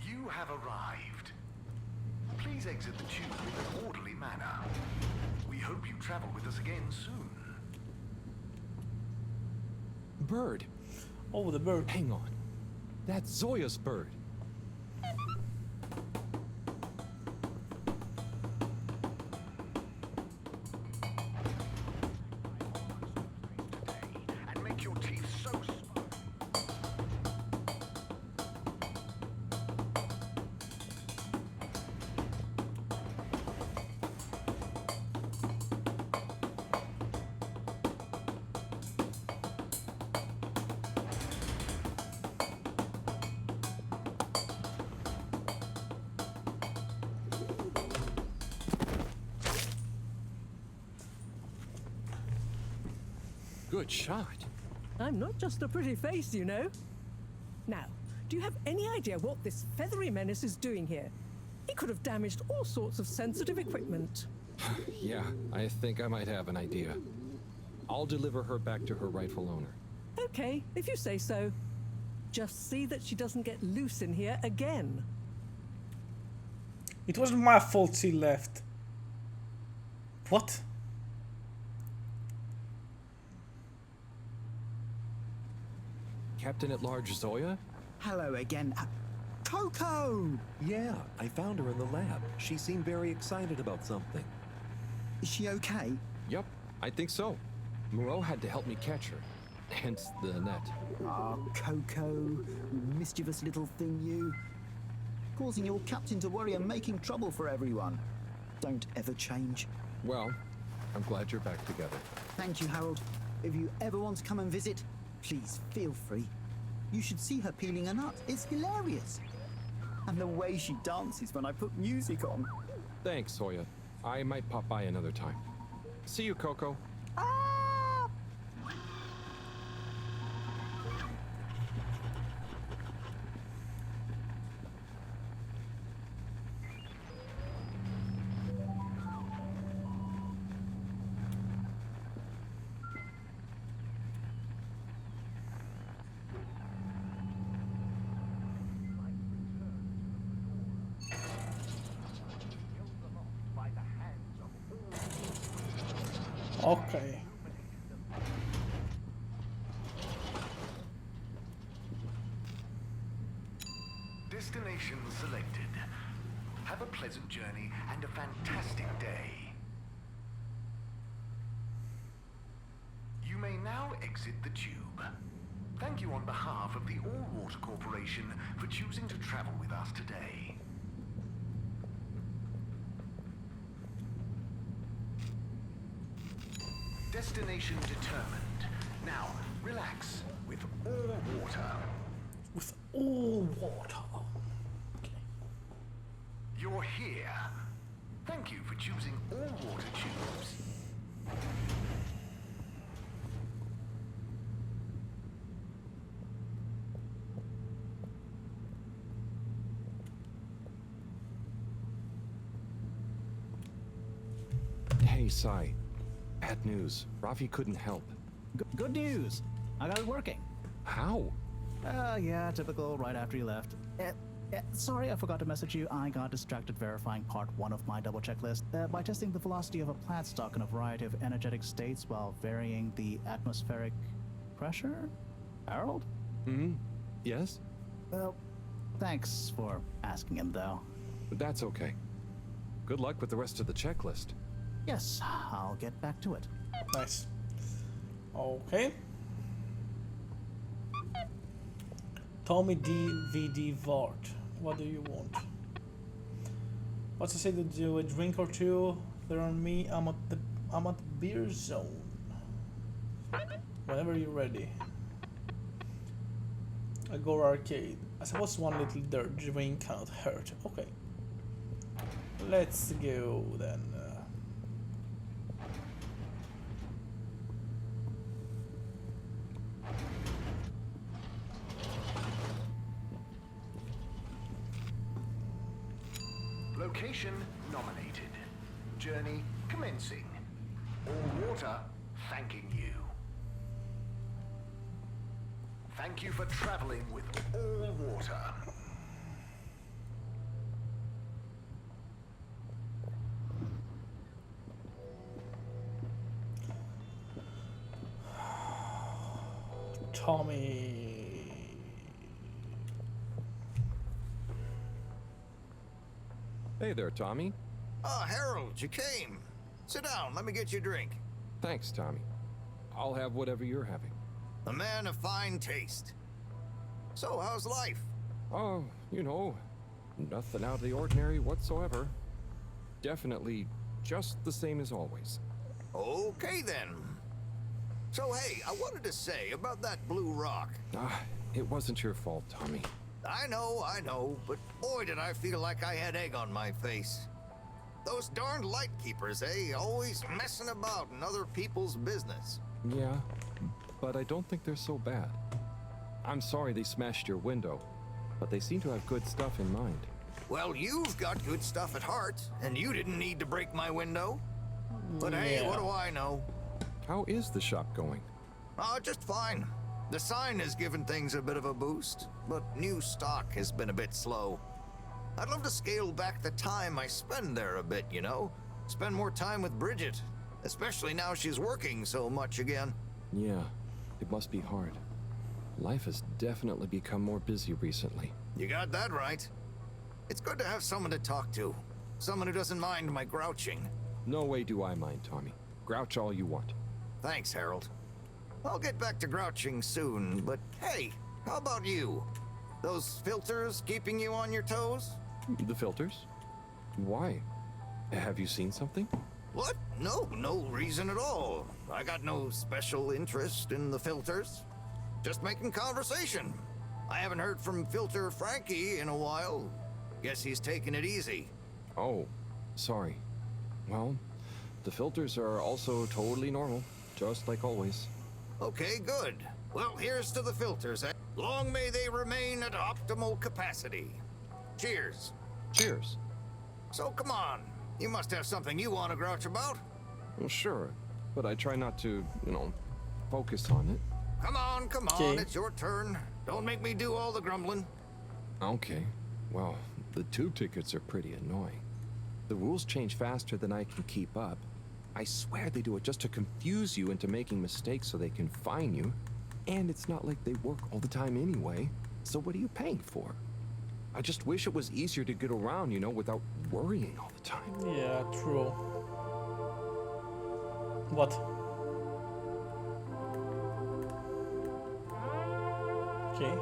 You have arrived. Please exit the tube in an orderly manner. We hope you travel with us again soon. Bird. Oh, the bird. Hang on. That's Zoya's bird. And make your teeth so smart. Good shot. I'm not just a pretty face, you know. Now, do you have any idea what this feathery menace is doing here? He could have damaged all sorts of sensitive equipment. Yeah, I think I might have an idea. I'll deliver her back to her rightful owner. Okay, if you say so. Just see that she doesn't get loose in here again. It wasn't my fault she left. What? Captain at Large Zoya? Hello again. Coco! Yeah, I found her in the lab. She seemed very excited about something. Is she okay? Yep, I think so. Moreau had to help me catch her. Hence the net. Ah, Coco, mischievous little thing you. Causing your captain to worry and making trouble for everyone. Don't ever change. Well, I'm glad you're back together. Thank you, Harold. If you ever want to come and visit, please feel free. You should see her peeling a nut. It's hilarious. And the way she dances when I put music on. Thanks, Zoya. I might pop by another time. See you, Coco. Okay. Destination selected. Have a pleasant journey and a fantastic day. You may now exit the tube. Thank you on behalf of the All Water Corporation for choosing to travel with us today. Destination determined. Now, relax with all water. With all water. Okay. You're here. Thank you for choosing all water tubes. Hey, Sai. Bad news. Rafi couldn't help. Good news. I got it working. How? Yeah, typical right after you left. Sorry, I forgot to message you. I got distracted verifying part 1 of my double checklist by testing the velocity of a plant stock in a variety of energetic states while varying the atmospheric pressure. Harold? Hmm? Yes? Well, thanks for asking him, though. That's okay. Good luck with the rest of the checklist. Yes, I'll get back to it. Nice. Okay. Tommy DVD Vart. What do you want? What's to say to do a drink or two? They're on me. I'm at the beer zone. Whenever you're ready. Agora Arcade. I suppose one little dirt drink cannot hurt. Okay. Let's go then. Location nominated. Journey commencing. All water thanking you. Thank you for traveling with all water. Tommy. Hey there, Tommy. Ah, Harold, you came. Sit down, let me get you a drink. Thanks, Tommy. I'll have whatever you're having. A man of fine taste. So, how's life? Oh, you know, nothing out of the ordinary whatsoever. Definitely just the same as always. Okay, then. So, hey, I wanted to say about that blue rock. Ah, it wasn't your fault, Tommy. I know, but boy did I feel like I had egg on my face. Those darned lightkeepers, eh? Always messing about in other people's business. Yeah, but I don't think they're so bad. I'm sorry they smashed your window, but they seem to have good stuff in mind. Well, you've got good stuff at heart, and you didn't need to break my window. But hey, what do I know? How is the shop going? Just fine. The sign has given things a bit of a boost, but new stock has been a bit slow. I'd love to scale back the time I spend there a bit, you know? Spend more time with Bridget, especially now she's working so much again. Yeah, it must be hard. Life has definitely become more busy recently. You got that right. It's good to have someone to talk to. Someone who doesn't mind my grouching. No way do I mind, Tommy. Grouch all you want. Thanks, Harold. I'll get back to grouching soon, but hey, how about you? Those filters keeping you on your toes? The filters? Why? Have you seen something? What? No reason at all. I got no special interest in the filters. Just making conversation. I haven't heard from Filter Frankie in a while. Guess he's taking it easy. Oh, sorry. Well, the filters are also totally normal, just like always. Okay, good. Well, here's to the filters, eh? Long may they remain at optimal capacity. Cheers. Cheers. So come on. You must have something you want to grouch about. Well, sure, but I try not to, focus on it. Come on, it's your turn. Don't make me do all the grumbling. Okay. Well, the tube tickets are pretty annoying. The rules change faster than I can keep up. I swear they do it just to confuse you into making mistakes so they can fine you. And it's not like they work all the time anyway. So what are you paying for? I just wish it was easier to get around, without worrying all the time. Yeah, true. What? Okay.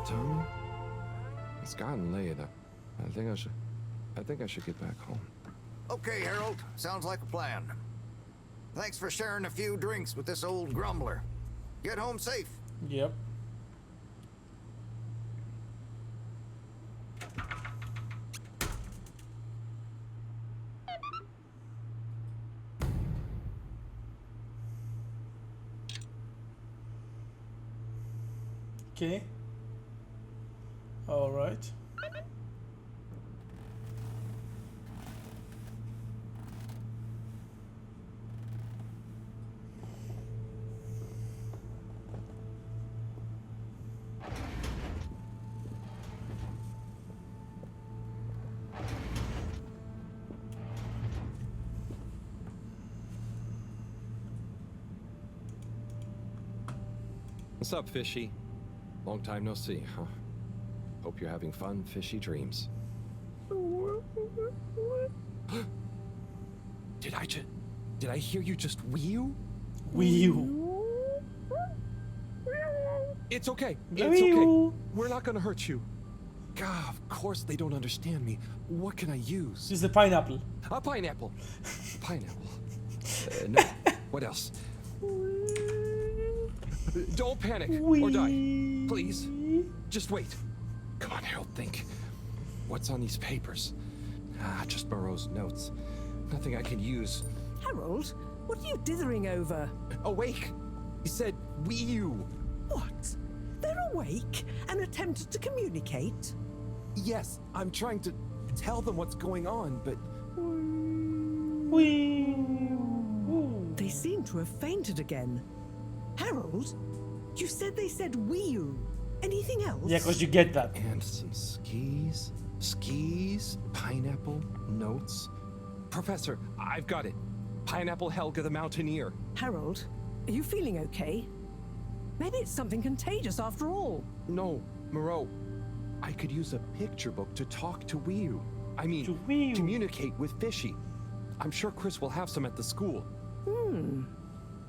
Tommy, it's gotten late. I think I should get back home. Okay, Harold. Sounds like a plan. Thanks for sharing a few drinks with this old grumbler. Get home safe. Yep. Okay. All right. What's up, Fishy? Long time no see, huh? Hope you're having fun, fishy dreams. Did I hear you just wee-oo? Wee-oo. It's okay. The It's okay. wee-oo. We're not gonna hurt you. God, of course they don't understand me. What can I use? Use the pineapple. A pineapple. Pineapple. No. What else? Don't panic or die. Please. Just wait. Come on, Harold, think. What's on these papers? Just Moreau's notes. Nothing I can use. Harold, what are you dithering over? Awake! He said, wee-oo. What? They're awake and attempted to communicate? Yes, I'm trying to tell them what's going on, but... They seem to have fainted again. Harold, you said they said wee-oo. Anything else? Yeah, because you get that. And some skis. Skis, pineapple, notes. Professor, I've got it. Pineapple Helga the Mountaineer. Harold, are you feeling okay? Maybe it's something contagious after all. No, Moreau. I could use a picture book to talk to Wee-oo. I mean, To Wee-oo. communicate with Fishy. I'm sure Chris will have some at the school.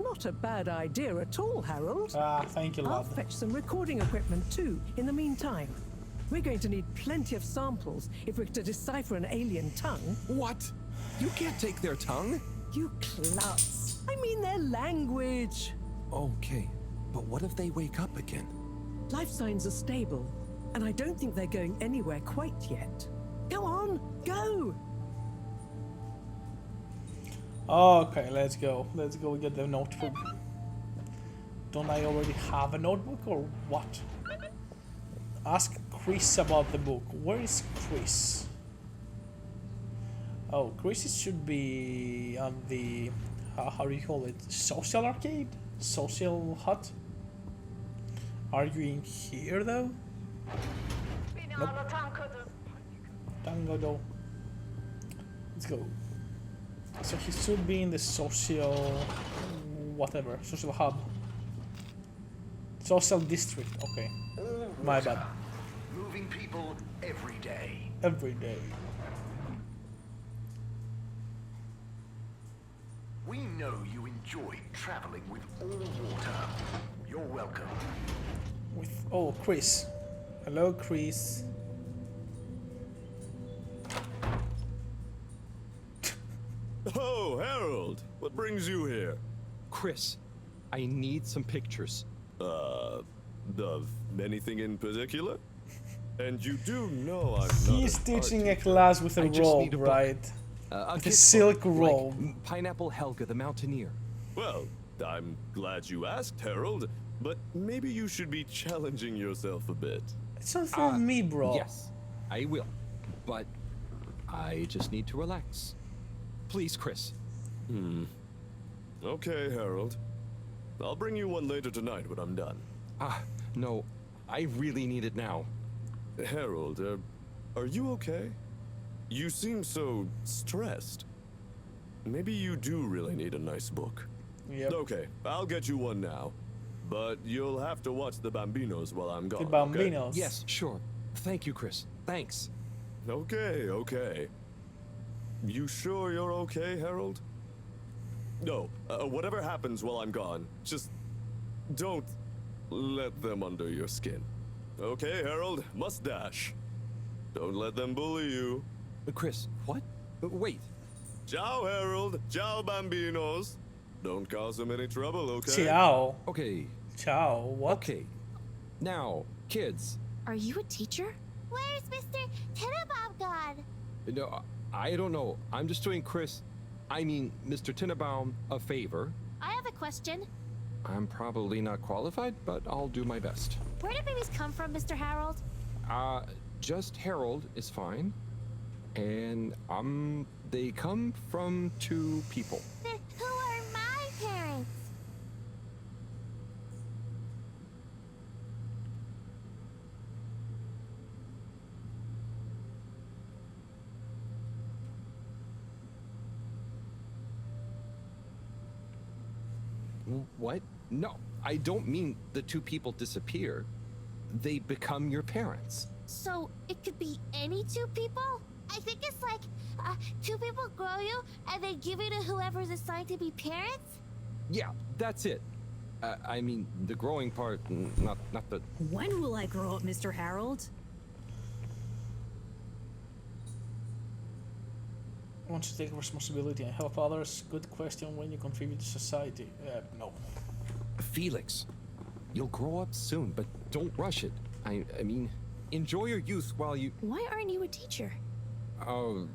Not a bad idea at all, Harold. Thank you, I'll lad. fetch some recording equipment too, in the meantime. We're going to need plenty of samples if we're to decipher an alien tongue. What? You can't take their tongue? You klutz. I mean their language. Okay, but what if they wake up again? Life signs are stable, and I don't think they're going anywhere quite yet. Go on, go! Okay, let's go. Let's go get the notebook. Don't I already have a notebook or what? Ask Chris about the book. Where is Chris? Oh, Chris should be on the... how do you call it? Social arcade? Social hut? Are you in here though? Nope. Tango though. Let's go. So he should be in the social... whatever. Social hub. Social district. Okay. My bad. Moving people every day. Every day. We know you enjoy traveling with all water. You're welcome. With... oh, Chris. Hello, Chris. Oh, Harold! What brings you here? Chris, I need some pictures. Of anything in particular? And you do know I'm not He's an teaching a art class with a I just need robe, a book. right? A With a kid's silk book, robe. like Pineapple Helga the Mountaineer. Well, I'm glad you asked, Harold, but maybe you should be challenging yourself a bit. It's not for me, bro. Yes, I will. But I just need to relax. Please, Chris. Okay, Harold. I'll bring you one later tonight when I'm done. No, I really need it now. Harold, are you okay? You seem so stressed. Maybe you do really need a nice book. Yep. Okay, I'll get you one now. But you'll have to watch the Bambinos while I'm gone. The Bambinos. Yes, sure. Thank you, Chris. Thanks. Okay. You sure you're okay, Harold? No, whatever happens while I'm gone, just don't let them under your skin. Okay, Harold? Mustache. Don't let them bully you. Chris, what? Wait. Ciao, Harold. Ciao, Bambinos. Don't cause them any trouble, okay? Ciao. Okay. Ciao. What? Okay. Now, kids. Are you a teacher? Where's Mr. Tenenbaum gone? No, I don't know. I'm just doing Mr. Tenenbaum a favor. I have a question. I'm probably not qualified, but I'll do my best. Where do babies come from, Mr. Harold? Just Harold is fine. And, they come from two people. Then who are my parents? What? No. I don't mean the two people disappear. They become your parents. So it could be any two people? I think it's like two people grow you and they give you to whoever's assigned to be parents? Yeah, that's it. I mean, the growing part, not the... When will I grow up, Mr. Harold? Want to take responsibility and help others? Good question. When you contribute to society? No. Felix, you'll grow up soon, but don't rush it. I mean, enjoy your youth while you... Why aren't you a teacher? Oh,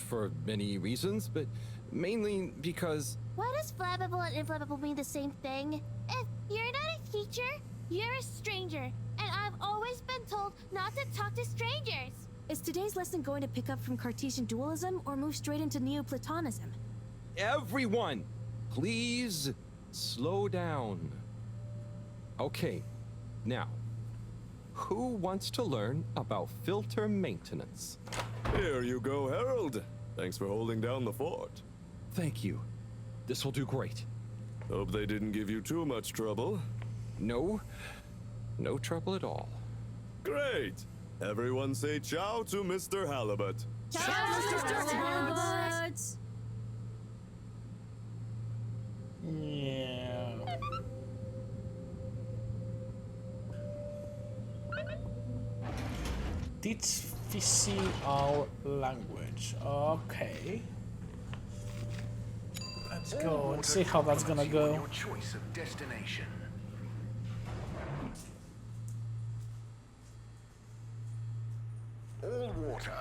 for many reasons, but mainly because... Why does flammable and inflammable mean the same thing? If you're not a teacher, you're a stranger, and I've always been told not to talk to strangers. Is today's lesson going to pick up from Cartesian dualism or move straight into Neoplatonism? Everyone, please slow down. Okay, now, who wants to learn about filter maintenance? Here you go, Harold. Thanks for holding down the fort. Thank you. This will do great. Hope they didn't give you too much trouble. No trouble at all. Great! Everyone say ciao to Mr. Halibut. Ciao, Mr. Halibut! Yeah. Teach Fishy our language. Okay. Let's go and see how that's gonna go. Your choice of destination. All water.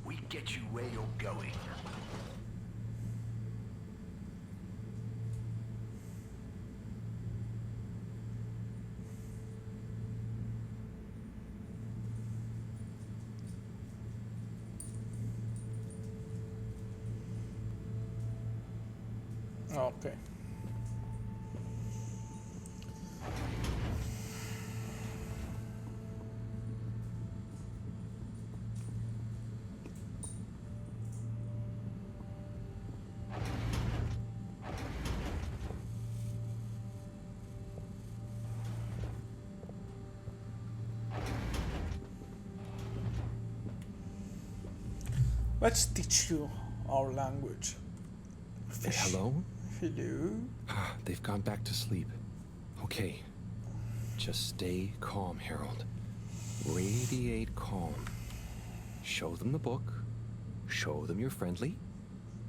We get you where you're going. Okay. Let's teach you our language. Hello? Hello? They've gone back to sleep. Okay. Just stay calm, Harold. Radiate calm. Show them the book. Show them you're friendly.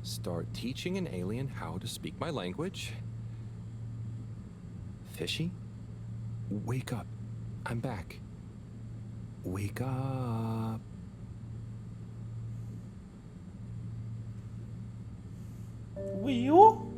Start teaching an alien how to speak my language. Fishy? Wake up. I'm back. Wake up. Will?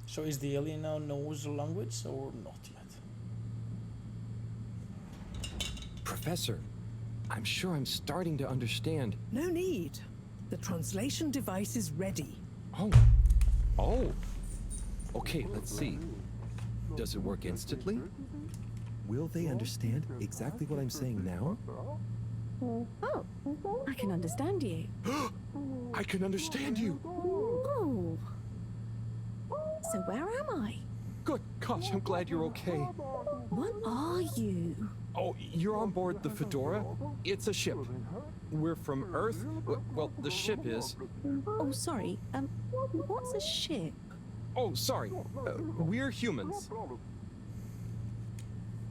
So is the alien now knows the language or not yet? Professor, I'm sure I'm starting to understand. No need. The translation device is ready. Oh. Okay, let's see. Does it work instantly? Will they understand exactly what I'm saying now? Oh, I can understand you. I can understand you! Oh. So where am I? Good gosh, I'm glad you're okay. What are you? Oh, you're on board the Fedora? It's a ship. We're from Earth. Well, the ship is. Oh, sorry. What's a ship? Oh, sorry. We're humans.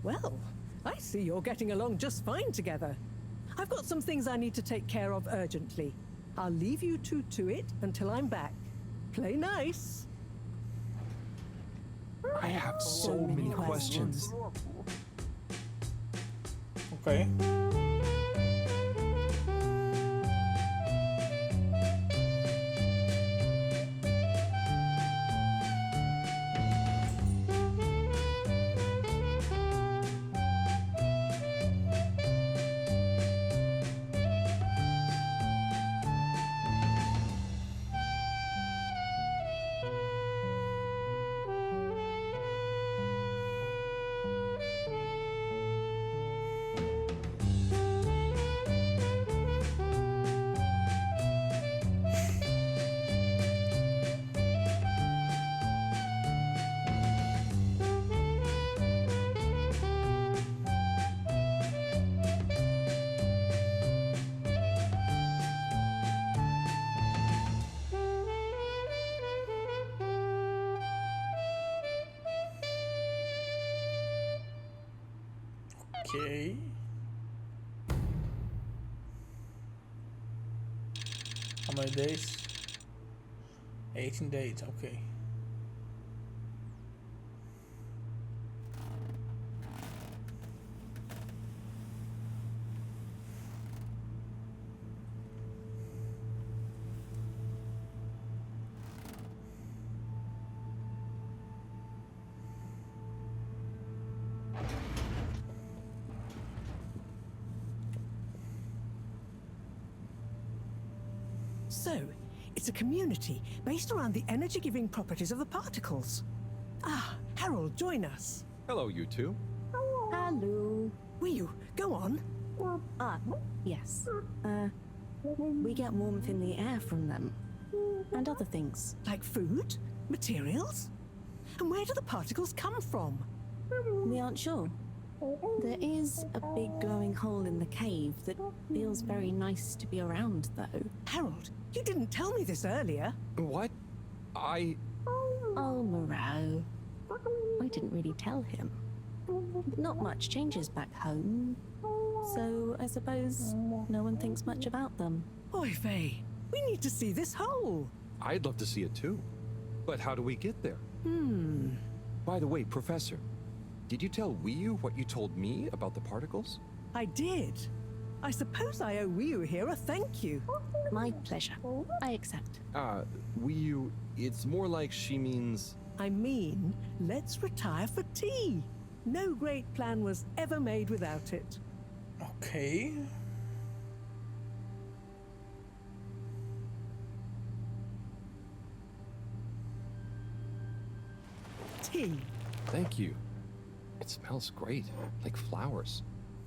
Well, I see you're getting along just fine together. I've got some things I need to take care of urgently. I'll leave you two to it until I'm back. Play nice. I have so many questions. Okay. Okay. How many days? 18 days, okay. So, it's a community based around the energy-giving properties of the particles. Ah, Harold, join us. Hello, you two. Hello. Will you go on? Yes. We get warmth in the air from them. And other things. Like food? Materials? And where do the particles come from? We aren't sure. There is a big glowing hole in the cave that feels very nice to be around, though. Harold, you didn't tell me this earlier. What? Oh, Moreau. I didn't really tell him. Not much changes back home. So I suppose no one thinks much about them. Oy vey, we need to see this hole. I'd love to see it too. But how do we get there? By the way, Professor, did you tell Wiyu what you told me about the particles? I did. I suppose I owe Wiyu here a thank you. My pleasure. I accept. Wiyu, it's more like she means... I mean, let's retire for tea. No great plan was ever made without it. Okay. Tea. Thank you. It smells great, like flowers.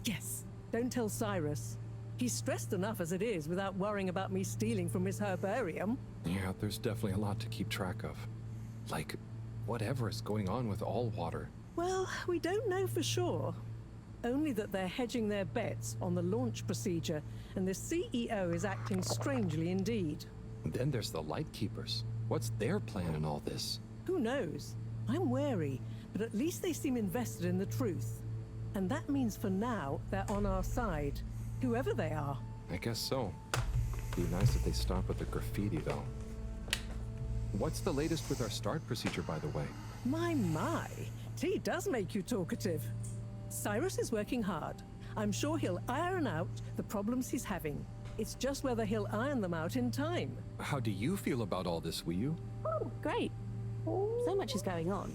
Yes. Don't tell Cyrus. He's stressed enough as it is without worrying about me stealing from his herbarium. Yeah, there's definitely a lot to keep track of. Like, whatever is going on with all water. Well, we don't know for sure. Only that they're hedging their bets on the launch procedure, and the CEO is acting strangely indeed. Then there's the Lightkeepers. What's their plan in all this? Who knows? I'm wary, but at least they seem invested in the truth. And that means for now, they're on our side, whoever they are. I guess so. Be nice if they stop with the graffiti, though. What's the latest with our start procedure, by the way? My. Tea does make you talkative. Cyrus is working hard. I'm sure he'll iron out the problems he's having. It's just whether he'll iron them out in time. How do you feel about all this, Wiyu? Great. So much is going on.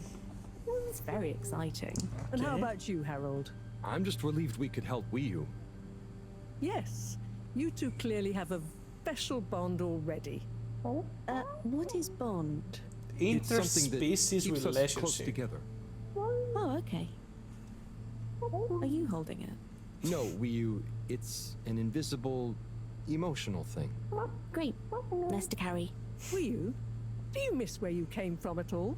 It's very exciting. And how about you, Harold? I'm just relieved we could help Wiyu. Yes. You two clearly have a special bond already. What is bond? Interspecies keeps us relationship. close together. Oh, okay. Are you holding it? No, Wiyu, it's an invisible, emotional thing. Great. Less to carry. Wiyu, do you miss where you came from at all?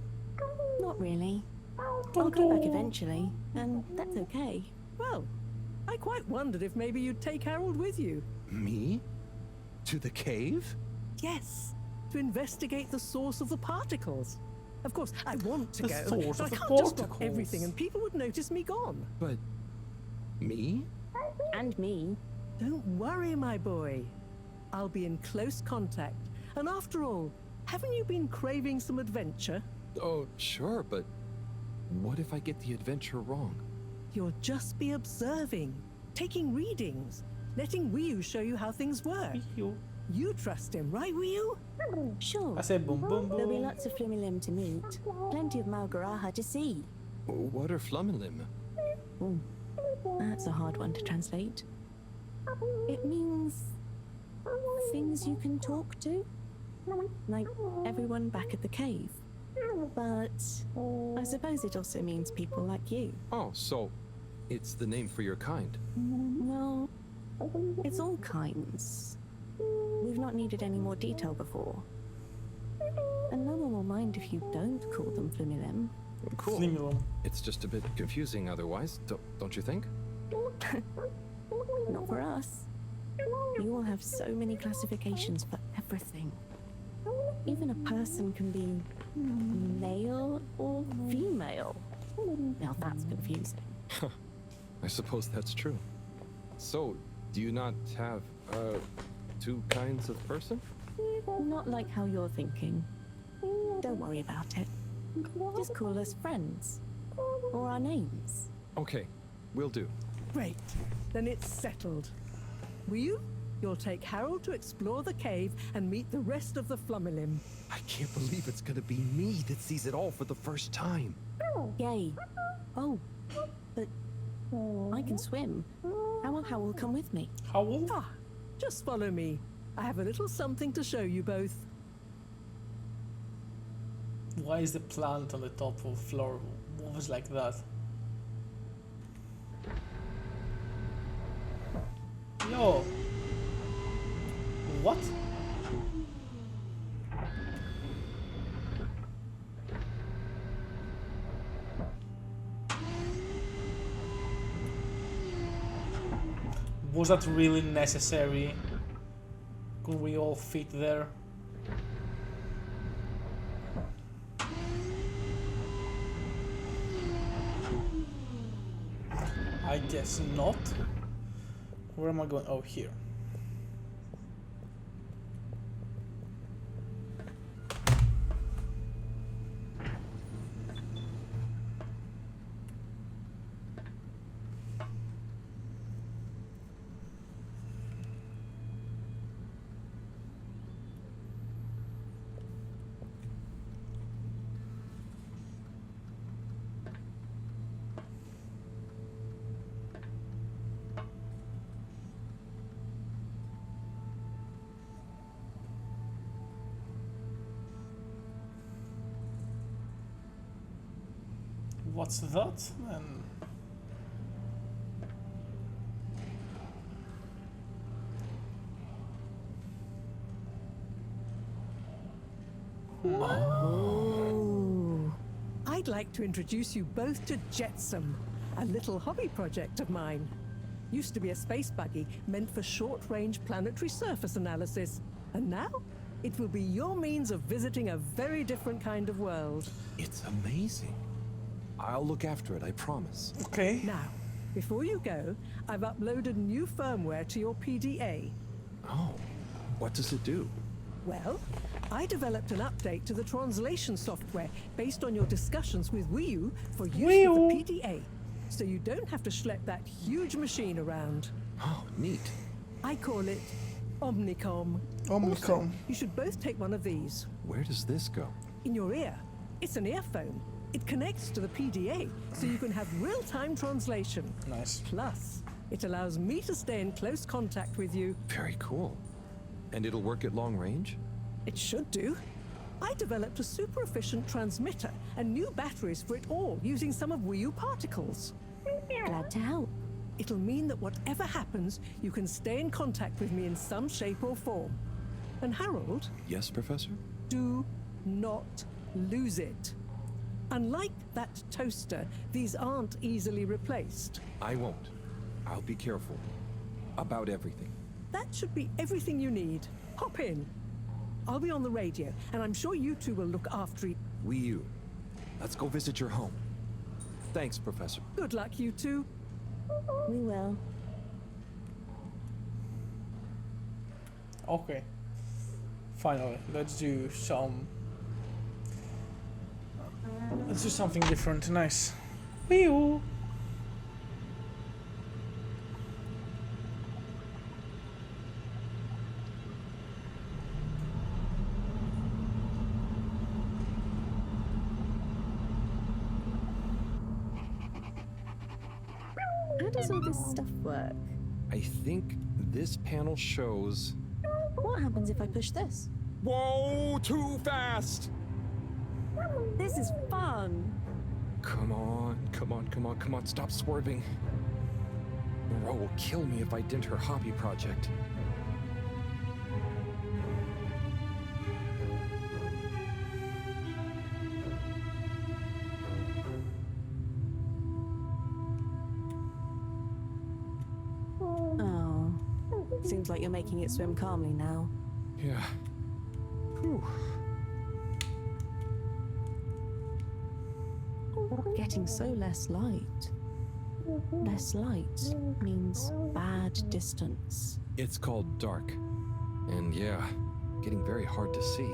Not really. I'll go back eventually, and that's okay. Well, I quite wondered if maybe you'd take Harold with you. Me? To the cave? Yes, to investigate the source of the particles. Of course, I want to The go, source but I of the can't just drop particles. everything and people would notice me gone. But me? And me. Don't worry, my boy. I'll be in close contact. And after all, haven't you been craving some adventure? Oh, sure, but what if I get the adventure wrong? You'll just be observing, taking readings, letting Wii show you how things work. You trust him, right, Wii? Sure. I said boom, boom, There'll be boom. lots of Flimilim to meet. Plenty of Malgaraha to see. What are Flummilim? That's a hard one to translate. It means things you can talk to. Like everyone back at the cave. But I suppose it also means people like you. Oh, so it's the name for your kind. No, it's all kinds. We've not needed any more detail before. And no one will mind if you don't call them Flimilim. Cool. Flimilim. It's just a bit confusing otherwise, don't you think? Not for us. You all have so many classifications for everything. Even a person can be male or female. Now that's confusing. I suppose that's true. So, do you not have, two kinds of person? Not like how you're thinking. Don't worry about it. Just call us friends. Or our names. Okay, will do. Great. Then it's settled. You'll take Harold to explore the cave and meet the rest of the Flummilim. I can't believe it's gonna be me that sees it all for the first time. Yay. Oh, but I can swim. How will come with me? Howl? Ah, just follow me. I have a little something to show you both. Why is the plant on the top of the floor always like that? Yo! What? Was that really necessary? Could we all fit there? I guess not. Where am I going? Oh, here. What's that? And Oh. I'd like to introduce you both to Jetsam, a little hobby project of mine. Used to be a space buggy meant for short-range planetary surface analysis. And now, it will be your means of visiting a very different kind of world. It's amazing. I'll look after it, I promise. okay. Now, before you go, I've uploaded new firmware to your PDA. Oh, what does it do? Well, I developed an update to the translation software based on your discussions with Wii U for use with the PDA, so you don't have to schlep that huge machine around. Oh, neat. I call it Omnicom. Omnicom. Also, you should both take one of these. Where does this go? In your ear. It's an earphone. It connects to the PDA, so you can have real-time translation. Nice. Plus, it allows me to stay in close contact with you. Very cool. And it'll work at long range? It should do. I developed a super efficient transmitter and new batteries for it all using some of Wii U particles. Glad to help. It'll mean that whatever happens, you can stay in contact with me in some shape or form. And Harold, Yes, Professor? do not lose it. Unlike that toaster, these aren't easily replaced. I won't. I'll be careful. About everything. That should be everything you need. Hop in. I'll be on the radio, and I'm sure you two will look after it. Wii U, let's go visit your home. Thanks, Professor. Good luck, you two. We will. Okay. Finally, let's do something different. Nice. Wee-oo. How does all this stuff work? I think this panel shows... What happens if I push this? Whoa, too fast! This is fun. Come on, come on, come on, come on, stop swerving. Moreau will kill me if I dent her hobby project. Oh. Seems like you're making it swim calmly now. Yeah. Whew. Getting so less light. Less light means bad distance. It's called dark. And yeah, getting very hard to see.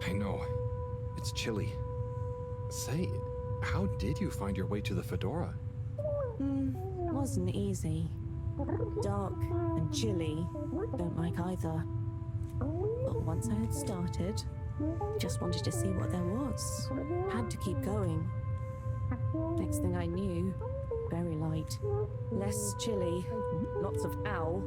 I know. It's chilly. Say, how did you find your way to the Fedora? Wasn't easy. Dark and chilly. Don't like either. But once I had started, just wanted to see what there was. Had to keep going. Next thing I knew, very light. Less chilly. Lots of owl.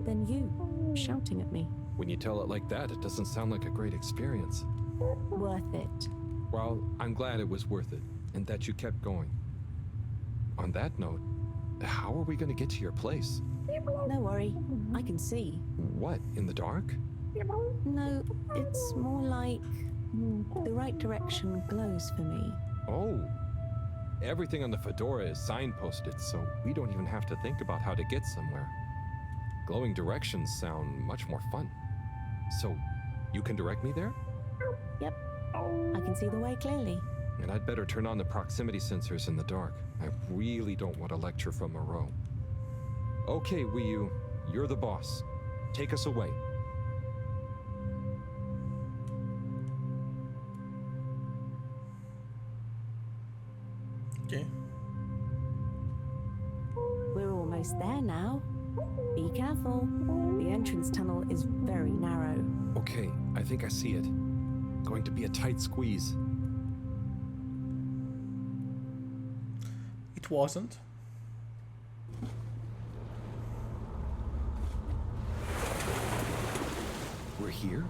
Then you, shouting at me. When you tell it like that, it doesn't sound like a great experience. Worth it. Well, I'm glad it was worth it, and that you kept going. On that note, how are we going to get to your place? No worry, I can see. What, in the dark? No, it's more like the right direction glows for me. Oh. Everything on the Fedora is signposted, so we don't even have to think about how to get somewhere. Glowing directions sound much more fun. So, you can direct me there? Yep, I can see the way clearly. And I'd better turn on the proximity sensors in the dark. I really don't want a lecture from Moreau. Okay, Wii U, you're the boss. Take us away. Okay. We're almost there now. Be careful. The entrance tunnel is very narrow. Okay, I think I see it. Going to be a tight squeeze. It wasn't. We're here?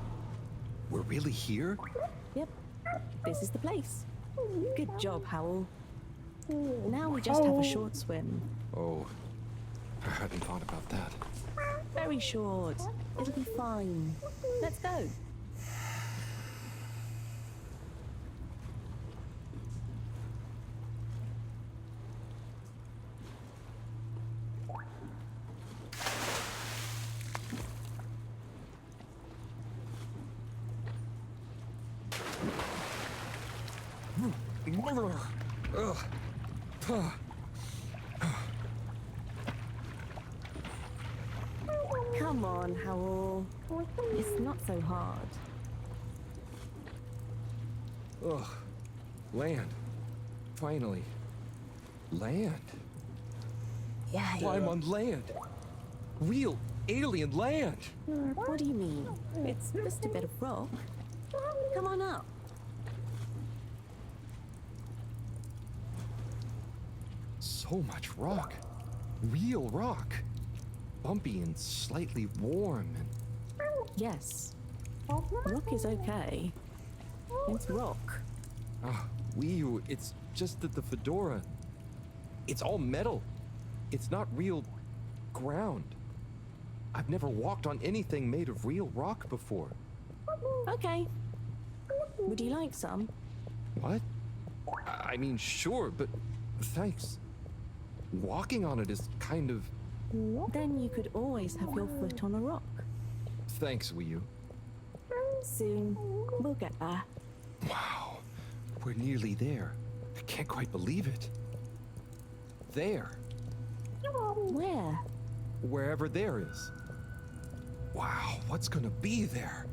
We're really here? Yep, this is the place. Good job, Howell. Now we just have a short swim. Oh, I hadn't thought about that. Very short. It'll be fine. Let's go. Come on, Howell. It's not so hard. Ugh. Land. Finally. Land. Yeah. I'm on land. Real alien land. What do you mean? It's just a bit of rock. Come on up. So much rock. Real rock. Bumpy and slightly warm and... Yes. Rock is okay. It's rock. Ah, Wii U, it's just that the Fedora... It's all metal. It's not real ground. I've never walked on anything made of real rock before. Okay. Would you like some? What? I mean, sure, but thanks. Walking on it is kind of Then you could always have your foot on a rock. Thanks, Wii U. Soon, we'll get there. Wow, we're nearly there. I can't quite believe it. There. Where? Wherever there is. Wow, what's gonna be there?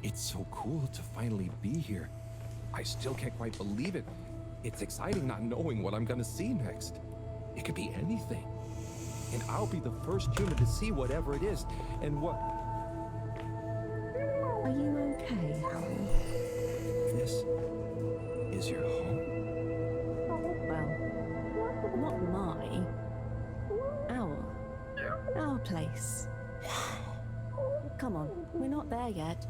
It's so cool to finally be here. I still can't quite believe it. It's exciting not knowing what I'm gonna see next. It could be anything. And I'll be the first human to see whatever it is. And what... Are you okay, Harold? This is your home? Well, not my. Our place. Come on, we're not there yet.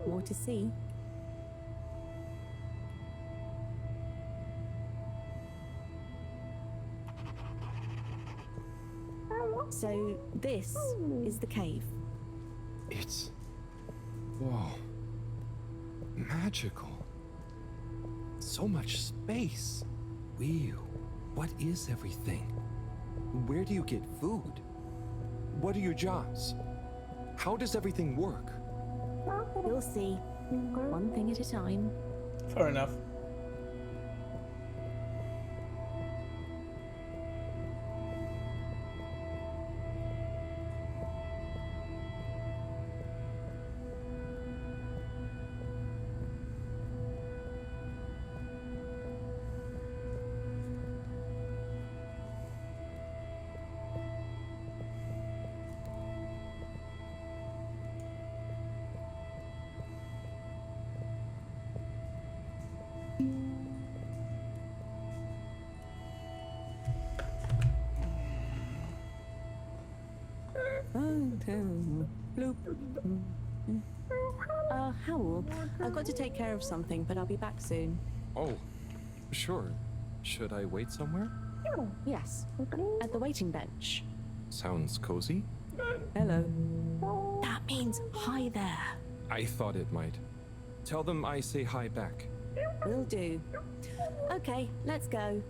More to see. So, this is the cave. It's... whoa. Magical. So much space. Whew. What is everything? Where do you get food? What are your jobs? How does everything work? You'll see. One thing at a time. Fair enough. Howell, I've got to take care of something, but I'll be back soon. Oh, sure. Should I wait somewhere? Yes, at the waiting bench. Sounds cozy. Hello. That means hi there. I thought it might. Tell them I say hi back. Will do. Okay, let's go.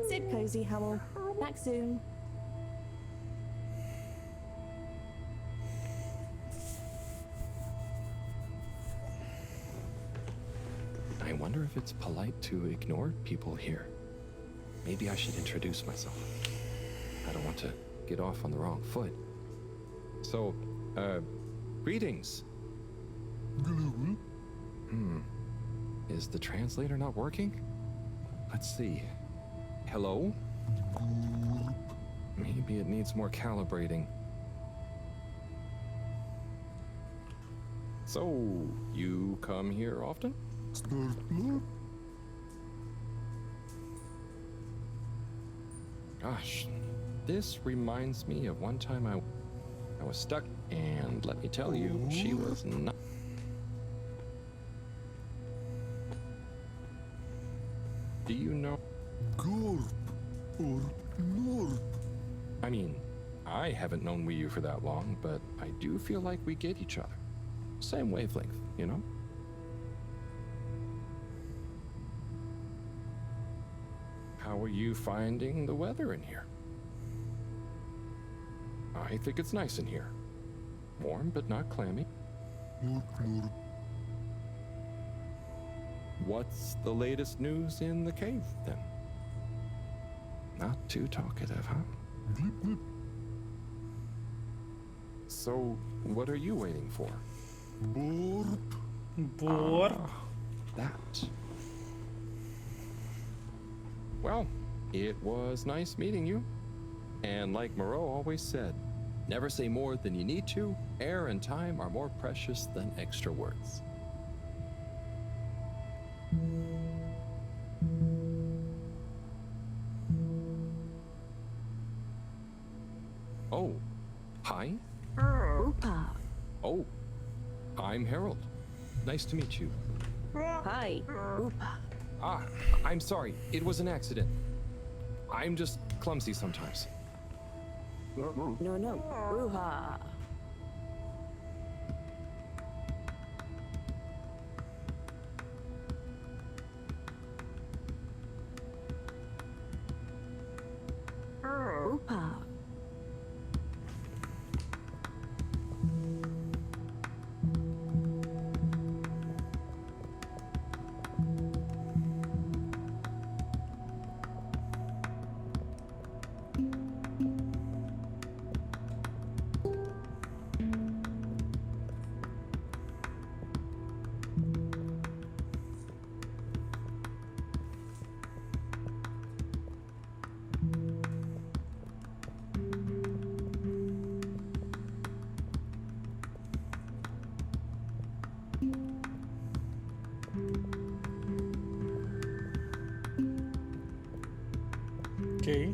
Sit cozy, Howell. Back soon. I wonder if it's polite to ignore people here. Maybe I should introduce myself. I don't want to get off on the wrong foot. So, greetings. Is the translator not working? Let's see. Hello? Maybe it needs more calibrating. So, you come here often? Gosh, this reminds me of one time I was stuck, and let me tell you, she was not... Do you know... I mean, I haven't known Wii U for that long, but I do feel like we get each other. Same wavelength, you know? How are you finding the weather in here? I think it's nice in here. Warm, but not clammy. What's the latest news in the cave, then? Not too talkative, huh? So, what are you waiting for? That. Well, it was nice meeting you. And like Moreau always said, never say more than you need to. Air and time are more precious than extra words. Oh, hi? Oopa. Oh, I'm Harold. Nice to meet you. Hi, Oopa. Ah, I'm sorry. It was an accident. I'm just clumsy sometimes. No, Ruha. Okay.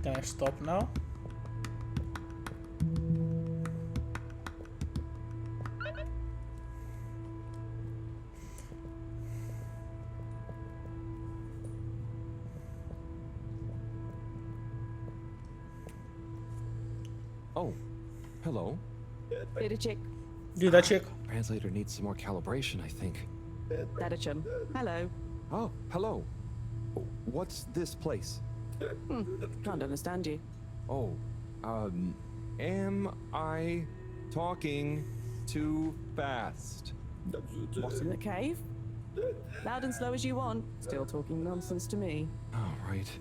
Can I stop now? Oh, hello. Data check. Did I check? Translator needs some more calibration, I think. Data chum. Hello. Oh, hello. What's this place? Can't understand you. Oh, am I talking too fast? What's in the cave? Loud and slow as you want. Still talking nonsense to me. Oh, right.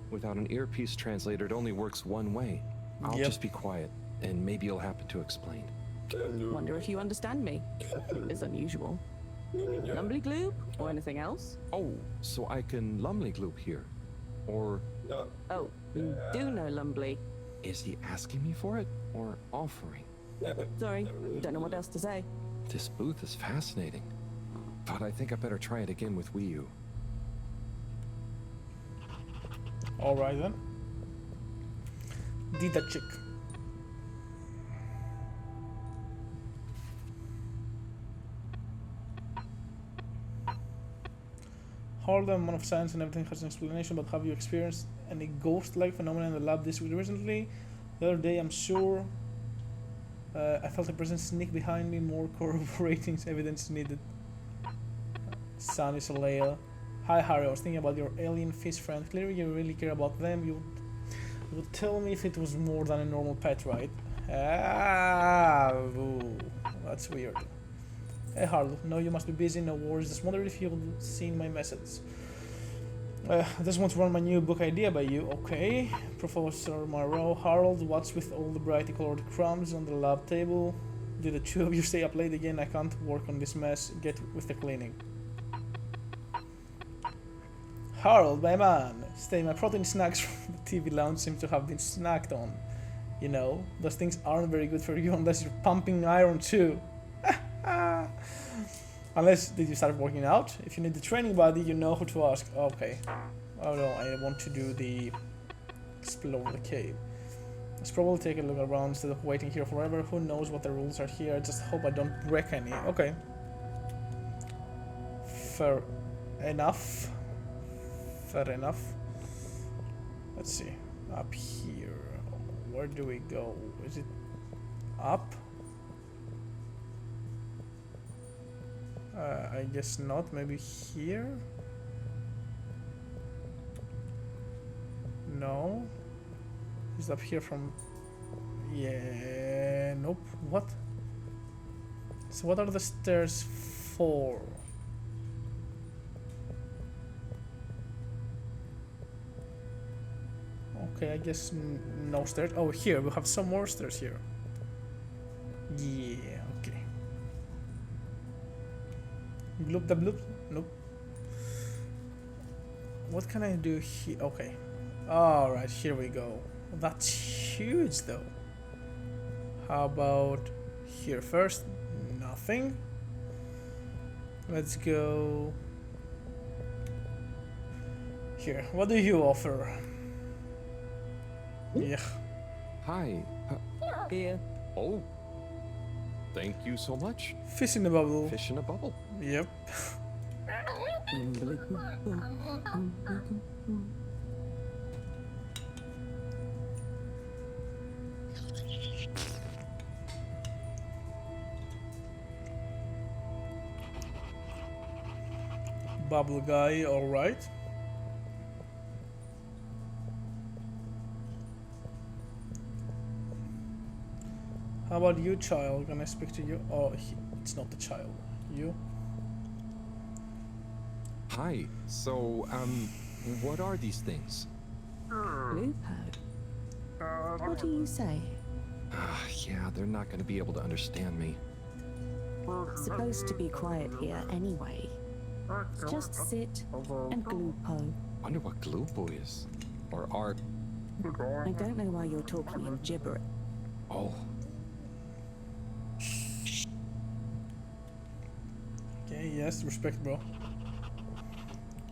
Without an earpiece translator, it only works one way. I'll just be quiet, and maybe you'll happen to explain. Wonder if you understand me. It's unusual. Lumbly gloop or anything else? Oh, so I can lumley gloop here. Or... Oh, you do know Lumbly. Is he asking me for it, or offering? Sorry, don't know what else to say. This booth is fascinating. But I think I better try it again with Wii U. Alright then. Did a check. Harold, I'm a man of science and everything has an explanation, but have you experienced any ghost-like phenomena in the lab this week recently? The other day, I'm sure I felt a presence sneak behind me. More corroborating evidence needed. Sunny Soleil. Hi Harry, I was thinking about your alien fish friend. Clearly you really care about them. You would tell me if it was more than a normal pet, right? Ah, ooh, that's weird. Hey Harold, no, you must be busy, no worries. Just wondered if you've seen my message. I just want to run my new book idea by you. Okay. Professor Moreau, Harold, what's with all the brightly colored crumbs on the lab table? Did the two of you stay up late again? I can't work on this mess. Get with the cleaning. Harold, my man, stay. My protein snacks from the TV lounge seem to have been snacked on. You know, those things aren't very good for you unless you're pumping iron too. Unless, did you start working out? If you need the training buddy, you know who to ask. Okay. Oh no, I want to do the explore the cave. Let's probably take a look around instead of waiting here forever. Who knows what the rules are here? I just hope I don't break any. Okay. Fair enough. Fair enough. Let's see. Up here. Where do we go? Is it up? I guess not. Maybe here? No. Is it up here from... Yeah... Nope. What? So what are the stairs for? Okay, I guess no stairs. Oh, here. We have some more stairs here. Yeah, okay. Bloop the bloop. Nope. What can I do here? Okay. Alright, here we go. That's huge though. How about here first? Nothing. Let's go here. What do you offer? Yeah. Hi. Beer. Oh. Thank you so much. Fish in a bubble. Fish in a bubble. Yep. Bubble guy, alright. How about you, child? Can I speak to you? Oh, it's not the child. You? Hi. So, what are these things? Lupo. What do you say? Yeah, they're not going to be able to understand me. Supposed to be quiet here anyway. Just sit and glupo. Wonder what glupo is. Or art. I don't know why you're talking in gibberish. Oh. Okay, yes, respect, bro.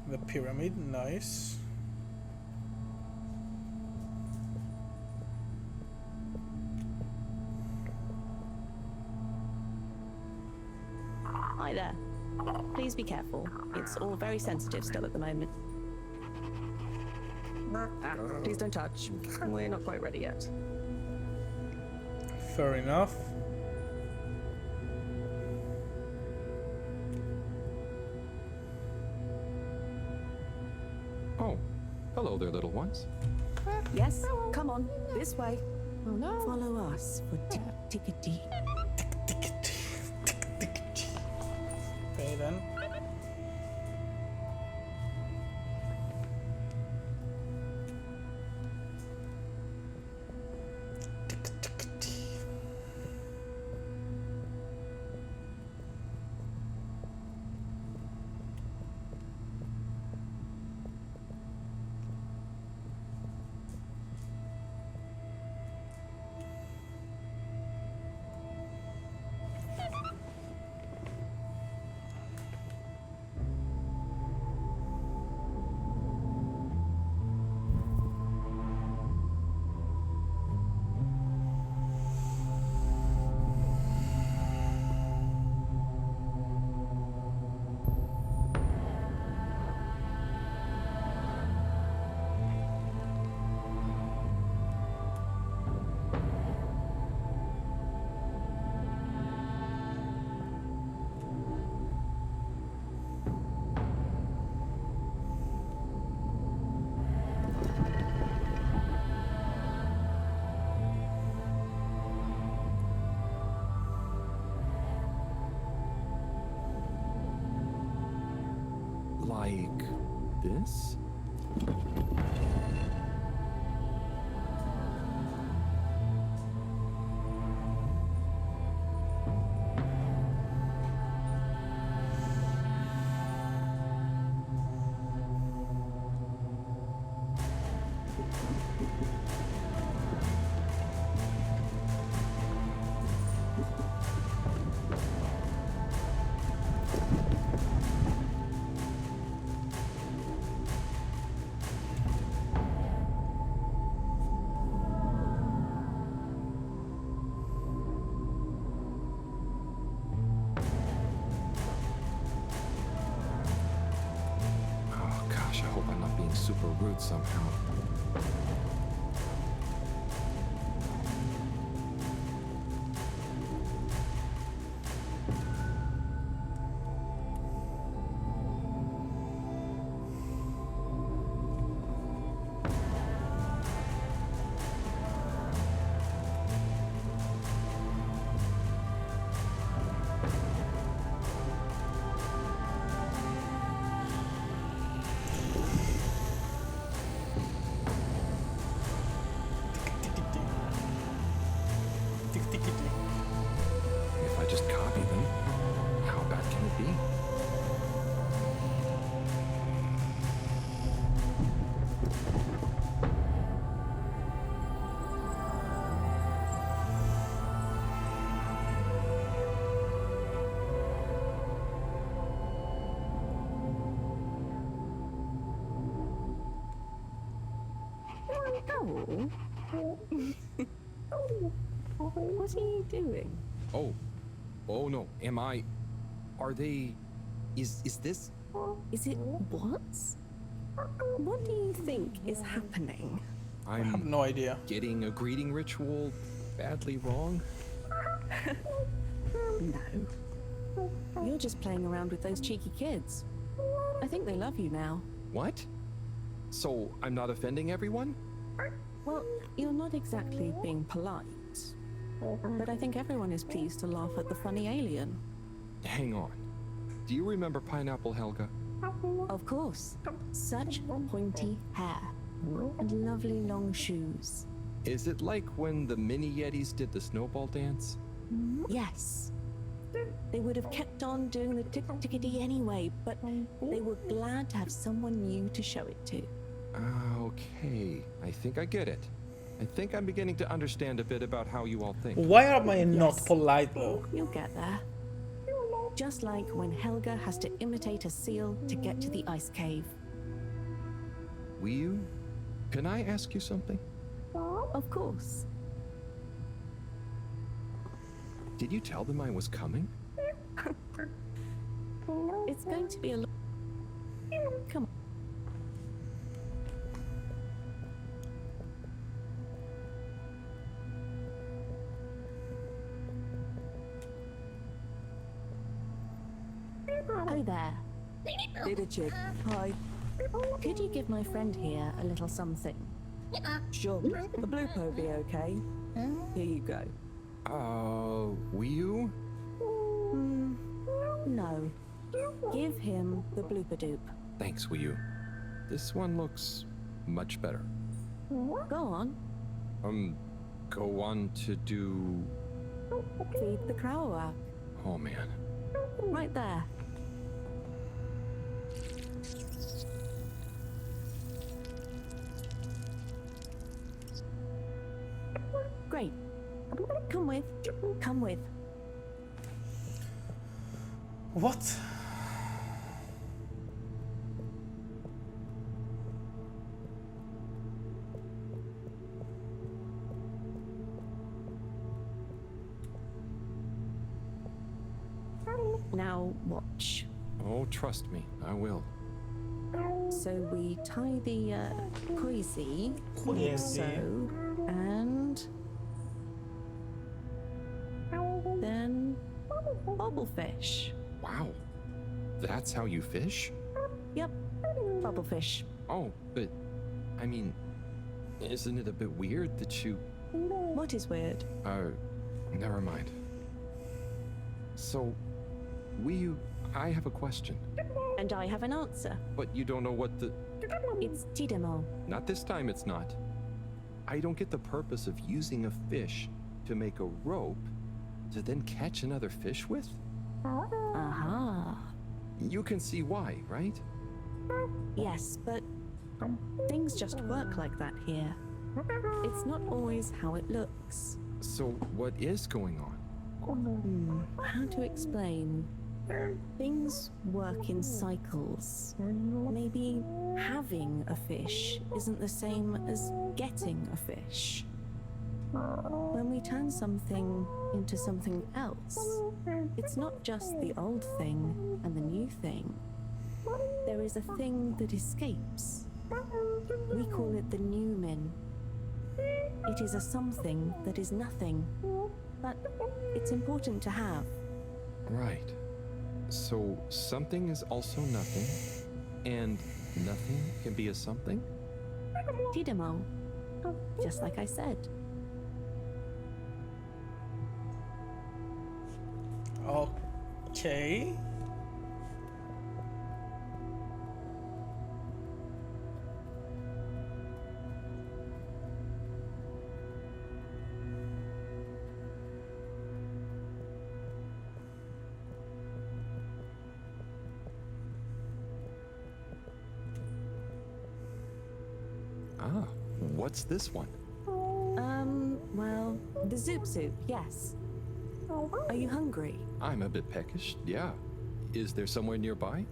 The pyramid, nice. Hi there. Please be careful. It's all very sensitive still at the moment. Please don't touch. We're not quite ready yet. Fair enough. Oh, hello there, little ones. Yes, come on, this way. Oh no. Follow us for tickety. Okay then. Like this? Oh gosh, I hope I'm not being super rude somehow. If I just copy them, how bad can it be? What are you doing? Oh no, am I... Are they... Is this... Is it what? What do you think is happening? I have no idea. Getting a greeting ritual badly wrong? No. You're just playing around with those cheeky kids. I think they love you now. What? So I'm not offending everyone? Well, you're not exactly being polite. But I think everyone is pleased to laugh at the funny alien. Hang on. Do you remember Pineapple Helga? Of course. Such pointy hair. And lovely long shoes. Is it like when the mini Yetis did the snowball dance? Yes. They would have kept on doing the tickety anyway, but they were glad to have someone new to show it to. Okay. I think I get it. I think I'm beginning to understand a bit about how you all think. Why am I not polite though? You'll get there. Just like when Helga has to imitate a seal to get to the ice cave. Will can I ask you something? Of course. Did you tell them I was coming? It's going to be a Come on. Oh there. Did a chick. Hi. Could you give my friend here a little something? Sure. The blooper will be okay. Here you go. Will you? No. Give him the blooper doop. Thanks, will you? This one looks much better. Go on. Go on to do... Feed the crowak. Oh, man. Right there. Great. Come with. Come with. What? Now watch. Oh, trust me, I will. So we tie the quirky, like so, and then bubblefish. Wow. That's how you fish? Yep, bubblefish. Oh, but, I mean, isn't it a bit weird that you... What is weird? Never mind. So, I have a question. And I have an answer. But you don't know what the... It's tidemo. Not this time, it's not. I don't get the purpose of using a fish to make a rope to then catch another fish with? Aha. You can see why, right? Yes, but things just work like that here. It's not always how it looks. So, what is going on? How to explain? Things work in cycles. Maybe having a fish isn't the same as getting a fish. When we turn something into something else, it's not just the old thing and the new thing. There is a thing that escapes. We call it the Newman. It is a something that is nothing, but it's important to have. Right. So something is also nothing, and nothing can be a something? Tidemo. Just like I said. Okay. Ah, what's this one? Well, the Zoop Soup, yes. Are you hungry? I'm a bit peckish, yeah. Is there somewhere nearby?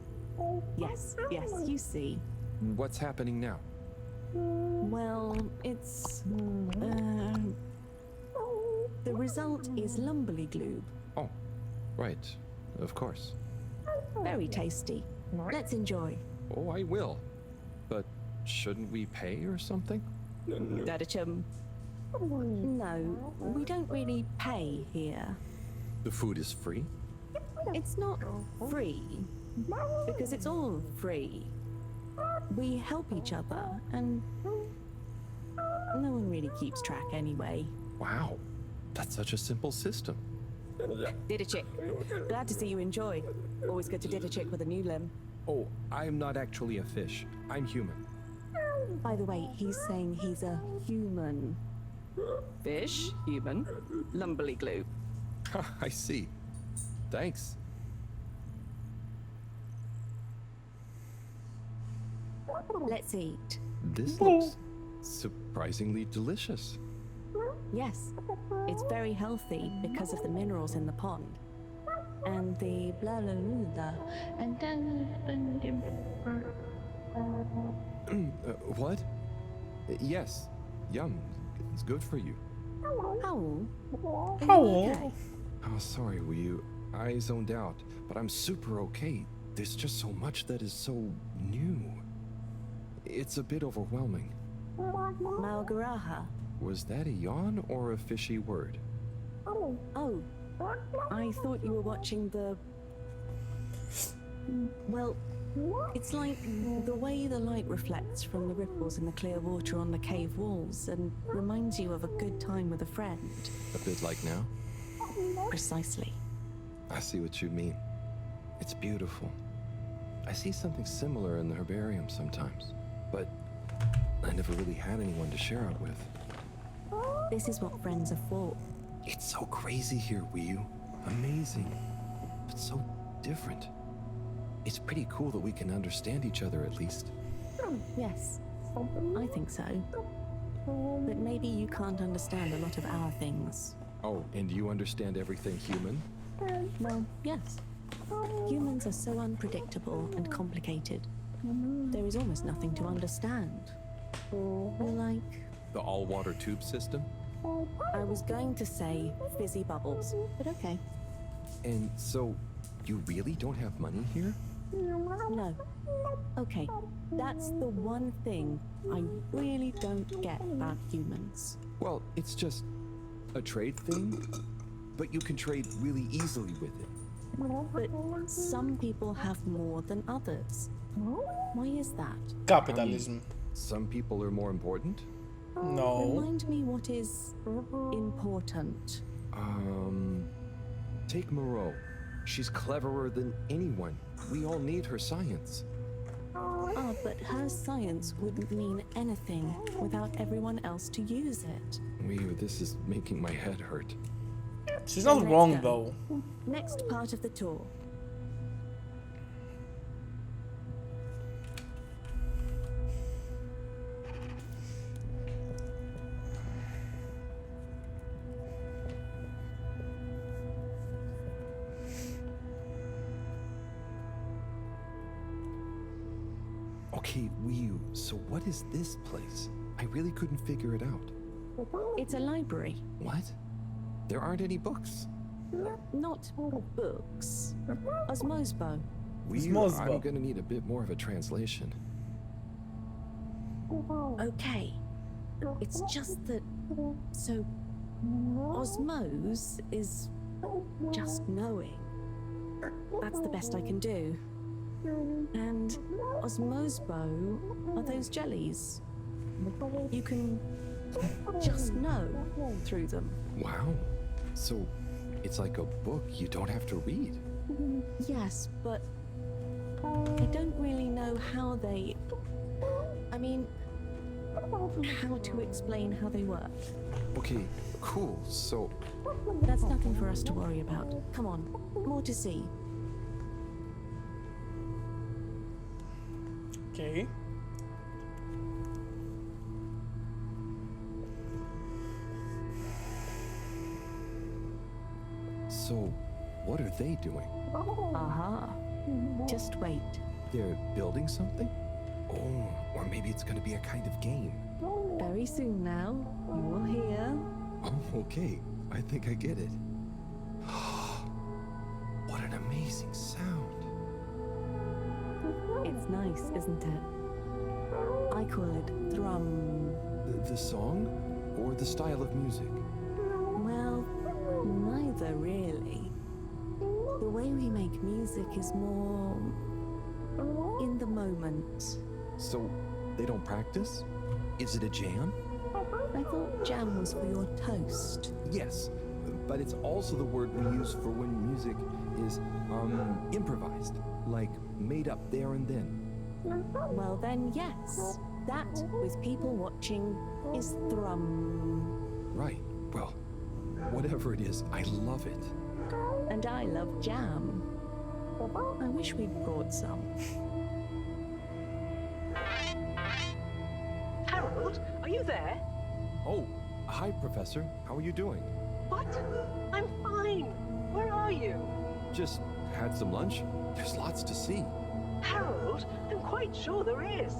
Yes, you see. What's happening now? Well, it's... the result is lumberly gloob. Oh, right. Of course. Very tasty. Let's enjoy. Oh, I will. But shouldn't we pay or something? Dadachum. No, we don't really pay here. The food is free? It's not free, because it's all free. We help each other, and no one really keeps track anyway. Wow, that's such a simple system. Did a chick. Glad to see you enjoy. Always good to did a chick with a new limb. Oh, I'm not actually a fish. I'm human. By the way, he's saying he's a human. Fish, human, lumberly glue. I see. Thanks. Let's eat. This looks surprisingly delicious. Yes, it's very healthy because of the minerals in the pond. and the blah blah blah, blah. And then What? Yes. Yum. It's good for you. Howl? Howl? Oh, sorry, Wii. I zoned out, but I'm super okay. There's just so much that is so new. It's a bit overwhelming. Malgaraha. Was that a yawn or a fishy word? Oh, I thought you were watching the... Well, it's like the way the light reflects from the ripples in the clear water on the cave walls and reminds you of a good time with a friend. A bit like now? Precisely. I see what you mean. It's beautiful. I see something similar in the herbarium sometimes, but I never really had anyone to share it with. This is what friends are for. It's so crazy here, Wii. Amazing, but so different. It's pretty cool that we can understand each other at least. Yes, I think so. But maybe you can't understand a lot of our things. Oh, and you understand everything human? Well, yes. Humans are so unpredictable and complicated. There is almost nothing to understand. Like... The all-water tube system? I was going to say fizzy bubbles, but okay. And so, you really don't have money here? No. Okay, that's the one thing I really don't get about humans. Well, it's just a trade thing, but you can trade really easily with it. But some people have more than others. Why is that? Capitalism. Some people are more important? No. Remind me what is important. Take Moreau. She's cleverer than anyone. We all need her science. Ah, but her science wouldn't mean anything without everyone else to use it. This is making my head hurt. She's not wrong, though. Next part of the tour. Okay, Wii, so what is this place? I really couldn't figure it out. It's a library. What? There aren't any books. Not books. Osmosbo. I'm gonna need a bit more of a translation. Okay. It's just that... So... Osmose is... just knowing. That's the best I can do. And Osmosbo are those jellies. You can just know through them. Wow. So, it's like a book you don't have to read. Yes, but I don't really know how they... I mean, how to explain how they work. Okay, cool, so... That's nothing for us to worry about. Come on, more to see. Okay. So, what are they doing? Aha. Just wait. They're building something? Oh, or maybe it's gonna be a kind of game. Very soon now, you will hear. Oh, okay. I think I get it. What an amazing sound. It's nice, isn't it? I call it thrum. The song? Or the style of music? Well, neither really. The way we make music is more... in the moment. So, they don't practice? Is it a jam? I thought jam was for your toast. Yes, but it's also the word we use for when music is, improvised. Like, made up there and then. Well then, yes. That, with people watching, is thrum. Right. Well, whatever it is, I love it. And I love jam. I wish we'd brought some. Harold, are you there? Oh, hi, Professor. How are you doing? What? I'm fine. Where are you? Just had some lunch. There's lots to see. Harold, I'm quite sure there is.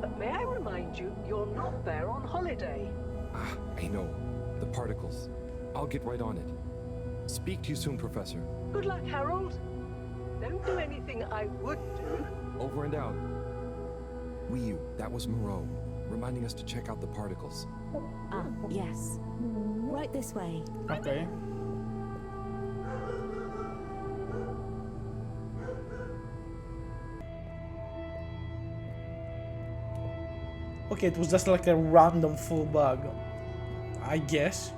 But may I remind you, you're not there on holiday. I know. The particles. I'll get right on it. Speak to you soon, Professor. Good luck, Harold. Don't do anything I would do. Over and out. Wii U, that was Moreau, reminding us to check out the particles. Ah, yes. Right this way. Okay. Okay, it was just like a random full bug, I guess.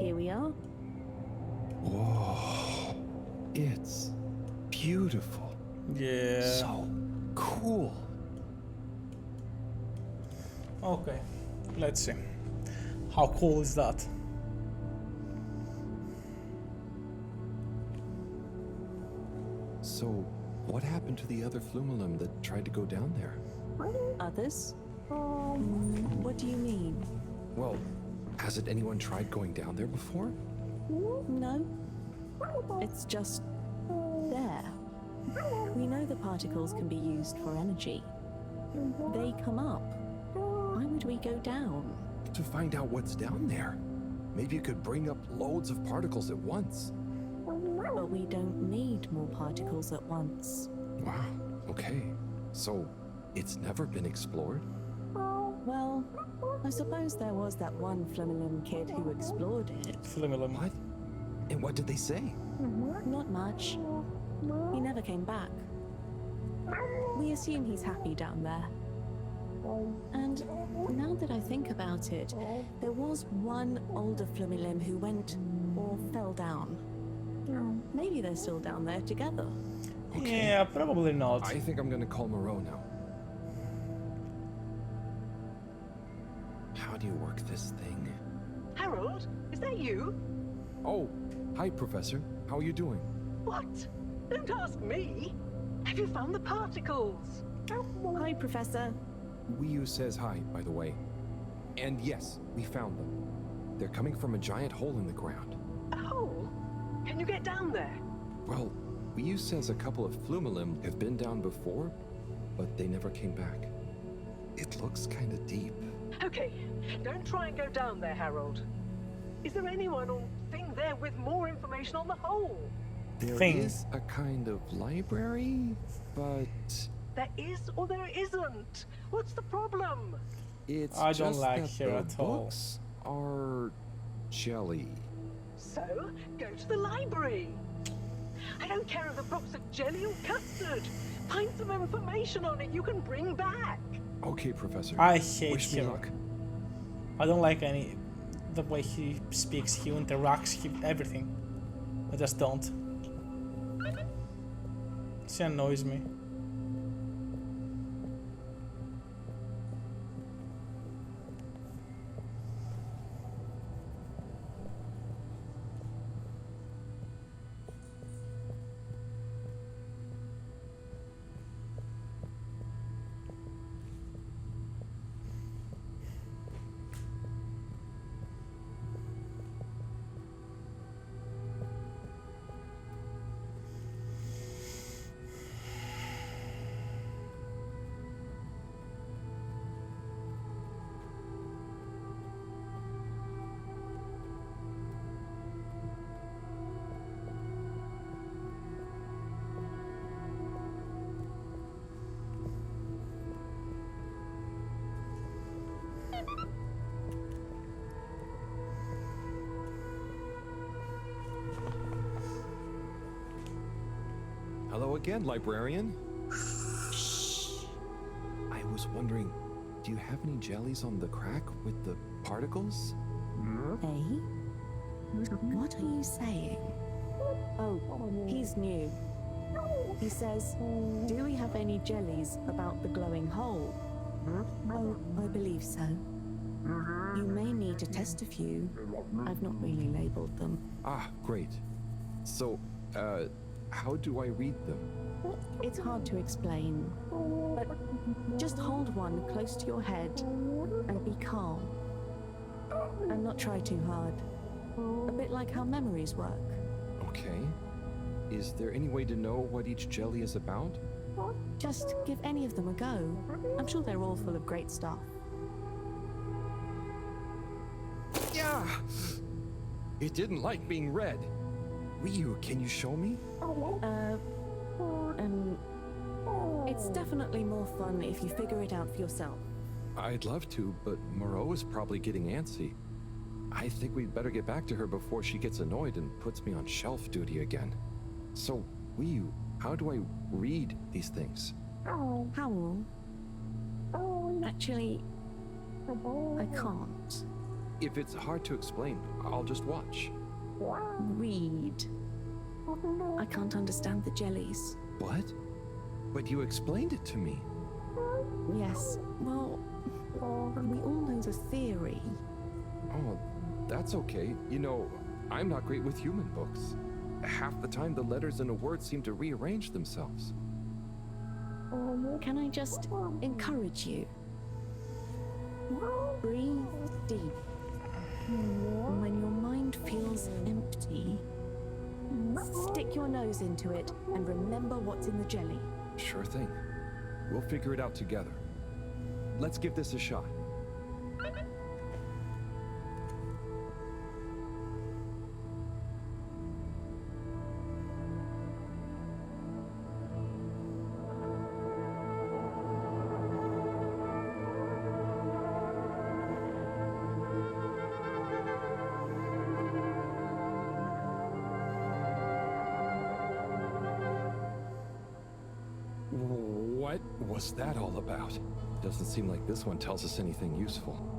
Here we are. Whoa. It's beautiful. Yeah. So cool. Okay, let's see. How cool is that? So, what happened to the other Flumelum that tried to go down there? Others? What do you mean? Well, hasn't anyone tried going down there before? No. It's just there. We know the particles can be used for energy. They come up. Why would we go down? To find out what's down there. Maybe it could bring up loads of particles at once. But we don't need more particles at once. Wow, okay. So, it's never been explored? Well, I suppose there was that one Flumelum kid who explored it. Flumelum. What? And what did they say? Not much. He never came back. We assume he's happy down there. And now that I think about it, there was one older Flumelum who went or fell down. Maybe they're still down there together. Okay. Yeah, probably not. I think I'm gonna call Moreau now. How do you work this thing? Harold, is that you? Oh, hi, Professor. How are you doing? What? Don't ask me. Have you found the particles? Hi, Professor. Wii U says hi, by the way. And yes, we found them. They're coming from a giant hole in the ground. A hole? Can you get down there? Well, Wii U says a couple of Flumelum have been down before, but they never came back. It looks kind of deep. Okay, don't try and go down there, Harold. Is there anyone or thing there with more information on the hole? There is a kind of library, but There is or there isn't. What's the problem? it's I don't just like that here the at all. books are jelly. So, go to the library. I don't care if the books are jelly or custard. Find some information on it you can bring back. Okay, Professor. I hate Wish me him. luck. I don't like the way he speaks, he interacts, everything. I just don't. She annoys me. again, librarian. I was wondering, do you have any jellies on the crack with the particles? Hey? What are you saying? Oh, he's new. He says, do we have any jellies about the glowing hole? Oh, I believe so. You may need to test a few. I've not really labeled them. Ah, great. So, how do I read them? It's hard to explain, but just hold one close to your head and be calm. And not try too hard. A bit like how memories work. Okay. Is there any way to know what each jelly is about? Just give any of them a go. I'm sure they're all full of great stuff. Yeah! It didn't like being read. Ryu, can you show me? It's definitely more fun if you figure it out for yourself. I'd love to, but Moreau is probably getting antsy. I think we'd better get back to her before she gets annoyed and puts me on shelf duty again. So, Ryu, how do I read these things? Howl? Actually, I can't. If it's hard to explain, I'll just watch. Read. I can't understand the jellies. What? But you explained it to me. Yes, well, we all know the theory. Oh, that's okay. You know, I'm not great with human books. Half the time the letters in a word seem to rearrange themselves. Can I just encourage you? Breathe deep. When your mind feels empty, stick your nose into it and remember what's in the jelly. Sure thing. We'll figure it out together. Let's give this a shot. What was that all about? Doesn't seem like this one tells us anything useful.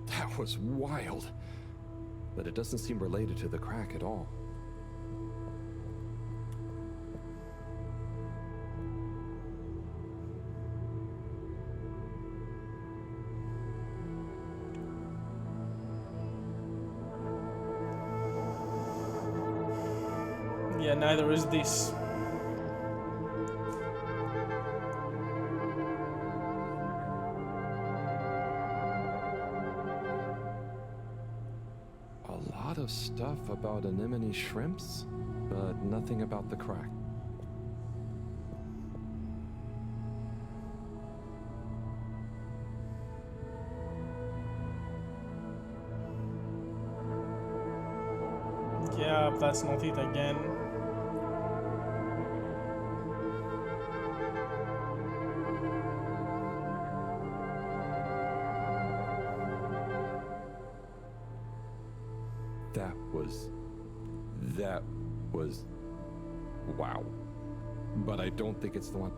That was wild. But it doesn't seem related to the crack at all. Yeah, neither is this. A lot of stuff about anemone shrimps, but nothing about the crack. Yeah, that's not it again. That was wow. But I don't think it's the one.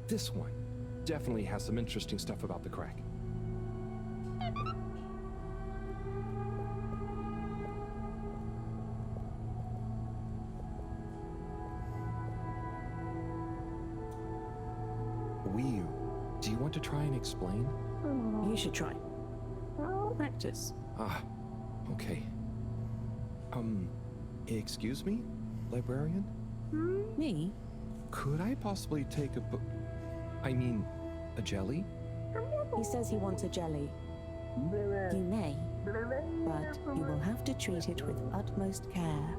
This one definitely has some interesting stuff about the crack. Wii, do you want to try and explain? You should try. Practice. Ah, Okay. Excuse me, librarian? Me? Could I possibly take a book? I mean, a jelly? He says he wants a jelly. You may, but you will have to treat it with utmost care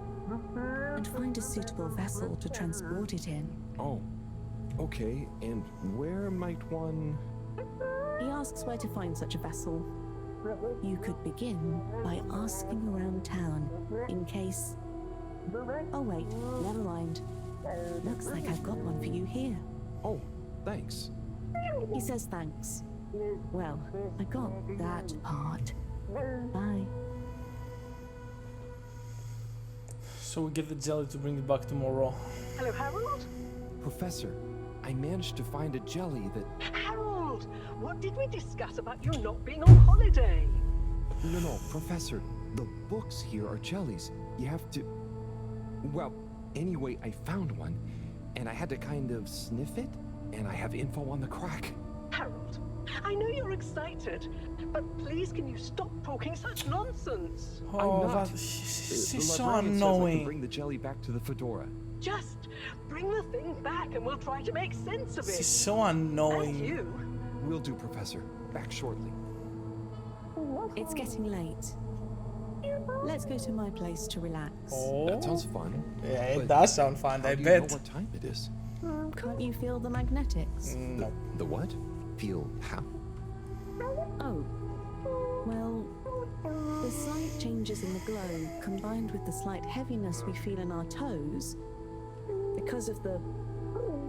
and find a suitable vessel to transport it in. Oh, okay. And where might one... He asks where to find such a vessel. You could begin by asking around town in case... Oh wait, never mind. Looks like I've got one for you here. Oh, thanks. He says thanks. Well, I got that part. Bye. So we get the jelly to bring it back tomorrow. Hello, Harold? Professor, I managed to find a jelly that... Harold! What did we discuss about you not being on holiday? No, Professor. The books here are jellies. You have to... Well, anyway, I found one, and I had to kind of sniff it, and I have info on the crack. Harold, I know you're excited, but please can you stop talking such nonsense? Oh, I'm not. she's so librarian says I annoying. can bring the jelly back to the fedora. Just bring the thing back and we'll try to make sense of it. She's so annoying. And you. Will do, Professor. Back shortly. It's getting late. Let's go to my place to relax. Oh. That sounds fun. Yeah, it but does sound fun, how I do bet. You know what time it is? Can't you feel the magnetics? No. The what? Feel how? Oh. Well, the slight changes in the glow combined with the slight heaviness we feel in our toes because of the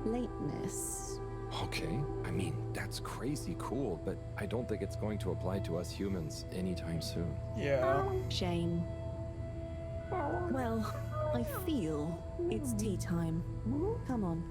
lateness. Okay, I mean, that's crazy cool, but I don't think it's going to apply to us humans anytime soon. Yeah. Shame. Well, I feel it's tea time. Come on.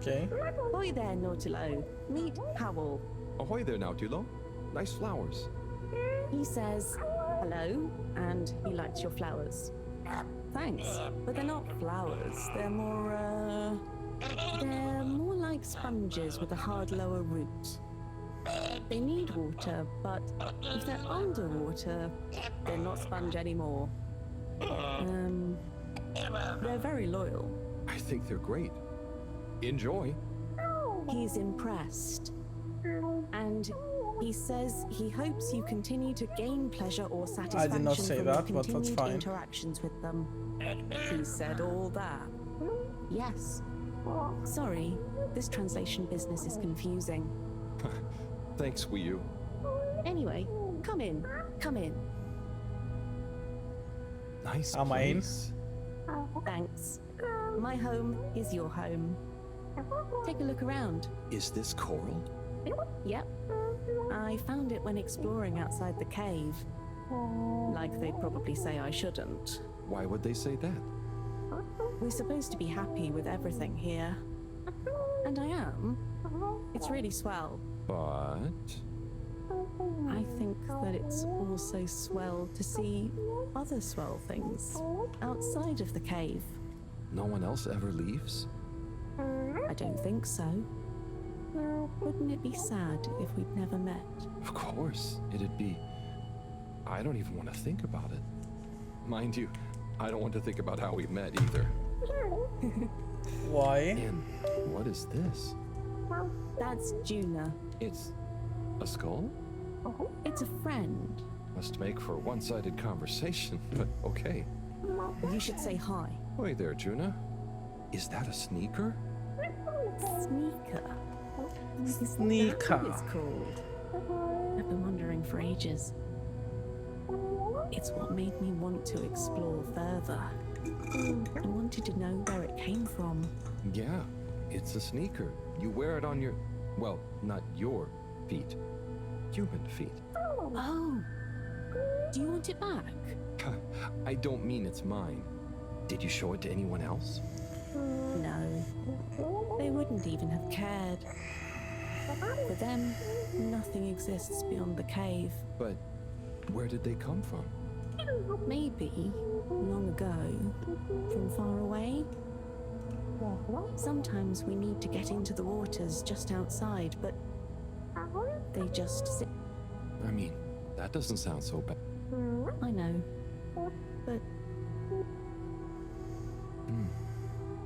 Okay. Ahoy there, Nautilo. Meet Howell. Ahoy there, Nautilo. Nice flowers. He says hello, and he likes your flowers. Thanks, but they're not flowers. They're more like sponges with a hard lower root. They need water, but if they're underwater, they're not sponge anymore. They're very loyal. I think they're great. Enjoy. He's impressed. And he says he hopes you continue to gain pleasure or satisfaction I did not say from that, your but that's continued fine. interactions with them. He said all that. Yes. Sorry, this translation business is confusing. Thanks, Wii U. Anyway, come in. Come in. Nice Am I in? place. Thanks. My home is your home. Take a look around. Is this coral? Yep. I found it when exploring outside the cave. Like they'd probably say I shouldn't. Why would they say that? We're supposed to be happy with everything here. And I am. It's really swell. But... I think that it's also swell to see other swell things outside of the cave. No one else ever leaves? I don't think so. Wouldn't it be sad if we'd never met? Of course, it'd be... I don't even want to think about it. Mind you, I don't want to think about how we met either. Why? And what is this? That's Juna. It's a skull? It's a friend. Must make for a one-sided conversation, but okay. You should say hi. Hey there, Juna. Is that a sneaker? Sneaker. Sneaker. That's what it's called. I've been wondering for ages. It's what made me want to explore further. I wanted to know where it came from. Yeah, it's a sneaker. You wear it on your... Well, not your feet. Human feet. Oh, Do you want it back? I don't mean it's mine. Did you show it to anyone else? No. They wouldn't even have cared. For them, nothing exists beyond the cave. But where did they come from? Maybe, long ago, from far away. Sometimes we need to get into the waters just outside, but they just sit. I mean, that doesn't sound so bad. I know, but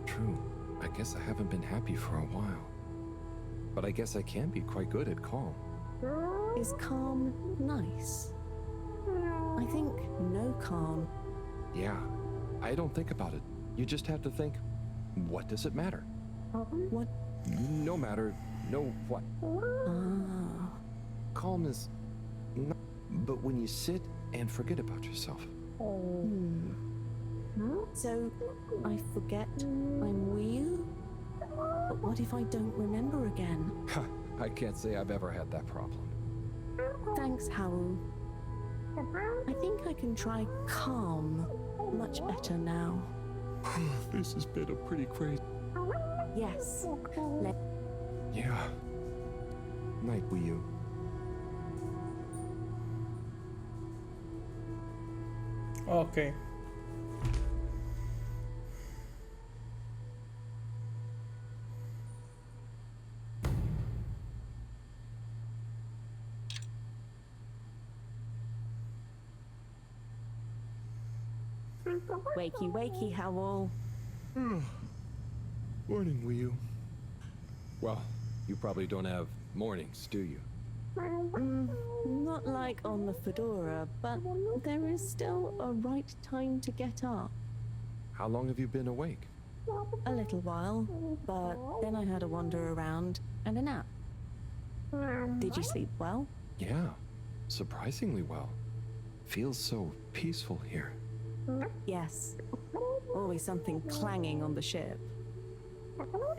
True. I guess I haven't been happy for a while. But I guess I can be quite good at calm. is calm nice? I think no calm. Yeah, I don't think about it. You just have to think, what does it matter? What? No matter, no what. Ah. Calm is not, but when you sit and forget about yourself. So, I forget I'm real? But what if I don't remember again? I can't say I've ever had that problem. Thanks, Harold. I think I can try calm much better now. This has been a pretty crazy... Yes. Yeah. Night, Wii-U. Okay. Wakey, wakey, Howl. Morning, Wii-U. Well, you probably don't have mornings, do you? Not like on the Fedora, but there is still a right time to get up. How long have you been awake? A little while, but then I had a wander around and a nap. Did you sleep well? Yeah, surprisingly well. Feels so peaceful here. Yes. Always something clanging on the ship.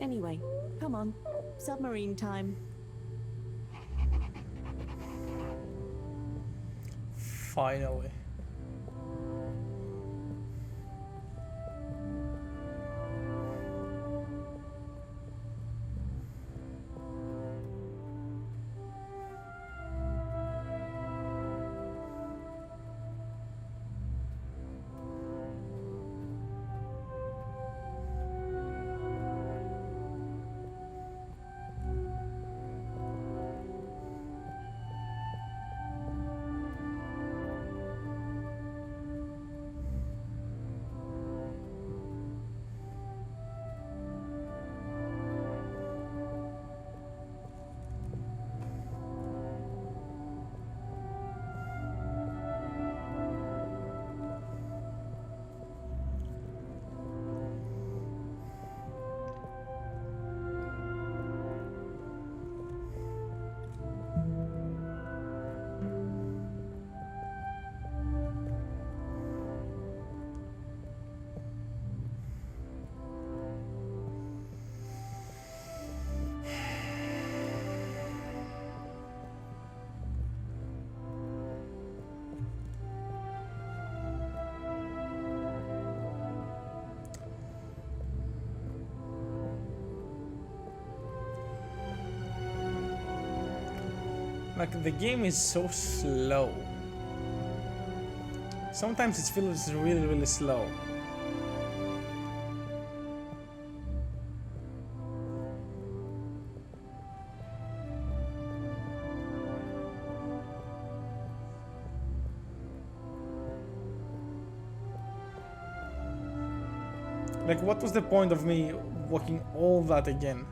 Anyway, come on. Submarine time. Finally. Like, the game is so slow. Sometimes it feels really, really slow. Like, what was the point of me walking all that again?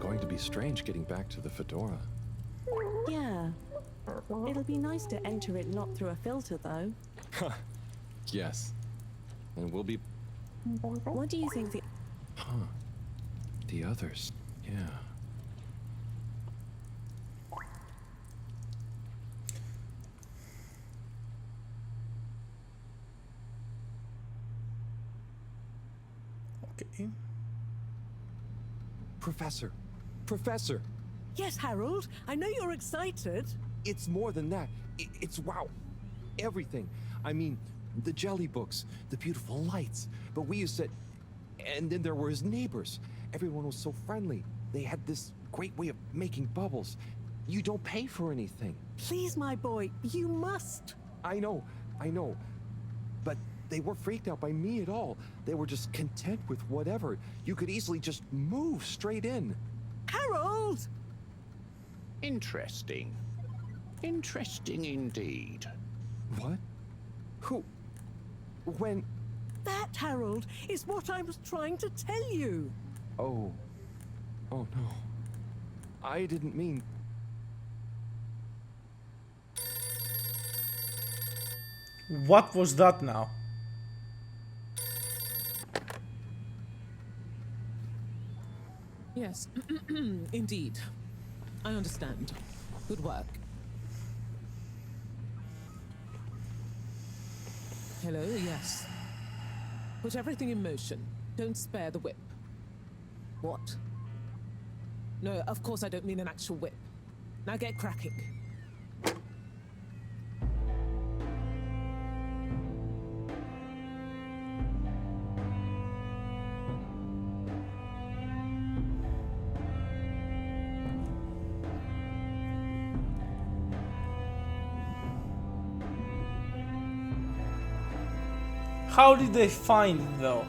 going to be strange getting back to the Fedora. Yeah. It'll be nice to enter it not through a filter, though. Yes. And we'll be... What do you think the... Huh. The others. Yeah. Okay. Professor! Professor! Yes, Harold, I know you're excited. It's more than that. It's wow. Everything. I mean, the jelly books, the beautiful lights. But we used to... And then there were his neighbors. Everyone was so friendly. They had this great way of making bubbles. You don't pay for anything. Please, my boy, you must. I know. But they weren't freaked out by me at all. They were just content with whatever. You could easily just move straight in. Harold! Interesting. Interesting indeed. What? Who? When? That, Harold, is what I was trying to tell you. Oh. Oh no. I didn't mean... What was that now? Yes, indeed. I understand. Good work. Hello, yes. Put everything in motion. Don't spare the whip. What? No, of course I don't mean an actual whip. Now get cracking. How did they find it though?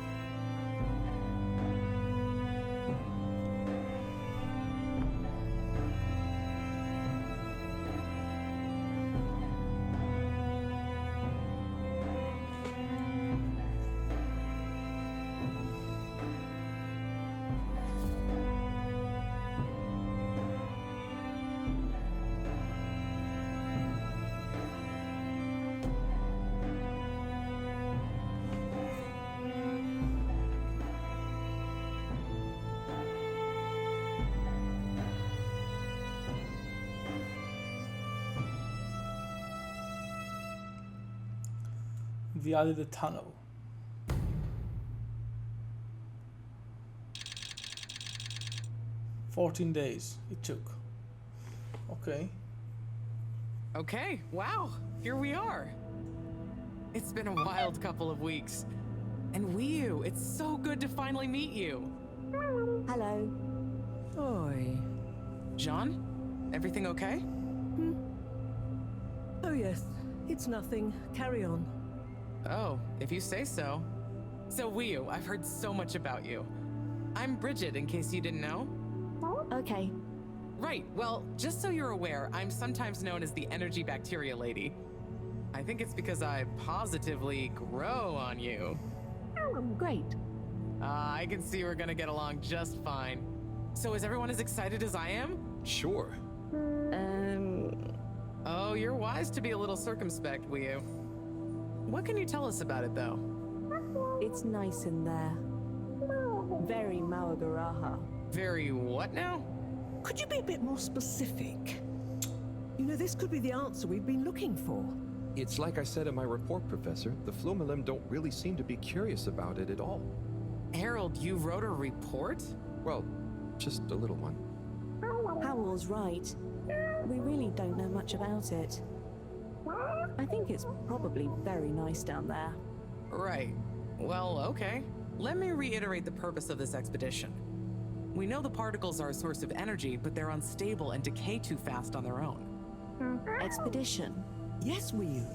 Via the tunnel. "14 days it took." Okay. Okay, wow, here we are. It's been a wild couple of weeks. And Wiyu, it's so good to finally meet you. Hello. Oi. Jean, everything okay? Oh, yes. It's nothing. Carry on. Oh, if you say so. So Wiyu, I've heard so much about you. I'm Bridget, in case you didn't know. Okay. Right, well, just so you're aware, I'm sometimes known as the energy bacteria lady. I think it's because I positively grow on you. Great. I can see we're gonna get along just fine. So is everyone as excited as I am? Sure. Oh, you're wise to be a little circumspect, Wiyu. What can you tell us about it, though? It's nice in there. Very Mawagaraha. Very what now? Could you be a bit more specific? You know, this could be the answer we've been looking for. It's like I said in my report, Professor. The Flumilim don't really seem to be curious about it at all. Harold, you wrote a report? Well, just a little one. Howell's right. We really don't know much about it. I think it's probably very nice down there. Right. Well, okay. Let me reiterate the purpose of this expedition. We know the particles are a source of energy, but they're unstable and decay too fast on their own. Expedition? Yes, Wiyu.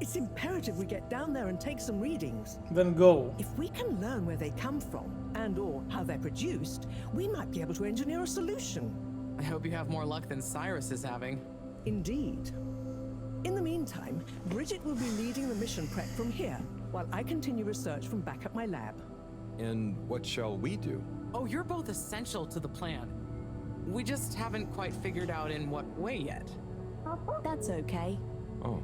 It's imperative we get down there and take some readings. Then go. If we can learn where they come from, and/or how they're produced, we might be able to engineer a solution. I hope you have more luck than Cyrus is having. Indeed. In the meantime, Bridget will be leading the mission prep from here, while I continue research from back at my lab. And what shall we do? Oh, you're both essential to the plan. We just haven't quite figured out in what way yet. That's okay. Oh,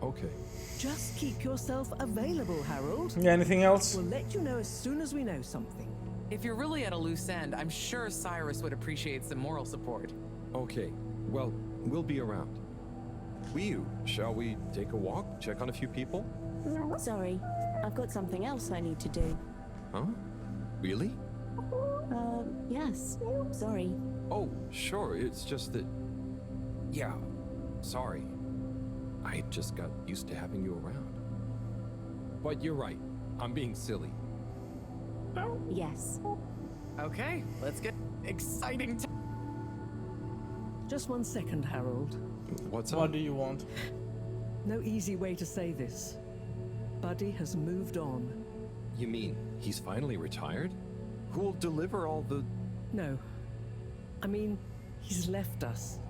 okay. Just keep yourself available, Harold. Yeah, anything else? We'll let you know as soon as we know something. If you're really at a loose end, I'm sure Cyrus would appreciate some moral support. Okay, well, we'll be around. Shall we take a walk, check on a few people? Sorry, I've got something else I need to do. Huh? Really? Yes. Sorry. Oh, sure, it's just that... Yeah, sorry. I just got used to having you around. But you're right, I'm being silly. Yes. Okay, let's get exciting. Just 1 second, Harold. What's What do you want? No easy way to say this. Buddy has moved on. You mean he's finally retired? Who'll deliver all the... No. I mean, he's left us.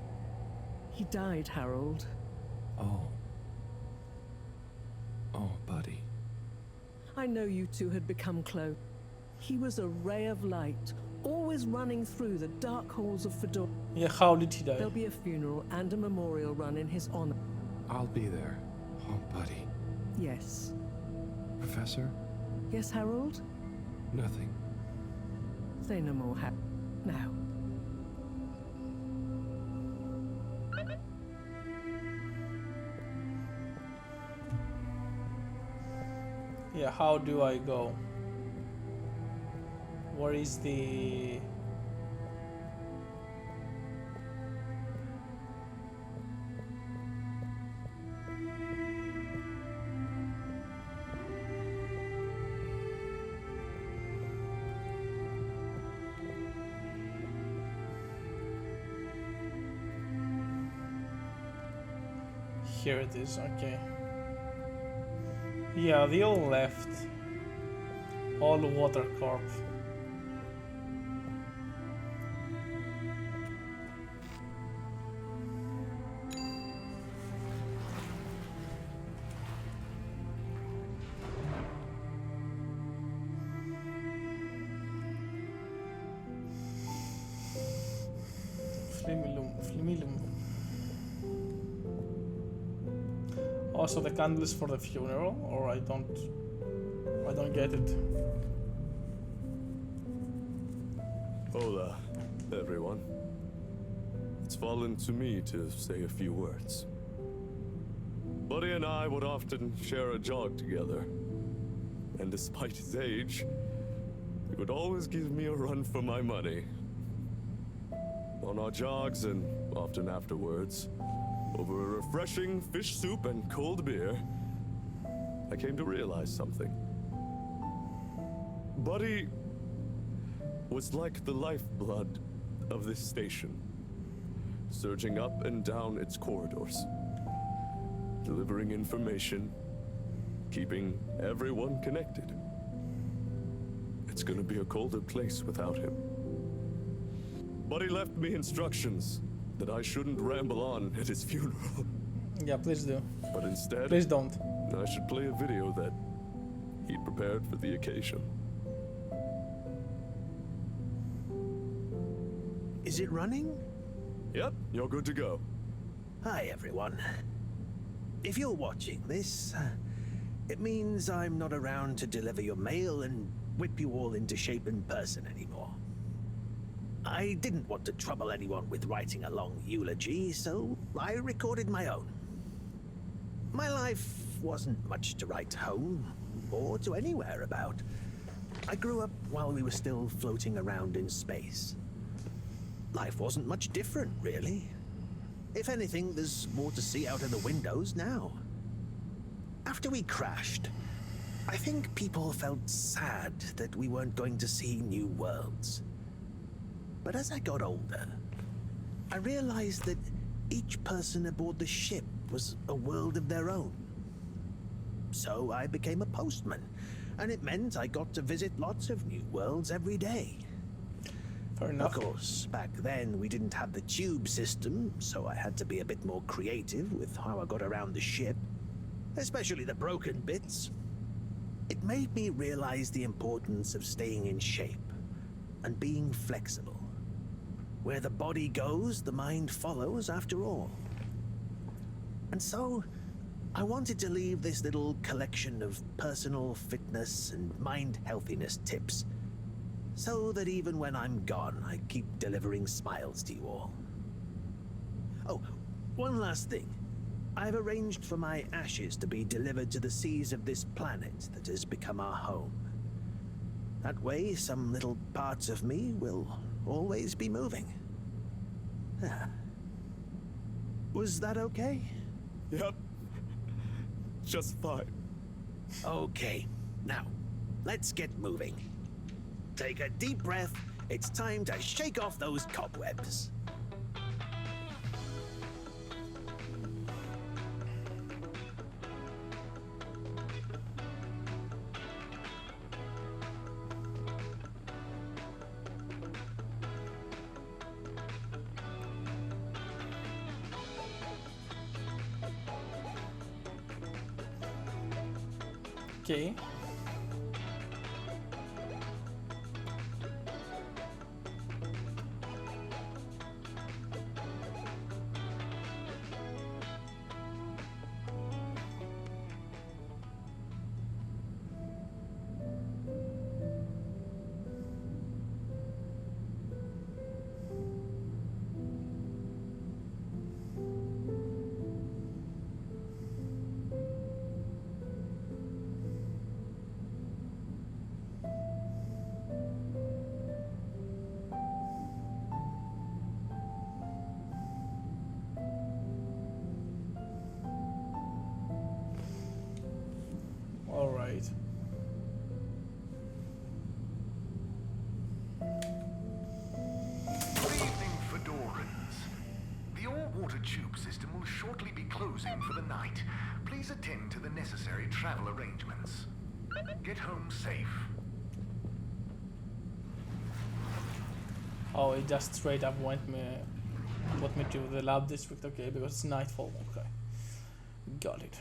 He died, Harold. Oh. Oh, buddy. I know you two had become close. He was a ray of light, always running through the dark halls of Fedora. Yeah, how did he die? There'll be a funeral and a memorial run in his honor. I'll be there. Oh, buddy. Yes. Professor? Yes, Harold? Nothing. Say no more, now. Yeah, how do I go? Where is the... Here it is, okay. Yeah, they all left. All Water Corp. Flimilum. Also, the candles for the funeral, or I don't get it. Hola, everyone. It's fallen to me to say a few words. Buddy and I would often share a jog together. And despite his age, he would always give me a run for my money. On our jogs and often afterwards, over a refreshing fish soup and cold beer, I came to realize something. Buddy was like the lifeblood of this station, surging up and down its corridors, delivering information, keeping everyone connected. It's gonna be a colder place without him. Buddy left me instructions that I shouldn't ramble on at his funeral. Yeah, please do. But instead, please don't. I should play a video that he'd prepared for the occasion. Is it running? Yep, you're good to go. Hi, everyone. If you're watching this, it means I'm not around to deliver your mail and whip you all into shape in person anymore. I didn't want to trouble anyone with writing a long eulogy, so I recorded my own. My life wasn't much to write home, or to anywhere about. I grew up while we were still floating around in space. Life wasn't much different, really. If anything, there's more to see out of the windows now. After we crashed, I think people felt sad that we weren't going to see new worlds. But as I got older, I realized that each person aboard the ship was a world of their own. So I became a postman, and it meant I got to visit lots of new worlds every day. Fair enough. Of course, back then we didn't have the tube system, so I had to be a bit more creative with how I got around the ship, especially the broken bits. It made me realize the importance of staying in shape and being flexible. Where the body goes, the mind follows after all. And so, I wanted to leave this little collection of personal fitness and mind healthiness tips, so that even when I'm gone, I keep delivering smiles to you all. Oh, one last thing. I've arranged for my ashes to be delivered to the seas of this planet that has become our home. That way, some little parts of me will always be moving. Was that okay? Yep. Just fine. Okay, now, let's get moving. Take a deep breath. It's time to shake off those cobwebs. Okay. All right. Good evening, Fedorans. The all-water tube system will shortly be closing for the night. Please attend to the necessary travel arrangements. Get home safe. Oh, it just straight up put me to the lab district. Okay, because it's nightfall. Okay, got it.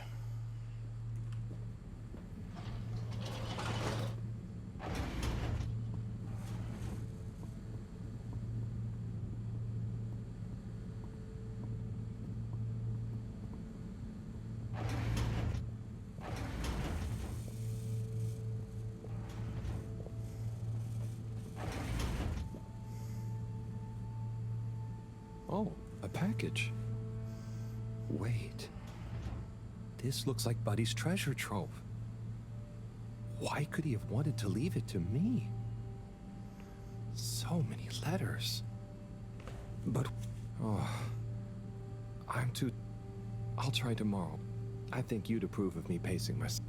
Oh, a package. Wait. This looks like Buddy's treasure trove. Why could he have wanted to leave it to me? So many letters. But, I'll try tomorrow. I think you'd approve of me pacing myself.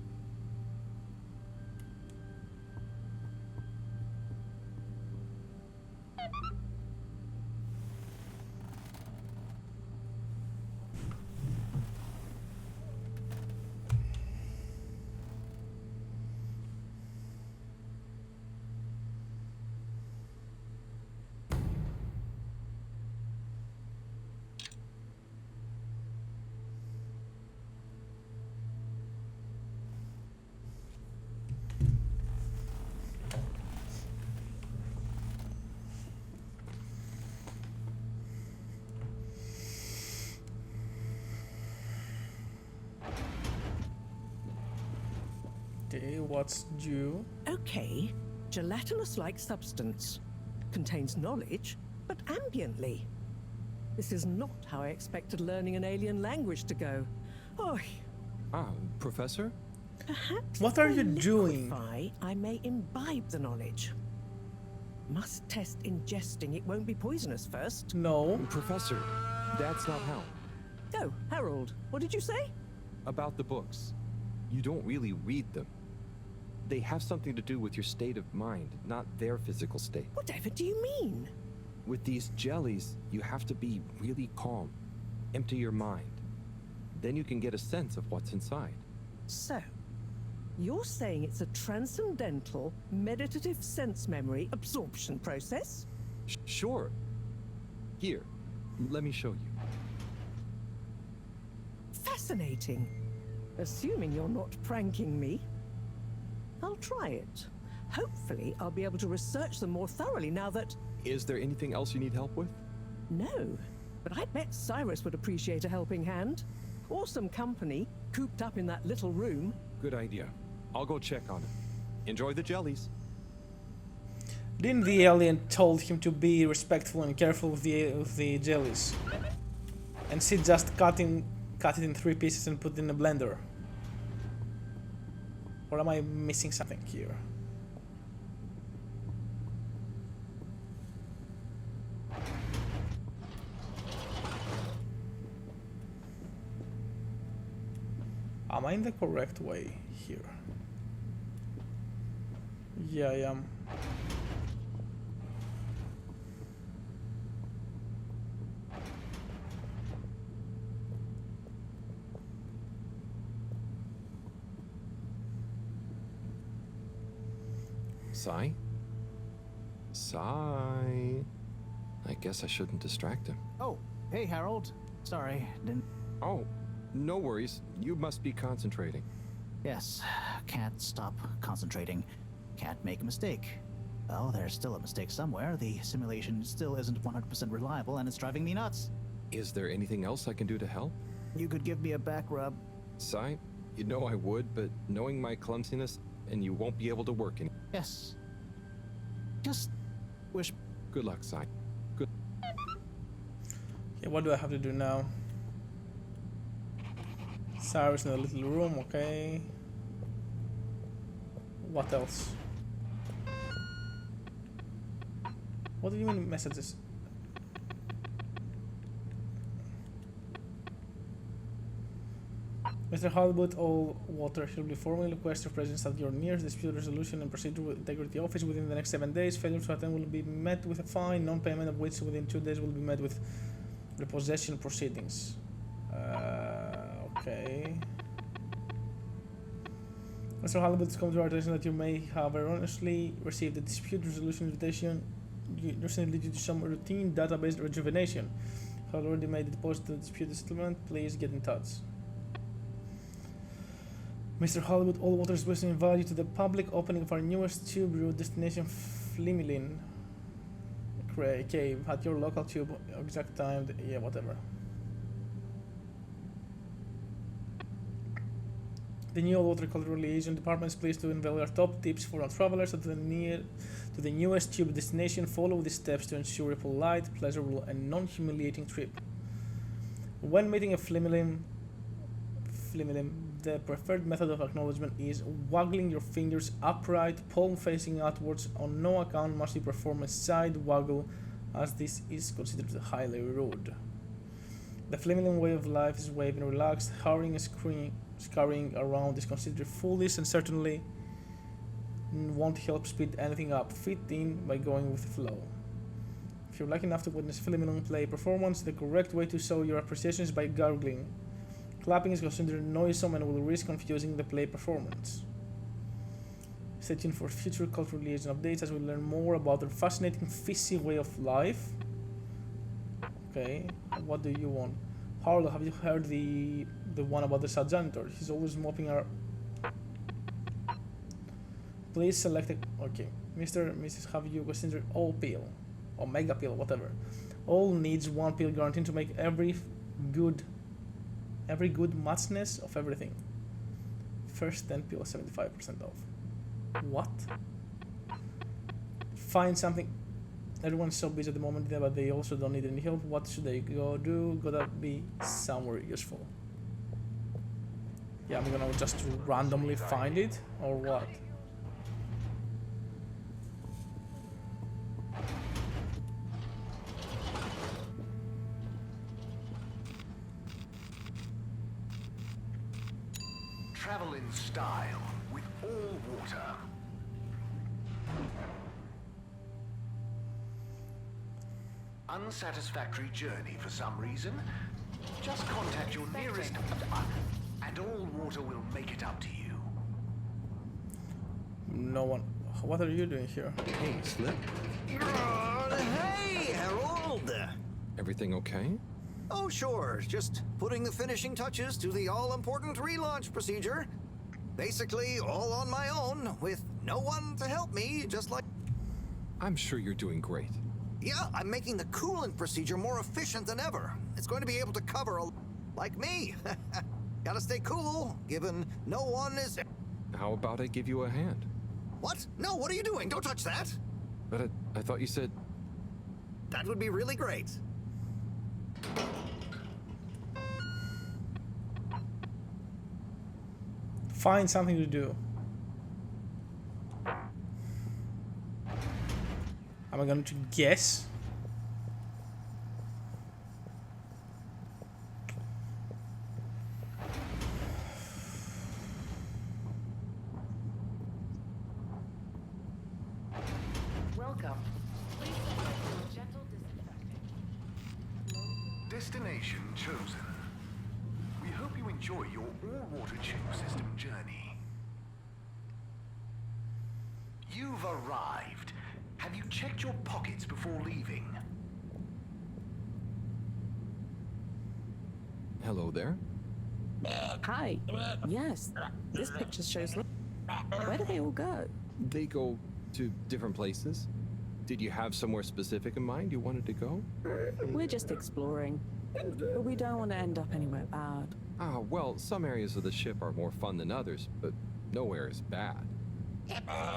Okay, what's due? Okay, gelatinous-like substance. Contains knowledge, but ambiently. This is not how I expected learning an alien language to go. Oh, Professor? perhaps What if are I you doing? liquefy, I may imbibe the knowledge. Must test ingesting. It won't be poisonous first. No. Professor, that's not how. Oh, Harold, what did you say? About the books. You don't really read them. They have something to do with your state of mind, not their physical state. Whatever do you mean? With these jellies, you have to be really calm. Empty your mind. Then you can get a sense of what's inside. So, you're saying it's a transcendental, meditative sense memory absorption process? Sure. Here, let me show you. Fascinating. Assuming you're not pranking me. I'll try it. Hopefully, I'll be able to research them more thoroughly now that... Is there anything else you need help with? No, but I bet Cyrus would appreciate a helping hand. Or some company, cooped up in that little room. Good idea. I'll go check on it. Enjoy the jellies. Didn't the alien told him to be respectful and careful with the jellies? And she just cut it in 3 pieces and put it in a blender. Or am I missing something here? Am I in the correct way here? Yeah, I am. Sai? Sai? I guess I shouldn't distract him. Oh, hey Harold. Sorry, didn't... Oh, no worries. You must be concentrating. Yes, can't stop concentrating. Can't make a mistake. Well, there's still a mistake somewhere. The simulation still isn't 100% reliable and it's driving me nuts. Is there anything else I can do to help? You could give me a back rub. Sai, you know I would, but knowing my clumsiness, and you won't be able to work in. Yes. Just wish... Good luck, Sai. Good. Okay, what do I have to do now? Cyrus in a little room, okay. What else? What do you mean messages? Mr. Halibut, all water shall be formally request your presence at your nearest dispute resolution and procedure with integrity office within the next 7 days. Failure to attend will be met with a fine, non-payment of which within 2 days will be met with repossession proceedings. Okay. Mr. Halibut, it's come to our attention that you may have erroneously received a dispute resolution invitation recently due to some routine database rejuvenation. If you have already made a deposit to the dispute settlement, please get in touch. Mr. Halibut, all water is wishing invite you to the public opening of our newest tube route destination, Flimelin Cave, at your local tube. Exact time, yeah, whatever. The new All-Water Cultural Liaison Department is pleased to unveil our top tips for our travelers to the newest tube destination. Follow these steps to ensure a polite, pleasurable, and non-humiliating trip. When meeting a Flimelin, the preferred method of acknowledgement is waggling your fingers upright, palm facing outwards. On no account must you perform a side waggle, as this is considered highly rude. The Flimelin way of life is waving relaxed, hurrying and scurrying around is considered foolish and certainly won't help speed anything up. Fit in by going with the flow. If you're lucky enough to witness Flimelin play performance, the correct way to show your appreciation is by gargling. Clapping is considered noisome and will risk confusing the play performance. Stay tuned for future cultural liaison updates as we learn more about their fascinating fishy way of life. Okay, what do you want? Harold, have you heard the one about the janitor? He's always mopping our... Please select a... Okay, Mr. and Mrs. have you considered all pill? Or mega pill, whatever. All needs 1 pill guaranteed to make every good muchness of everything. First 10 pills 75% off. What? Find something. Everyone's so busy at the moment, but they also don't need any help. What should they go do? Gotta be somewhere useful. Yeah, I'm gonna just randomly find it, or what? Travel in style with all water. Unsatisfactory journey for some reason? Just contact your nearest and all water will make it up to you. No one. What are you doing here? Hey, Slip. Hey, Harold! Everything okay? Oh, sure. Just putting the finishing touches to the all-important relaunch procedure. Basically, all on my own, with no one to help me, just like... I'm sure you're doing great. Yeah, I'm making the cooling procedure more efficient than ever. It's going to be able to cover a... like me. Gotta stay cool, given no one is... How about I give you a hand? What? No, what are you doing? Don't touch that! But I thought you said... That would be really great. Find something to do. Am I going to guess? Welcome. Please select a gentle disinfectant. Destination chosen. We hope you enjoy your all-water tube system journey. You've arrived. Have you checked your pockets before leaving? Hello there. Hi. Yes, this picture shows. Where do they all go? They go to different places. Did you have somewhere specific in mind you wanted to go? We're just exploring, but we don't want to end up anywhere bad. Ah, well, some areas of the ship are more fun than others, but nowhere is bad.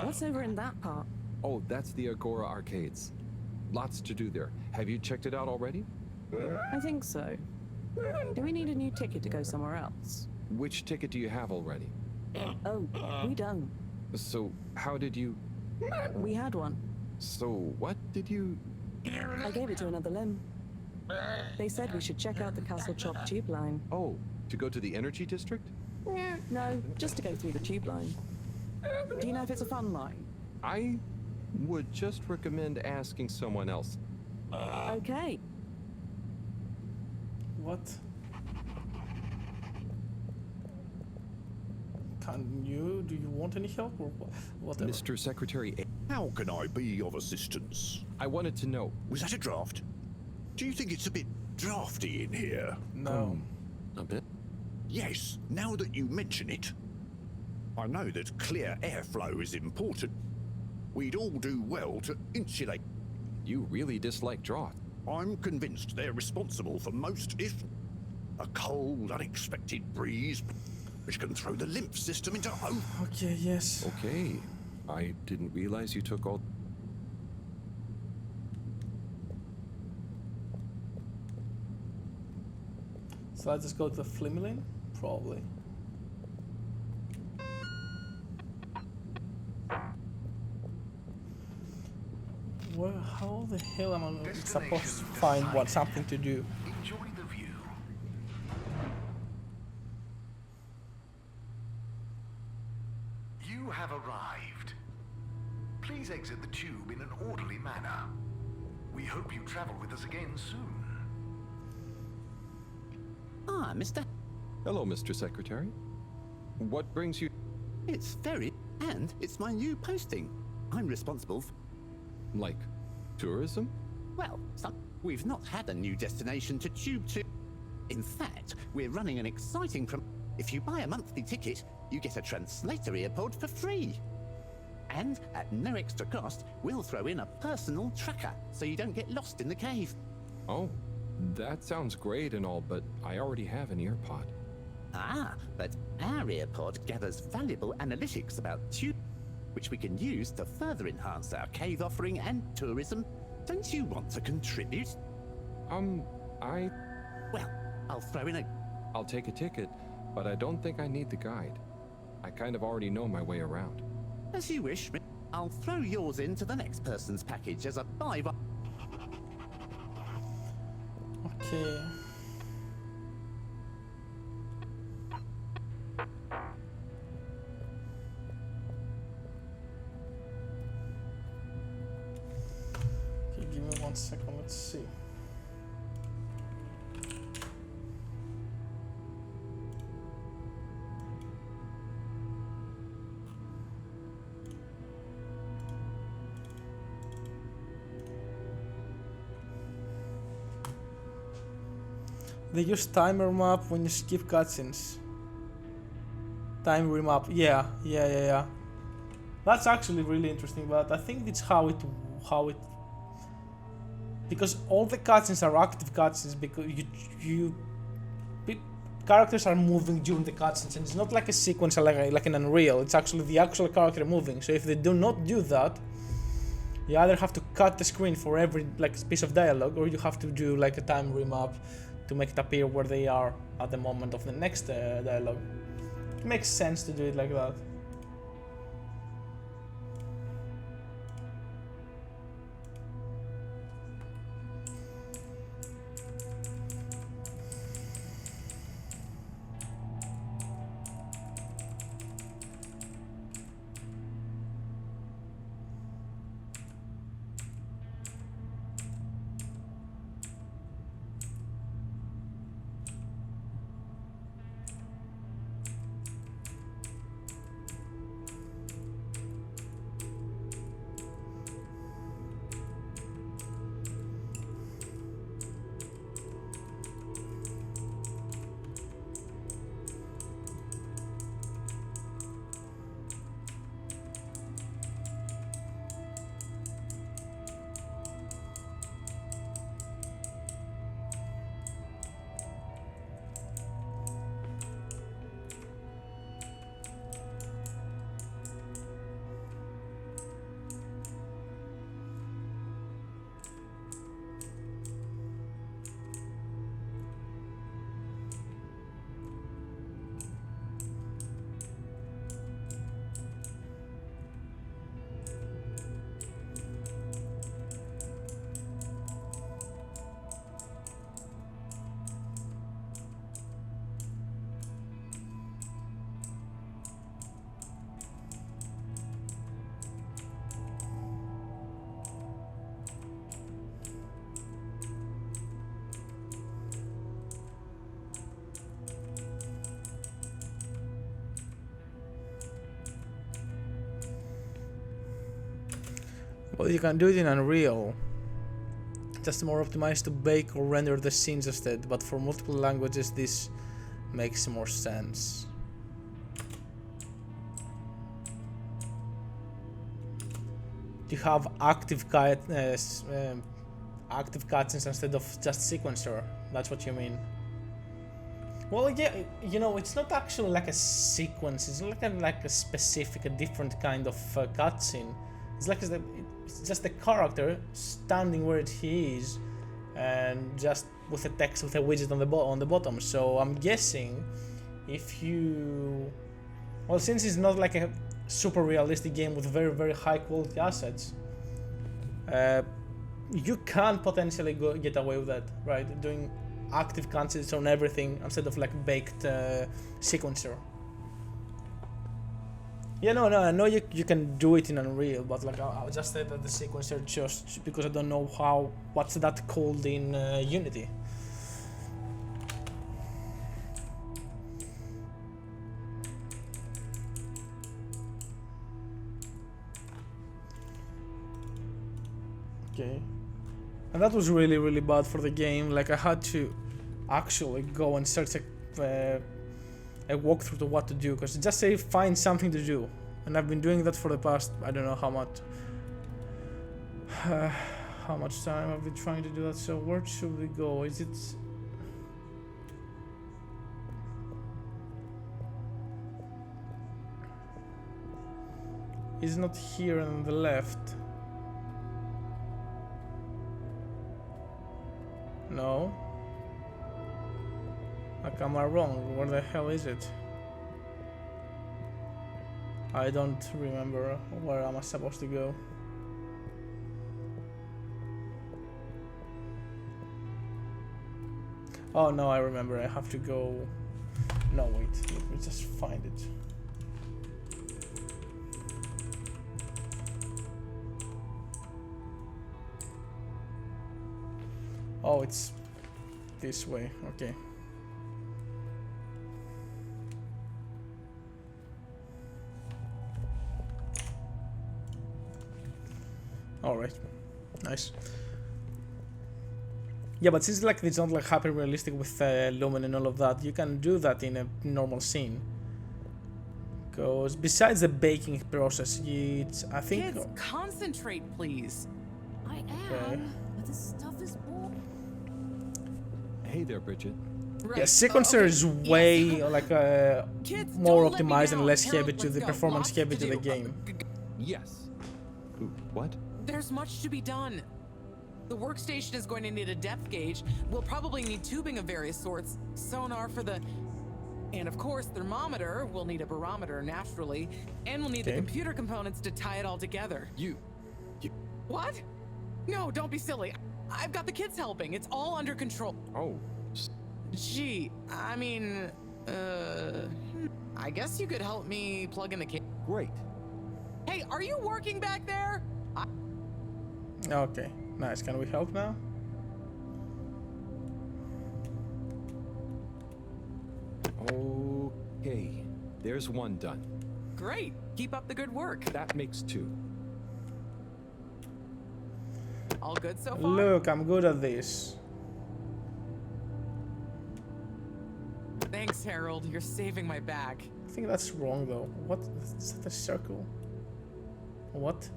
What's over in that part? Oh, that's the Agora Arcades. Lots to do there. Have you checked it out already? I think so. Do we need a new ticket to go somewhere else? Which ticket do you have already? Oh, we don't. So, how did you... We had one. So, what did you... I gave it to another limb. They said we should check out the Castle Chop tube line. Oh, to go to the energy district? No, just to go through the tube line. Do you know if it's a fun line? I would just recommend asking someone else. Okay. What? Do you want any help or whatever? Mr. Secretary... How can I be of assistance? I wanted to know... Was that a draft? Do you think it's a bit drafty in here? No. A bit? Yes, now that you mention it. I know that clear airflow is important. We'd all do well to insulate. You really dislike draft. I'm convinced they're responsible for most, if a cold, unexpected breeze, which can throw the lymph system into Okay, yes. Okay. I didn't realize you took all... So I just go to the Flimlin? Probably. Where, how the hell am I supposed to find something to do? Enjoy the view. You have arrived. Please exit the tube in an orderly manner. We hope you travel with us again soon. Ah, Mr. Hello, Mr. Secretary. What brings you... It's very... And it's my new posting. I'm responsible for... Like, tourism? Well, we've not had a new destination to tube to. In fact, we're running an exciting If you buy a monthly ticket, you get a translator earpod for free. And at no extra cost, we'll throw in a personal tracker so you don't get lost in the cave. Oh, that sounds great and all, but I already have an earpod. Ah, but our earpod gathers valuable analytics about tube, which we can use to further enhance our cave offering and tourism. Don't you want to contribute? Well, I'll throw in a... I'll take a ticket, but I don't think I need the guide. I kind of already know my way around. As you wish. I'll throw yours into the next person's package as a buy. Okay. Okay, give me 1 second, let's see. They use timer map when you skip cutscenes. Time remap, yeah. That's actually really interesting, but I think it's how it because all the cutscenes are active cutscenes, because characters are moving during the cutscenes, and it's not like a sequence like in Unreal. It's actually the actual character moving. So if they do not do that, you either have to cut the screen for every like piece of dialogue, or you have to do like a time remap to make it appear where they are at the moment of the next dialogue. It makes sense to do it like that. Well, you can do it in Unreal, just more optimized to bake or render the scenes instead, but for multiple languages this makes more sense. You have active cutscenes instead of just sequencer. That's what you mean. Well, yeah, you know, it's not actually like a sequence. It's not like a specific, a different kind of cutscene. It's like it's just the character standing where he is, and just with a text with a widget on the bottom. So I'm guessing if you, well, since it's not like a super realistic game with very, very high quality assets, you can potentially get away with that, right? Doing active cutscenes on everything instead of like baked sequencer. Yeah, no, I know you can do it in Unreal, but like I just said that the sequencer just because I don't know what's that called in Unity. Okay, and that was really, really bad for the game. Like I had to actually go and search a walkthrough to what to do, because it just say find something to do, and I've been doing that for the past, I don't know how much time I've been trying to do that. So where should we go? Is it not here on the left? No. Like, am I wrong? Where the hell is it? I don't remember where am I supposed to go. Oh no, I remember. I have to go. No, wait. Let me just find it. Oh, it's this way. Okay. Alright, nice. Yeah, but since like it's not like hyper realistic with Lumen and all of that, you can do that in a normal scene. Because besides the baking process, it's, I think... Kids, concentrate, please. I am, Okay. but this stuff Hey there, Bridget. Yeah, sequencer is way like more optimized and less heavy to the performance heavy to the game. Yes. Ooh, what? There's much to be done. The workstation is going to need a depth gauge. We'll probably need tubing of various sorts, sonar for the... And of course, thermometer. We'll need a barometer, naturally. And we'll need the computer components to tie it all together. You... What? No, don't be silly. I've got the kids helping. It's all under control. Oh. Gee, I mean... I guess you could help me plug in the cable. Great. Hey, are you working back there? Okay, nice. Can we help now? Okay, there's one done. Great. Keep up the good work. That makes two. All good so far? Look, I'm good at this. Thanks, Harold. You're saving my back. I think that's wrong though. What? Is that a circle? What?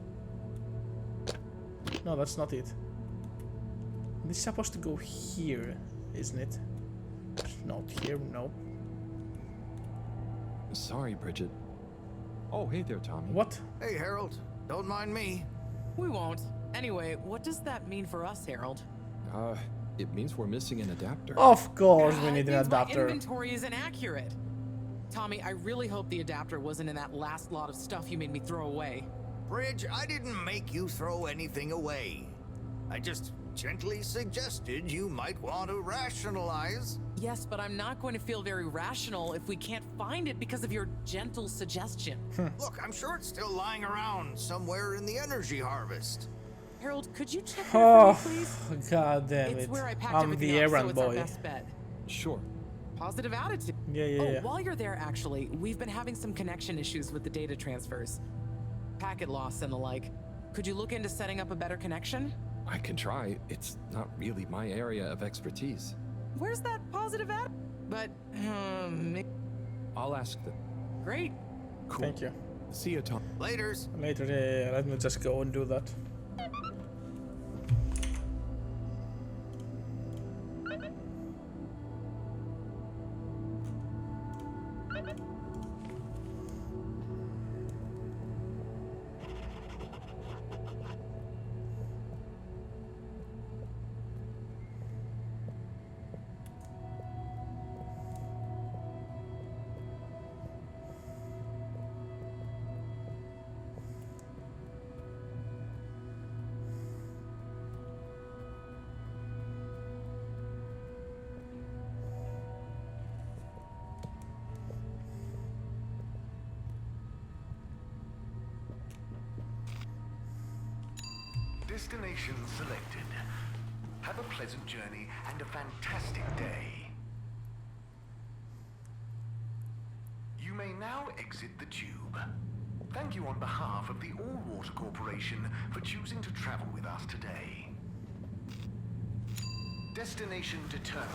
No, that's not it. This is supposed to go here, isn't it? It's not here, no. Sorry, Bridget. Oh, hey there, Tommy. What? Hey, Harold. Don't mind me. We won't. Anyway, what does that mean for us, Harold? It means we're missing an adapter. Of course we need an My adapter. inventory is inaccurate. Tommy, I really hope the adapter wasn't in that last lot of stuff you made me throw away. Bridge, I didn't make you throw anything away. I just gently suggested you might want to rationalize. Yes, but I'm not going to feel very rational if we can't find it because of your gentle suggestion. Look, I'm sure it's still lying around somewhere in the energy harvest. Harold, could you check Oh, that for me, please? God damn It's it. where I packed I'm everything the up, so errand it's our boy. best bet. Sure. Positive attitude. Yeah. While you're there, actually, we've been having some connection issues with the data transfers. Packet loss and the like. Could you look into setting up a better connection? I can try. It's not really my area of expertise. Where's that positive at? But, I'll ask them. Great. Cool. Thank you. See you, Tom. Laters. Later, yeah. Let me just go and do that. Destination selected. Have a pleasant journey and a fantastic day. You may now exit the tube. Thank you on behalf of the All-Water Corporation for choosing to travel with us today. Destination determined.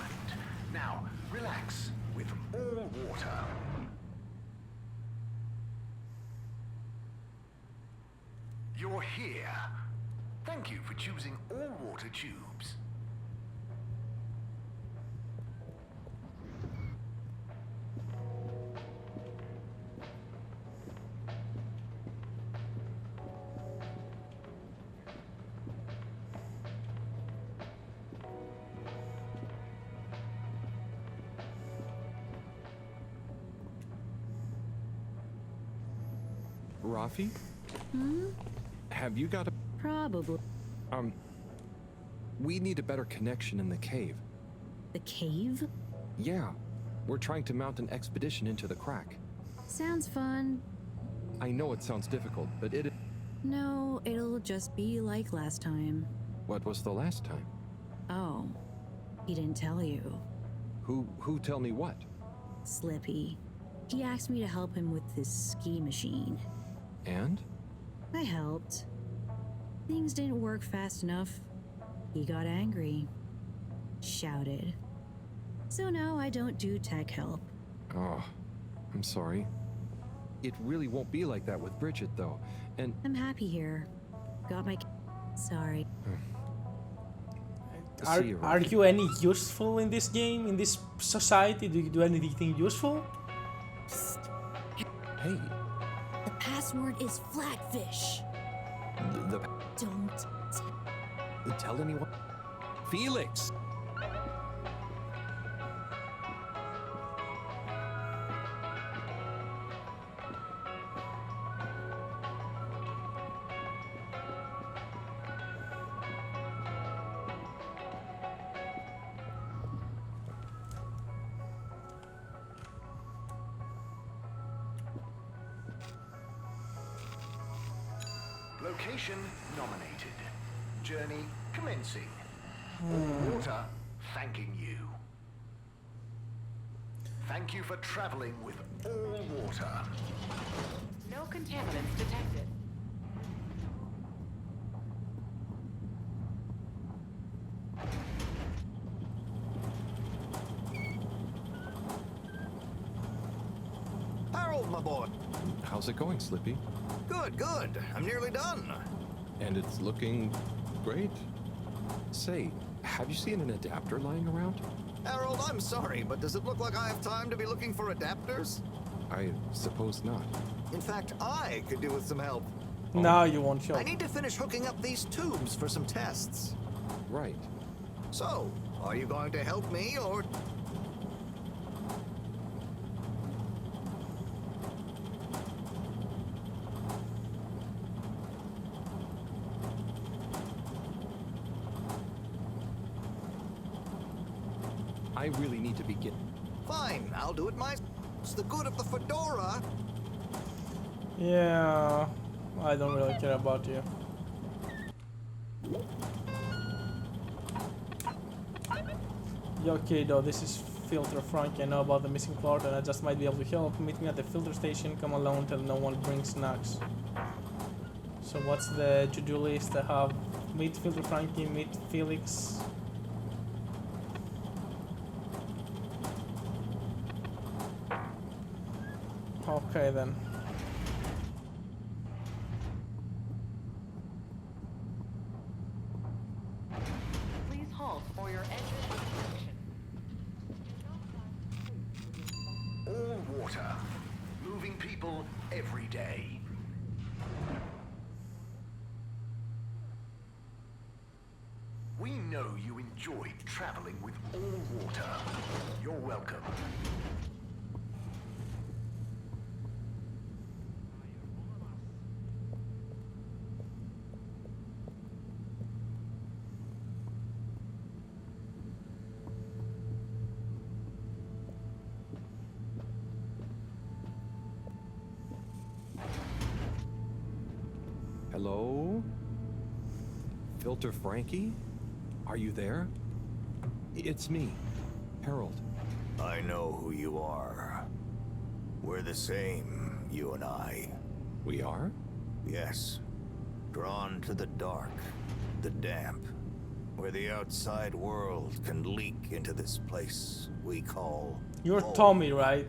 Now, relax with all water. You're here. Thank you for choosing all-water tubes. Rafi? Hmm? Have you got a... Probably. We need a better connection in the cave. The cave? Yeah. We're trying to mount an expedition into the crack. Sounds fun. I know it sounds difficult, but it... No, it'll just be like last time. What was the last time? Oh, he didn't tell you. Who tell me what? Slippy. He asked me to help him with this ski machine. And? I helped. Things didn't work fast enough. He got angry. Shouted. So now I don't do tech help. Oh, I'm sorry. It really won't be like that with Bridget, though. And I'm happy here. Got my... Sorry. Are, See you are around. you any useful in this game, in this society? Do you do anything useful? Hey, The password is flatfish. the Don't. tell anyone. Felix. Location nominated. Journey commencing. Water thanking you. Thank you for traveling with all water. No contaminants detected. Harold, my boy. How's it going, Slippy? Good, good. I'm nearly done. And it's looking great. Say, have you seen an adapter lying around? Harold, I'm sorry, but does it look like I have time to be looking for adapters? I suppose not. In fact, I could do with some help. Now you won't show. I need to finish hooking up these tubes for some tests. Right. So, are you going to help me, or... I really need to begin. Fine, I'll do it myself. It's the good of the fedora. Yeah, I don't really care about you. Yeah, okay, though, this is Filter Frankie. I know about the missing part and I just might be able to help. Meet me at the filter station. Come alone till no one brings snacks. So what's the to-do list? I have meet Filter Frankie, meet Felix. Okay then. Please halt for your engine inspection. All water. Moving people every day. We know you enjoyed traveling with all water. You're welcome. Hello? Filter Frankie? Are you there? It's me, Harold. I know who you are. We're the same, you and I. We are? Yes. Drawn to the dark, the damp, where the outside world can leak into this place we call You're home. Tommy, right?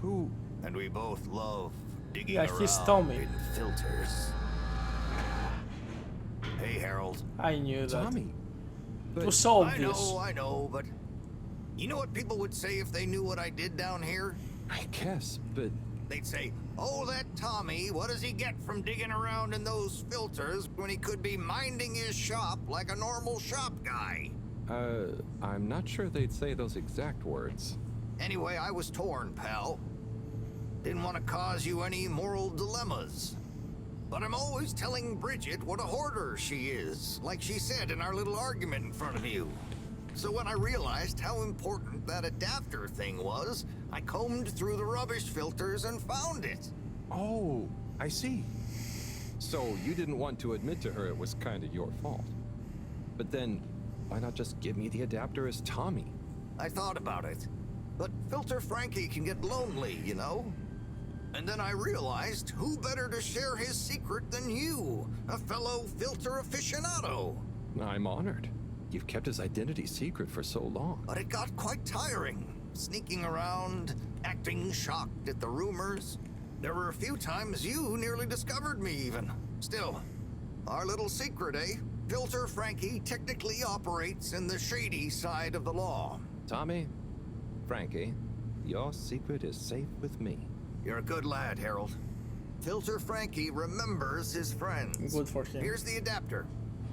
Who? And we both love digging Yeah, around he's Tommy. in filters. Hey, Harold. I knew that. Tommy. It was so I obvious. know, but you know what people would say if they knew what I did down here? I guess, but... They'd say, oh, that Tommy, what does he get from digging around in those filters when he could be minding his shop like a normal shop guy? I'm not sure they'd say those exact words. Anyway, I was torn, pal. Didn't want to cause you any moral dilemmas. But I'm always telling Bridget what a hoarder she is, like she said in our little argument in front of you. So when I realized how important that adapter thing was, I combed through the rubbish filters and found it. Oh, I see. So you didn't want to admit to her it was kind of your fault. But then, why not just give me the adapter as Tommy? I thought about it. But Filter Frankie can get lonely, you know? And then I realized who better to share his secret than you, a fellow filter aficionado. I'm honored. You've kept his identity secret for so long. But it got quite tiring, sneaking around, acting shocked at the rumors. There were a few times you nearly discovered me even. Still, our little secret, eh? Filter Frankie technically operates in the shady side of the law. Tommy, Frankie, your secret is safe with me. You're a good lad, Harold. Filter Frankie remembers his friends. Good for him. Here's the adapter.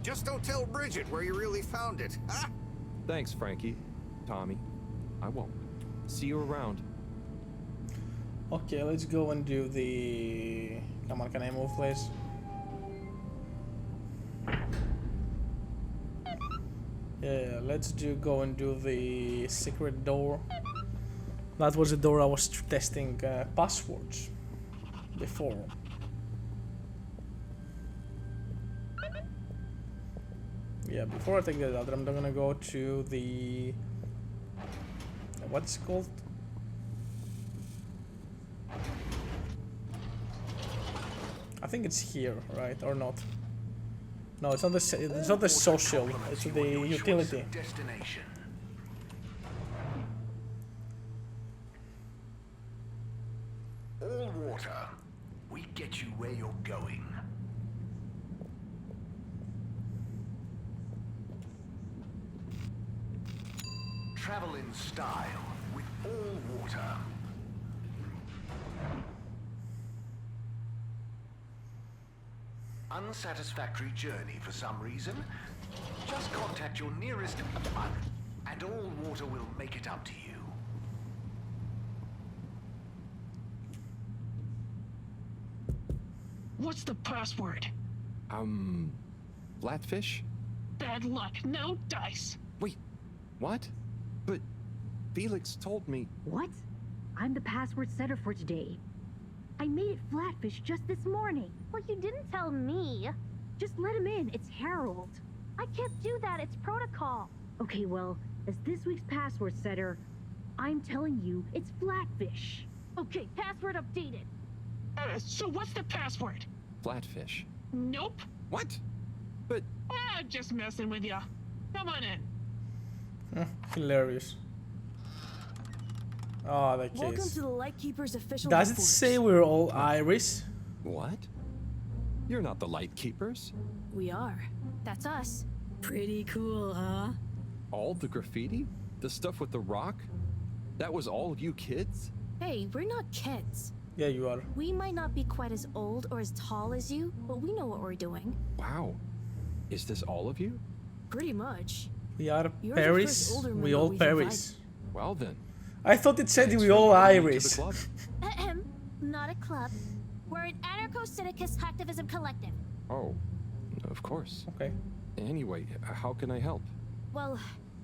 Just don't tell Bridget where you really found it, huh? Thanks, Frankie. Tommy, I won't. See you around. Okay, let's go and do the... Come on, can I move, please? Yeah, let's go and do the secret door. That was the door I was testing passwords before. Yeah, before I take that out, I'm gonna go to the... What's it called? I think it's here, right? Or not? No, it's not the social. It's the utility. Destination. All water. We get you where you're going. Travel in style with all water. Unsatisfactory journey for some reason? Just contact your nearest and all water will make it up to you. What's the password? Flatfish? Bad luck, no dice. Wait, what? But Felix told me... What? I'm the password setter for today. I made it Flatfish just this morning. Well, you didn't tell me. Just let him in, it's Harold. I can't do that, it's protocol. Okay, well, as this week's password setter, I'm telling you, it's Flatfish. Okay, password updated. So what's the password? Flatfish. Nope. What? But... just messing with ya. Come on in. Hilarious. Oh, that case. Welcome to the Lightkeeper's official Does it headquarters. say we're all Irish? What? You're not the Light Keepers? We are. That's us. Pretty cool, huh? All the graffiti? The stuff with the rock? That was all you kids? Hey, we're not kids. Yeah, you are. We might not be quite as old or as tall as you, but we know what we're doing. Wow. Is this all of you? Pretty much. We are You're the Paris. first older We member all we've Paris. Well then. I thought it said Thanks we for all inviting me to Irish. the club. Ahem. Not a club. We're an anarcho-syndicist hacktivism collective. Oh, of course. Okay. Anyway, how can I help? Well,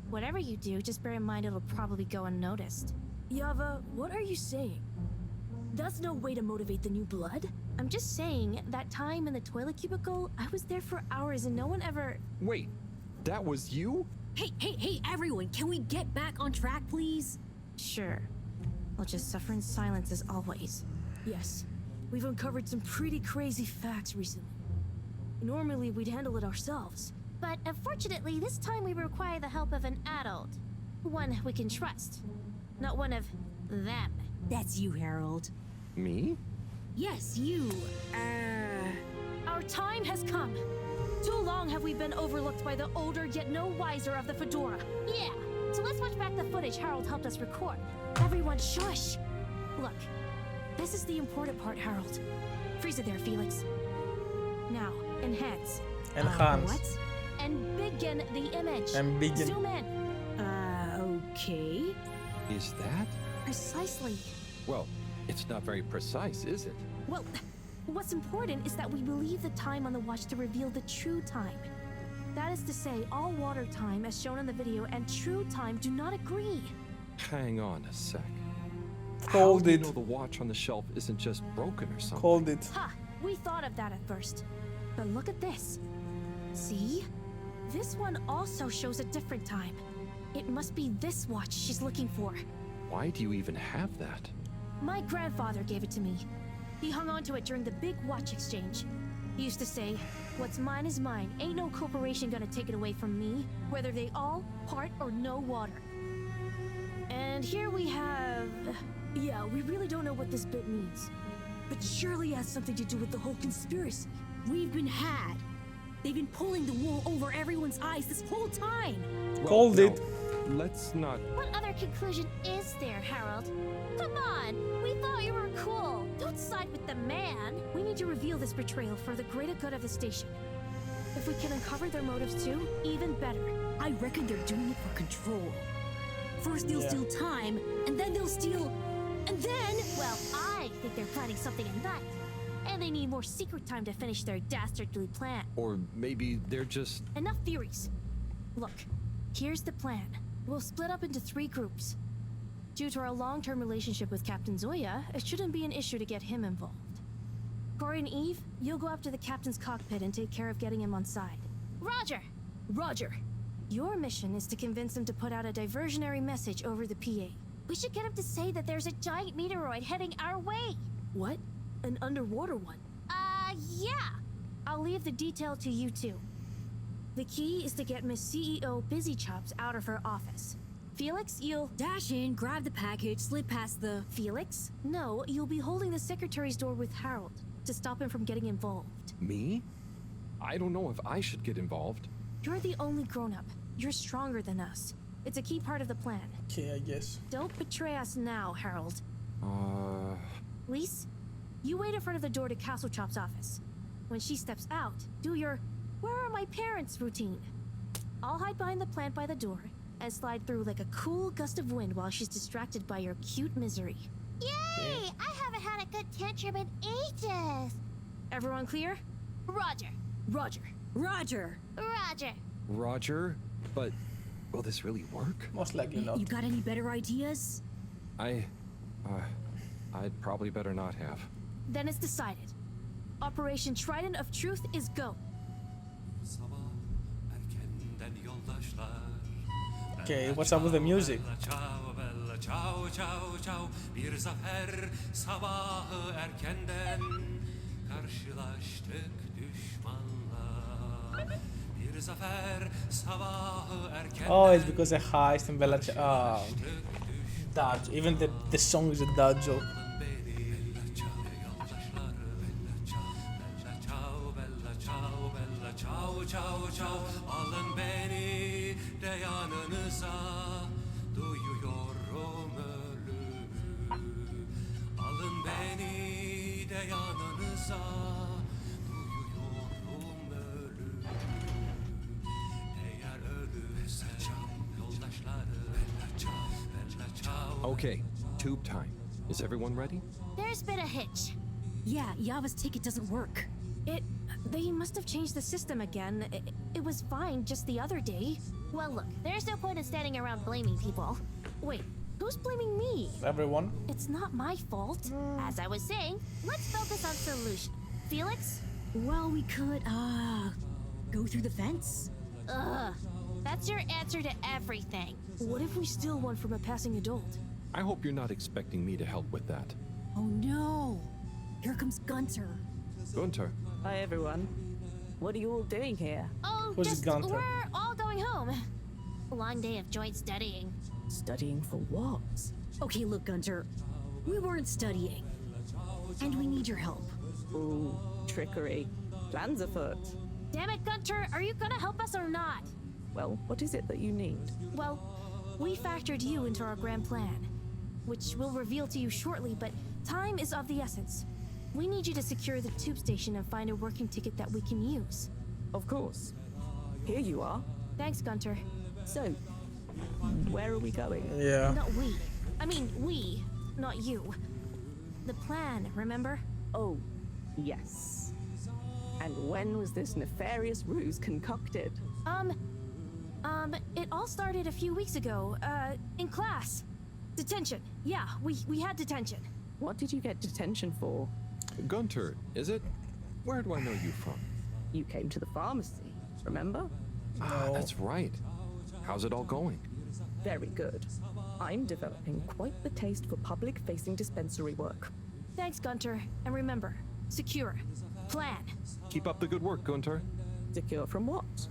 whatever you do, just bear in mind it'll probably go unnoticed. Yava, what are you saying? That's no way to motivate the new blood. I'm just saying, that time in the toilet cubicle, I was there for hours and no one ever... Wait, that was you? Hey, everyone, can we get back on track, please? Sure. I'll just suffer in silence as always. Yes, we've uncovered some pretty crazy facts recently. Normally, we'd handle it ourselves. But unfortunately, this time we require the help of an adult. One we can trust. Not one of them. That's you, Harold. Me? Yes, you. Our time has come. Too long have we been overlooked by the older yet no wiser of the Fedora. Yeah, so let's watch back the footage Harold helped us record. Everyone shush! Look, this is the important part, Harold. Freeze it there, Felix. Now, enhance. Enhance. What? And begin the image. And begin. Zoom in. Okay. Is that? Precisely. Well, it's not very precise, is it? Well, what's important is that we believe the time on the watch to reveal the true time. That is to say, all water time, as shown in the video, and true time do not agree. Hang on a sec. Called How do you it. know the watch on the shelf isn't just broken or something? Called it. Ha! We thought of that at first. But look at this. See? This one also shows a different time. It must be this watch she's looking for. Why do you even have that? My grandfather gave it to me. He hung on to it during the big watch exchange. He used to say, "What's mine is mine. Ain't no corporation gonna take it away from me, whether they all, part, or no water." And here we have... Yeah, we really don't know what this bit means. But surely it has something to do with the whole conspiracy. We've been had. They've been pulling the wool over everyone's eyes this whole time. Called it. Let's not. What other conclusion is there, Harold? Come on, we thought you were cool. Don't side with the man. We need to reveal this betrayal for the greater good of the station. If we can uncover their motives too, even better. I reckon they're doing it for control. First they'll steal time, and then they'll steal... And then... Well, I think they're planning something at night. And they need more secret time to finish their dastardly plan. Or maybe they're just. Enough theories. Look, here's the plan. We'll split up into 3 groups. Due to our long-term relationship with Captain Zoya, it shouldn't be an issue to get him involved. Corey and Eve, you'll go up to the captain's cockpit and take care of getting him on side. Roger! Roger! Your mission is to convince him to put out a diversionary message over the PA. We should get him to say that there's a giant meteoroid heading our way. What? An underwater one? Yeah. I'll leave the detail to you two. The key is to get Miss CEO Busy Chops out of her office. Felix, you'll... Dash in, grab the package, slip past the... Felix? No, you'll be holding the secretary's door with Harold to stop him from getting involved. Me? I don't know if I should get involved. You're the only grown-up. You're stronger than us. It's a key part of the plan. Okay, I guess. Don't betray us now, Harold. Lise, you wait in front of the door to Castle Chop's office. When she steps out, do your "where are my parents" routine. I'll hide behind the plant by the door and slide through like a cool gust of wind while she's distracted by your cute misery. Yay! I haven't had a good tantrum in ages. Everyone clear? Roger. Roger. Roger. Roger. Roger? But will this really work? Most likely not. You got any better ideas? I'd probably better not have. Then it's decided. Operation Trident of Truth is go. Okay, what's up with the music? Bir zafer sabahı erkenden karşılaştık düşmanla. Bir zafer sabahı erkenden. Oh, it's because I heist in Bella. Dodge. Even the song is a dodge joke. Alın beni de yanınıza, duyuyorum ölümü. Alın beni de yanınıza, duyuyorum ölümü. Eğer ölürse yoldaşları Okay, tube time. Is everyone ready? There's been a hitch. Yeah, Yava's ticket doesn't work. They must have changed the system again. It was fine just the other day. Well, look, there's no point in standing around blaming people. Wait, who's blaming me? Everyone. It's not my fault. As I was saying, let's focus on solution. Felix? Well, we could, go through the fence? Ugh. That's your answer to everything. What if we steal one from a passing adult? I hope you're not expecting me to help with that. Oh no! Here comes Gunter. Gunter. Hi, everyone. What are you all doing here? Oh, Who's just Gunther? we're all going home. A long day of joint studying. Studying for what? Okay, look, Gunter. We weren't studying. And we need your help. Ooh, trickery. Plans afoot. Damn it, Gunter, are you gonna help us or not? Well, what is it that you need? Well, we factored you into our grand plan, which we'll reveal to you shortly, but time is of the essence. We need you to secure the tube station and find a working ticket that we can use. Of course. Here you are. Thanks, Gunter. So, where are we going? Yeah. Not we. I mean, we, not you. The plan, remember? Oh, yes. And when was this nefarious ruse concocted? It all started a few weeks ago, in class. Detention. Yeah, we had detention. What did you get detention for? Gunter, is it? Where do I know you from? You came to the pharmacy, remember? Ah, that's right. How's it all going? Very good. I'm developing quite the taste for public-facing dispensary work. Thanks, Gunter. And remember, secure. Plan. Keep up the good work, Gunter. Secure from what?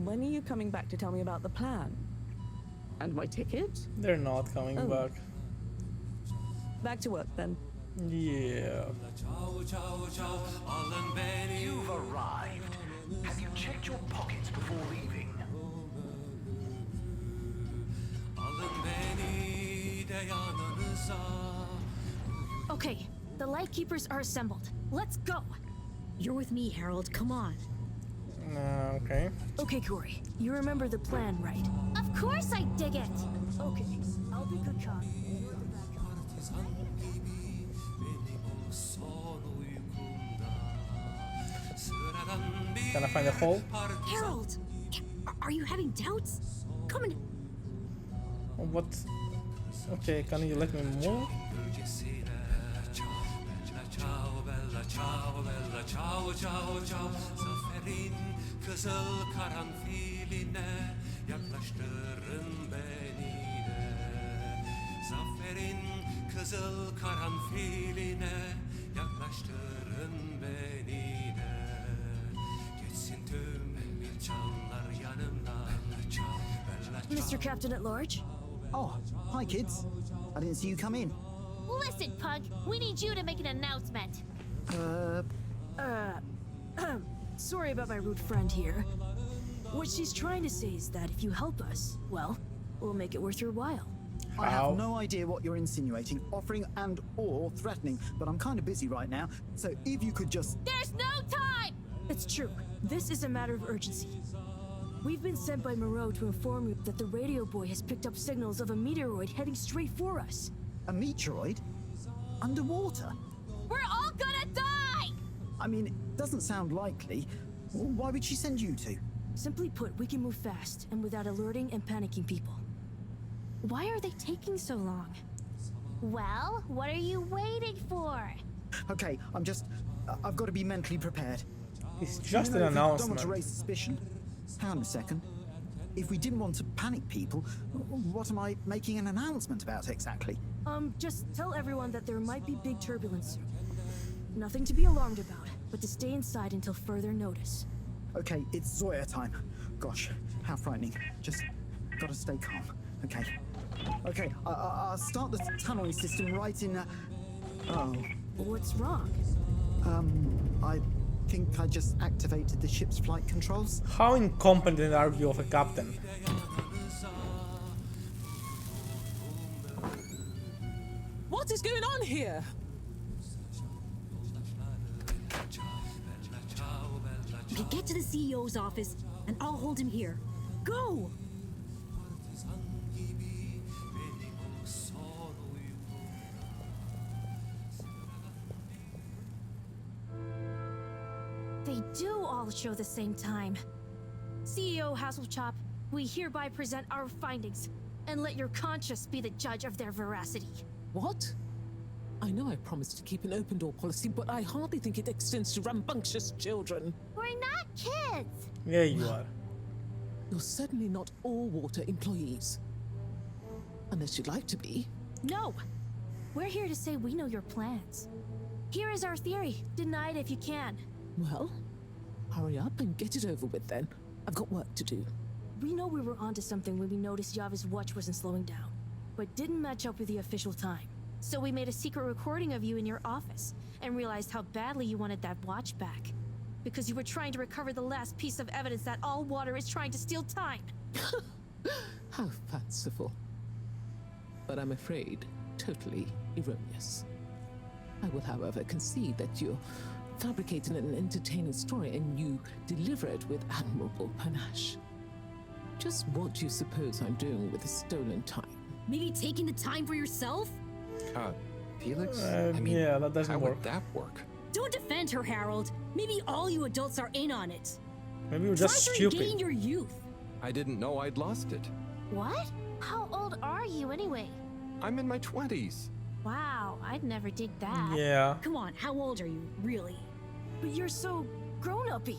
When are you coming back to tell me about the plan? And my ticket? They're not coming back. Back to work, then. Yeah. You've arrived. Have you checked your pockets before leaving? Okay, the Lightkeepers are assembled. Let's go! You're with me, Harold. Come on. Okay. Okay, Corey. You remember the plan, right? Of course I dig it! Okay, I'll be good cop. You're the bad cop. Can I find a hole? Harold! Are you having doubts? Come and... What? Okay, can you let me move? Kızıl karanfiline yaklaştırın beni de. Zaferin kızıl karanfiline yaklaştırın beni de. Geçsin tüm canlar yanımdan. Mr. Captain at Large? Oh, hi kids. I didn't see you come in. Listen, Pug, we need you to make an announcement. Sorry about my rude friend here. What she's trying to say is that if you help us, well, we'll make it worth your while. I have no idea what you're insinuating, offering and or threatening, but I'm kind of busy right now, so if you could just... There's no time! It's true. This is a matter of urgency. We've been sent by Moreau to inform you that the radio boy has picked up signals of a meteoroid heading straight for us. A meteoroid? Underwater? We're all gonna die! I mean, it doesn't sound likely. Why would she send you two? Simply put, we can move fast and without alerting and panicking people. Why are they taking so long? Well, what are you waiting for? Okay, I've got to be mentally prepared. It's just an Don't want announcement. to raise suspicion. Hang on a second. If we didn't want to panic people, what am I making an announcement about exactly? Just tell everyone that there might be big turbulence soon. Nothing to be alarmed about, but to stay inside until further notice. Okay, it's Zoya time. Gosh, how frightening. Just gotta stay calm. Okay. Okay, I'll start the tunneling system right in... Oh. What's wrong? I think I just activated the ship's flight controls. How incompetent are you of a captain? What is going on here? Okay, get to the CEO's office, and I'll hold him here. Go! They do all show the same time. CEO Hasselchop, we hereby present our findings, and let your conscience be the judge of their veracity. What? I know I promised to keep an open door policy, but I hardly think it extends to rambunctious children. We're not kids! Yeah, you are. You're certainly not all water employees. Unless you'd like to be. No! We're here to say we know your plans. Here is our theory. Deny it if you can. Well, hurry up and get it over with then. I've got work to do. We know we were onto something when we noticed Yava's watch wasn't slowing down, but didn't match up with the official time. So we made a secret recording of you in your office, and realized how badly you wanted that watch back. Because you were trying to recover the last piece of evidence that all water is trying to steal time. How fanciful. But I'm afraid totally erroneous. I will, however, concede that you're fabricating an entertaining story and you deliver it with admirable panache. Just what do you suppose I'm doing with the stolen time? Maybe taking the time for yourself? Felix? Yeah, that doesn't how work. would that work? Don't defend her, Harold. Maybe all you adults are in on it. Maybe you're just Try to stupid. regain your youth. I didn't know I'd lost it. What? How old are you anyway? I'm in my 20s. Wow, I'd never dig that. Yeah. Come on, how old are you, really? But you're so grown-up-y.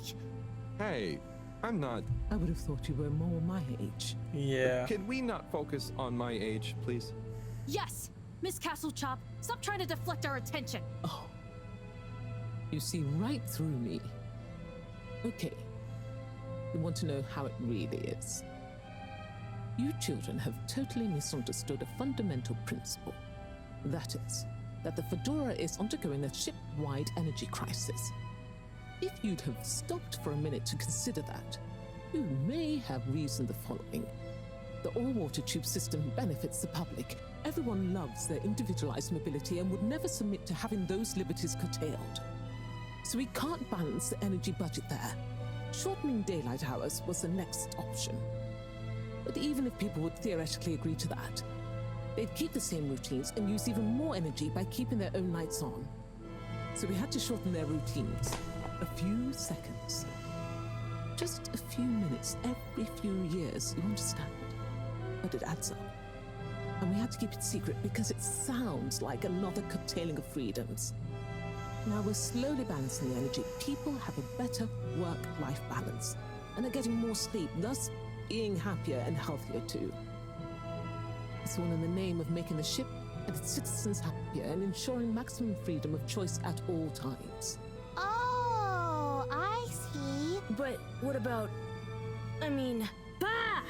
Hey, I'm not... I would have thought you were more my age. Yeah. Can we not focus on my age, please? Yes! Miss Castlechop, stop trying to deflect our attention. Oh. You see right through me. Okay. You want to know how it really is. You children have totally misunderstood a fundamental principle. That is, that the Fedora is undergoing a ship-wide energy crisis. if you'd have stopped for a minute to consider that, you may have reasoned the following. The all-water tube system benefits the public. Everyone loves their individualized mobility and would never submit to having those liberties curtailed. So we can't balance the energy budget there. Shortening daylight hours was the next option. But even if people would theoretically agree to that, they'd keep the same routines and use even more energy by keeping their own lights on. So we had to shorten their routines. A few seconds. Just a few minutes every few years, you understand? But it adds up. And we had to keep it secret because it sounds like another curtailing of freedoms. Now we're slowly balancing the energy. People have a better work-life balance and are getting more sleep, thus being happier and healthier too. It's all in the name of making the ship and its citizens happier and ensuring maximum freedom of choice at all times. Oh, I see. But what about... I mean... Bah!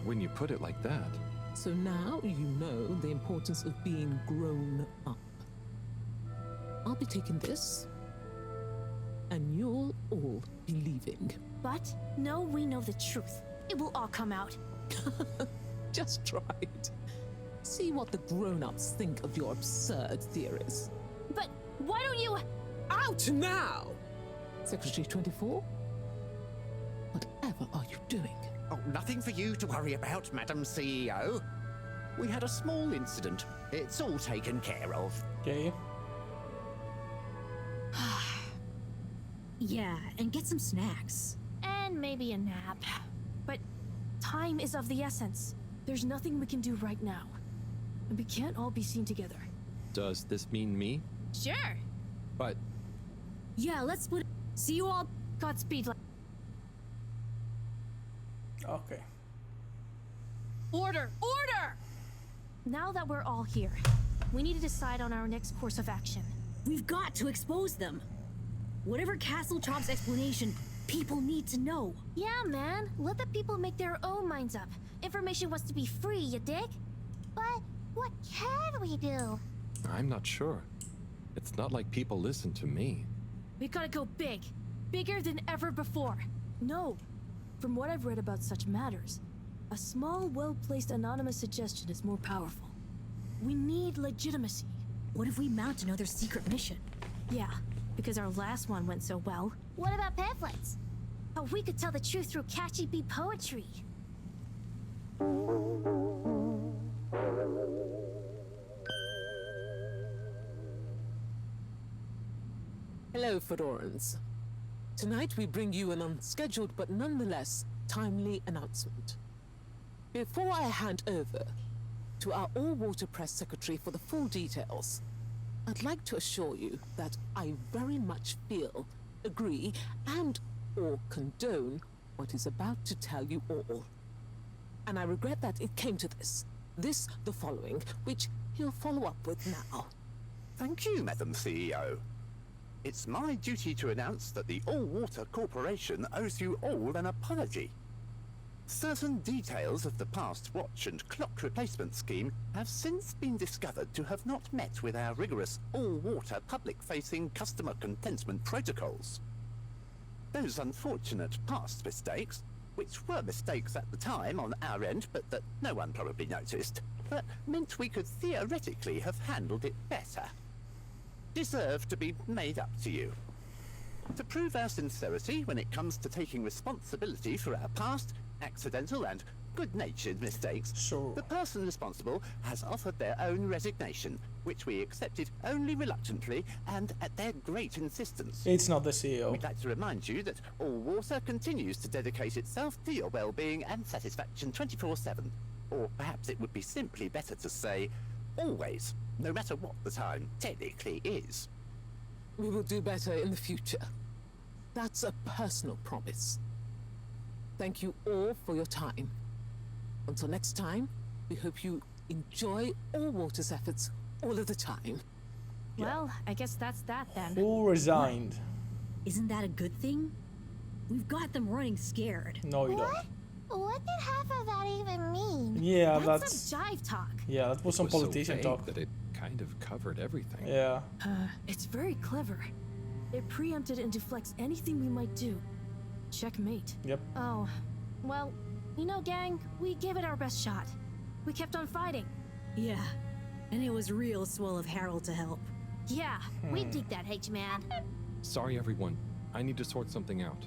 When you put it like that. So now you know the importance of being grown up. I'll be taking this, and you'll all be leaving. But no, we know the truth. It will all come out. Just try it. See what the grown-ups think of your absurd theories. But why don't you... Out now! Secretary 24? Whatever are you doing? Oh, nothing for you to worry about, Madam CEO. We had a small incident. It's all taken care of. Okay. Yeah, and get some snacks. And maybe a nap. But time is of the essence. There's nothing we can do right now. And we can't all be seen together. Does this mean me? Sure. But... Yeah, let's split. See you all. Godspeed. Okay. Order! Order! Now that we're all here, we need to decide on our next course of action. We've got to expose them. Whatever Castle Chop's explanation, people need to know. Yeah, man. Let the people make their own minds up. Information wants to be free, you dig? But what can we do? I'm not sure. It's not like people listen to me. We gotta go big. Bigger than ever before. No. From what I've read about such matters, a small, well-placed anonymous suggestion is more powerful. We need legitimacy. What if we mount another secret mission? Yeah, because our last one went so well. What about pamphlets? Oh, we could tell the truth through catchy bee poetry. Hello, Fedorans. Tonight we bring you an unscheduled but nonetheless timely announcement. Before I hand over to our all-water press secretary for the full details, I'd like to assure you that I very much feel, agree, and or condone what is about to tell you all. And I regret that it came to this, the following, which he'll follow up with now. Thank you, Madam CEO. It's my duty to announce that the All-Water Corporation owes you all an apology. Certain details of the past watch and clock replacement scheme have since been discovered to have not met with our rigorous all-water public-facing customer contentment protocols. Those unfortunate past mistakes, which were mistakes at the time on our end but that no one probably noticed, but meant we could theoretically have handled it better, deserve to be made up to you. To prove our sincerity when it comes to taking responsibility for our past, accidental and good-natured mistakes, the person responsible has offered their own resignation, which we accepted only reluctantly and at their great insistence. It's not the CEO. We'd like to remind you that All Water continues to dedicate itself to your well-being and satisfaction 24/7. Or perhaps it would be simply better to say, always, no matter what the time technically is. We will do better in the future. That's a personal promise. Thank you all for your time. Until next time, we hope you enjoy All Water's efforts all of the time. Well, I guess that's that then. Who resigned? Isn't that a good thing? We've got them running scared. No, you don't. What did half of that even mean? Yeah, That's some jive talk. Yeah, that was some politician so talk. vague that it kind of covered everything. Yeah. It's very clever. It preempted and deflects anything we might do. Checkmate. Yep. Oh, well, you know, gang, we gave it our best shot. We kept on fighting. Yeah, and it was real swell of Harold to help. Yeah, we dig that, H-Man. Sorry, everyone. I need to sort something out.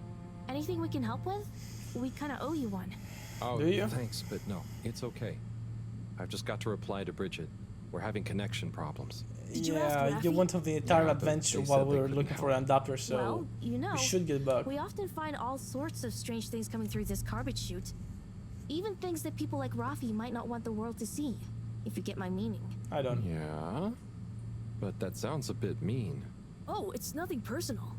Anything we can help with? We kind of owe you one. Oh, Do you? thanks, but no, it's okay. I've just got to reply to Bridget. We're having connection problems. Did you ask you Rafi? want the entire Yeah, but adventure they while said we they were couldn't looking for an adapter, so Well, you know, we should get back. we often find all sorts of strange things coming through this garbage chute. Even things that people like Rafi might not want the world to see, if you get my meaning. I don't. Yeah? But that sounds a bit mean. Oh, it's nothing personal.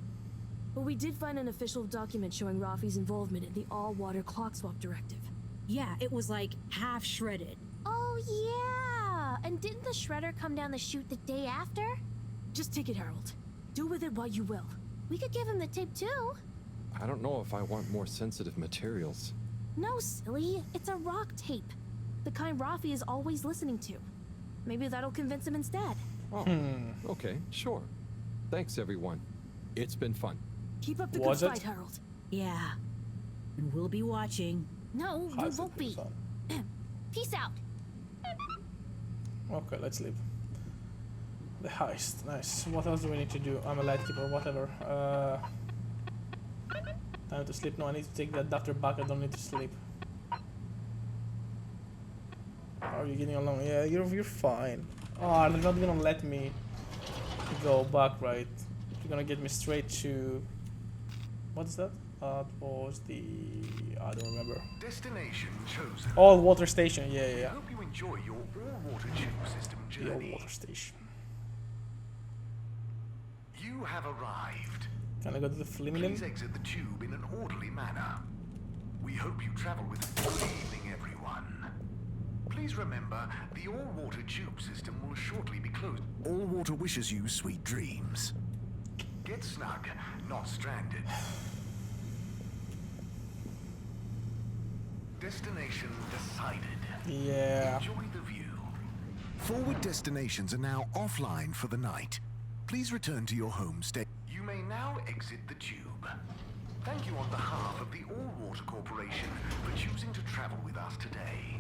But we did find an official document showing Rafi's involvement in the all-water clock swap directive. Yeah, it was like half shredded. Oh, yeah! And didn't the shredder come down the chute the day after? Just take it, Harold. Do with it what you will. We could give him the tape, too. I don't know if I want more sensitive materials. No, silly. It's a rock tape. The kind Rafi is always listening to. Maybe that'll convince him instead. Oh, okay, sure. Thanks, everyone. It's been fun. Keep up the Was good it? fight, Harold. Yeah, and we'll be watching. No, we won't be. Peace out. Okay, let's leave. The heist, nice. What else do we need to do? I'm a lightkeeper, whatever. Time to sleep. No, I need to take the adapter back. I don't need to sleep. How are you getting along? Yeah, you're fine. Oh, they're not gonna let me go back, right? You're gonna get me straight to... What's that? That was the... I don't remember. Destination chosen. All water station, yeah, yeah. I hope you enjoy your all-water tube system The all journey. water station. You have arrived. Can I go to the flimmy Please exit the tube in an orderly manner. We hope you travel with good evening, everyone. Please remember, the all-water tube system will shortly be closed. All-water wishes you sweet dreams. Get snug, not stranded. Destination decided. Yeah. Enjoy the view. Forward destinations are now offline for the night. Please return to your home state. You may now exit the tube. Thank you on behalf of the All-Water Corporation for choosing to travel with us today.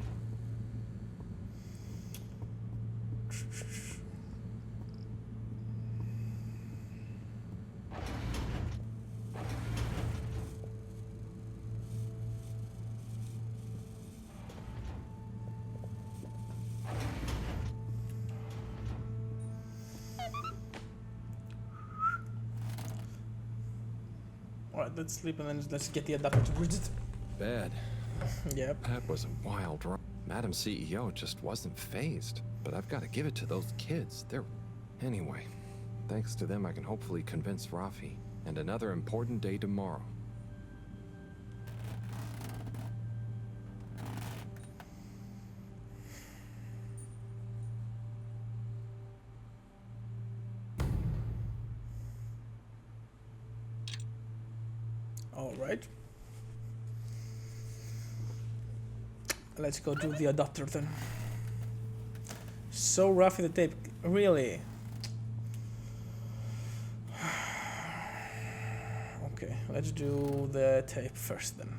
Alright, let's sleep and then let's get the adapter to Bridget. Bad. Yep. That was a wild run. Madam CEO just wasn't phased. But I've got to give it to those kids. They're... Anyway, thanks to them I can hopefully convince Rafi. And another important day tomorrow. Alright. Let's go do the adapter then. So rough in the tape, really. Okay, let's do the tape first then.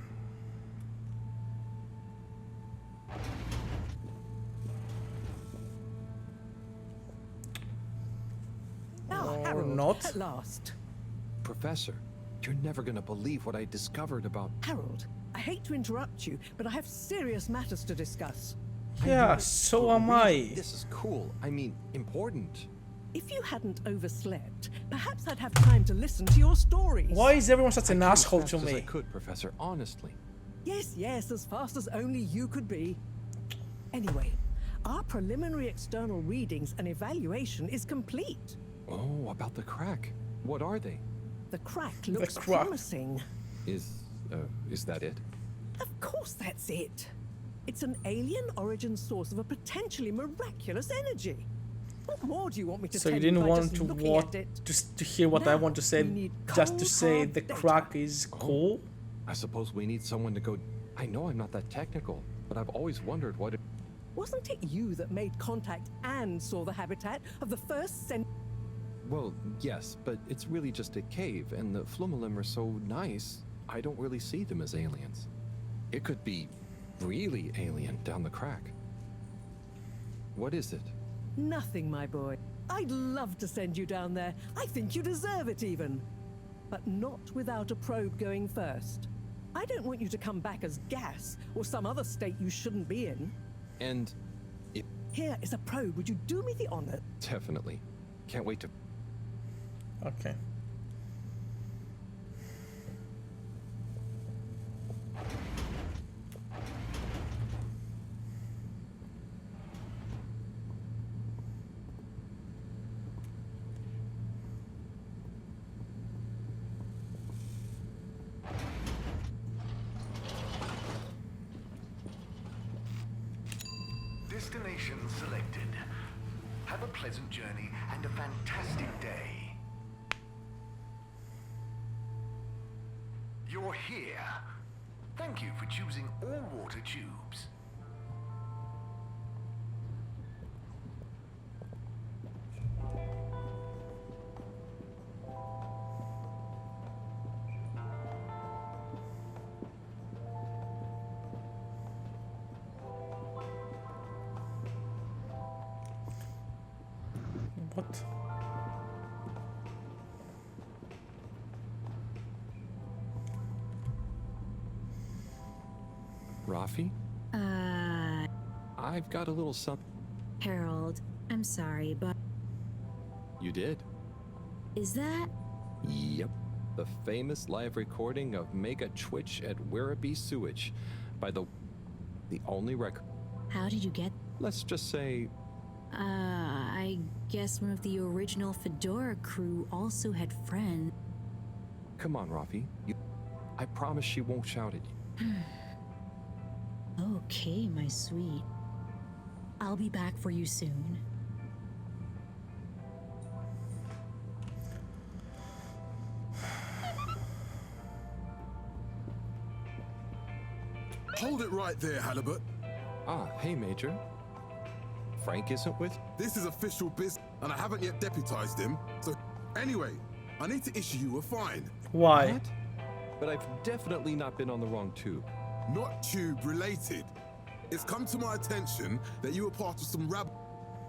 Now, Or Harold, not. at last. Professor, you're never gonna believe what I discovered about... Harold, I hate to interrupt you, but I have serious matters to discuss. Yeah, so am I. This is cool. I mean, important. If you hadn't overslept, perhaps I'd have time to listen to your stories. Why is everyone such an I came as asshole fast to as I me? could, Professor, honestly. Yes, yes, as fast as only you could be. Anyway, our preliminary external readings and evaluation is complete. Oh, about the crack. What are they? The crack looks crack. promising. Is that it? Of course that's it. It's an alien origin source of a potentially miraculous energy. What more do you want me to So tell you didn't by want just to looking what at it? to hear what I Now, want to say, we need just to cold, say hard the data. crack is cool. I suppose we need someone to go... I know I'm not that technical, but I've always wondered what it... Wasn't it you that made contact and saw the habitat of the first Well, yes, but it's really just a cave, and the Flumelem are so nice, I don't really see them as aliens. It could be really alien down the crack. What is it? Nothing, my boy. I'd love to send you down there. I think you deserve it even. But not without a probe going first. I don't want you to come back as gas or some other state you shouldn't be in. And Here is a probe. Would you do me the honor? definitely. Can't wait to... Okay. Destination selected. Have a pleasant journey and a fantastic day. You're here. Thank you for choosing all water tubes. What? Rafi? I've got a little something. Harold, I'm sorry, but You did? is that? Yep. The famous live recording of Mega Twitch at Werribee Sewage by the only record. How did you get? Let's just say I guess one of the original Fedora crew also had friends. come on, Rafi. I promise she won't shout at you. Okay, my sweet. I'll be back for you soon. Hold it right there, Halibut. Ah, hey, Major. Frank isn't with? This is official business, and I haven't yet deputized him. So, anyway, I need to issue you a fine. Why? What? But I've definitely not been on the wrong tube. Not tube related. It's come to my attention that you were part of some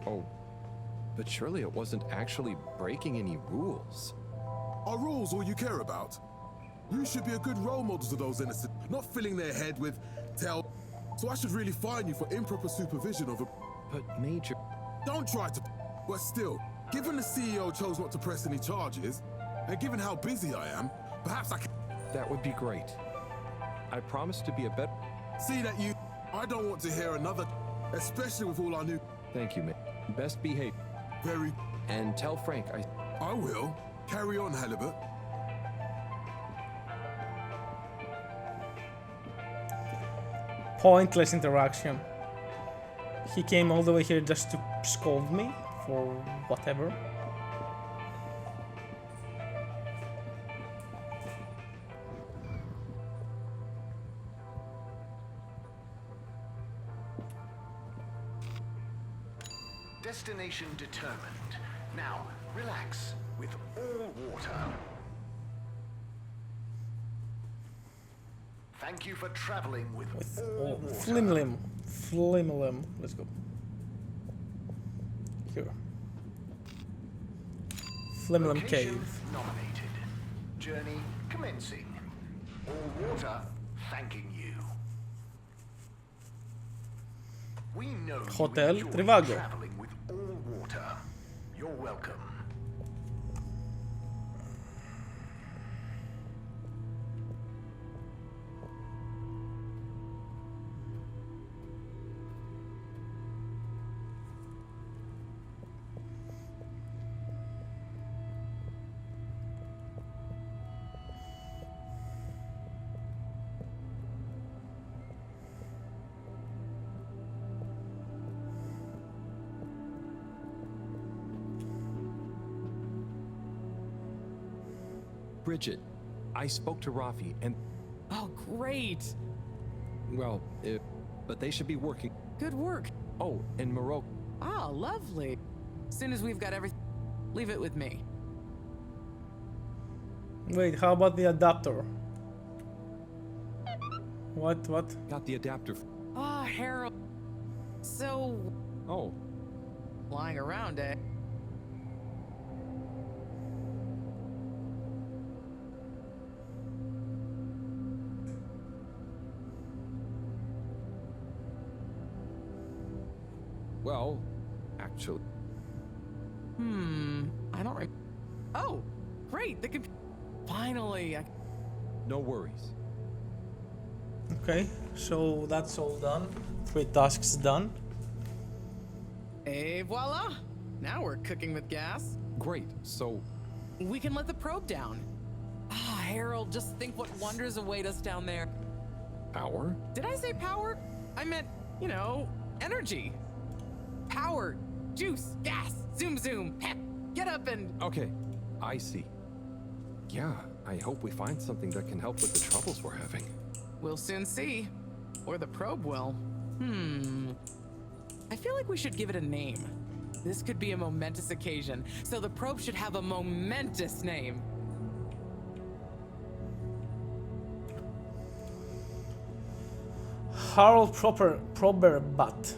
Oh, but surely it wasn't actually breaking any rules. Are rules all you care about? You should be a good role model to those innocent, not filling their head with tell. So I should really fine you for improper supervision of a... But Major... Don't try to... But still, given the CEO chose not to press any charges, and given how busy I am, perhaps I can... That would be great. I promise to be a better... See that you... I don't want to hear another... Especially with all our new... Thank you, man. Best behave. Very... And tell Frank I will. Carry on, Halibut. Pointless interaction. He came all the way here just to scold me for whatever. Destination determined. Now, relax with all water. Thank you for traveling with all water. Flimlim. Let's go. Here. Flimlim Location Cave. nominated. Journey commencing. All water thanking you. We know Hotel you enjoy Trivago. traveling with all water. You're welcome. Bridget, I spoke to Rafi and... Oh, great. Well, but they should be working. Good work. Oh, and Morocco. Ah, lovely. As soon as we've got everything... Leave it with me. Wait, how about the adapter? What? Got the adapter. Ah, Harold. So... Oh. Lying around, eh? Well, actually. I don't remember. Oh, great. The computer. Finally. No worries. Okay, so that's all done. 3 tasks done. Et voila. Now we're cooking with gas. Great. So we can let the probe down. Ah, Harold, just think what wonders await us down there. Power? Did I say power? I meant, you know, energy. Power, juice, gas, zoom zoom, pep. Get up and... Okay, I see. Yeah, I hope we find something that can help with the troubles we're having. We'll soon see. Or the probe will. I feel like we should give it a name. This could be a momentous occasion, so the probe should have a momentous name. Harold Proberbat.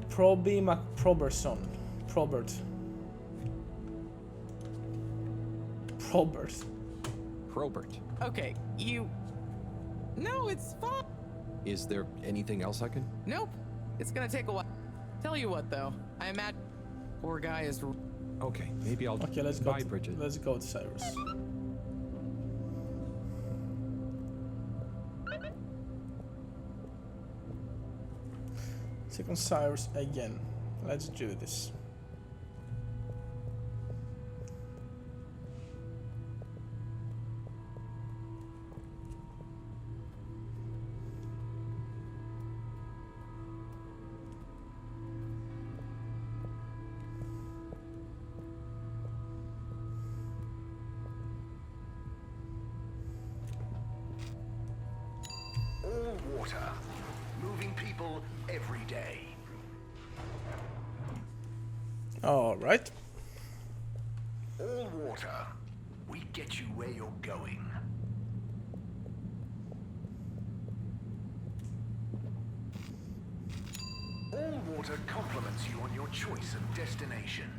Proby McProberson. Probert. Probert. Okay, you... No, it's fine. Is there anything else I can? Nope. It's gonna take a while. Tell you what, though. I imagine... Poor guy is... Okay, maybe I'll... Okay, let's go. Bye, Bridget. Let's go to Cyrus. Second Cyrus again. Let's do this. All water. Moving people every day. All right. All water. We get you where you're going. All water compliments you on your choice of destination.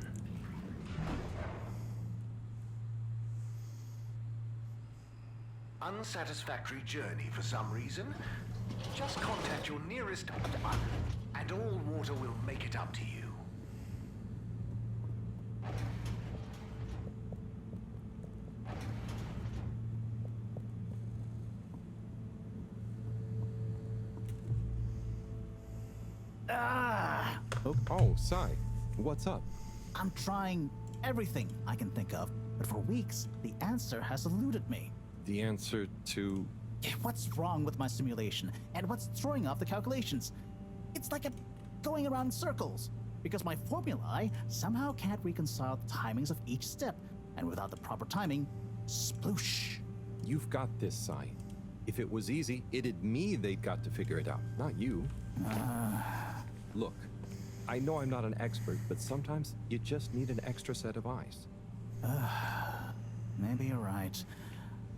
Unsatisfactory journey for some reason? Just contact your nearest and all water will make it up to you. Oh, Sai. What's up? I'm trying everything I can think of, but for weeks, the answer has eluded me. The answer to... What's wrong with my simulation, and what's throwing off the calculations? It's like going around in circles, because my formulae somehow can't reconcile the timings of each step, and without the proper timing, sploosh. You've got this, Sai. If it was easy, it'd me they'd got to figure it out, not you. Look, I know I'm not an expert, but sometimes you just need an extra set of eyes. Maybe you're right.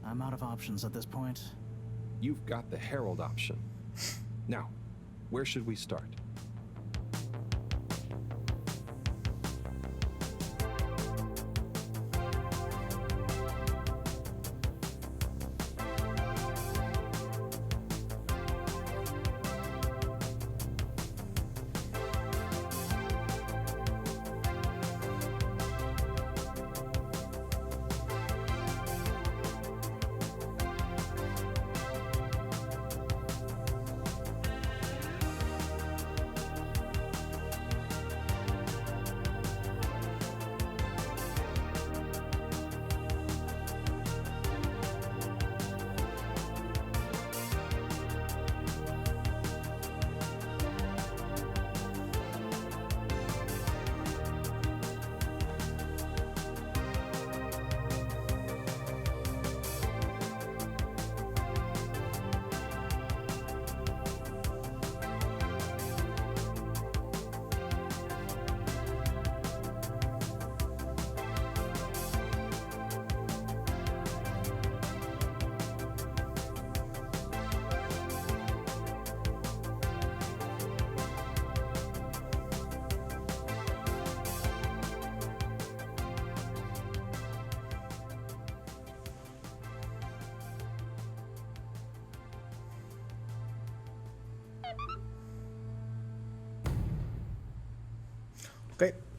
I'm out of options at this point. You've got the Harold option. Now, where should we start?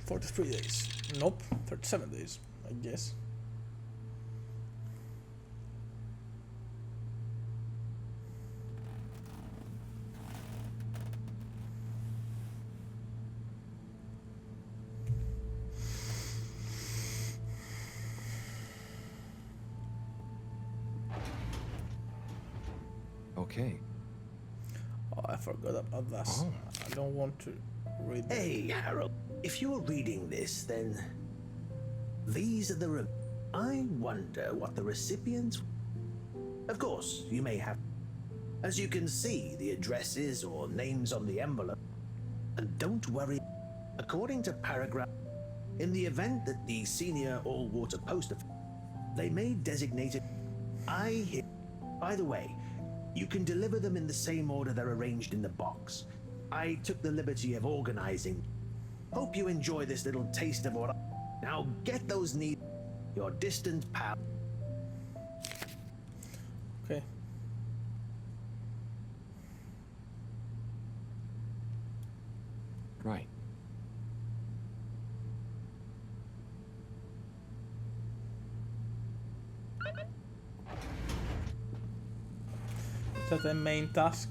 43 days. Nope, 37 days, I guess. Okay. Oh, I forgot about this. I don't want to read that. Hey, Harold. If you're reading this, then these are the. I wonder what the recipients. Of course, you may have. As you can see, the addresses or names on the envelope. And don't worry. According to paragraph, in the event that the senior all-water poster, they may designate it. By the way, you can deliver them in the same order they're arranged in the box. I took the liberty of organizing. Hope you enjoy this little taste of what. Now get those needs. Your distant pal. Okay. Right. Is that the main task?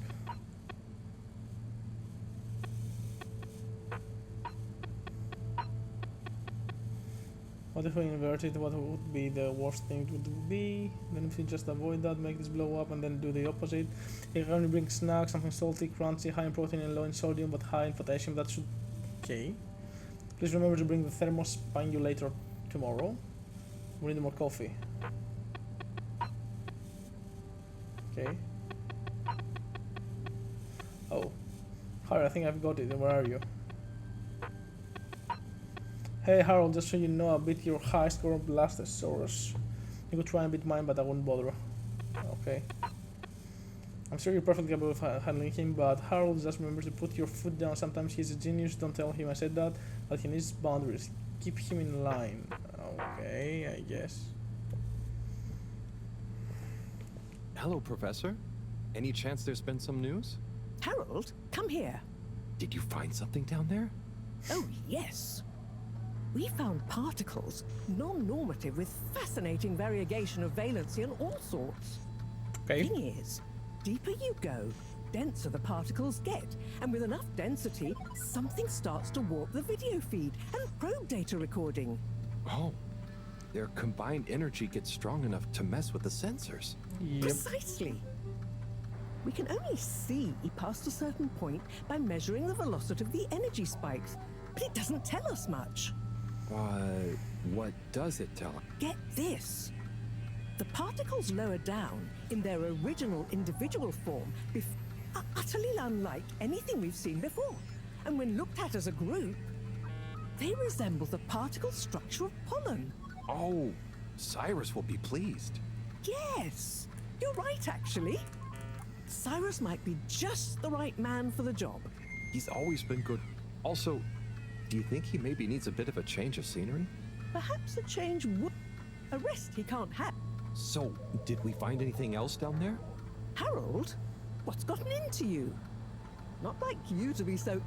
What if we invert it? What would be the worst thing it would be? Then if you just avoid that, make this blow up and then do the opposite. You can only bring snacks, something salty, crunchy, high in protein and low in sodium, but high in potassium. That should... Okay. Please remember to bring the thermos later tomorrow. We need more coffee. Okay. Oh. Harry, I think I've got it. Where are you? Hey Harold, just so you know, I beat your high score on Blastosaurus. You could try and beat mine, but I wouldn't bother. Okay. I'm sure you're perfectly capable of handling him, but Harold, just remember to put your foot down. Sometimes he's a genius, don't tell him I said that, but he needs boundaries. Keep him in line. Okay, I guess. Hello, Professor. Any chance there's been some news? Harold, come here. Did you find something down there? Oh, yes. We found particles, non-normative, with fascinating variegation of valency and all sorts. Okay. Thing is, deeper you go, denser the particles get, and with enough density, something starts to warp the video feed and probe data recording. Oh, their combined energy gets strong enough to mess with the sensors. Yep. Precisely. We can only see past a certain point by measuring the velocity of the energy spikes, but it doesn't tell us much. What does it tell? Get this. The particles lower down in their original individual form are utterly unlike anything we've seen before. And when looked at as a group, they resemble the particle structure of pollen. Oh, Cyrus will be pleased. Yes, you're right, actually. Cyrus might be just the right man for the job. He's always been good. Also, do you think he maybe needs a bit of a change of scenery? Perhaps a change would... A rest he can't have. So, did we find anything else down there? Harold, what's gotten into you? Not like you to be so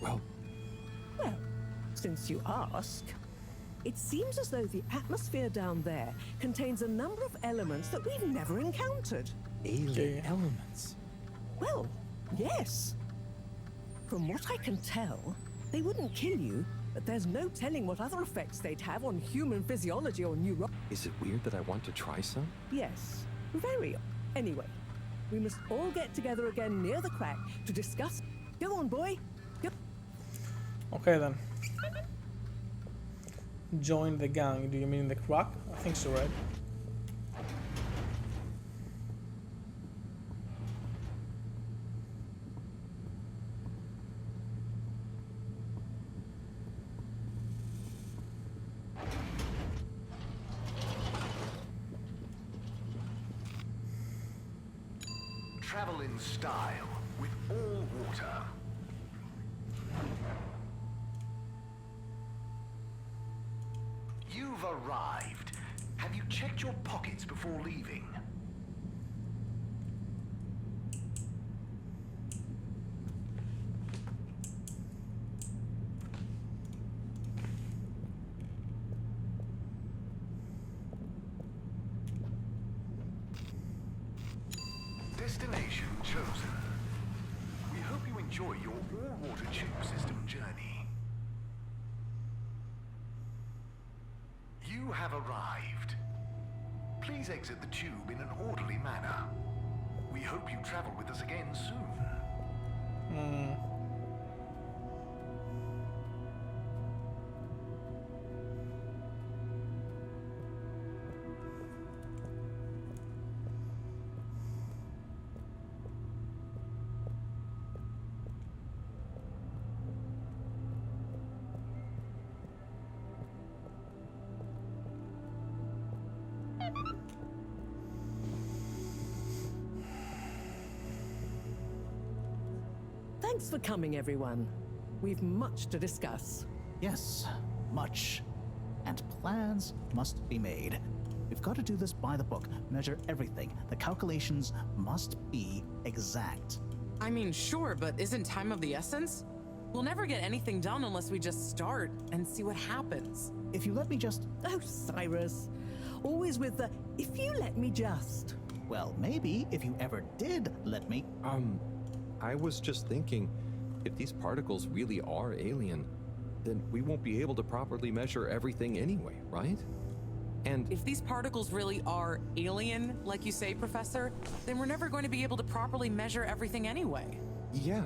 Well, since you ask, it seems as though the atmosphere down there contains a number of elements that we've never encountered. Alien elements? Well, yes. From what I can tell, they wouldn't kill you, but there's no telling what other effects they'd have on human physiology or neuro... Is it weird that I want to try some? Yes, very. Anyway, we must all get together again near the crack to discuss... Go on, boy. Go. Okay then. Join the gang. Do you mean the crack? I think so, right? Travel in style with all water. You've arrived. Have you checked your pockets before leaving? enjoy your all-water tube system journey. You have arrived. Please exit the tube in an orderly manner. We hope you travel with us again soon. Thanks for coming, everyone. We've much to discuss. Yes, much. And plans must be made. We've got to do this by the book, measure everything. The calculations must be exact. I mean, sure, but isn't time of the essence? We'll never get anything done unless we just start and see what happens. If you let me just... Oh, Cyrus. Always with the, if you let me just. Well, maybe if you ever did let me... I was just thinking, if these particles really are alien, then we won't be able to properly measure everything anyway, right? And if these particles really are alien, like you say, Professor, then we're never going to be able to properly measure everything anyway. Yeah.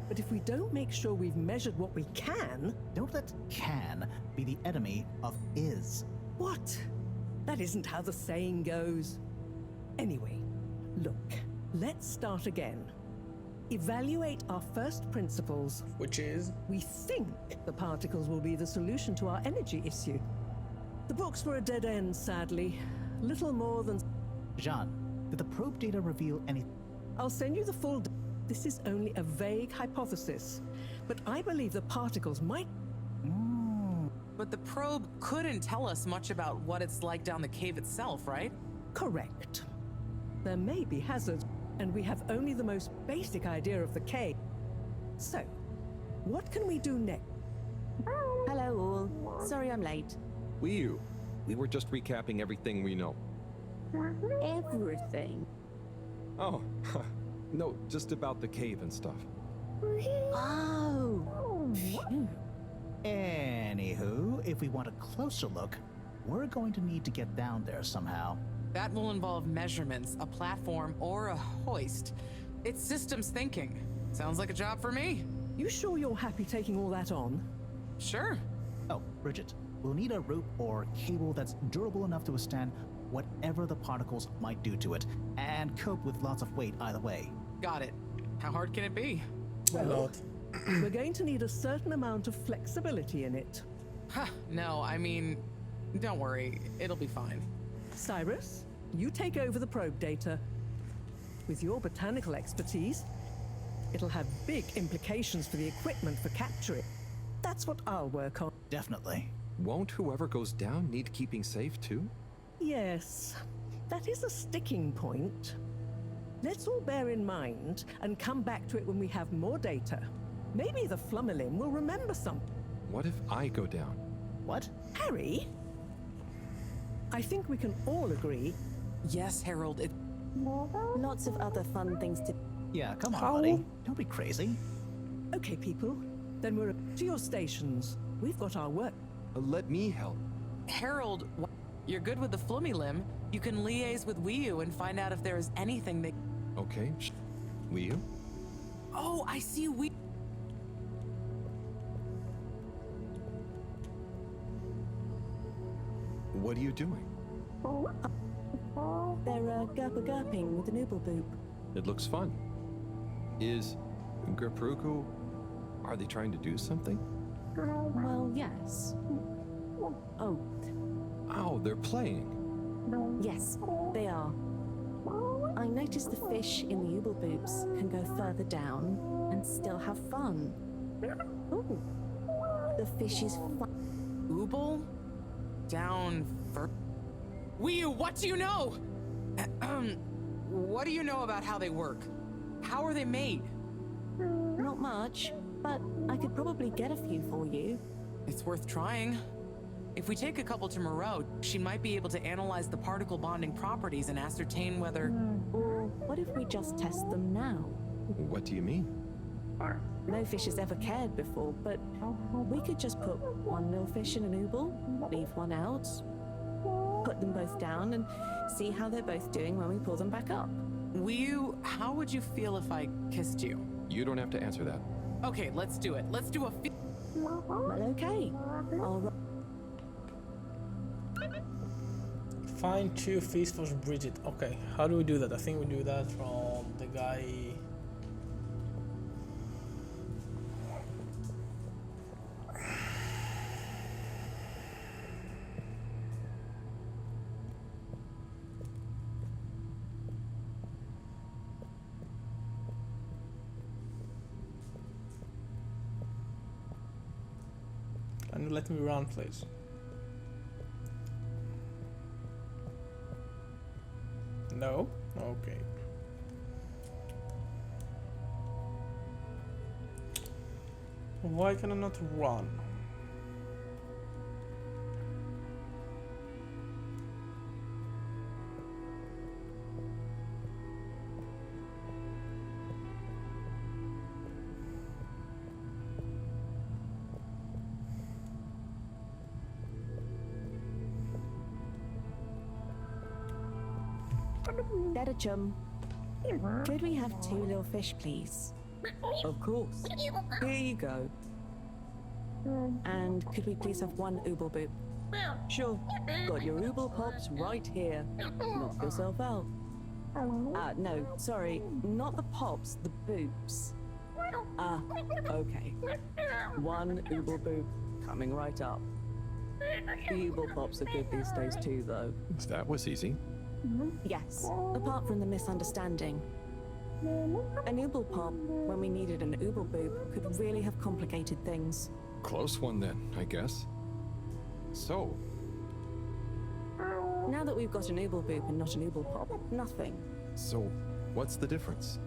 But if we don't make sure we've measured what we can... Don't let can be the enemy of is. What? That isn't how the saying goes. Anyway, look, let's start again. Evaluate our first principles. Which is? We think the particles will be the solution to our energy issue. The books were a dead end, sadly. Little more than... Jean, did the probe data reveal anything? I'll send you the full... This is only a vague hypothesis, but I believe the particles might... But the probe couldn't tell us much about what it's like down the cave itself, right? Correct. There may be hazards, and we have only the most basic idea of the cave. So, what can we do next? Hello all. Sorry I'm late. We were just recapping everything we know. Everything? Oh, no, just about the cave and stuff. Oh. Anywho, if we want a closer look, we're going to need to get down there somehow. That will involve measurements, a platform, or a hoist. It's systems thinking. Sounds like a job for me. You sure you're happy taking all that on? Sure. Oh, Bridget, we'll need a rope or cable that's durable enough to withstand whatever the particles might do to it, and cope with lots of weight either way. Got it. How hard can it be? Well, we're going to need a certain amount of flexibility in it. No, I mean, don't worry. It'll be fine. Cyrus, you take over the probe data. With your botanical expertise, it'll have big implications for the equipment for capturing. That's what I'll work on. Definitely. Won't whoever goes down need keeping safe too? Yes, that is a sticking point. Let's all bear in mind and come back to it when we have more data. Maybe the Flummerlim will remember something. What if I go down? What? Harry? I think we can all agree. Yes, Harold, it... Lots of other fun things to... Yeah, come on, buddy. Don't be crazy. Okay, people. Then we're to your stations. We've got our work. Let me help. Harold, you're good with the Flummerlim. You can liaise with Wiyu and find out if there is anything that... Okay. Wiyu? Oh, I see Wiyu. What are you doing? They're gurping with an ooble boop. It looks fun. Is Gerpruku... Are they trying to do something? Well, yes. Oh. Oh, they're playing. Yes, they are. I noticed the fish in the ooble boops can go further down and still have fun. Ooh. The fish is fun. Ooble? Down for... Wiyu, what do you know? What do you know about how they work? How are they made? Not much, but I could probably get a few for you. It's worth trying. If we take a couple to Moreau, she might be able to analyze the particle bonding properties and ascertain whether... Or what if we just test them now? What do you mean? No fish has ever cared before, but we could just put one little fish in an ooble, leave one out, put them both down, and see how they're both doing when we pull them back up. How would you feel if I kissed you? You don't have to answer that. Okay, let's do it. Let's do a Well, okay. Find 2 fish for Bridget. Okay, how do we do that? I think we do that from the guy. Can you let me run, please? No? Okay. Why can I not run? Better chum. Could we have 2 little fish, please? Of course. Here you go. And could we please have 1 ooble boop? Sure. Got your ooble pops right here. Knock yourself out. No, sorry. Not the pops, the boops. Okay. 1 ooble boop coming right up. The ooble pops are good these days too, though. That was easy. Yes, apart from the misunderstanding. An ooble pop, when we needed an ooble boop, could really have complicated things. Close one then, I guess. So, Now that we've got an ooble boop and not an ooble pop, nothing. so what's the difference?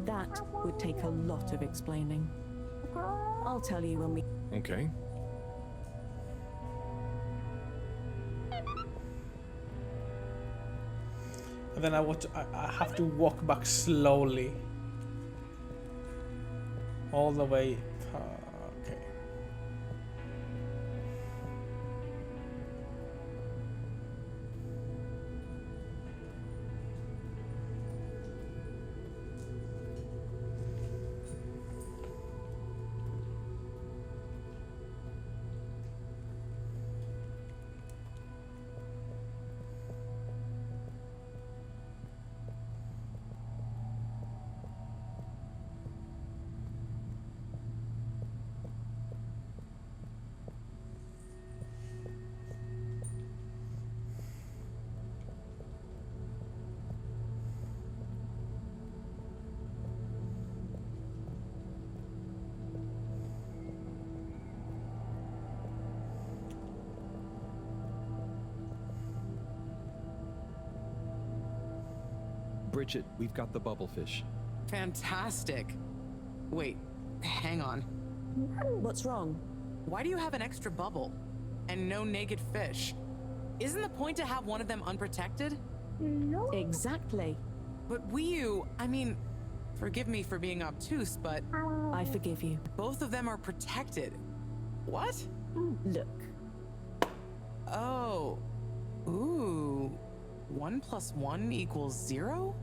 That would take a lot of explaining. I'll tell you when we... Okay. And then I have to walk back slowly. All the way. Okay. Bridget, we've got the bubblefish. Fantastic. Wait, hang on. What's wrong? Why do you have an extra bubble? And no naked fish? Isn't the point to have one of them unprotected? No. Exactly. But I mean, forgive me for being obtuse, but... I forgive you. Both of them are protected. What? Look. Oh. Ooh. 1 + 1 = 0?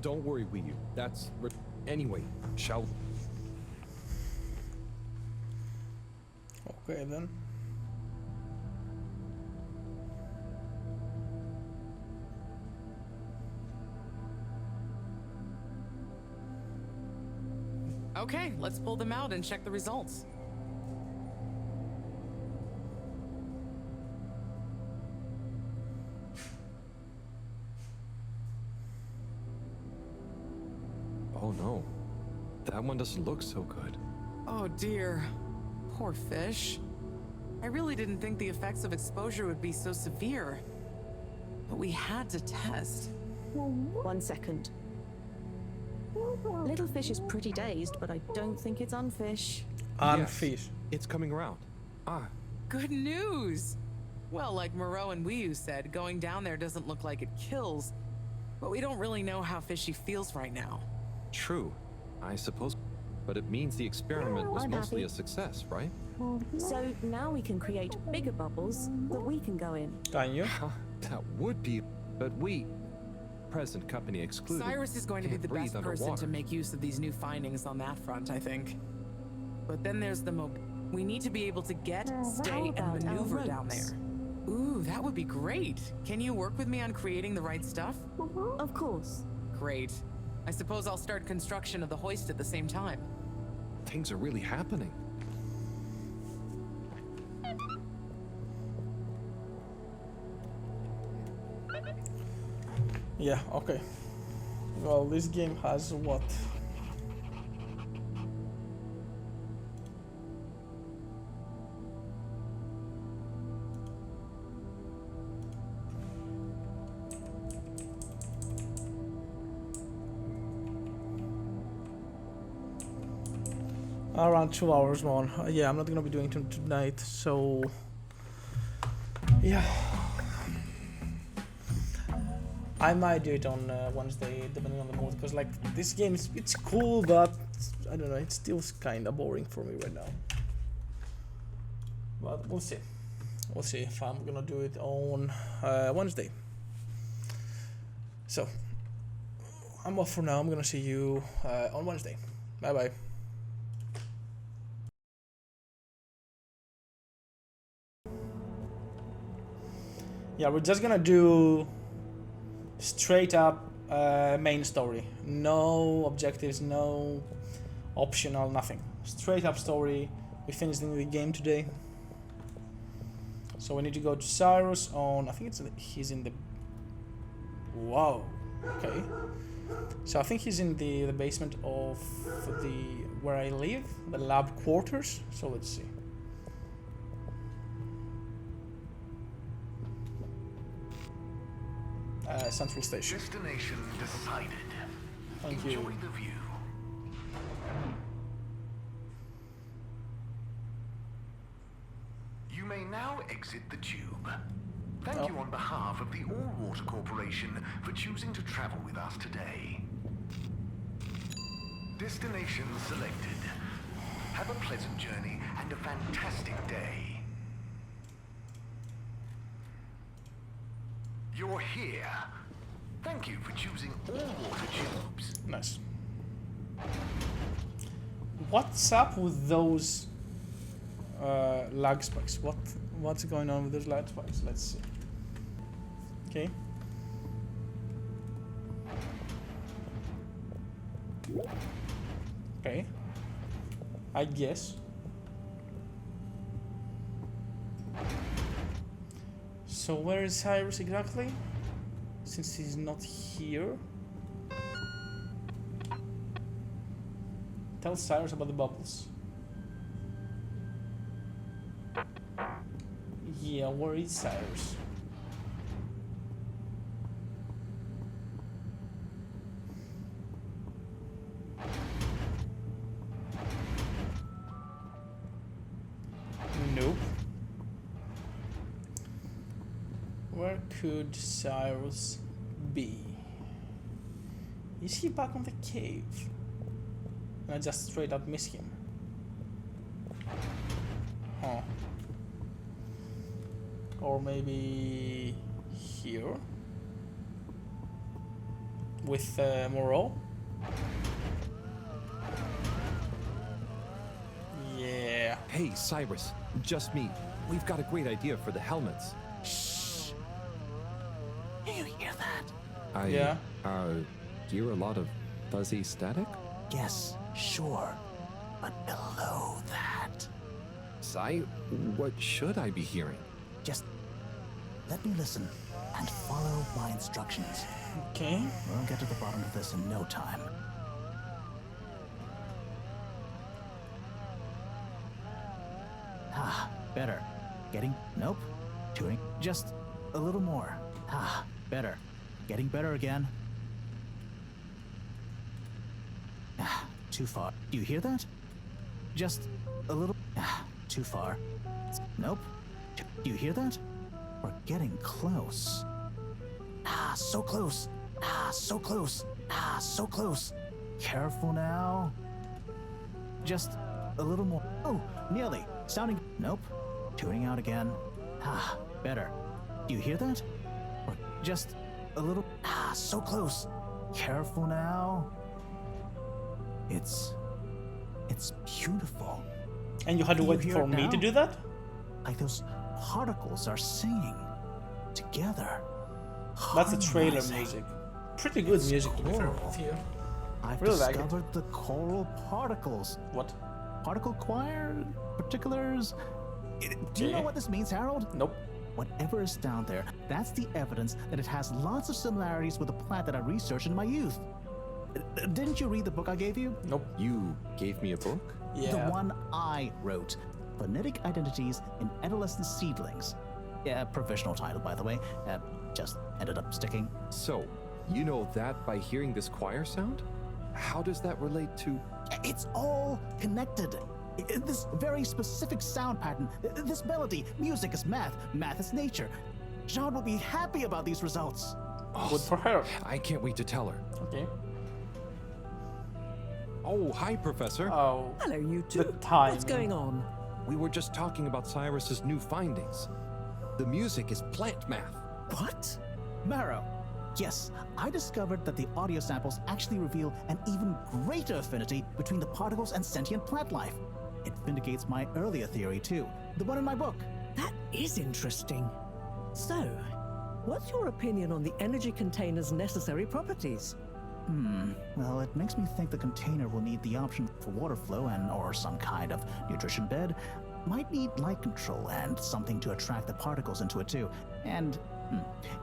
Don't worry, Wii. That's... Anyway, shall... Okay then. Okay, let's pull them out and check the results. Oh no. That one doesn't look so good. Oh dear. Poor fish. I really didn't think the effects of exposure would be so severe. But we had to test. 1 second. Little fish is pretty dazed, but I don't think it's unfish. Unfish. Yes, it's coming around. Good news! Well, like Moreau and Wiyu said, going down there doesn't look like it kills, but we don't really know how fishy feels right now. True, I suppose. But it means the experiment was I'm mostly happy. a success, right? So now we can create bigger bubbles that we can go in. Can you? That would be, but we, present company excluded, Cyrus is going to be can't the breathe best person underwater. to make use of these new findings on that front, I think. But then there's the we need to be able to get, stay, and about our maneuver down ropes? there. Ooh, that would be great. Can you work with me on creating the right stuff? Of course. Great. I suppose I'll start construction of the hoist at the same time. Things are really happening. Yeah, okay. Well, this game has what? Around 2 hours more. Yeah, I'm not gonna be doing it tonight, so yeah. I might do it on Wednesday, depending on the mood, because like this game is it's cool, but I don't know, it's still kind of boring for me right now. But we'll see. We'll see if I'm gonna do it on Wednesday. So I'm off for now. I'm gonna see you on Wednesday. Bye bye. Yeah, we're just gonna do straight up main story. No objectives, no optional, nothing. Straight up story. We finished the game today. So we need to go to Cyrus on, I think it's he's in the, wow, okay. So I think he's in the basement of the, where I live, the lab quarters. So let's see. Central Station. Destination decided. Thank you. Enjoy the view. You may now exit the tube. Thank you on behalf of the All Water Corporation for choosing to travel with us today. Destination selected. Have a pleasant journey and a fantastic day. You're here. Thank you for choosing All Water Tubes. Nice. What's up with those lag spikes? What's going on with those lag spikes? Let's see. Okay. Okay. I guess. So where is Cyrus exactly? Since he's not here. Tell Cyrus about the bubbles. Yeah, where is Cyrus? Nope. Where could Cyrus be? Is he back on the cave? And I just straight up miss him. Huh. Or maybe here? With Moreau? Yeah. Hey, Cyrus, just me. We've got a great idea for the helmets. Do you hear that? Yeah. Hear a lot of fuzzy static? Yes, sure. But below that. What should I be hearing? Just let me listen and follow my instructions. Okay. We'll get to the bottom of this in no time. Ah, better. Getting, nope. Tuning, just a little more. Ah, better. Getting better again. Ah, too far. Do you hear that? Just a little, too far. Nope. Do you hear that? We're getting close. Ah, so close. Ah, so close. Ah, so close. Careful now. Just a little more. Oh, nearly. Sounding. Nope. Tuning out again. Ah, better. Do you hear that? Or just a little. Ah, so close. Careful now. It's beautiful. And you had to wait for me to do that? Like those particles are singing together. That's the trailer music. Pretty good music, to be fair with you. I've Really like discovered the choral particles. What? Particle choir? Particulars? Do you know what this means, Harold? Nope. Whatever is down there, that's the evidence that it has lots of similarities with a plant that I researched in my youth. Didn't you read the book I gave you? Nope. You gave me a book? The one I wrote. Phonetic Identities in Adolescent Seedlings. Yeah, professional title, by the way. Just ended up sticking. So, you know that by hearing this choir sound? How does that relate to... It's all connected. This very specific sound pattern, this melody, music is math, math is nature. John will be happy about these results. Good for her. I can't wait to tell her. Okay. Oh, hi, Professor. Oh. Hello, you two. The time. What's going on? We were just talking about Cyrus's new findings. The music is plant math. What? Marrow. Yes, I discovered that the audio samples actually reveal an even greater affinity between the particles and sentient plant life. It vindicates my earlier theory, too. The one in my book. That is interesting. So, what's your opinion on the energy container's necessary properties? Well, it makes me think the container will need the option for water flow or some kind of nutrition bed. Might need light control and something to attract the particles into it, too. And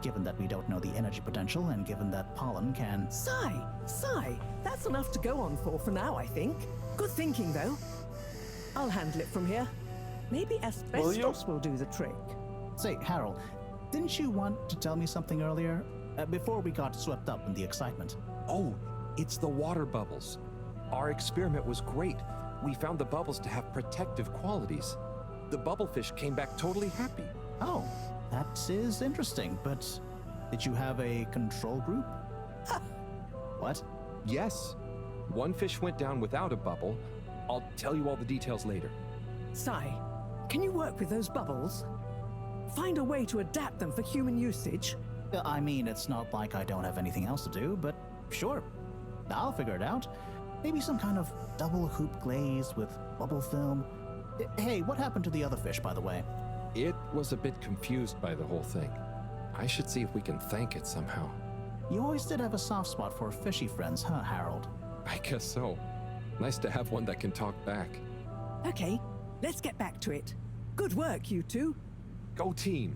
given that we don't know the energy potential and given that pollen can... Sigh. That's enough to go on for now, I think. Good thinking, though. I'll handle it from here. Maybe asbestos will do the trick. Say, Harold, didn't you want to tell me something earlier? Before we got swept up in the excitement. Oh, it's the water bubbles. Our experiment was great. We found the bubbles to have protective qualities. The bubblefish came back totally happy. Oh, that is interesting, but did you have a control group? What? Yes. One fish went down without a bubble. I'll tell you all the details later. Sai, can you work with those bubbles? Find a way to adapt them for human usage? I mean, it's not like I don't have anything else to do, but sure. I'll figure it out. Maybe some kind of double hoop glaze with bubble film. Hey, what happened to the other fish, by the way? It was a bit confused by the whole thing. I should see if we can thank it somehow. You always did have a soft spot for fishy friends, huh, Harold? I guess so. Nice to have one that can talk back. Okay, let's get back to it. Good work, you two. Go team.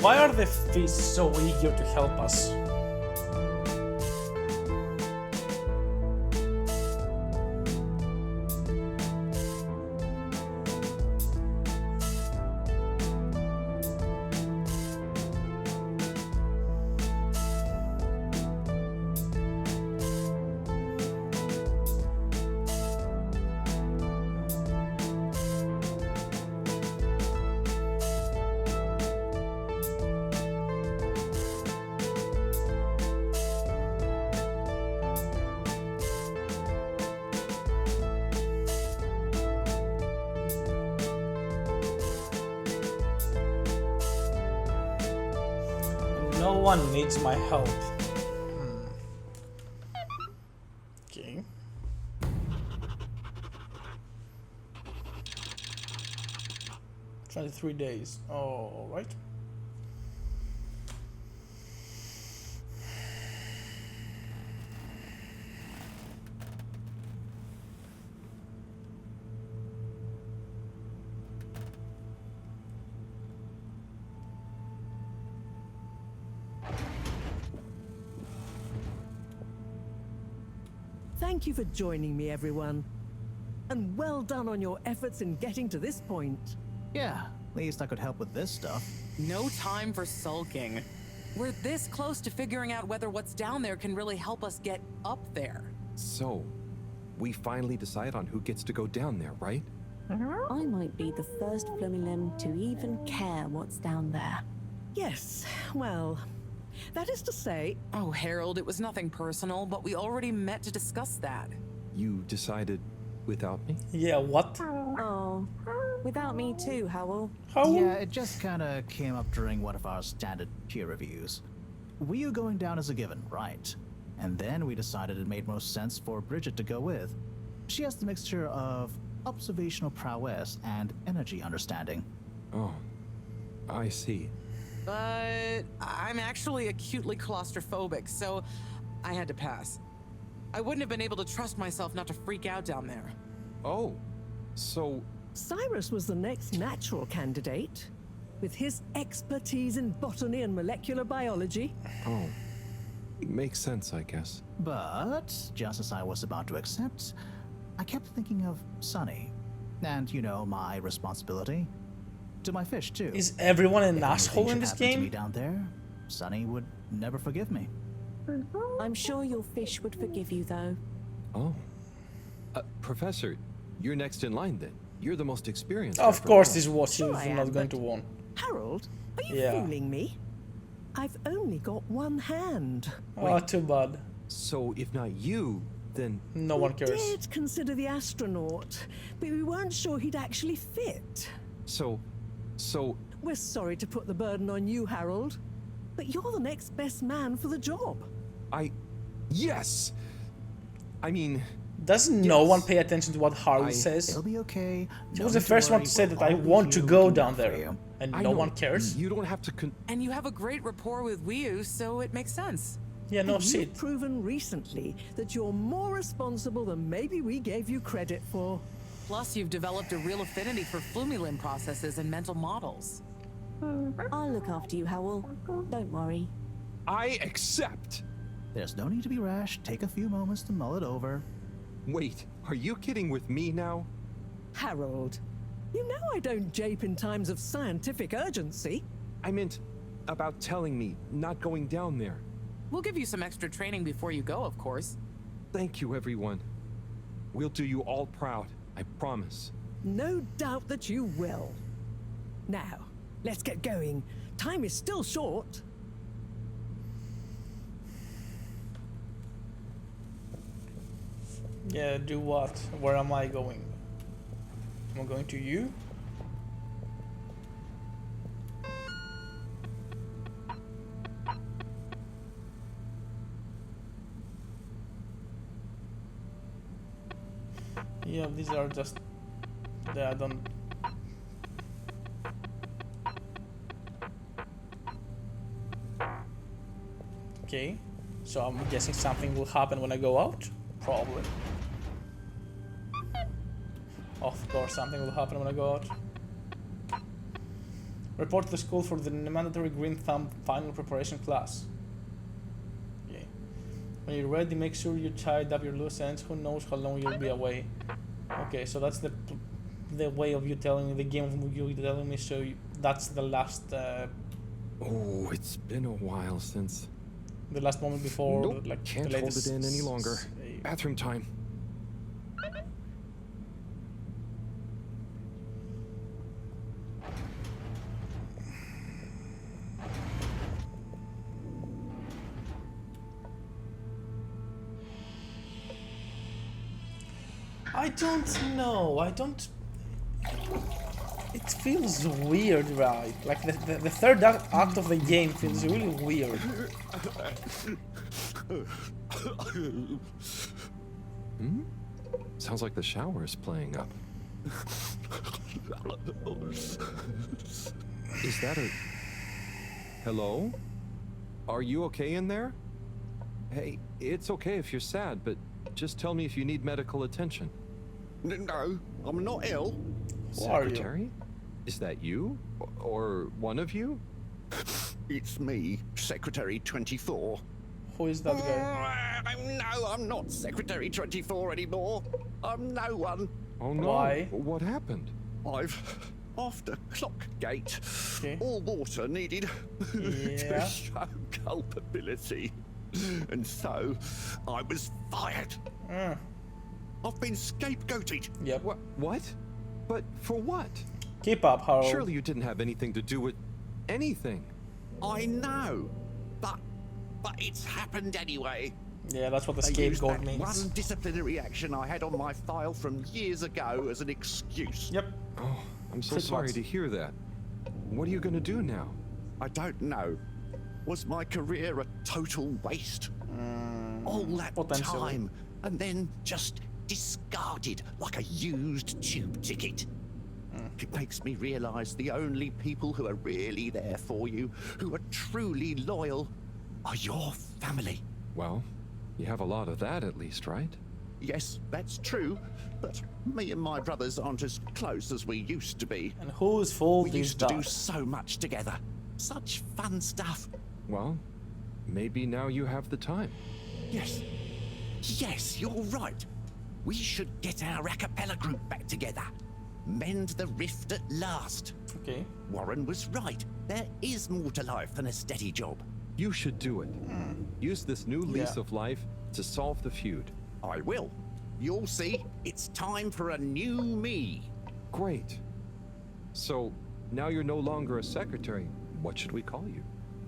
Why are the fish so eager to help us? No one needs my help. Okay. "23 days. Oh, all right. Thank you for joining me, everyone. And well done on your efforts in getting to this point. Yeah, at least I could help with this stuff. No time for sulking. We're this close to figuring out whether what's down there can really help us get up there. So, we finally decide on who gets to go down there, right? I might be the first Flumilim to even care what's down there. Yes, well, that is to say... Oh, Harold, it was nothing personal, but we already met to discuss that. You decided without me? Yeah, what? Oh, without me too, Howell. Yeah, it just kinda came up during one of our standard peer reviews. We were going down as a given, right? And then we decided it made most sense for Bridget to go with. She has the mixture of observational prowess and energy understanding. Oh, I see. But I'm actually acutely claustrophobic, so I had to pass. I wouldn't have been able to trust myself not to freak out down there. Oh, so... Cyrus was the next natural candidate. With his expertise in botany and molecular biology. Oh, makes sense, I guess. But, just as I was about to accept, I kept thinking of Sunny. And, you know, my responsibility. To my fish, too. Is everyone an If asshole in anything this should happen to game? me down there, Sunny would never forgive me. I'm sure your fish would forgive you, though. Oh. Professor, you're next in line then. You're the most experienced. Of after course all. this was Sure I not am, going but- to win. Harold, are you Yeah. fooling me? I've only got one hand. Oh, too bad. So if not you, then... No one cares. We did consider the astronaut, but we weren't sure he'd actually fit. So... We're sorry to put the burden on you, Harold, but you're the next best man for the job. Yes! I mean... Doesn't no one pay attention to what Harold says? It'll be okay. He No was the need to first one worry, to say we'll that I all be want to here go looking down out for there. you. And I no know. one cares? You don't have to And you have a great rapport with Wii, so it makes sense. Yeah, no And shit. you've proven recently that you're more responsible than maybe we gave you credit for. Plus, you've developed a real affinity for Flumilim processes and mental models. I'll look after you, Howell. Don't worry. I accept! There's no need to be rash. Take a few moments to mull it over. Wait, are you kidding with me now? Harold, you know I don't jape in times of scientific urgency. I meant about telling me, not going down there. We'll give you some extra training before you go, of course. Thank you, everyone. We'll do you all proud, I promise. No doubt that you will. Now, let's get going. Time is still short. Yeah, do what? Where am I going? Am I going to you? Yeah, these are just... Yeah, I don't... Okay, so I'm guessing something will happen when I go out? Probably. Of course, something will happen when I go out. Report to the school for the mandatory green thumb final preparation class. Okay. When you're ready, make sure you tied up your loose ends. Who knows how long you'll be away. Okay, so that's the way of you telling me, the game of you telling me, so that's the last... Oh, it's been a while since... The last moment before, Nope, like, can't the hold latest it in any longer. Bathroom time. I don't know. I don't. It feels weird, right? Like the third act of the game feels really weird. Hmm? Sounds like the shower is playing up. Is that a... Hello? Are you okay in there? Hey, it's okay if you're sad, but just tell me if you need medical attention. No, I'm not ill. Who are you? Secretary? Is that you? Or one of you? It's me, Secretary 24. Who is that guy? No, I'm not Secretary 24 anymore. I'm no one. Oh no. Why? What happened? I've after clock gate. Okay. All water needed Yeah. to show culpability. And so I was fired. I've been scapegoated. Yep. What? But for what? Keep up, Harold. Surely you didn't have anything to do with anything. I know, but it's happened anyway. Yeah, that's what the They used scapegoat that means. one disciplinary action I had on my file from years ago as an excuse. Yep. Oh, I'm so Chris sorry Watts. to hear that. What are you gonna do now? I don't know. Was my career a total waste? All that potentially. time, and then just discarded like a used tube ticket. It makes me realize the only people who are really there for you, who are truly loyal, are your family. Well, you have a lot of that at least, right? Yes, that's true, but me and my brothers aren't as close as we used to be. And whose fault We is used to do that? so much together. Such fun stuff. Well, maybe now you have the time. Yes. Yes, you're right. We should get our a cappella group back together. Mend the rift at last. Okay. Warren was right. There is more to life than a steady job. You should do it. Use this new lease Yeah. of life to solve the feud. I will. You'll see. It's time for a new me. Great. So, now you're no longer a secretary. What should we call you?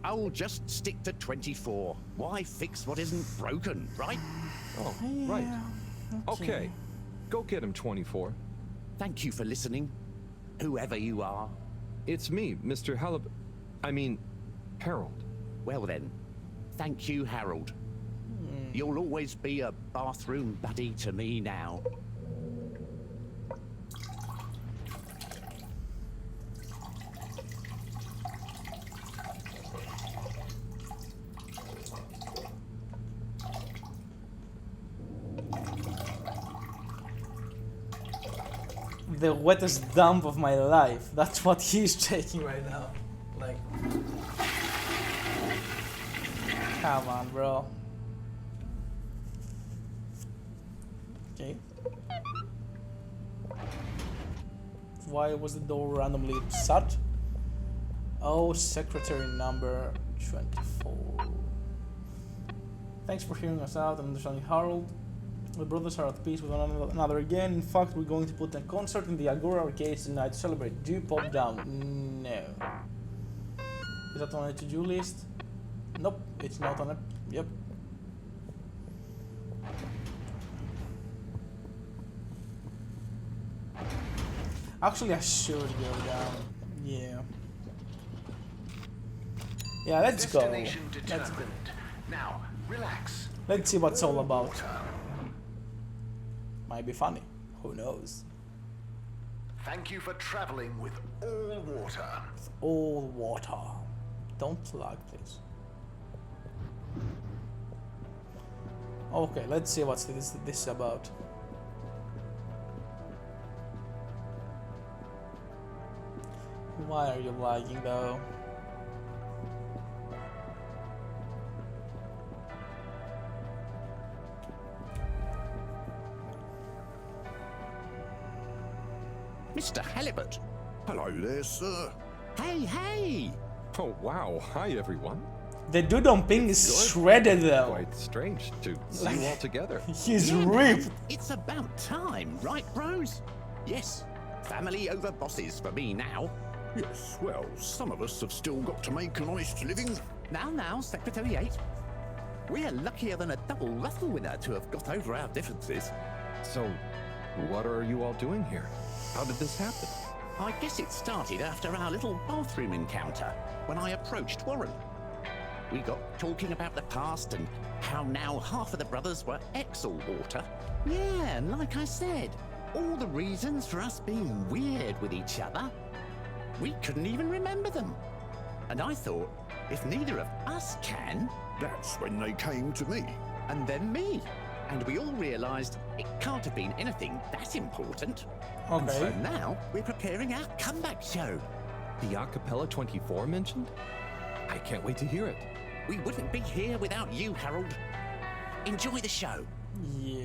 I'll just stick to 24. Why fix what isn't broken, right? Oh, right. Okay. Go get him, 24. Thank you for listening, whoever you are. It's me, Mr. Halibut. I mean, Harold. Well then, thank you, Harold. You'll always be a bathroom buddy to me now. The wettest dump of my life. That's what he's taking right now. Like, come on, bro. Okay. Why was the door randomly shut? Oh, secretary number 24. Thanks for hearing us out and understanding, Harold. The brothers are at peace with one another again. In fact, we're going to put a concert in the Agora Arcade tonight to celebrate. Do pop down. No. Is that on a to-do list? Nope, it's not on it. Yep. Actually, I should go down. Yeah. Yeah, let's go. Destination Let's go. determined. Now, relax. Let's see what it's all about. Might be funny. Who knows? Thank you for traveling with all water. All water. Don't lag, please. Okay, let's see what's this about. Why are you lagging though? Mr. Halibut. Hello there, sir. Hey! Oh, wow. Hi, everyone. The dude on ping is shredded though. Quite strange to see you all together. He's Yeah, ripped. It's about time, right, bros? Yes. Family over bosses for me now. Yes, well, some of us have still got to make an honest living. Now, Secretary 8. We're luckier than a double raffle winner to have got over our differences. So, what are you all doing here? How did this happen? I guess it started after our little bathroom encounter, when I approached Warren. We got talking about the past and how now half of the brothers were ex-all-water. Yeah, and like I said, all the reasons for us being weird with each other, we couldn't even remember them. And I thought, if neither of us can... That's when they came to me. And then me. And we all realised it can't have been anything that important. And so Okay. now we're preparing our comeback show. The Acapella 24 mentioned? I can't wait to hear it. We wouldn't be here without you, Harold. Enjoy the show. Yeah.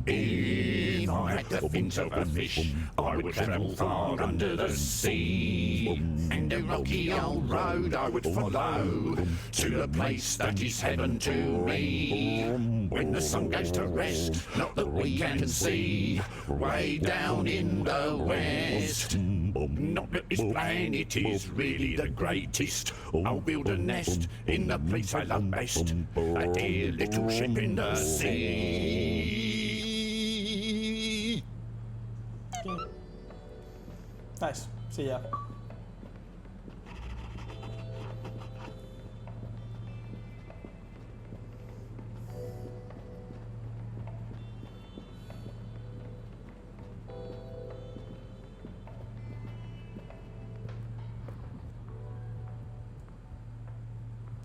If I had to think of a fish, I would travel far under the sea. And a rocky old road I would follow to a place that is heaven to me. When the sun goes to rest, not that we can see, way down in the west. Not that this planet is really the greatest. I'll build a nest in the place I love best, a dear little ship in the sea. Nice. See ya.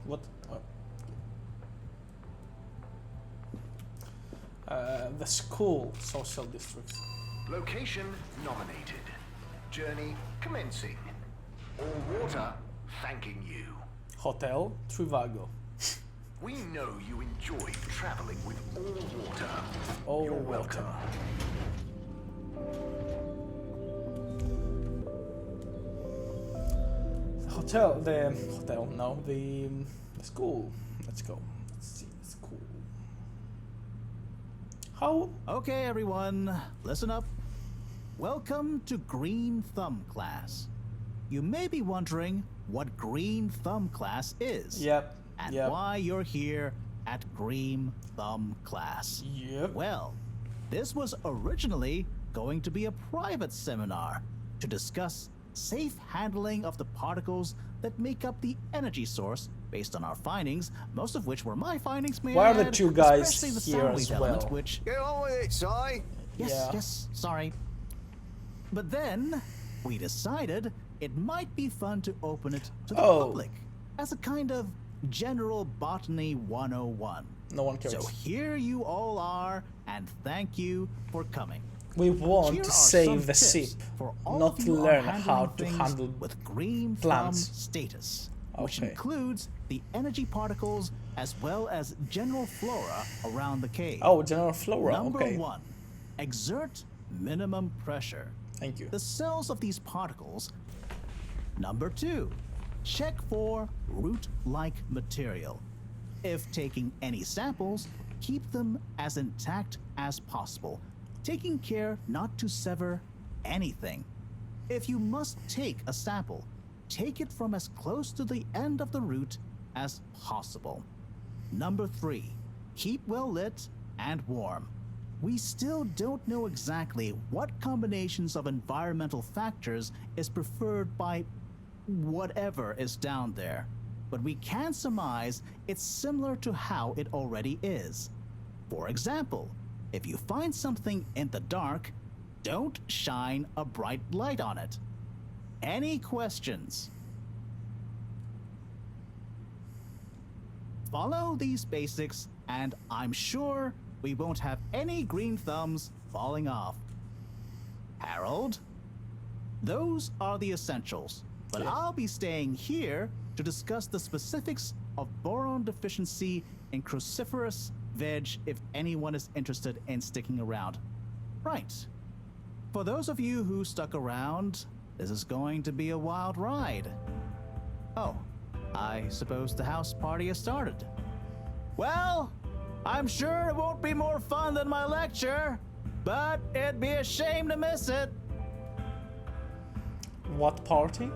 What? The school social district. Location nominated. Journey commencing. All water thanking you. Hotel Trivago. We know you enjoy traveling with all water. Oh, You're welcome. The school. Let's go. Let's see the school. How? Okay, everyone, listen up. Welcome to Green Thumb class. You may be wondering what Green Thumb class is. Yep. And why you're here at Green Thumb class. Yep. Well, this was originally going to be a private seminar to discuss safe handling of the particles that make up the energy source based on our findings, most of which were my findings, may Why I are the add, two guys especially the here sound as wave well? element, which... Get on with it, Si. Yes, sorry. But then, we decided it might be fun to open it to the public as a kind of general botany 101. No one cares. So here you all are, and thank you for coming. We want Here to are save some the tips ship, for all not of to you on learn handling how to things handle with green plants. thumb status, which Okay. includes the energy particles as well as general flora around the cave. Oh, general flora. Number Okay. 1, exert minimum pressure. Thank you. The cells of these particles. Number 2, check for root-like material. If taking any samples, keep them as intact as possible, taking care not to sever anything. If you must take a sample, take it from as close to the end of the root as possible. Number 3, keep well lit and warm. We still don't know exactly what combinations of environmental factors is preferred by whatever is down there, but we can surmise it's similar to how it already is. For example, if you find something in the dark, don't shine a bright light on it. Any questions? Follow these basics, and I'm sure we won't have any green thumbs falling off. Harold? Those are the essentials, but I'll be staying here to discuss the specifics of boron deficiency in cruciferous veg if anyone is interested in sticking around. Right. For those of you who stuck around, this is going to be a wild ride. Oh, I suppose the house party has started. Well, I'm sure it won't be more fun than my lecture, but it'd be a shame to miss it. What party?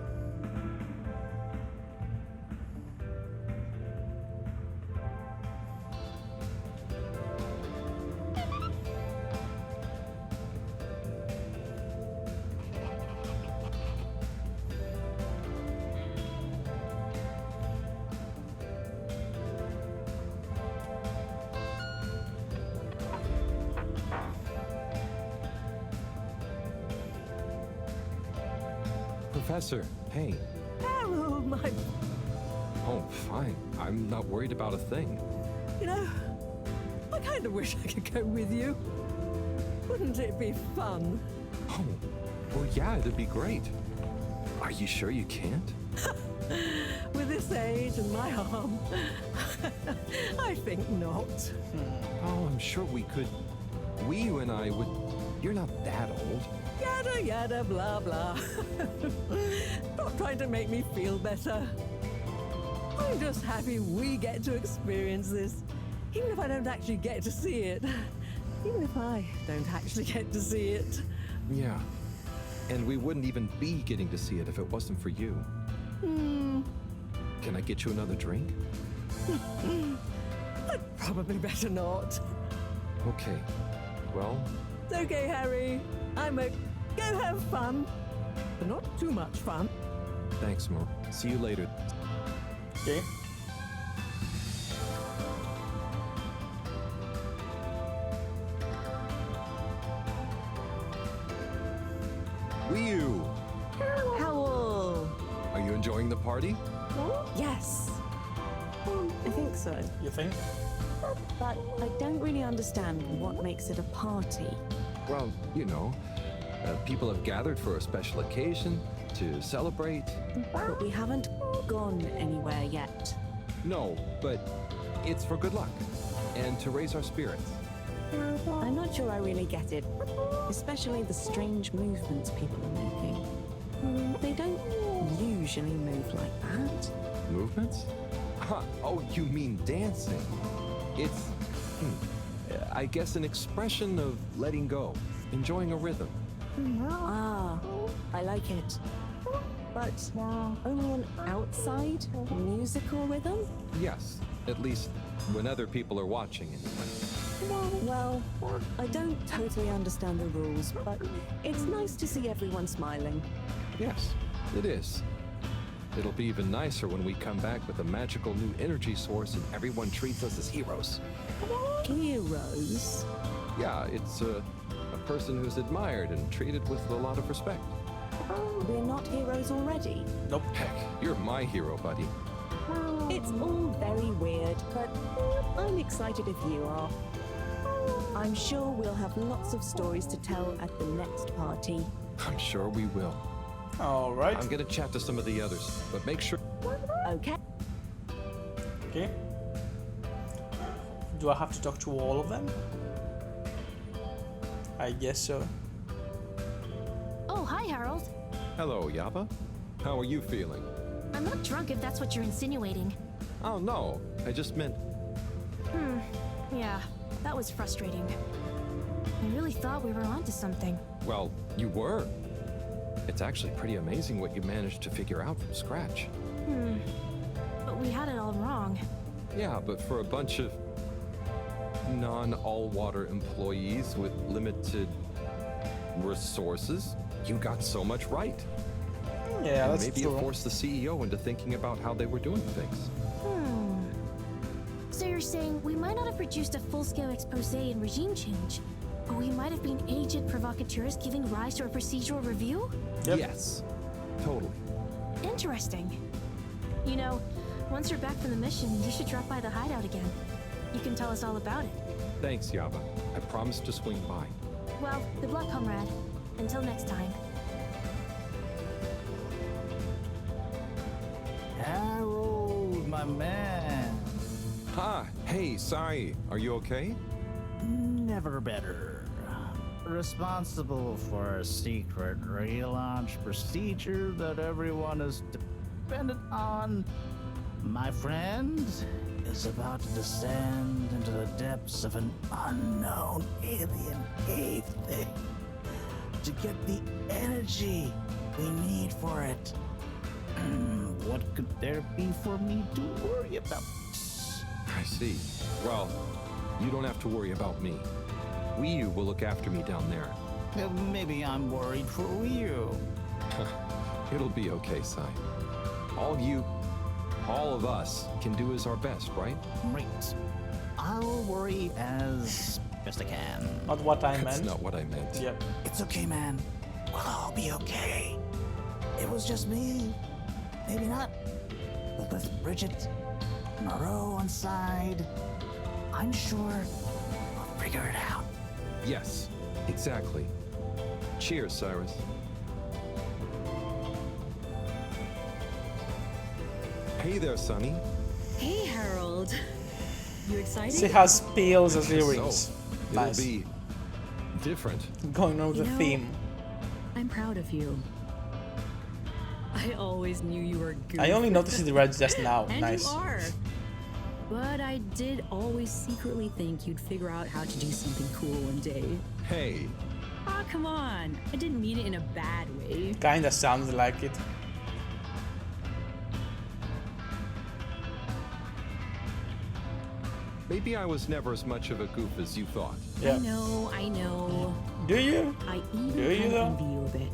Professor, hey. Harold, my... Oh, fine. I'm not worried about a thing. You know, I kind of wish I could go with you. Wouldn't it be fun? Oh, well, yeah, it'd be great. Are you sure you can't? With this age and my arm, I think not. Oh, I'm sure we could. You and I would. You're not that old. Yada yada blah blah. Stop trying to make me feel better. I'm just happy we get to experience this, even if I don't actually get to see it. Even if I don't actually get to see it. Yeah. And we wouldn't even be getting to see it if it wasn't for you. Can I get you another drink? I'd probably better not. Okay. Well, It's okay, Harry. I'm a go have fun, but not too much fun. thanks, Mo. See you later. Okay. Wee-oo! Howl! Are you enjoying the party? Yes. I think so. You think? But I don't really understand what makes it a party. Well, you know, people have gathered for a special occasion to celebrate. But we haven't gone anywhere yet. No, but it's for good luck and to raise our spirits. I'm not sure I really get it, especially the strange movements people are making. They don't usually move like that. Movements? Oh, you mean dancing? It's, I guess, an expression of letting go, enjoying a rhythm. Ah, I like it. But only an outside musical rhythm? Yes, at least when other people are watching anyway. Well, I don't totally understand the rules, but it's nice to see everyone smiling. Yes, it is. It'll be even nicer when we come back with a magical new energy source and everyone treats us as heroes. Heroes? Yeah, it's a person who's admired and treated with a lot of respect. We're not heroes already? Nope. Heck, you're my hero, buddy. It's all very weird, but I'm excited if you are. I'm sure we'll have lots of stories to tell at the next party. I'm sure we will. All right. I'm gonna chat to some of the others, but make sure. Okay. Okay. Do I have to talk to all of them? I guess so. Oh, hi, Harold. Hello, Yaba. How are you feeling? I'm not drunk if that's what you're insinuating. Oh, no. I just meant. Yeah, that was frustrating. I really thought we were onto something. Well, you were. It's actually pretty amazing what you managed to figure out from scratch. But we had it all wrong. Yeah, but for a bunch of non-all-water employees with limited resources, you got so much right. Yeah, and that's maybe true. it forced the CEO into thinking about how they were doing things. So you're saying we might not have produced a full-scale expose and regime change, but we might have been agent provocateurs giving rise to a procedural review? Yep. Yes, totally. Interesting. You know, once you're back from the mission, you should drop by the hideout again. You can tell us all about it. Thanks, Yaba. I promise to swing by. Well, good luck, comrade. Until next time. Harold, my man. Hey, sorry. Are you okay? Never better. Responsible for a secret relaunch procedure that everyone is dependent on. My friend is about to descend into the depths of an unknown alien cave thing to get the energy we need for it. What could there be for me to worry about? I see. Well, you don't have to worry about me. Wii will look after me down there. Maybe I'm worried for you. It'll be okay, Sai. All of us can do is our best, right? Great. I'll worry as best I can. Not what I That's meant. not what I meant. Yep. It's okay, man. We'll all be okay. It was just me. Maybe not. But with Bridget, Moreau on side, I'm sure we'll figure it out. Yes, exactly. Cheers, Cyrus. Hey there, Sonny. Hey, Harold. You excited? She has peels as earrings. So, Nice. it'll be different. Going on with the theme. I'm proud of you. I always knew you were good. I only noticed the red just now. And Nice. you are. But I did always secretly think you'd figure out how to do something cool one day. Hey. Ah, come on. I didn't mean it in a bad way. Kinda sounds like it. Maybe I was never as much of a goof as you thought. Yeah. I know. Do you? I even Do you kind though? of envy you a bit.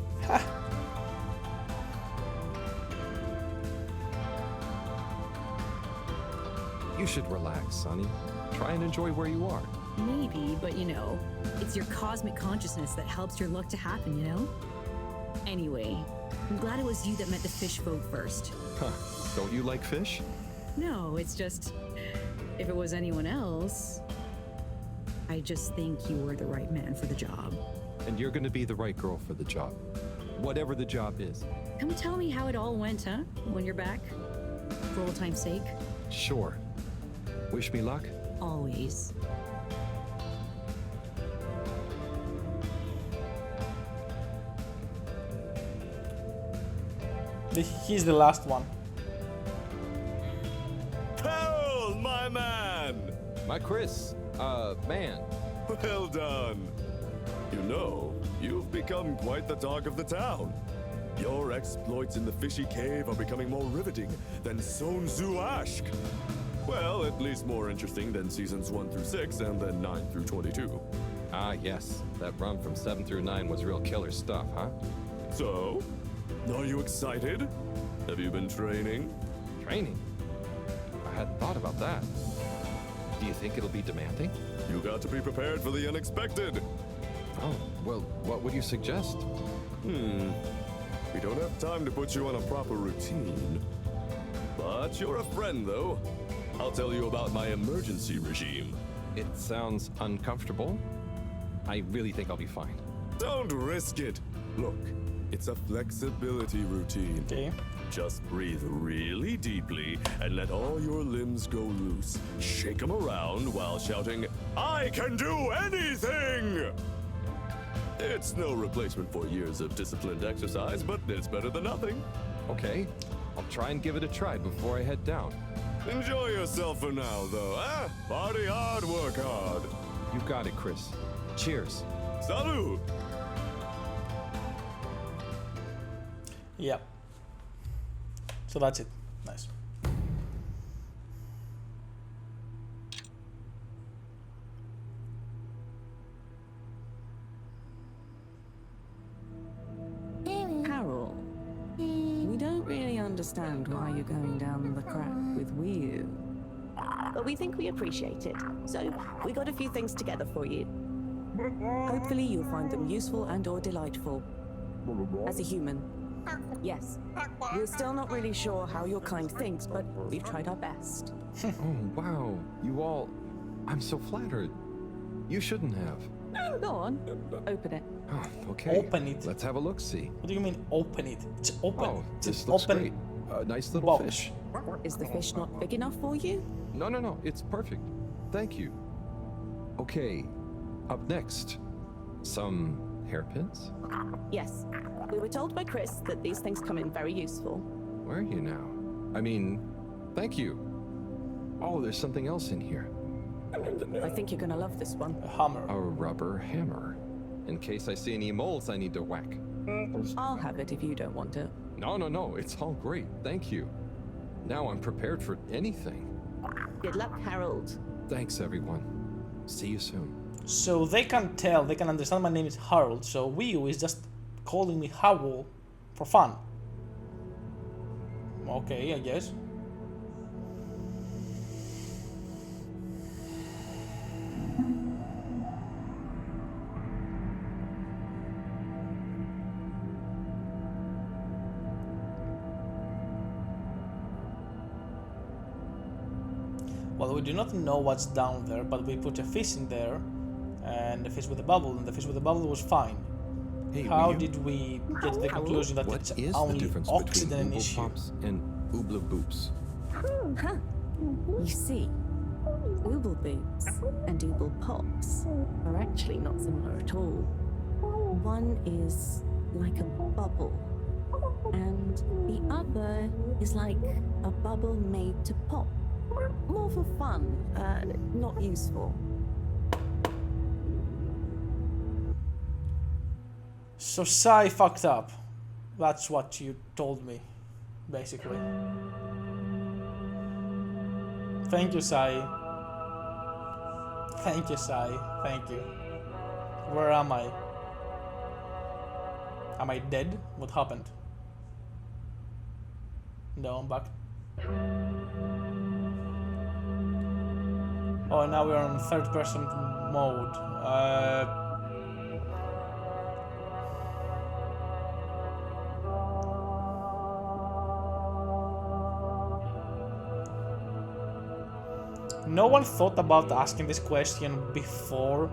You should relax, Sonny. Try and enjoy where you are. Maybe, but you know, it's your cosmic consciousness that helps your luck to happen, you know? Anyway, I'm glad it was you that met the fish folk first. Huh. Don't you like fish? No, it's just, if it was anyone else, I just think you were the right man for the job. And you're gonna be the right girl for the job. Whatever the job is. Come tell me how it all went, huh? When you're back? For old time's sake? Sure. Wish me luck? Always. He's the last one. Harold, my man! My Chris, man. Well done. You know, you've become quite the talk of the town. Your exploits in the fishy cave are becoming more riveting than Sun Tzu Ashk. Well, at least more interesting than seasons 1 through 6 and then 9 through 22. Ah, yes. That run from 7 through 9 was real killer stuff, huh? So, are you excited? Have you been training? Training? I hadn't thought about that. Do you think it'll be demanding? You got to be prepared for the unexpected. Oh, well, what would you suggest? We don't have time to put you on a proper routine. But you're a friend, though. I'll tell you about my emergency regime. It sounds uncomfortable. I really think I'll be fine. Don't risk it. Look, it's a flexibility routine. Okay. Just breathe really deeply and let all your limbs go loose. Shake them around while shouting, "I can do anything!" It's no replacement for years of disciplined exercise, but it's better than nothing. Okay, I'll try and give it a try before I head down. Enjoy yourself for now, though, eh? Party hard, work hard. You got it, Chris. Cheers. Salud! Yeah. So that's it. Nice. Harold, we don't really understand why you're going down the crack with Wii. But we think we appreciate it, so we got a few things together for you. Hopefully you'll find them useful and or delightful. As a human. Yes, we're still not really sure how your kind thinks, but we've tried our best. Oh, wow. You all... I'm so flattered. You shouldn't have. Go on, open it. Oh, okay. Open it. Let's have a look-see. What do you mean open it? It's open. Oh, it's this an looks open great. A nice little box. fish. Is the fish not big enough for you? No, it's perfect. Thank you. Okay, up next, some hairpins? Yes. We were told by Chris that these things come in very useful. Where are you now? I mean, thank you. Oh, there's something else in here. I think you're gonna love this one. A hammer. A rubber hammer. In case I see any moles I need to whack. I'll have it if you don't want it. No, it's all great. Thank you. Now I'm prepared for anything. Good luck, Harold. Thanks, everyone. See you soon. So they can tell, they can understand my name is Harold, so Wii is just calling me Harold for fun. Okay, I guess. Well, we do not know what's down there, but we put a fish in there, and the fish with the bubble, and the fish with the bubble was fine. Hey, how did we get to the conclusion that what it's is only the difference oxygen between an issue? pops and oobla boops? Huh. You see, ooble boobs and ooble pops are actually not similar at all. One is like a bubble, and the other is like a bubble made to pop. More for fun, not useful. So Sai fucked up. That's what you told me, basically. Thank you, Sai. Thank you, Sai. Thank you. Where am I? Am I dead? What happened? No, I'm back. Oh, now we're on third person mode. No one thought about asking this question before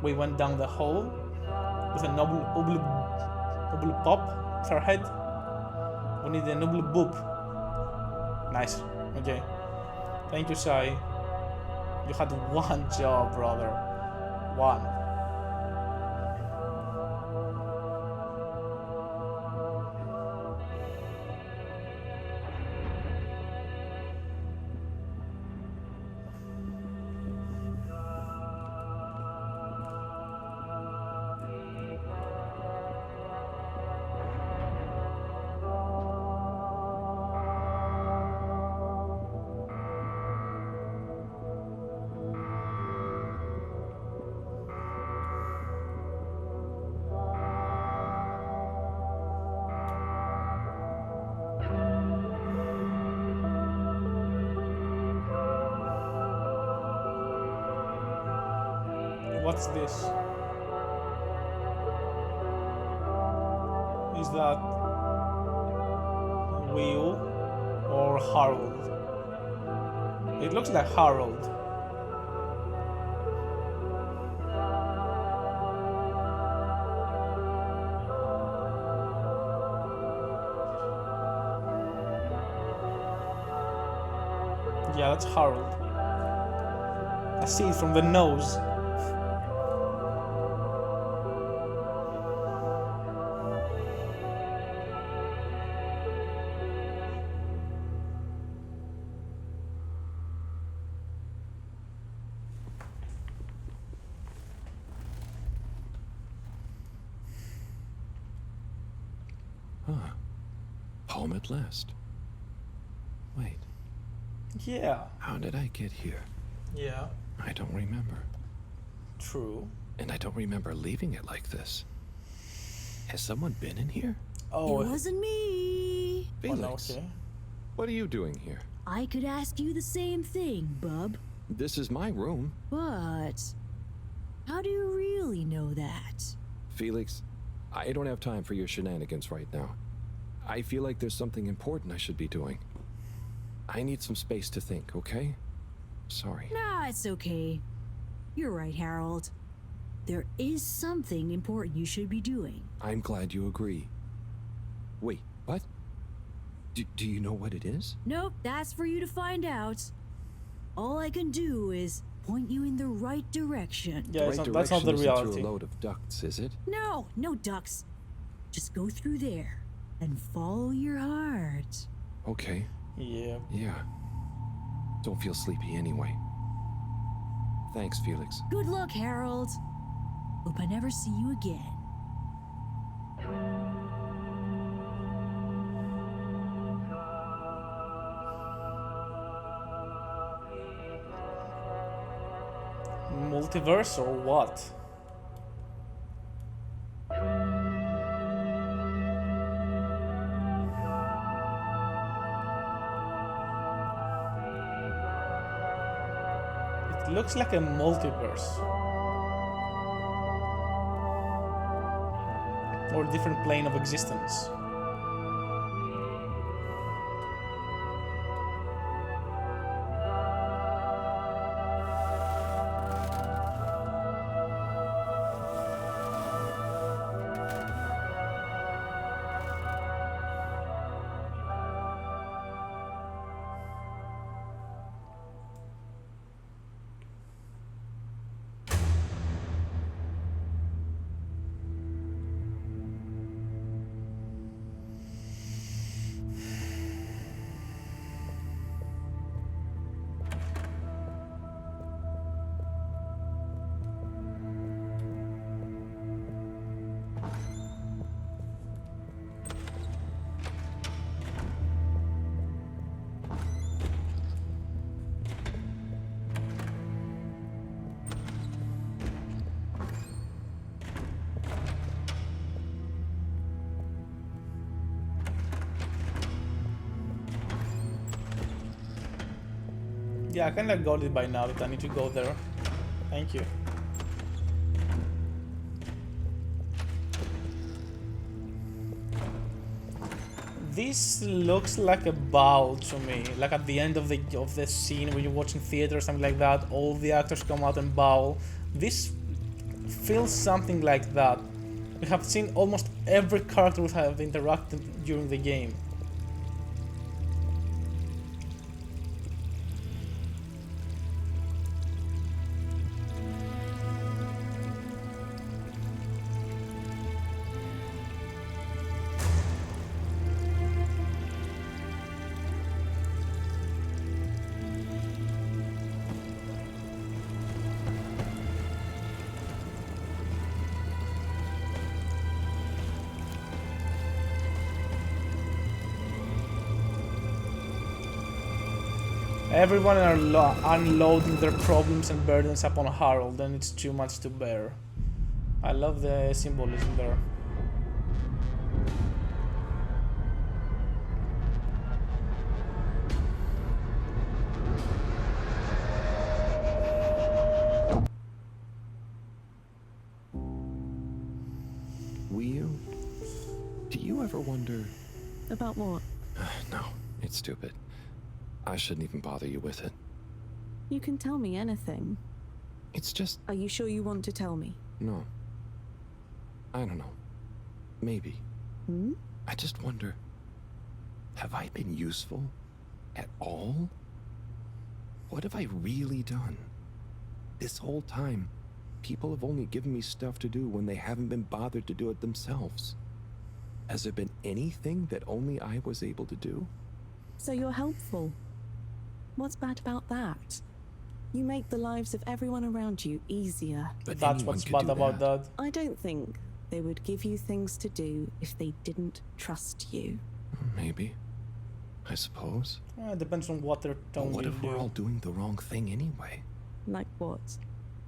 we went down the hole with an obli pop with our head. We need an obli boop. Nice. Okay. Thank you, Sai. You had one job, brother. One. What's this? Is that Will or Harold? It looks like Harold. Yeah, that's Harold. I see it from the nose. Huh. Home at last. Wait. Yeah. How did I get here? Yeah. I don't remember. True. And I don't remember leaving it like this. Has someone been in here? Oh. It wasn't me. Felix. Okay. What are you doing here? I could ask you the same thing, bub. This is my room. But how do you really know that? Felix, I don't have time for your shenanigans right now. I feel like there's something important I should be doing. I need some space to think, okay? Sorry. Nah, it's okay. You're right, Harold. There is something important you should be doing. I'm glad you agree. Wait, what? Do you know what it is? Nope, that's for you to find out. All I can do is point you in the right direction. Yeah, that's not the reality. Through a load of ducts, is it? No, no ducks. Just go through there and follow your heart. Okay. Yeah. Yeah. Don't feel sleepy anyway. Thanks, Felix. Good luck, Harold. Hope I never see you again. Multiverse or what? It looks like a multiverse. Or a different plane of existence. Yeah, I kinda got it by now that I need to go there. Thank you. This looks like a bow to me, like at the end of the scene when you're watching theater or something like that, all the actors come out and bow. This feels something like that. We have seen almost every character we have interacted during the game. Everyone are unloading their problems and burdens upon Harold, and it's too much to bear. I love the symbolism there. Do you ever wonder... About what? No, it's stupid. I shouldn't even bother you with it. You can tell me anything. It's just... Are you sure you want to tell me? No. I don't know. Maybe. Hmm? I just wonder... Have I been useful? At all? What have I really done? This whole time, people have only given me stuff to do when they haven't been bothered to do it themselves. Has there been anything that only I was able to do? So you're helpful. What's bad about that? You make the lives of everyone around you easier. But that's what's bad about that. I don't think they would give you things to do if they didn't trust you. Maybe. I suppose. It depends on what they're telling But what you if to we're do. all doing the wrong thing anyway? Like what?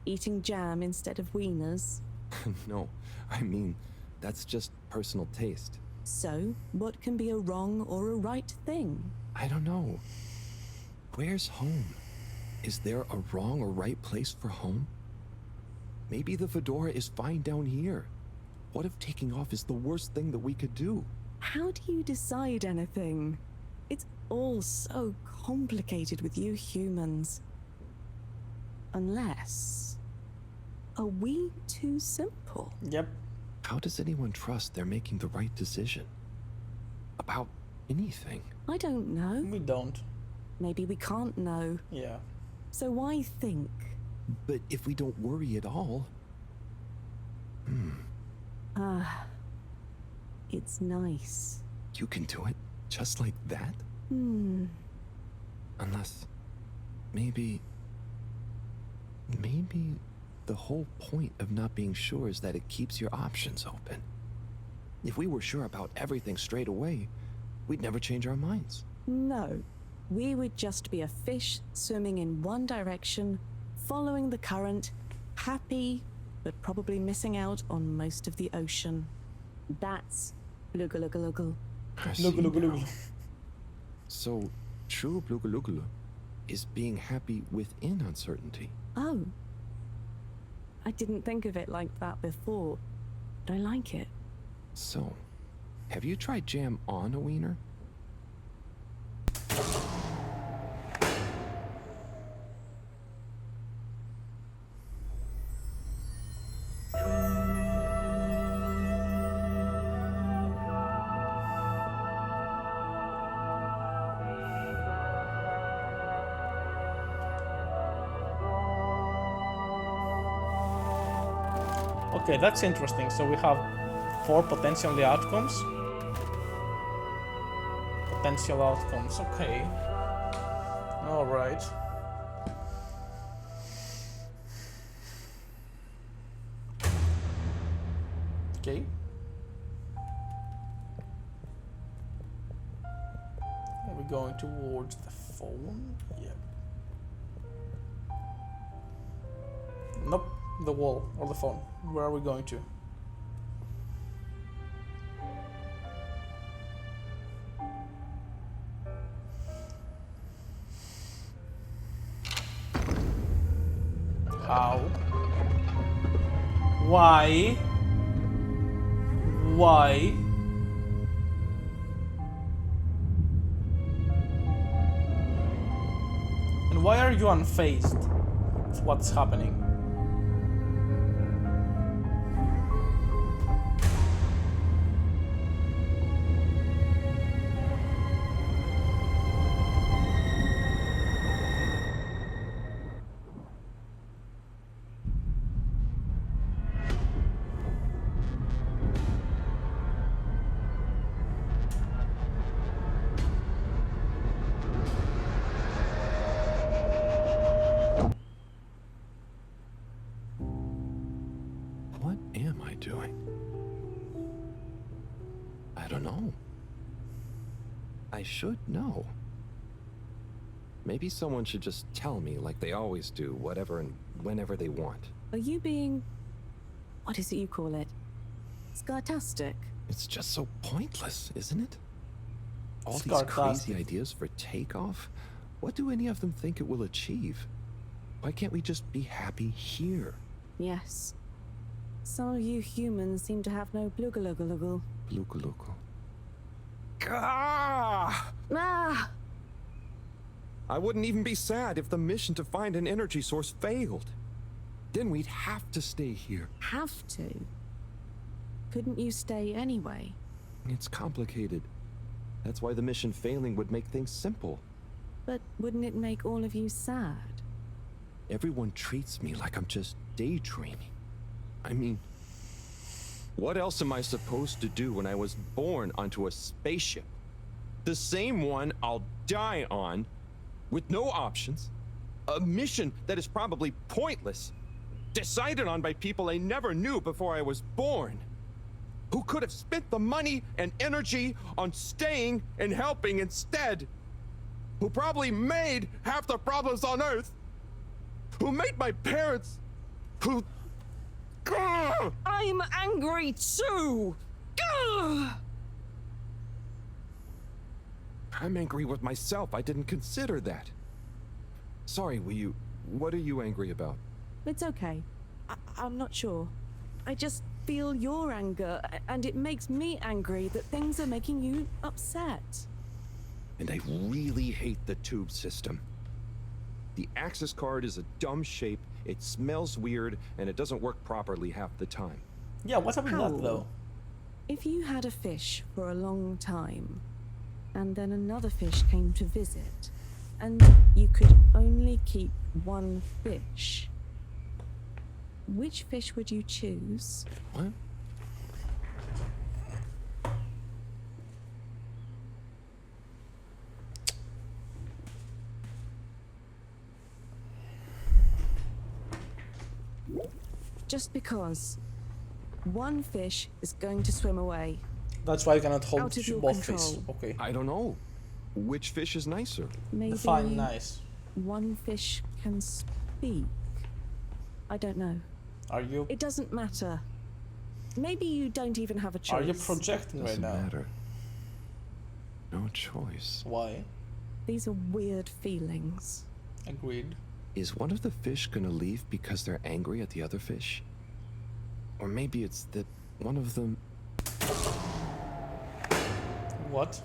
Eating jam instead of wieners? No, I mean, that's just personal taste. So, what can be a wrong or a right thing? I don't know. Where's home? Is there a wrong or right place for home? Maybe the fedora is fine down here. What if taking off is the worst thing that we could do? How do you decide anything? It's all so complicated with you humans. Unless... Are we too simple? Yep. How does anyone trust they're making the right decision? About anything? I don't know. We don't. Maybe we can't know. Yeah. So why think? But if we don't worry at all... It's nice. You can do it just like that? Unless... Maybe the whole point of not being sure is that it keeps your options open. If we were sure about everything straight away, we'd never change our minds. No. We would just be a fish swimming in one direction, following the current, happy, but probably missing out on most of the ocean. That's Blugalugalogal. I see now. So, true Blugalugalo is being happy within uncertainty. Oh. I didn't think of it like that before, but I like it. So, have you tried jam on a wiener? Okay, that's interesting. So we have 4 potential outcomes. Potential outcomes, okay. Alright. Okay. Are we going towards the phone? Yeah. Nope. The wall or the phone. Where are we going to? Ow. Why? Why? And why are you unfazed? What's happening? What am I doing? I don't know. I should know. Maybe someone should just tell me like they always do, whatever and whenever they want. Are you being... what is it you call it? Scartastic? It's just so pointless, isn't it? All these crazy ideas for takeoff? What do any of them think it will achieve? Why can't we just be happy here? Yes. Some of you humans seem to have no blugalugalagal. Blugalugu. Ah! I wouldn't even be sad if the mission to find an energy source failed. Then we'd have to stay here. Have to? Couldn't you stay anyway? It's complicated. That's why the mission failing would make things simple. But wouldn't it make all of you sad? Everyone treats me like I'm just daydreaming. I mean, what else am I supposed to do when I was born onto a spaceship? The same one I'll die on, with no options. A mission that is probably pointless. Decided on by people I never knew before I was born. Who could have spent the money and energy on staying and helping instead. Who probably made half the problems on Earth. Who made my parents. Who... I'm angry too! I'm angry with myself. I didn't consider that. Sorry, what are you angry about? It's okay. I'm not sure. I just feel your anger, and it makes me angry that things are making you upset. And I really hate the tube system. The access card is a dumb shape, it smells weird, and it doesn't work properly half the time. Yeah, what's up with that though? If you had a fish for a long time, and then another fish came to visit, and you could only keep one fish, which fish would you choose? What? Just because one fish is going to swim away. That's why you cannot hold Out of your both control. fish. Okay. I don't know. Which fish is nicer? Maybe Define nice. one fish can speak. I don't know. Are you? It doesn't matter. Maybe you don't even have a choice. Are you projecting right now? Doesn't matter. No choice. Why? These are weird feelings. Agreed. Is one of the fish gonna leave because they're angry at the other fish? Or maybe it's that one of them... What?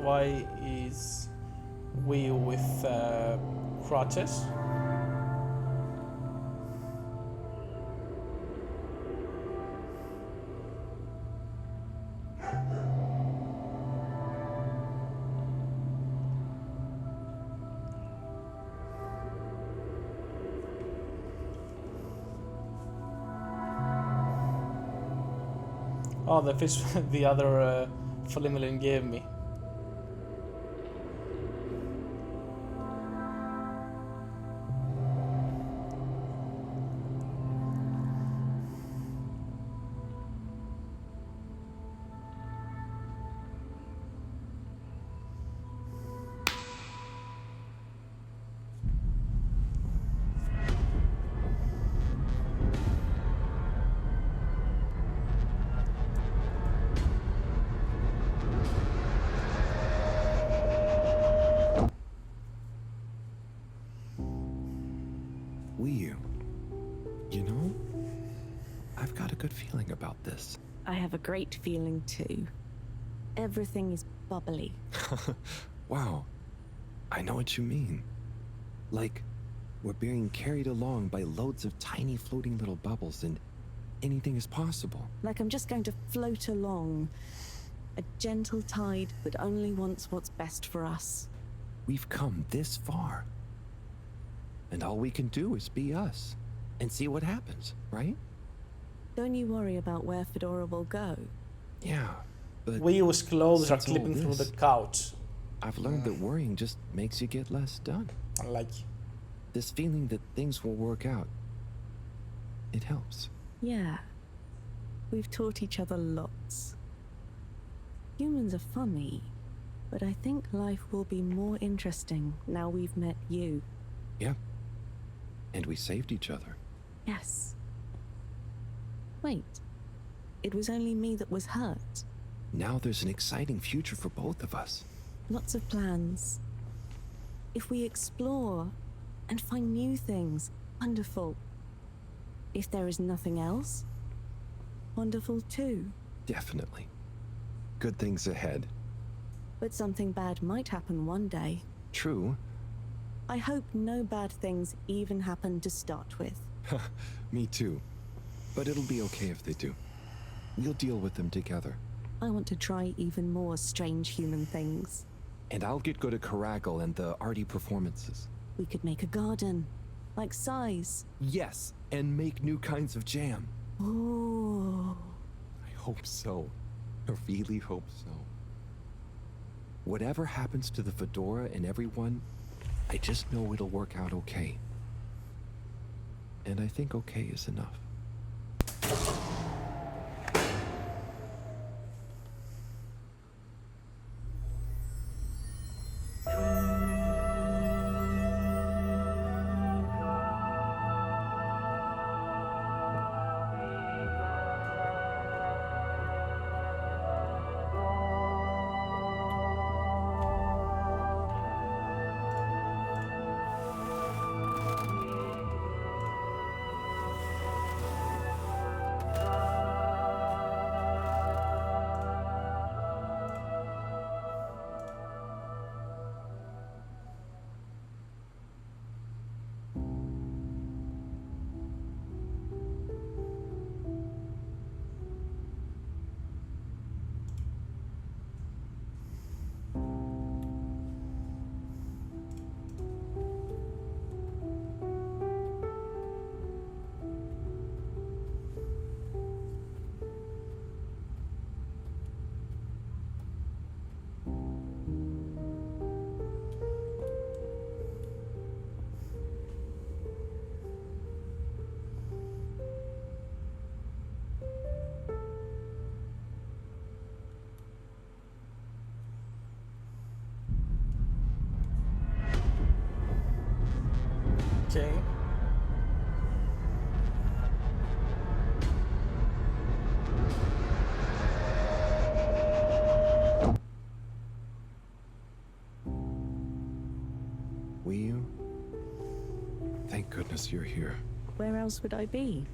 Why is Wii U with crutches? Oh, the fish the other Flimmelin gave me. Wii U. You know, I've got a good feeling about this. I have a great feeling too. Everything is bubbly. Wow. I know what you mean. Like, we're being carried along by loads of tiny floating little bubbles and anything is possible. Like I'm just going to float along. A gentle tide that only wants what's best for us. We've come this far. And all we can do is be us and see what happens, right? Don't you worry about where Fedora will go. Yeah, but Wii U's clothes are since all clipping through the this, couch. I've learned that worrying just makes you get less done. Like This feeling that things will work out, it helps. Yeah. We've taught each other lots. Humans are funny, but I think life will be more interesting now we've met you. Yeah. And we saved each other. Yes. Wait. It was only me that was hurt. Now there's an exciting future for both of us. Lots of plans. If we explore and find new things, wonderful. If there is nothing else, wonderful too. Definitely. Good things ahead. But something bad might happen one day. True. I hope no bad things even happen to start with. Me too. But it'll be okay if they do. We'll deal with them together. I want to try even more strange human things. And I'll get good at Caragal and the arty performances. We could make a garden, like size. Yes, and make new kinds of jam. Oh. I hope so. I really hope so. Whatever happens to the Fedora and everyone, I just know it'll work out okay. And I think okay is enough. Okay. Wii U? Thank goodness you're here. Where else would I be?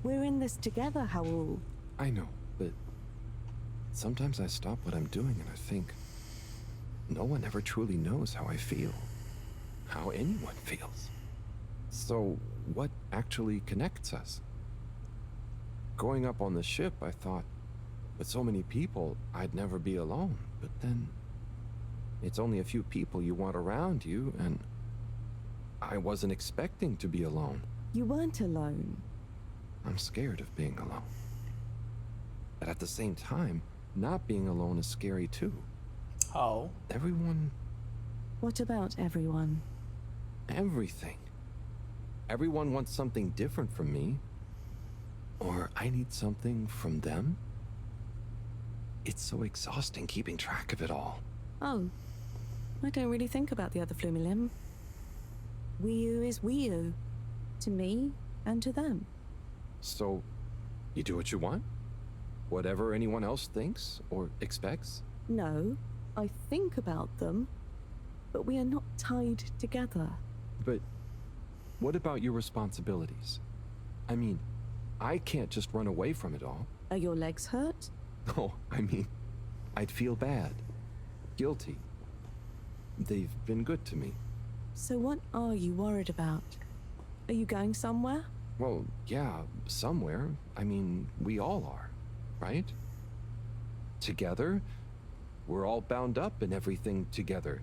We're in this together, Harold. I know, but sometimes I stop what I'm doing and I think, no one ever truly knows how I feel, how anyone feels. So, what actually connects us? Growing up on the ship, I thought, with so many people, I'd never be alone. But then, it's only a few people you want around you, and I wasn't expecting to be alone. You weren't alone. I'm scared of being alone. But at the same time, not being alone is scary too. How? Everyone... What about everyone? Everything. Everyone wants something different from me. Or I need something from them. It's so exhausting keeping track of it all. Oh, I don't really think about the other Flumilim. Wiu is Wiu. To me and to them. So, you do what you want? Whatever anyone else thinks or expects? No, I think about them, but we are not tied together. But what about your responsibilities? I mean, I can't just run away from it all. Are your legs hurt? Oh, I mean, I'd feel bad. Guilty. They've been good to me. So what are you worried about? Are you going somewhere? Well, yeah, somewhere. I mean, we all are, right? Together, we're all bound up in everything together.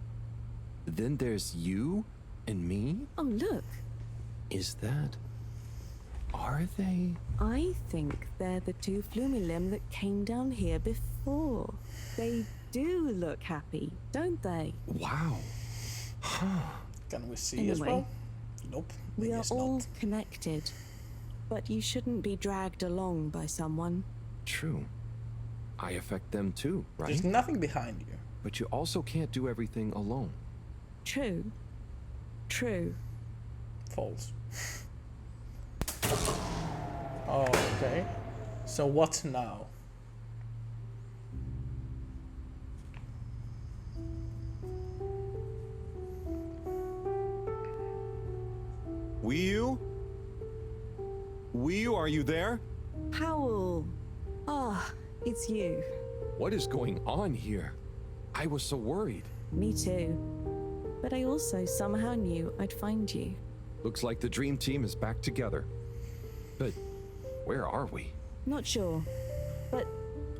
Then there's you and me? Oh, look. Is that... Are they? I think they're the two Flumilim that came down here before. They do look happy, don't they? Wow. Huh. Can we see Anyway, as well? Nope. We are guess all not. connected, but you shouldn't be dragged along by someone. True. I affect them too, right? There's nothing behind you. But you also can't do everything alone. True. True. False. Oh, okay. So what now? Wiu? Wiu, are you there? Howl. Ah, it's you. What is going on here? I was so worried. Me too. But I also somehow knew I'd find you. Looks like the dream team is back together. But where are we? Not sure, but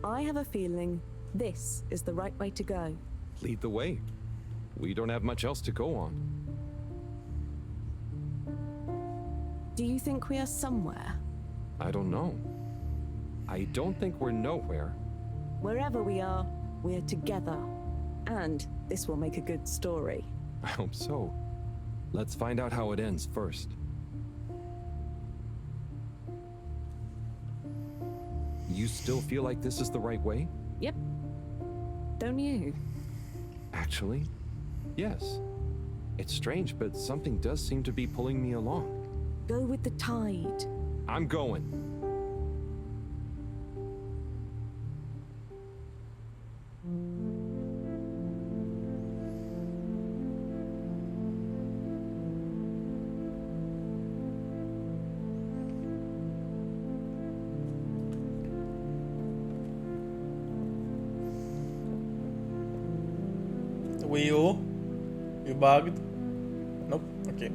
I have a feeling this is the right way to go. Lead the way. We don't have much else to go on. Do you think we are somewhere? I don't know. I don't think we're nowhere. Wherever we are, we're together. And this will make a good story. I hope so. Let's find out how it ends first. You still feel like this is the right way? Yep. Don't you? Actually, yes. It's strange, but something does seem to be pulling me along. Go with the tide. I'm going. You bugged? Nope. Okay.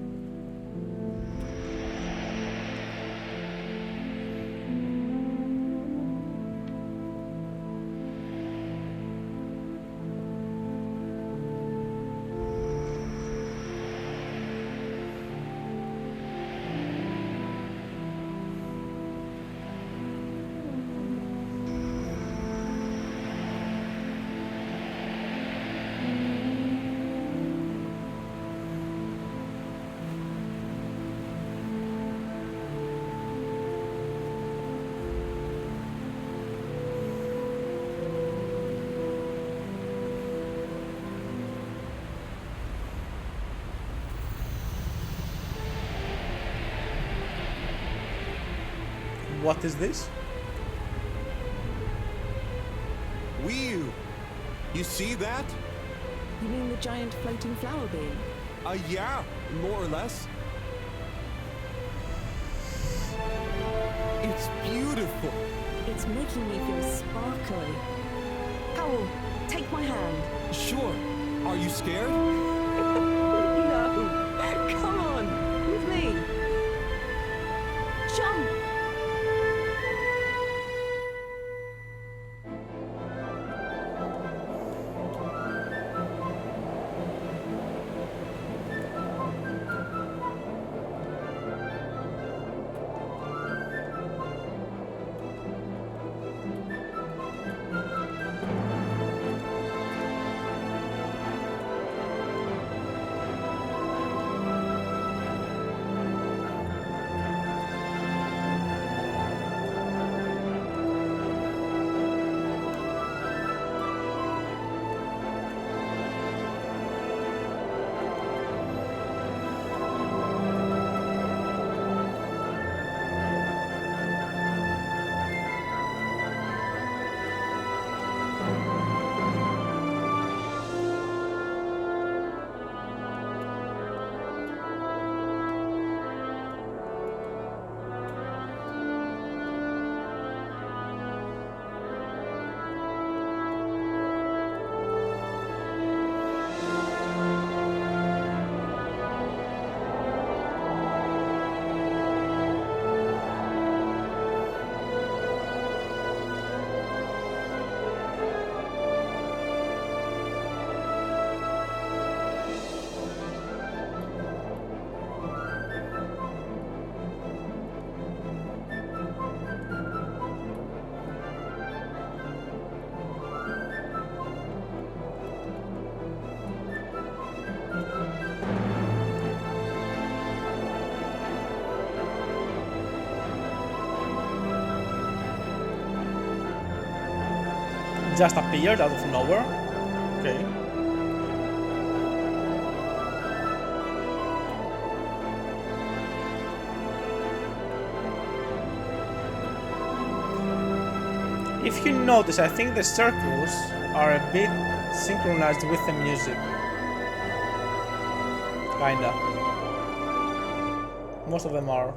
What is this? Wiu! You see that? You mean the giant floating flower beam? Yeah, more or less. It's beautiful. It's making me feel sparkly. Howl, take my hand. Sure, Are you scared? No. Come on, with me. Jump. Just appeared out of nowhere. Okay. If you notice, I think the circles are a bit synchronized with the music. Kinda. Most of them are.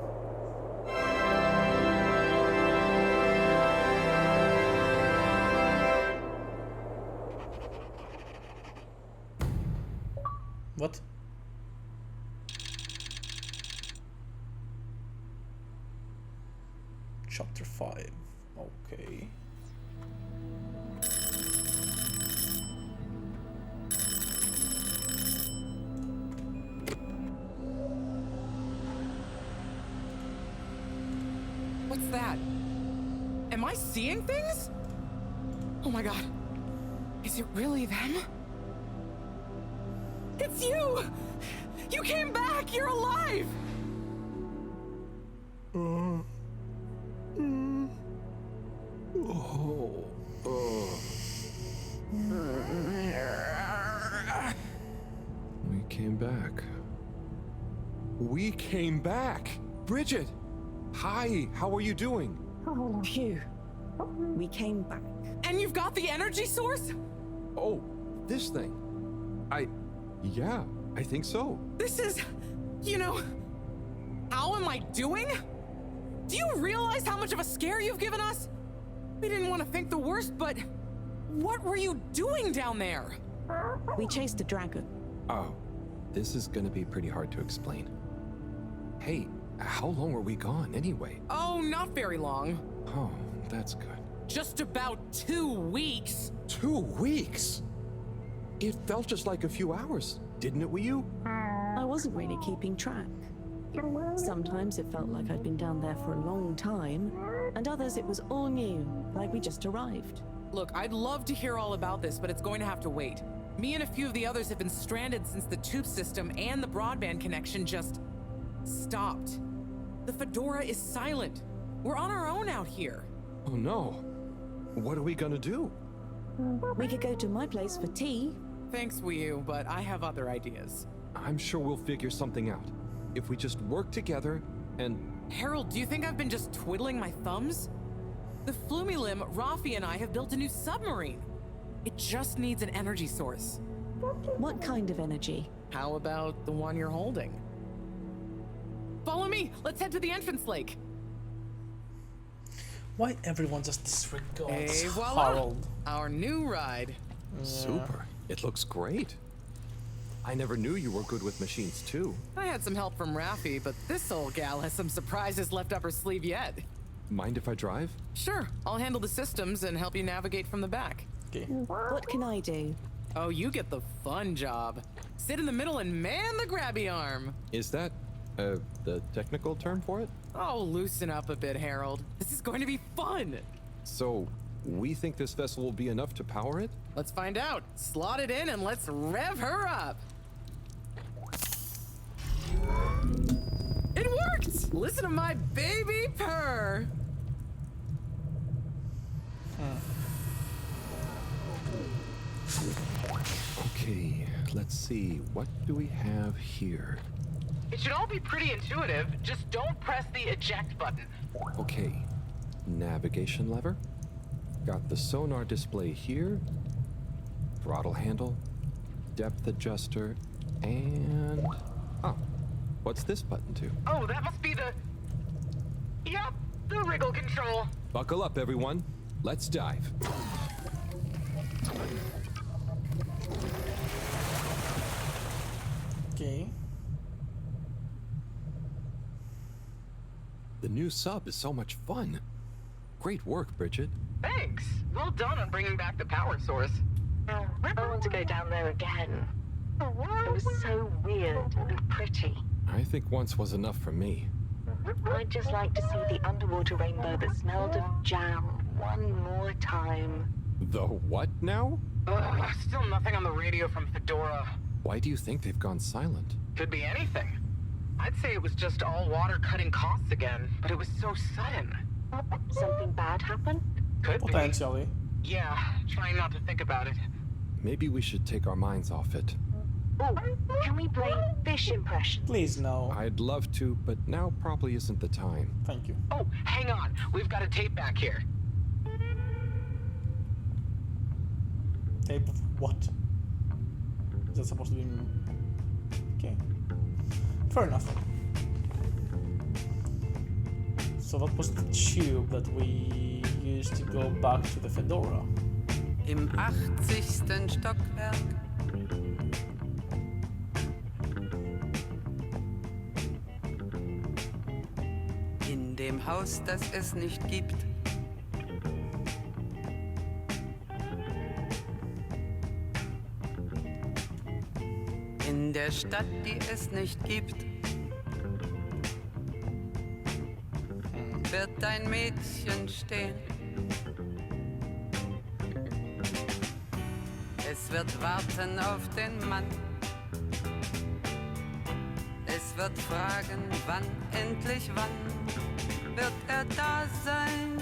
What? Chapter 5. Okay. What's that? Am I seeing things? Oh my god. Is it really them? It's you! You came back! You're alive! We came back. We came back! Bridget! Hi, how are you doing? Phew. We came back. And you've got the energy source? Oh, this thing. Yeah, I think so. This is... You know... How am I doing? Do you realize how much of a scare you've given us? We didn't want to think the worst, but... What were you doing down there? We chased a dragon. Oh, this is gonna be pretty hard to explain. Hey, how long were we gone anyway? Oh, not very long. Oh, that's good. Just about 2 weeks. 2 weeks? It felt just like a few hours, didn't it with you? I wasn't really keeping track. Sometimes it felt like I'd been down there for a long time, and others it was all new, like we just arrived. Look, I'd love to hear all about this, but it's going to have to wait. Me and a few of the others have been stranded since the tube system and the broadband connection just stopped. The Fedora is silent. We're on our own out here. Oh no. What are we gonna do? We could go to my place for tea. Thanks, Wii, but I have other ideas. I'm sure we'll figure something out. If we just work together and... Harold, do you think I've been just twiddling my thumbs? The Flumilim, Rafi, and I have built a new submarine. It just needs an energy source. What kind of energy? How about the one you're holding? Follow me! Let's head to the entrance lake! Why everyone just disregards Hey, voila! Harold? Our new ride. Super. It looks great. I never knew you were good with machines, too. I had some help from Raffi, but this old gal has some surprises left up her sleeve yet. Mind if I drive? Sure, I'll handle the systems and help you navigate from the back. Okay. What can I do? Oh, you get the fun job. Sit in the middle and man the grabby arm. Is that, the technical term for it? Oh, loosen up a bit, Harold. This is going to be fun. So, we think this vessel will be enough to power it? Let's find out. Slot it in and let's rev her up. It worked! Listen to my baby purr. Okay, let's see. What do we have here? It should all be pretty intuitive. Just don't press the eject button. Okay, navigation lever. Got the sonar display here. Throttle handle. Depth adjuster. And... oh, what's this button to? Oh, that must be the... Yep, the wriggle control. Buckle up, everyone. Let's dive. Okay. The new sub is so much fun. Great work, Bridget. Thanks. Well done on bringing back the power source. I want to go down there again. It was so weird and pretty. I think once was enough for me. I'd just like to see the underwater rainbow that smelled of jam one more time. The what now? Still nothing on the radio from Fedora. Why do you think they've gone silent? Could be anything. I'd say it was just all water cutting costs again, but it was so sudden. Something bad happened? Could be. Potentially. Yeah, trying not to think about it. Maybe we should take our minds off it. Oh, can we play fish impressions? Please, no. I'd love to, but now probably isn't the time. Thank you. Oh, hang on. We've got a tape back here. Tape of what? Is that supposed to be... okay. Fair enough. So what was the tube that we used to go back to the Fedora? Im 80. Stockwerk. In dem Haus, das es nicht gibt. In der Stadt, die es nicht gibt. Wird ein Mädchen stehen. Es wird warten auf den Mann. Es wird fragen, wann, endlich wann, wird er da sein?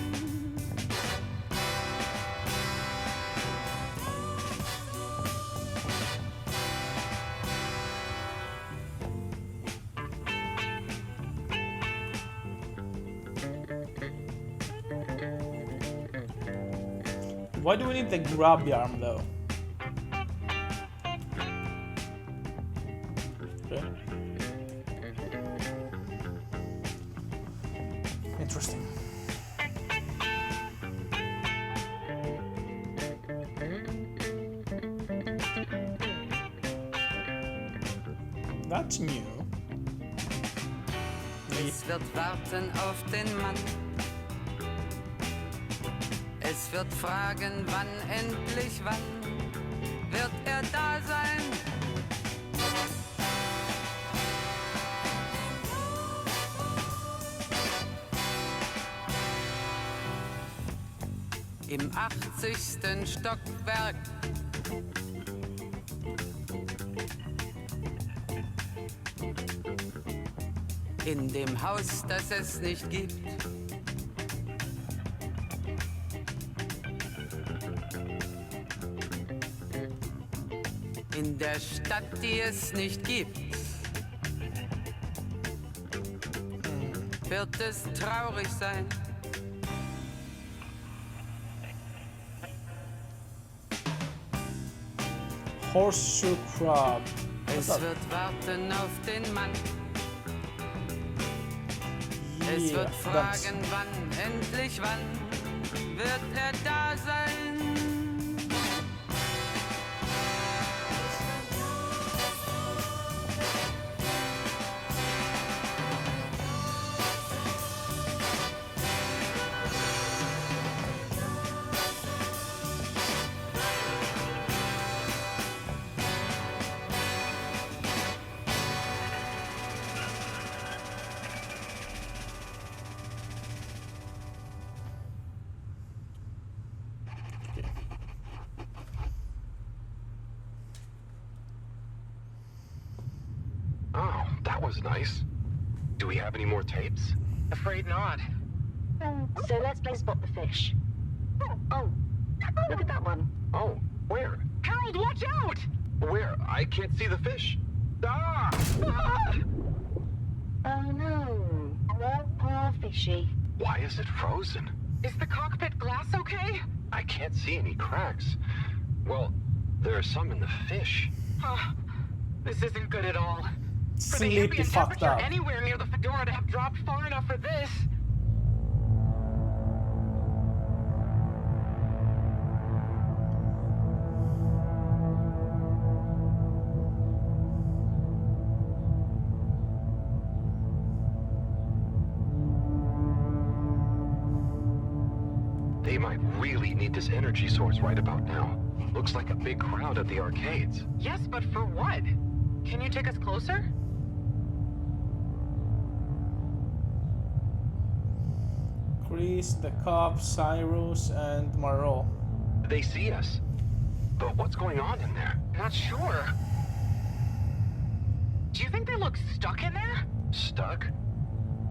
Why do we need the grabby arm though? Okay. Interesting. That's new. Es wird warten auf den Mann. Es wird fragen, wann, endlich wann, wird er da sein? Im 80. Stockwerk. In dem Haus, das es nicht gibt. In der Stadt, die es nicht gibt. Wird es traurig sein? Horseshoe crab. Es wird warten auf den Mann. Es wird fragen, wann, endlich wann, wird er da sein? was nice. Do we have any more tapes? Afraid not. So let's play Spot the Fish. Oh, look at that one. Oh, where? Harold, watch out! Where? I can't see the fish. Ah! Ah! Oh no. Poor fishy. Why is it frozen? Is the cockpit glass okay? I can't see any cracks. Well, there are some in the fish. This isn't good at all. For the Sleepy ambient fucked temperature up. anywhere near the Fedora to have dropped far enough for this. They might really need this energy source right about now. Looks like a big crowd at the arcades. Yes, but for what? Can you take us closer? Chris, the cop, Cyrus, and Marot. They see us. But what's going on in there? Not sure. Do you think they look stuck in there? Stuck?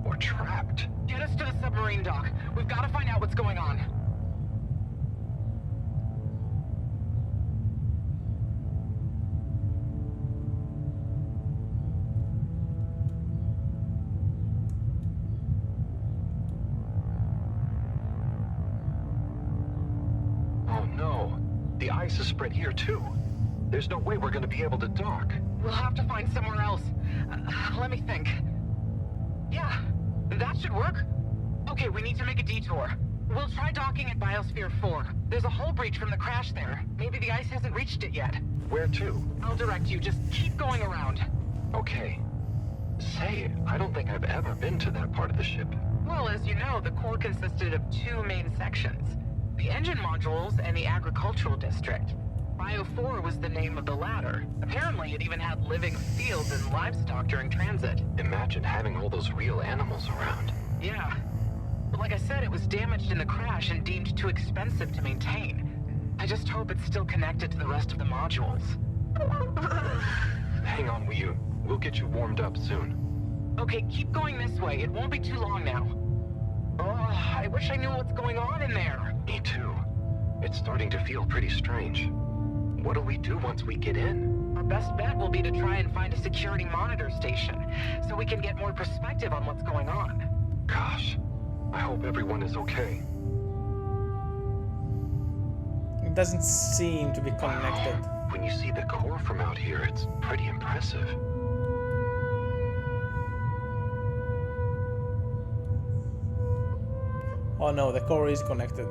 Or trapped? Get us to the submarine dock. We've got to find out what's going on. Oh no. The ice is spread here too. There's no way we're gonna be able to dock. We'll have to find somewhere else. Let me think. Yeah, that should work. Okay, we need to make a detour. We'll try docking at Biosphere 4. There's a hull breach from the crash there. Maybe the ice hasn't reached it yet. Where to? I'll direct you. Just keep going around. Okay. Say, I don't think I've ever been to that part of the ship. Well, as you know, the core consisted of two main sections. The engine modules and the agricultural district. Bio 4 was the name of the latter. Apparently, it even had living fields and livestock during transit. Imagine having all those real animals around. Yeah. But like I said, it was damaged in the crash and deemed too expensive to maintain. I just hope it's still connected to the rest of the modules. Hang on, will you? We'll get you warmed up soon. Okay, keep going this way. It won't be too long now. Oh, I wish I knew what's going on in there. Me too. It's starting to feel pretty strange. What'll we do once we get in? Our best bet will be to try and find a security monitor station, so we can get more perspective on what's going on. Gosh, I hope everyone is okay. It doesn't seem to be connected. When you see the core from out here, it's pretty impressive. Oh no, the core is connected.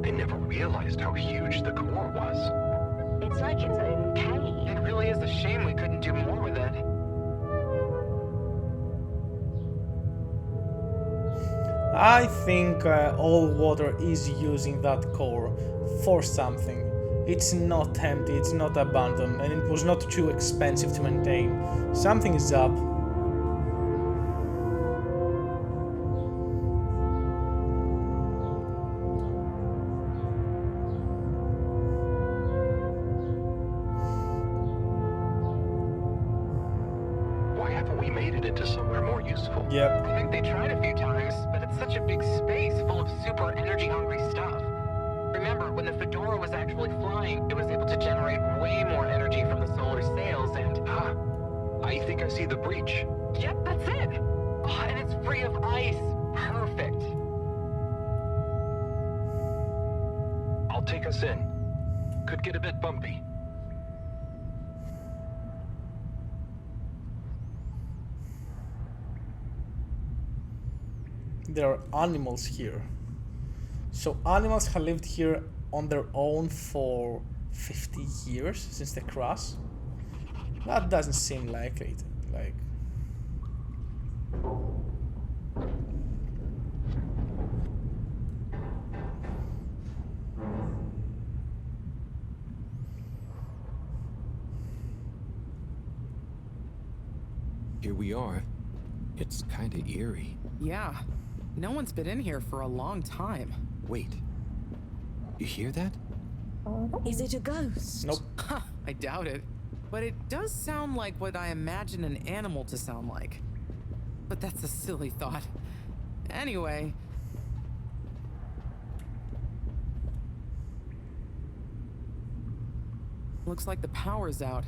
I never realized how huge the core was. It's like its own cave. It really is a shame we couldn't do more with it. I think all water is using that core for something. It's not empty, it's not abandoned, and it was not too expensive to maintain. Something is up. Why haven't we made it into somewhere more useful? Yep. I think they tried a few times, but it's such a big space full of super energy-hungry stuff. Remember, when the Fedora was actually flying, it was able to generate way more energy from the solar sails and... I think I see the breach. Yep, that's it! Oh, and it's free of ice. Perfect. I'll take us in. Could get a bit bumpy. There are animals here. So animals have lived here on their own for 50 years since the crash. That doesn't seem likely. Like, Here we are. It's kinda eerie. Yeah. No one's been in here for a long time. Wait. You hear that? Is it a ghost? Nope. I doubt it. But it does sound like what I imagine an animal to sound like. But that's a silly thought. Anyway. Looks like the power's out.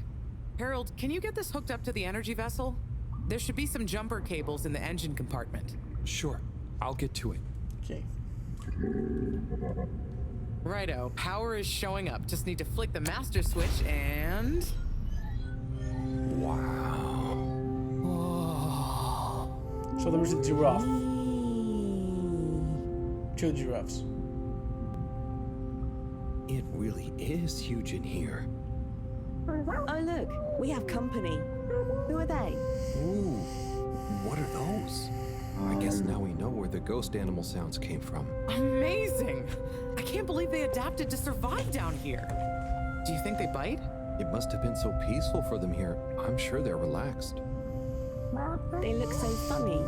Harold, can you get this hooked up to the energy vessel? There should be some jumper cables in the engine compartment. Sure. I'll get to it. Okay. Righto, power is showing up. Just need to flick the master switch and... Wow. So there was a giraffe. 2 giraffes. It really is huge in here. Oh look, we have company. Who are they? Ooh, what are those? I guess now we know where the ghost animal sounds came from. Amazing! I can't believe they adapted to survive down here. Do you think they bite? It must have been so peaceful for them here. I'm sure they're relaxed. They look so funny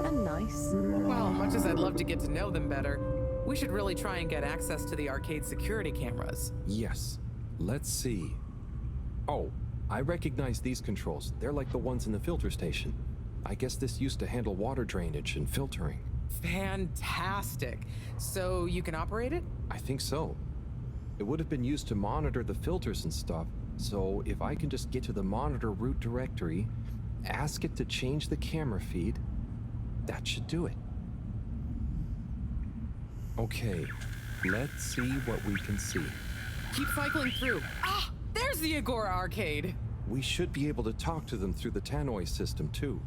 and nice. Well, much as I'd love to get to know them better, we should really try and get access to the arcade security cameras. Yes. Let's see. Oh, I recognize these controls. They're like the ones in the filter station. I guess this used to handle water drainage and filtering. Fantastic. So you can operate it? I think so. It would have been used to monitor the filters and stuff. So if I can just get to the monitor root directory, ask it to change the camera feed, that should do it. Okay, let's see what we can see. Keep cycling through. Ah, there's the Agora arcade. We should be able to talk to them through the tannoy system too.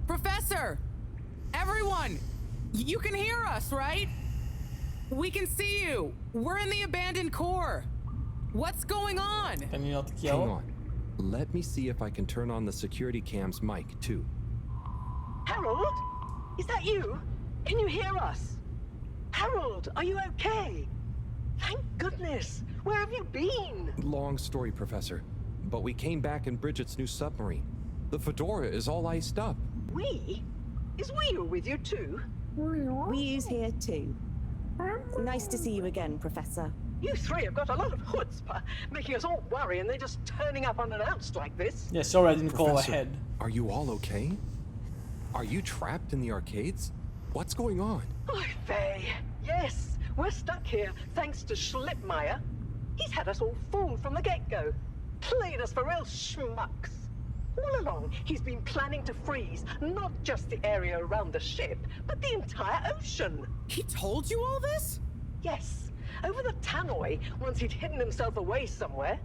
Professor! Everyone! You can hear us, right? We can see you. We're in the abandoned core. What's going on? Can you not yell? Hang on. Let me see if I can turn on the security cam's mic too. Harold? Is that you? Can you hear us? Harold, are you okay? Thank goodness. Where have you been? Long story, Professor. But we came back in Bridget's new submarine. The Fedora is all iced up. We? Is we with you too? We's here too. Nice to see you again, Professor. You three have got a lot of chutzpah, making us all worry and then just turning up unannounced like this. Yeah, sorry I didn't call Professor, ahead. Are you all okay? Are you trapped in the arcades? What's going on? Oy vey. Yes, we're stuck here thanks to Schlippmeyer. He's had us all fooled from the get-go. Played us for real schmucks. All along, he's been planning to freeze not just the area around the ship, but the entire ocean. He told you all this? Yes. Over the tannoy, once he'd hidden himself away somewhere.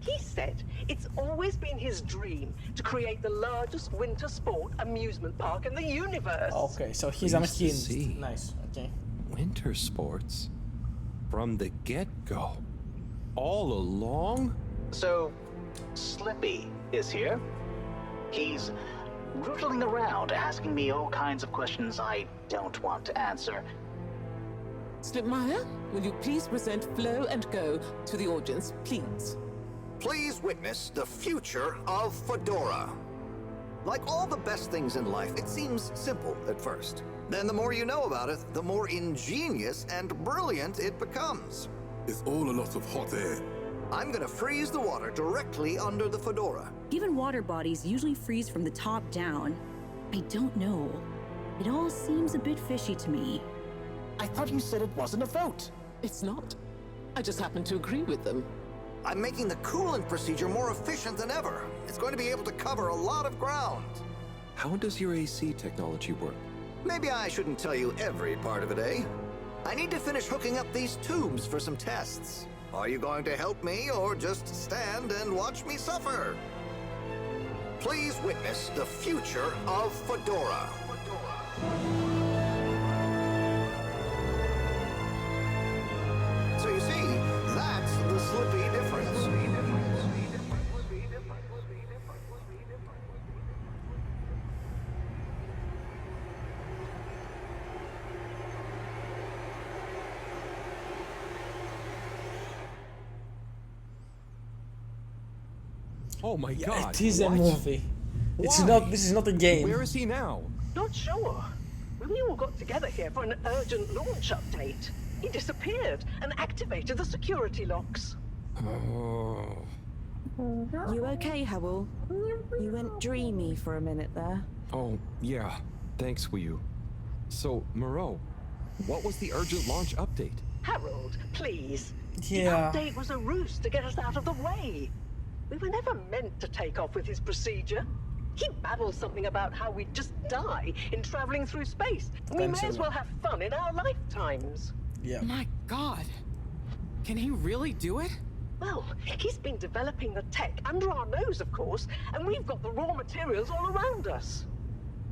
He said it's always been his dream to create the largest winter sport amusement park in the universe. Okay, so he's unhinged. Nice, okay. Winter sports? From the get-go? All along? So, Slippy is here. He's rootling around asking me all kinds of questions I don't want to answer. Slipmeyer, will you please present Flow and Go to the audience, please? Please witness the future of Fedora. Like all the best things in life, it seems simple at first. Then the more you know about it, the more ingenious and brilliant it becomes. It's all a lot of hot air. I'm gonna freeze the water directly under the Fedora. Given water bodies usually freeze from the top down, I don't know. It all seems a bit fishy to me. I thought you said it wasn't a vote. It's not. I just happen to agree with them. I'm making the coolant procedure more efficient than ever. It's going to be able to cover a lot of ground. How does your AC technology work? Maybe I shouldn't tell you every part of it, eh? I need to finish hooking up these tubes for some tests. Are you going to help me or just stand and watch me suffer? Please witness the future of Fedora. So you see, that's the Slippy difference. Oh my God! It is a what? movie. It's Why? not. This is not a game. Where is he now? Not sure. when we all got together here for an urgent launch update, he disappeared and activated the security locks. Oh. You okay, Harold? You went dreamy for a minute there. Oh, yeah. Thanks, Wiyu. So, Moreau, what was the urgent launch update? Harold, please. Yeah. The update was a ruse to get us out of the way. We were never meant to take off with his procedure. He babbled something about how we'd just die in traveling through space. We may as well have fun in our lifetimes. Yeah. My God. Can he really do it? Well, he's been developing the tech under our nose, of course, and we've got the raw materials all around us.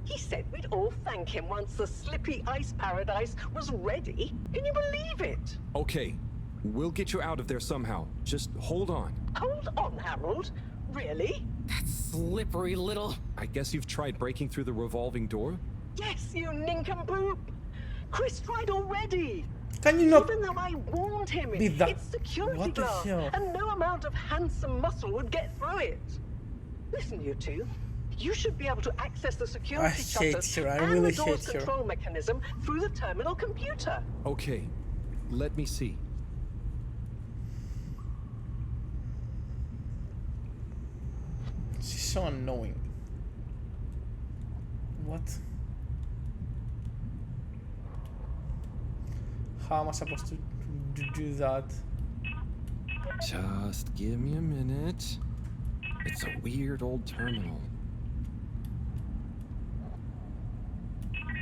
He said we'd all thank him once the slippy ice paradise was ready. Can you believe it? Okay, we'll get you out of there somehow. Just hold on. Hold on, Harold. Really? That slippery little... I guess you've tried breaking through the revolving door? Yes, you nincompoop. Chris tried already. Can you not Even though I warned him, be that... it's security What the glass, hell? and no amount of handsome muscle would get through it. Listen, you two. You should be able to access the security hate shutters her. I and really the door's hate her. control mechanism through the terminal computer. Okay, let me see. She's so annoying. What? How am I supposed to do that? Just give me a minute. It's a weird old terminal.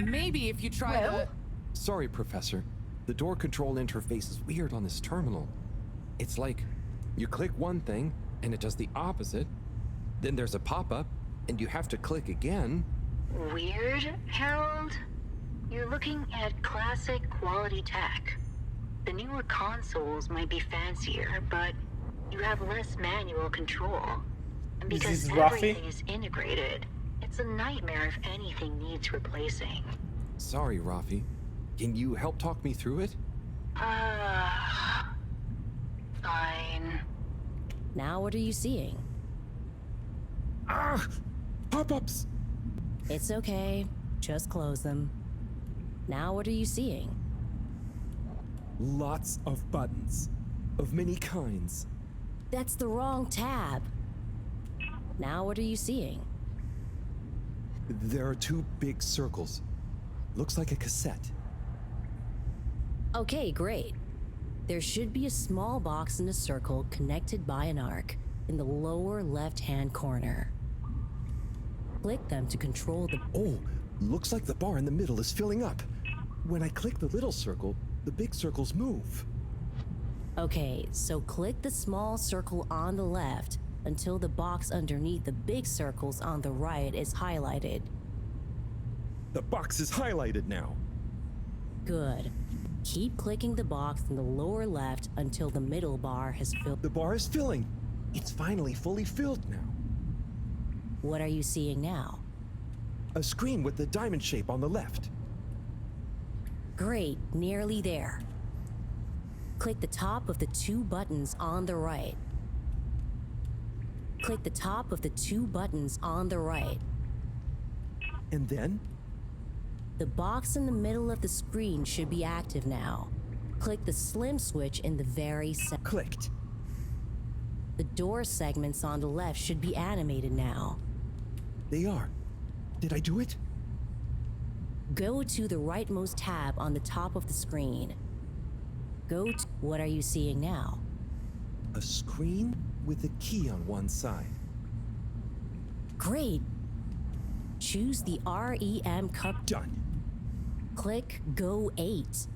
Maybe if you try the... Sorry, Professor. The door control interface is weird on this terminal. It's like you click one thing and it does the opposite. Then there's a pop-up and you have to click again. Weird, Harold? You're looking at classic quality tech. The newer consoles might be fancier, but you have less manual control. And because everything is integrated, it's a nightmare if anything needs replacing. Sorry, Rafi. Can you help talk me through it? Fine. Now what are you seeing? Ah! Pop-ups! It's okay. Just close them. Now what are you seeing? Lots of buttons. Of many kinds. That's the wrong tab. Now what are you seeing? There are two big circles. Looks like a cassette. Okay, great. There should be a small box in a circle connected by an arc in the lower left-hand corner. Click them to control the... Oh, looks like the bar in the middle is filling up. When I click the little circle, the big circles move. Okay, so click the small circle on the left until the box underneath the big circles on the right is highlighted. The box is highlighted now. Good. Keep clicking the box in the lower left until the middle bar has filled. The bar is filling. It's finally fully filled now. What are you seeing now? A screen with the diamond shape on the left. Great, nearly there. Click the top of the two buttons on the right. Click the top of the two buttons on the right. And then? The box in the middle of the screen should be active now. Click the slim switch in the very center. Clicked. The door segments on the left should be animated now. They are. Did I do it? Go to the rightmost tab on the top of the screen. Go to... What are you seeing now? A screen with a key on one side. Great. Choose the REM cup. Done. Click Go 8.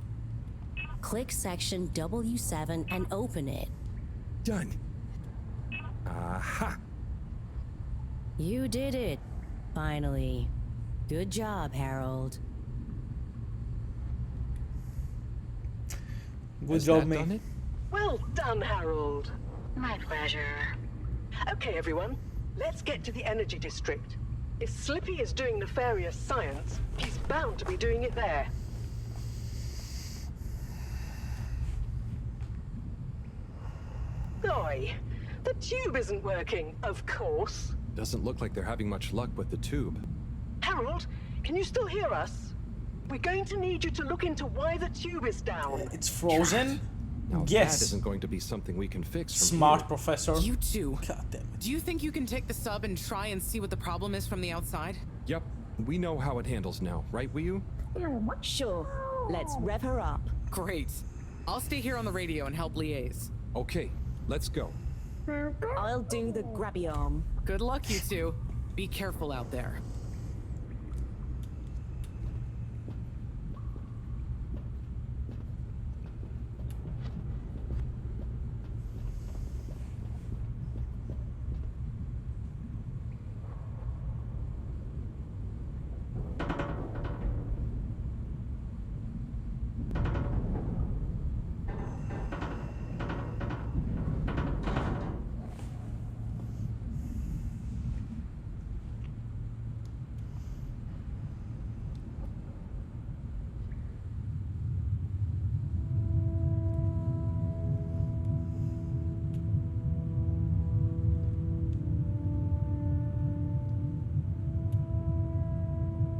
Click section W7 and open it. Done. Aha! You did it. Finally. Good job, Harold. Good job, mate. Well done, Harold. My pleasure. Okay, everyone. Let's get to the energy district. If Slippy is doing nefarious science, he's bound to be doing it there. Oi, the tube isn't working, of course. Doesn't look like they're having much luck with the tube. Harold, can you still hear us? we're going to need you to look into why the tube is down. It's frozen? Now Yes. that isn't going to be something we can fix from Smart here. professor. You two. God damn it. Do you think you can take the sub and try and see what the problem is from the outside? Yep, we know how it handles now, right, Wii-U? Sure. Let's rev her up. Great. I'll stay here on the radio and help liaise. Okay, let's go. I'll do the grabby arm. Good luck, you two. Be careful out there.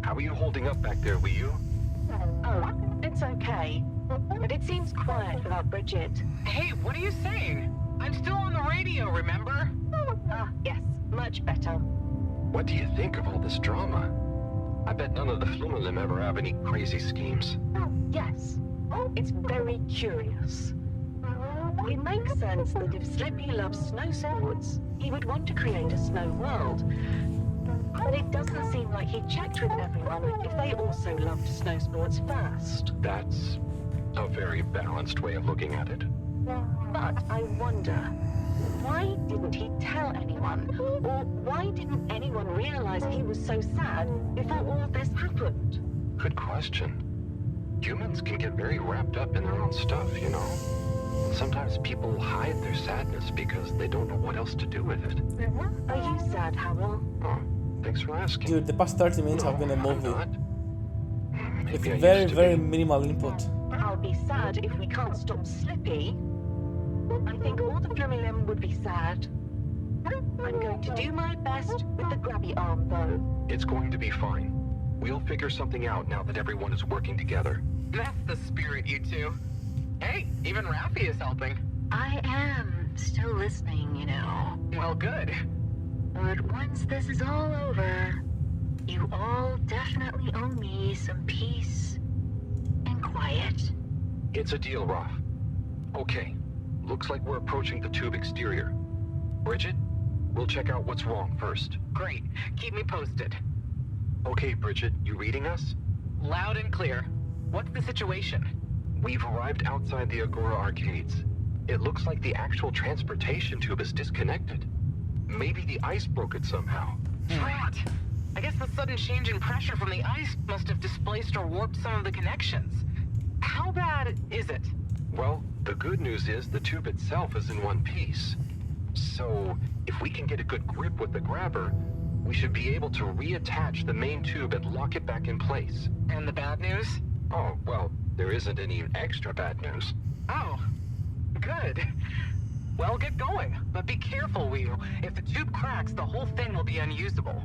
How are you holding up back there, Wii-U? Oh, it's okay. But it seems quiet without Bridget. Hey, what are you saying? I'm still on the radio, remember? Ah, yes, much better. What do you think of all this drama? I bet none of the Flumelim ever have any crazy schemes. Yes, it's very curious. It makes sense that if Slippy loves snow sports, he would want to create a snow world. But it doesn't seem like he checked with everyone if they also loved snow sports first. That's a very balanced way of looking at it. But I wonder, why didn't he tell anyone? Or why didn't anyone realize he was so sad before all this happened? Good question. Humans can get very wrapped up in their own stuff, you know? And sometimes people hide their sadness because they don't know what else to do with it. Are you sad, Harold? Oh, thanks for asking. Dude, the past 30 minutes have been a movie. With Maybe I very, used to very be. minimal input. I'll be sad if we can't stop Slippy. I think all the Flumelim would be sad. I'm going to do my best with the grabby arm, though. It's going to be fine. We'll figure something out now that everyone is working together. That's the spirit, you two. Hey, even Raffi is helping. I am still listening, you know. Well, good. But once this is all over, you all definitely owe me some peace and quiet. It's a deal, Raph. Okay, looks like we're approaching the tube exterior. Bridget, we'll check out what's wrong first. Great. Keep me posted. Okay, Bridget, you reading us? Loud and clear. What's the situation? We've arrived outside the Agora arcades. It looks like the actual transportation tube is disconnected. Maybe the ice broke it somehow. Drat! I guess the sudden change in pressure from the ice must have displaced or warped some of the connections. How bad is it? Well, the good news is the tube itself is in one piece. So, if we can get a good grip with the grabber, we should be able to reattach the main tube and lock it back in place. And the bad news? Oh, well, there isn't any extra bad news. Oh, good. Well, get going, but be careful, Wheel. If the tube cracks, the whole thing will be unusable.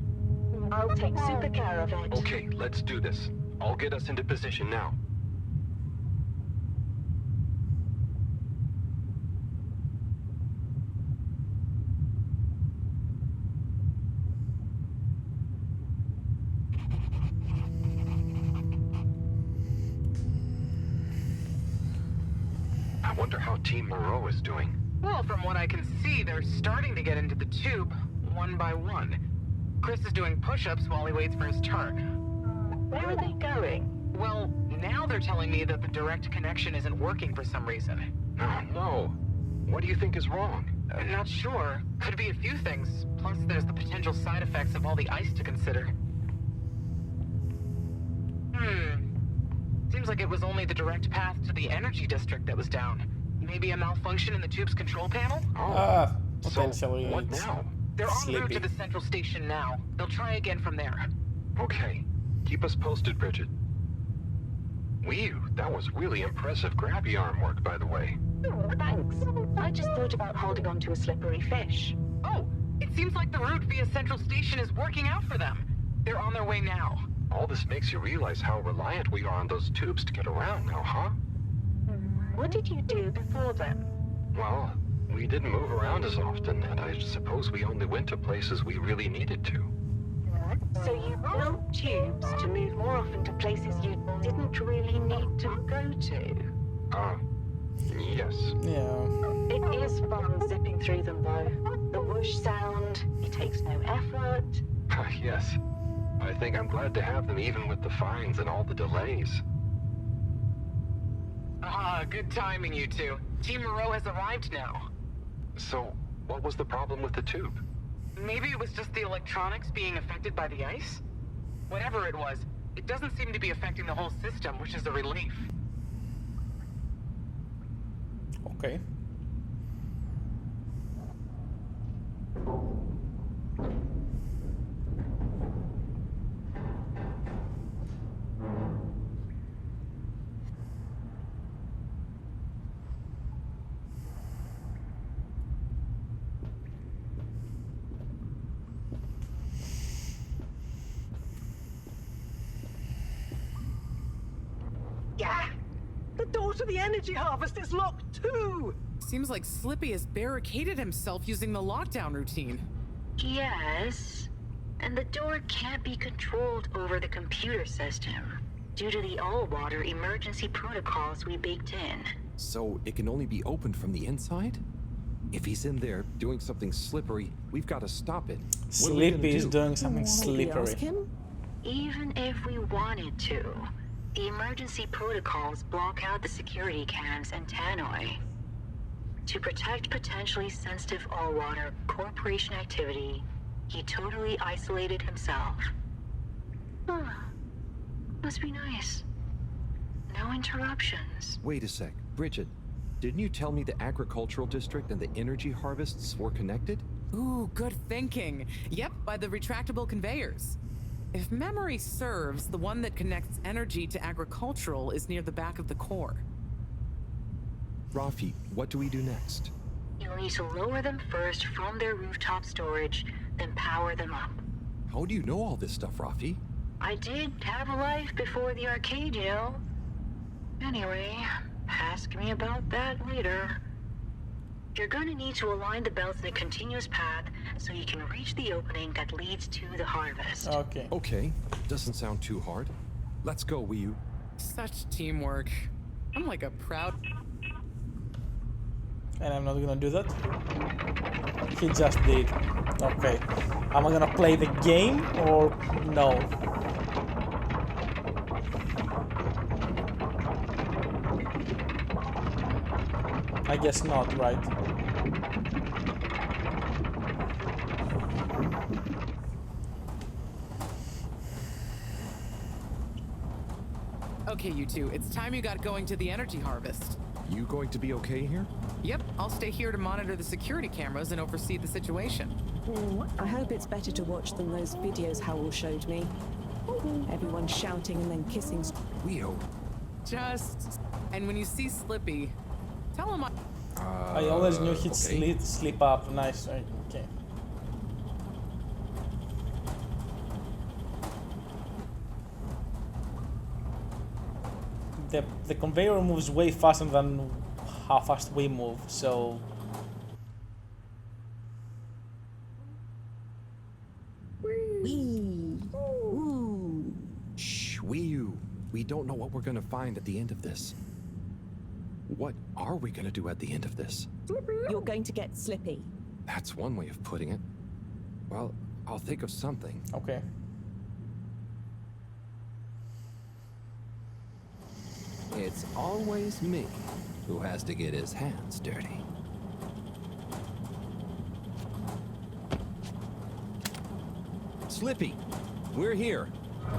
I'll take super care of it. Okay, let's do this. I'll get us into position now. I wonder how Team Moreau is doing. Well, from what I can see, they're starting to get into the tube, one by one. Chris is doing push-ups while he waits for his turn. Where are they going? Well, now they're telling me that the direct connection isn't working for some reason. Oh, no. What do you think is wrong? Not sure. Could be a few things. Plus, there's the potential side effects of all the ice to consider. Seems like it was only the direct path to the energy district that was down. Maybe a malfunction in the tube's control panel? Potentially. So, what now? They're en route to the central station now. They'll try again from there. Okay. Keep us posted, Bridget. That was really impressive grabby arm work, by the way. Thanks. I just thought about holding on to a slippery fish. Oh, it seems like the route via Central Station is working out for them. They're on their way now. All this makes you realize how reliant we are on those tubes to get around now, huh? What did you do before then? Well, we didn't move around as often, and I suppose we only went to places we really needed to. So you built tubes to move more often to places you didn't really need to go to? Yes. Yeah. It is fun zipping through them, though. The whoosh sound, it takes no effort. Yes. I think I'm glad to have them even with the fines and all the delays. Good timing, you two. Team Moreau has arrived now. So, what was the problem with the tube? Maybe it was just the electronics being affected by the ice? Whatever it was, it doesn't seem to be affecting the whole system, which is a relief. Okay. Yeah! The door to the energy harvest is locked too! Seems like Slippy has barricaded himself using the lockdown routine. Yes, and the door can't be controlled over the computer system due to the all-water emergency protocols we baked in. So it can only be opened from the inside? If he's in there doing something slippery, we've got to stop it. Slippy is doing something slippery. Even if we wanted to, the emergency protocols block out the security cams and tannoy. To protect potentially sensitive all-water corporation activity, he totally isolated himself. Must be nice. No interruptions. Wait a sec. Bridget, didn't you tell me the agricultural district and the energy harvests were connected? Ooh, good thinking. Yep, by the retractable conveyors. If memory serves, the one that connects energy to agricultural is near the back of the core. Rafi, what do we do next? You'll need to lower them first from their rooftop storage, then power them up. How do you know all this stuff, Rafi? I did have a life before the arcade, you know. Anyway, ask me about that later. You're gonna need to align the belts in a continuous path so you can reach the opening that leads to the harvest. Okay. Okay, doesn't sound too hard. Let's go, Wii. Such teamwork. I'm like a proud... And I'm not gonna do that. He just did. Okay. Am I gonna play the game or no? I guess not, right? Okay, you two, it's time you got going to the energy harvest. You going to be okay here? Yep, I'll stay here to monitor the security cameras and oversee the situation. I hope it's better to watch than those videos Harold showed me. Everyone shouting and then kissing. Leo. Just... And when you see Slippy, tell him I always knew he'd slip up. Nice. Okay. The conveyor moves way faster than how fast we move, so... Shh, Wii. We don't know what we're gonna find at the end of this. What are we gonna do at the end of this? You're going to get Slippy. That's one way of putting it. Well, I'll think of something. Okay. It's always me who has to get his hands dirty. Slippy, we're here.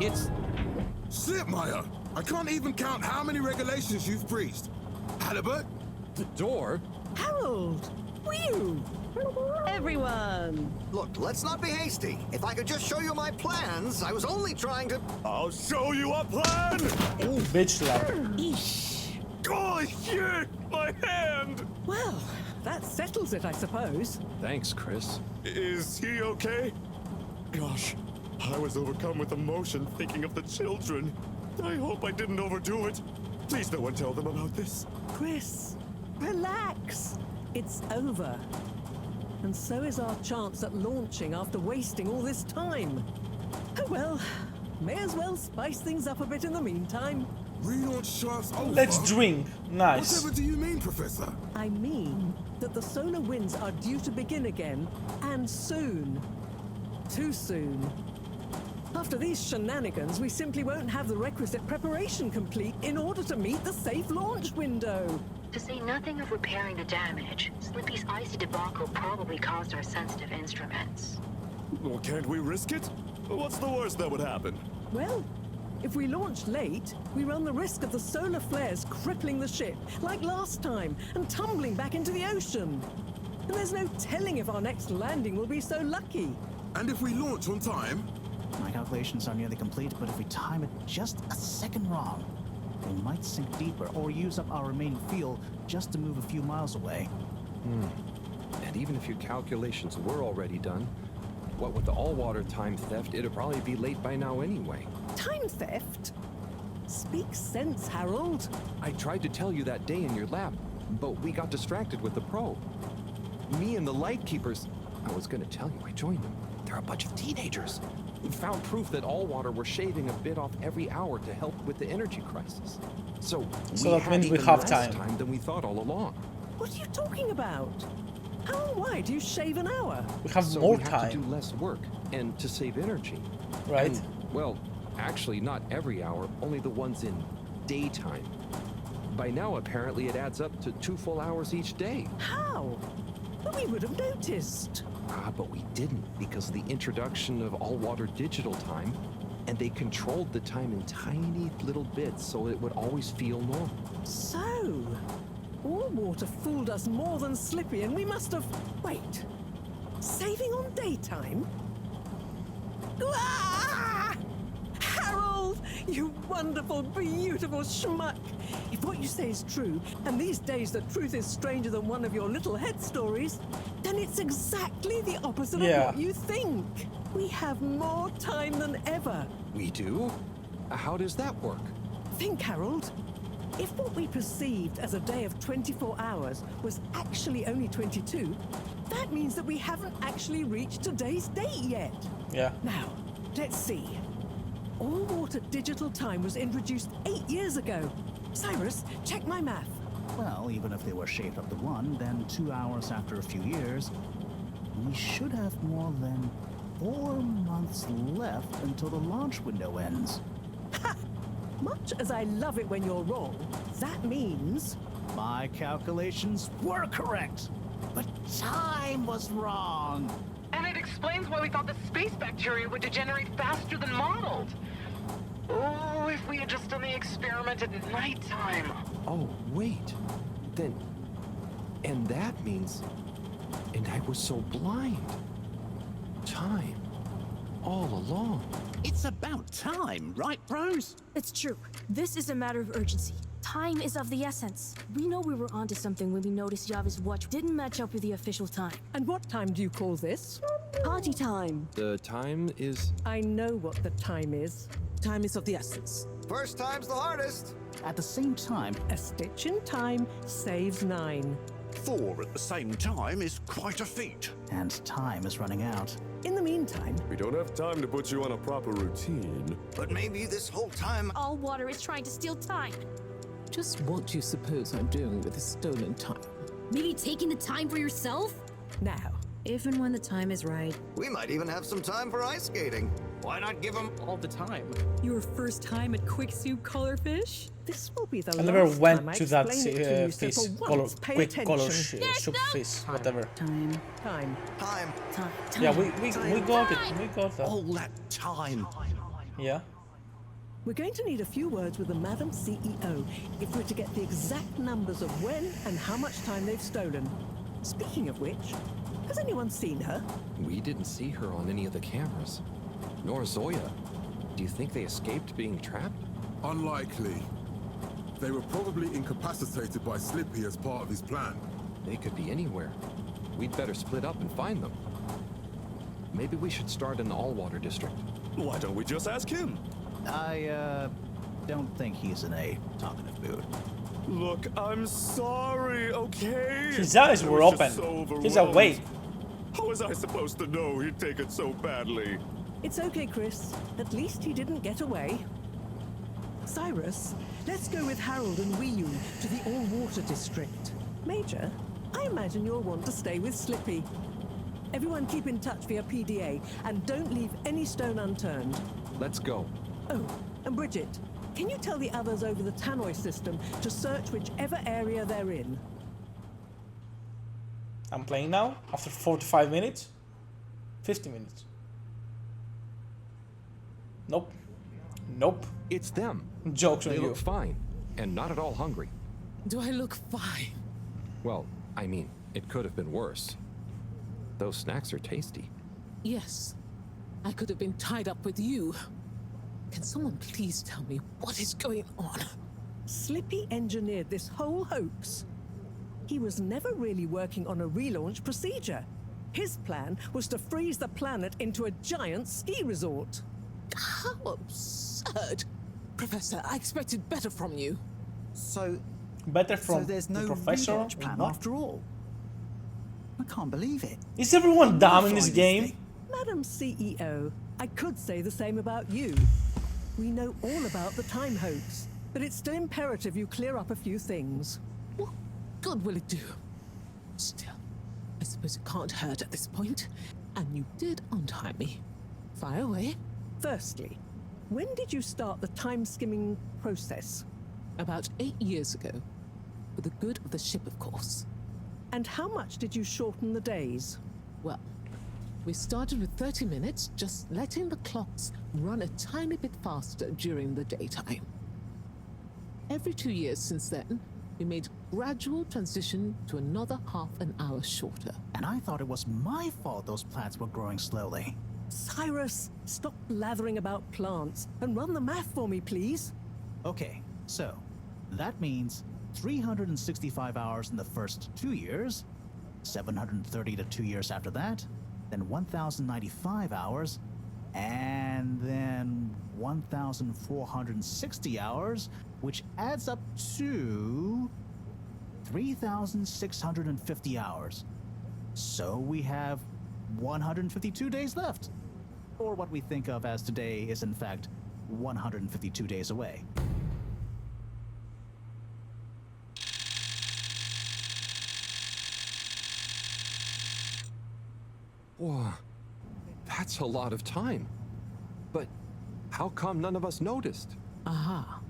It's... Slipmire! I can't even count how many regulations you've breached. Halibut? The door? Harold! Whew! Everyone! Look, let's not be hasty. If I could just show you my plans, I was only trying to... I'll show you a plan! Ooh, bitch slap. Eesh. Oh, shit! My hand! Well, that settles it, I suppose. Thanks, Chris. Is he okay? Gosh, I was overcome with emotion thinking of the children. I hope I didn't overdo it. Please no one tell them about this. Chris, relax. It's over. And so is our chance at launching after wasting all this time. Oh well, may as well spice things up a bit in the meantime. Relaunch chance over? Let's drink. Nice. Whatever do you mean, Professor? I mean that the solar winds are due to begin again, and soon. Too soon. After these shenanigans, we simply won't have the requisite preparation complete in order to meet the safe launch window. To say nothing of repairing the damage, Slippy's icy debacle probably caused our sensitive instruments. Well, can't we risk it? What's the worst that would happen? Well, if we launch late, we run the risk of the solar flares crippling the ship, like last time, and tumbling back into the ocean. And there's no telling if our next landing will be so lucky. And if we launch on time? My calculations are nearly complete, but if we time it just a second wrong, we might sink deeper or use up our remaining fuel just to move a few miles away. And even if your calculations were already done, what with the all-water time theft, it'd probably be late by now anyway. Time theft? Speak sense, Harold. I tried to tell you that day in your lab, but we got distracted with the probe. Me and the Lightkeepers, I was gonna tell you, I joined them. They're a bunch of teenagers. We found proof that All-Water were shaving a bit off every hour to help with the energy crisis. So that means we have time than we thought all along. What are you talking about? How and why do you shave an hour? We have so more we time. have to do less work and to save energy. Right. And, well, actually not every hour, only the ones in daytime. By now, apparently, it adds up to 2 full hours each day. How? But we would have noticed. But we didn't because of the introduction of all-water digital time, and they controlled the time in tiny little bits so it would always feel normal. So, All-Water fooled us more than Slippy, and we must have... Wait. Saving on daytime? Ah! Harold! You wonderful, beautiful schmuck! If what you say is true, and these days the truth is stranger than one of your little head stories, then it's exactly the opposite of what you think. We have more time than ever. We do? How does that work? Think, Harold. If what we perceived as a day of 24 hours was actually only 22, that means that we haven't actually reached today's date yet. Yeah. Now, let's see. All-water digital time was introduced 8 years ago. Cyrus, check my math. Well, even if they were shaved up to 1, then 2 hours after a few years, we should have more than 4 months left until the launch window ends. Ha! Much as I love it when you're wrong, that means... My calculations were correct, but time was wrong. And it explains why we thought the space bacteria would degenerate faster than modeled. Oh, if we had just done the experiment at nighttime. Oh, wait. Then... And that means... And I was so blind. Time. All along. It's about time, right, bros? It's true. This is a matter of urgency. Time is of the essence. We know we were onto something when we noticed Yava's watch didn't match up with the official time. And what time do you call this? Party time. The time is... I know what the time is. Time is of the essence. First time's the hardest. At the same time, a stitch in time saves 9. 4 at the same time is quite a feat. And time is running out. In the meantime... We don't have time to put you on a proper routine. But maybe this whole time... All-Water is trying to steal time. Just what do you suppose I'm doing with this stolen time? Maybe taking the time for yourself? Now, if and when the time is right. We might even have some time for ice skating. Why not give them all the time? Your first time at Quicksuit Colorfish? This will be the I never last went time I to that explain it to you, so fish, for color, once, pay quick attention. color soup fish, whatever. Time. Time. Time. Time. Yeah, we got it. We got that. All that time. Yeah. We're going to need a few words with the Madam CEO if we're to get the exact numbers of when and how much time they've stolen. Speaking of which, has anyone seen her? We didn't see her on any of the cameras. Nor Zoya. Do you think they escaped being trapped? Unlikely. They were probably incapacitated by Slippy as part of his plan. They could be anywhere. We'd better split up and find them. Maybe we should start in the All-Water District. Why don't we just ask him? I don't think he's in a talkative mood. Look, I'm sorry, okay? His eyes were I was just open. so He's overwhelmed. awake. How was I supposed to know he'd take it so badly? It's okay, Chris. At least he didn't get away. Cyrus, let's go with Harold and Wii to the all-water district. Major, I imagine you'll want to stay with Slippy. Everyone keep in touch via PDA, and don't leave any stone unturned. Let's go. Oh, and Bridget, can you tell the others over the tannoy system to search whichever area they're in? I'm playing now, after 45 minutes. 50 minutes. Nope. Nope. It's them. Jokes on They you. look fine, and not at all hungry. Do I look fine? Well, I mean, it could have been worse. Those snacks are tasty. Yes. I could have been tied up with you. Can someone please tell me what is going on? Slippy engineered this whole hoax. He was never really working on a relaunch procedure. His plan was to freeze the planet into a giant ski resort. How absurd! Professor, I expected better from you. So, Better from there's the no professor? relaunch plan What? after all. I can't believe it. Is everyone dumb in this game? Madam CEO, I could say the same about you. We know all about the time hoax, but it's still imperative you clear up a few things. What good will it do? Still, I suppose it can't hurt at this point. And you did untie me. Fire away. Firstly, when did you start the time-skimming process? About 8 years ago. For the good of the ship, of course. And how much did you shorten the days? Well, we started with 30 minutes, just letting the clocks run a tiny bit faster during the daytime. Every 2 years since then, we made gradual transition to another half an hour shorter. And I thought it was my fault those plants were growing slowly. Cyrus, stop blathering about plants and run the math for me, please. Okay, so that means 365 hours in the first 2 years, 730 to 2 years after that, then 1,095 hours, and then 1,460 hours, which adds up to 3,650 hours. So we have 152 days left. Or what we think of as today is in fact 152 days away. Whoa, that's a lot of time. But how come none of us noticed? Aha.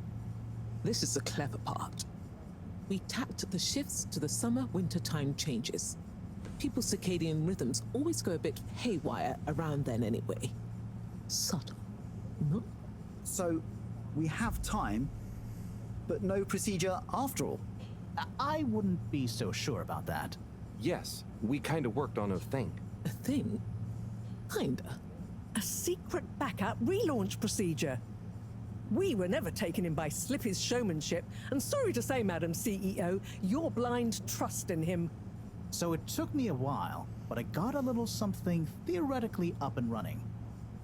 This is the clever part. We tapped the shifts to the summer-winter time changes. People's circadian rhythms always go a bit haywire around then anyway. Subtle, no? So, we have time, but no procedure after all. I wouldn't be so sure about that. Yes, we kind of worked on a thing. A thing? Kinda. A secret backup relaunch procedure. We were never taken in by Slippy's showmanship, and sorry to say, Madam CEO, your blind trust in him. So it took me a while, but I got a little something theoretically up and running.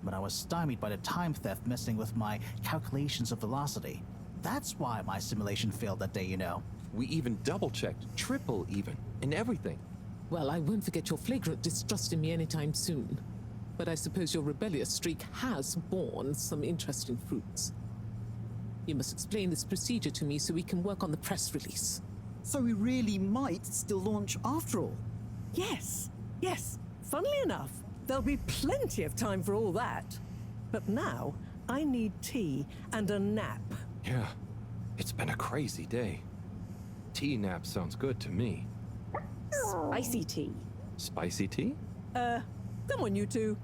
But I was stymied by the time theft messing with my calculations of velocity. That's why my simulation failed that day, you know. We even double-checked, triple even, and everything. Well, I won't forget your flagrant distrust in me anytime soon. But I suppose your rebellious streak has borne some interesting fruits. You must explain this procedure to me so we can work on the press release. So we really might still launch after all? Yes, yes. Funnily enough, there'll be plenty of time for all that. But now, I need tea and a nap. Yeah, it's been a crazy day. Tea nap sounds good to me. Spicy tea. Spicy tea? Come on, you two.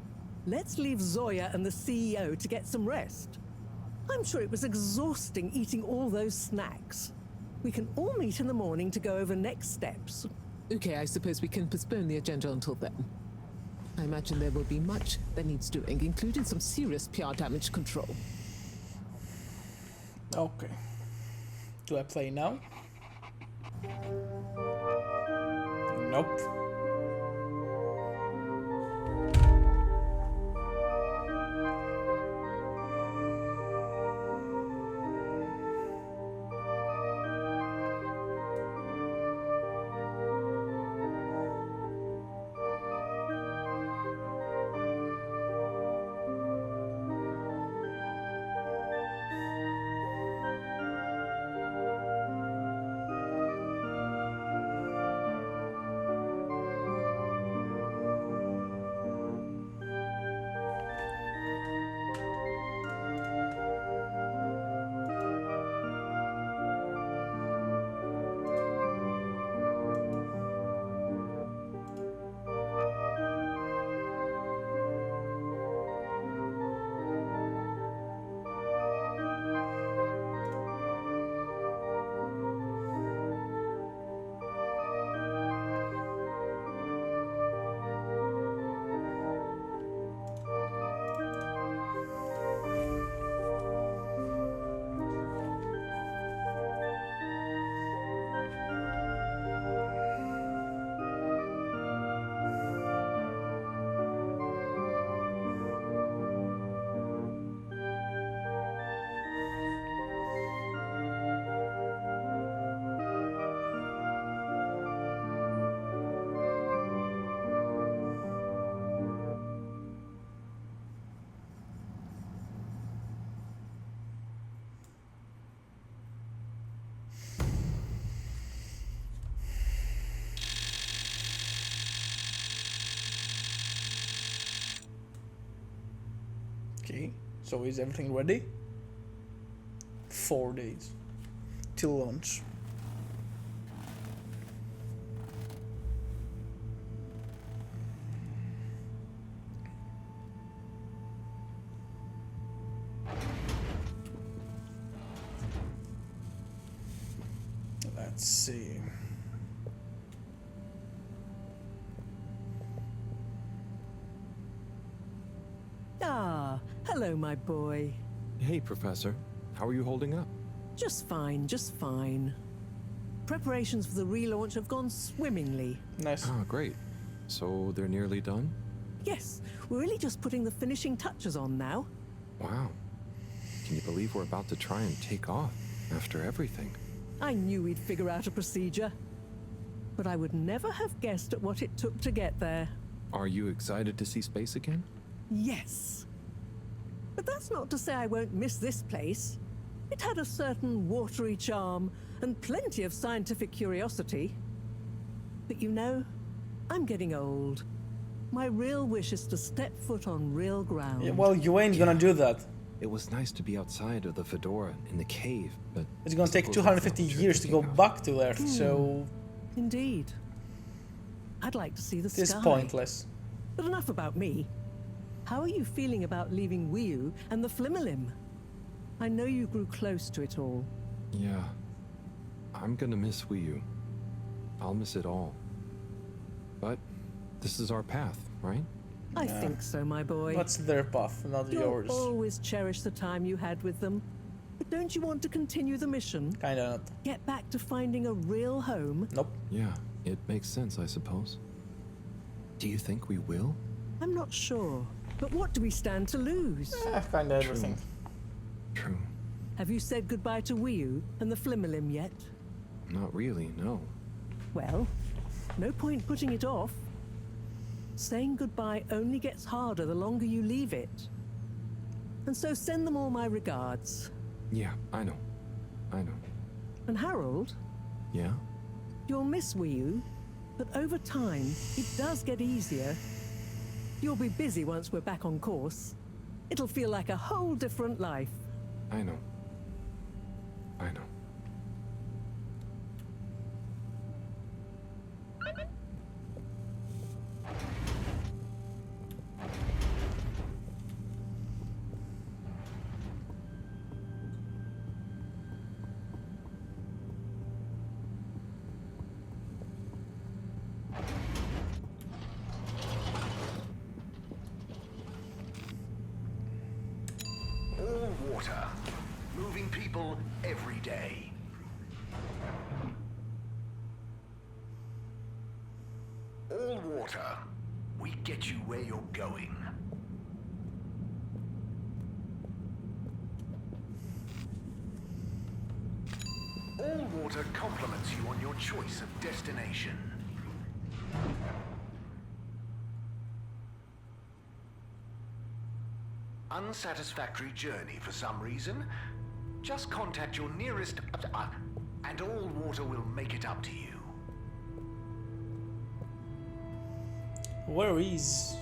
Let's leave Zoya and the CEO to get some rest. I'm sure it was exhausting eating all those snacks. We can all meet in the morning to go over next steps. Okay, I suppose we can postpone the agenda until then. I imagine there will be much that needs doing, including some serious PR damage control. Okay. Do I play now? Nope. Okay, so is everything ready? 4 days till launch. Let's see. Ah, hello, my boy. Hey, Professor. How are you holding up? Just fine, just fine. Preparations for the relaunch have gone swimmingly. Nice. Ah, great. So they're nearly done? Yes, we're really just putting the finishing touches on now. Wow. Can you believe we're about to try and take off after everything? I knew we'd figure out a procedure. But I would never have guessed at what it took to get there. Are you excited to see space again? Yes. But that's not to say I won't miss this place. It had a certain watery charm and plenty of scientific curiosity. But you know, I'm getting old. My real wish is to step foot on real ground. Yeah, well, you ain't gonna do that. It was nice to be outside of the Fedora in the cave, but It's gonna take 250 years to go back to Earth, so Indeed. I'd like to see the it's sky. pointless. But enough about me. How are you feeling about leaving Wiu and the Flimmerlim? I know you grew close to it all. yeah. I'm gonna miss Wii U. I'll miss it all. But this is our path, right? I think so, my boy. That's their path, not You'll yours. always cherish the time you had with them. But don't you want to continue the mission? Kinda not. Get back to finding a real home? Nope. Yeah, it makes sense, I suppose. Do you think we will? I'm not sure. But what do we stand to lose? Kinda everything. True. Have you said goodbye to Wiu and the Flimmerlim yet? Not really, no. Well, no point putting it off. Saying goodbye only gets harder the longer you leave it. And so send them all my regards. Yeah, I know. I know. And Harold, Yeah? you'll miss Wiu, but over time, it does get easier. You'll be busy once we're back on course. It'll feel like a whole different life. I know. I know. All water. Moving people every day. All water. We get you where you're going. All water compliments you on your choice of destination. Unsatisfactory journey for some reason? Just contact your nearest and All Water will make it up to you. Where is...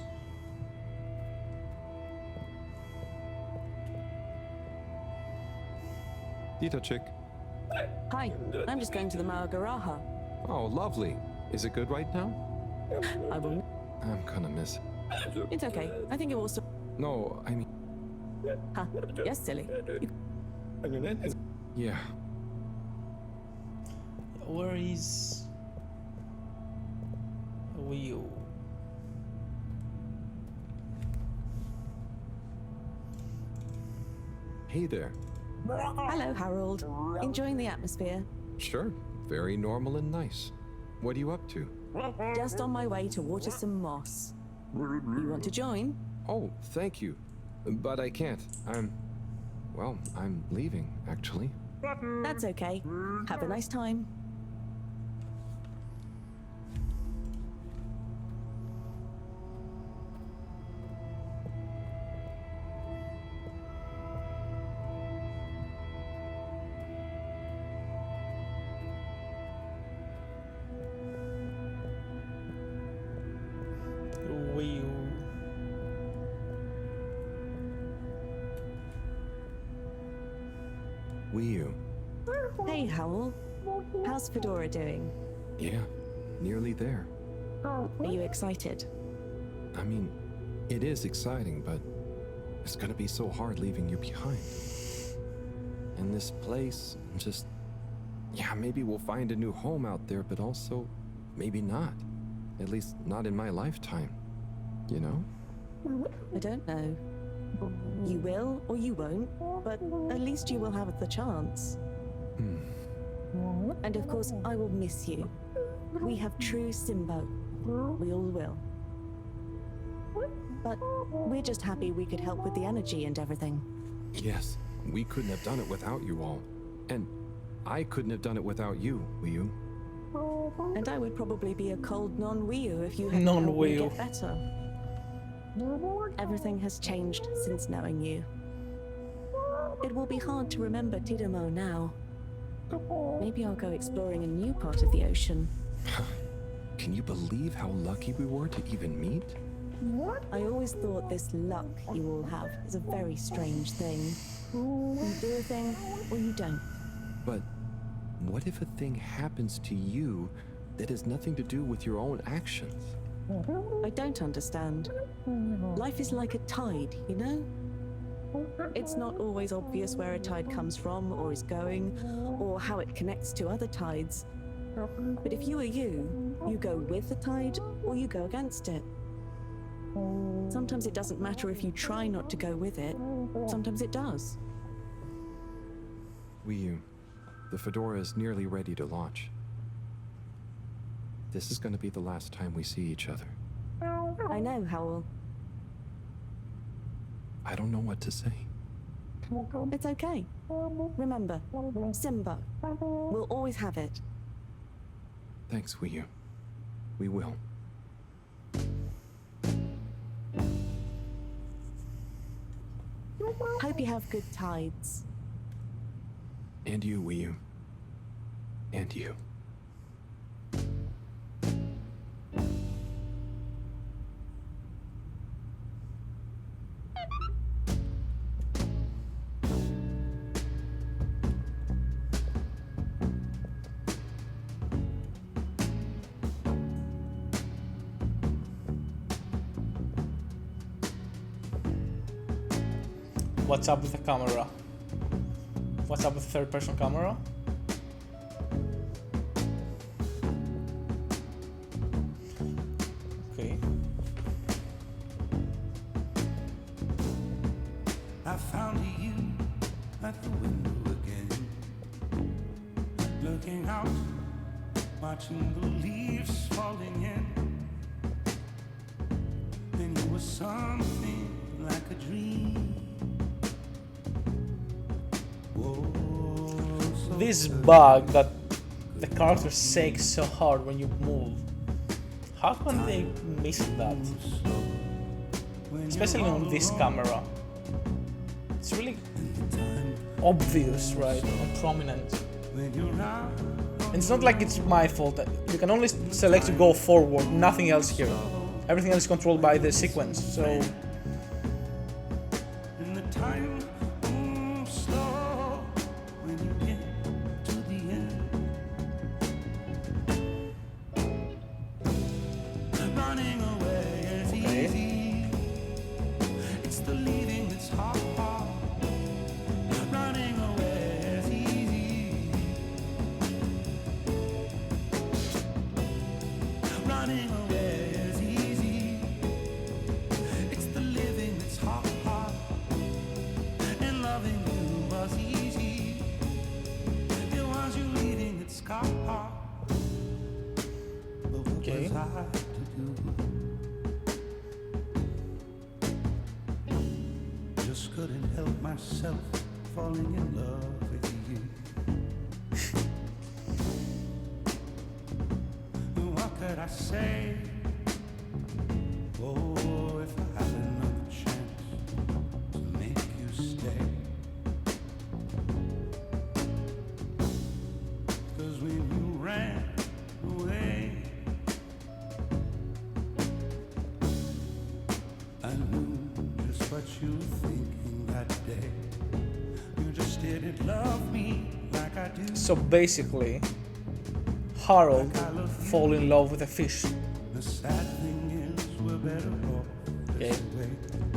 Dita chick. Hi, I'm just going to the Maagaraha. Oh, lovely. Is it good right now? I will. I'm gonna miss it. It's okay. I think it will. No, I mean... Huh? Yes, silly. Yeah. Where is... Wiu? Hey there. Hello, Harold. Enjoying the atmosphere? Sure. Very normal and nice. What are you up to? Just on my way to water some moss. You want to join? Oh, thank you. But I can't. Well, I'm leaving, actually. That's okay. Have a nice time. Wiu. Wii U. Hey, Howell. How's Fedora doing? Yeah, nearly there. Are you excited? I mean, it is exciting, but it's gonna be so hard leaving you behind. And this place, just... Yeah, maybe we'll find a new home out there, but also, maybe not. At least not in my lifetime. You know? I don't know. You will or you won't, but at least you will have the chance. And of course, I will miss you. We have true Simbo. We all will. But we're just happy we could help with the energy and everything. Yes, we couldn't have done it without you all. And I couldn't have done it without you, Wii U. And I would probably be a cold non-Wii U if you hadn't helped me get better. Everything has changed since knowing you. It will be hard to remember Tidomo now. Maybe I'll go exploring a new part of the ocean. Can you believe how lucky we were to even meet? I always thought this luck you all have is a very strange thing. You do a thing, or you don't. But what if a thing happens to you that has nothing to do with your own actions? I don't understand. Life is like a tide, you know? It's not always obvious where a tide comes from or is going, or how it connects to other tides. But if you are you go with the tide or you go against it. Sometimes it doesn't matter if you try not to go with it. Sometimes it does. Wii U, the Fedora is nearly ready to launch. This is going to be the last time we see each other. I know, Howell. I don't know what to say. It's okay. Remember, Simba. We'll always have it. Thanks, Wii U. We will. Hope you have good tides. And you, Wii U. And you. What's up with the camera? What's up with third-person camera? Okay. I found you at the window again, looking out, watching the leaves falling in. Then you were something like a dream. This bug that the character shakes so hard when you move. How can they miss that? Especially on this camera. It's really obvious, right? And prominent. And it's not like it's my fault. You can only select to go forward, nothing else here. Everything else is controlled by the sequence, so... Okay. Just couldn't help myself falling in love with you. What could I say? Oh, if I had another chance to make you stay. 'Cause when you ran away, I knew just what you were thinking that day. You just didn't love me So basically, Harold fall in love with a fish. Okay.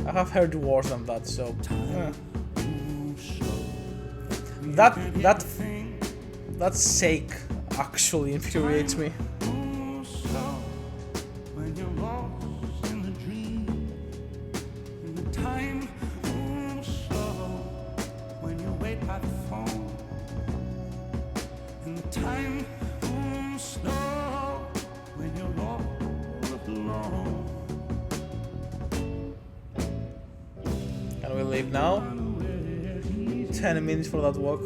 I have heard worse than that, so that sake actually infuriates me. Can we leave now? 10 minutes for that walk.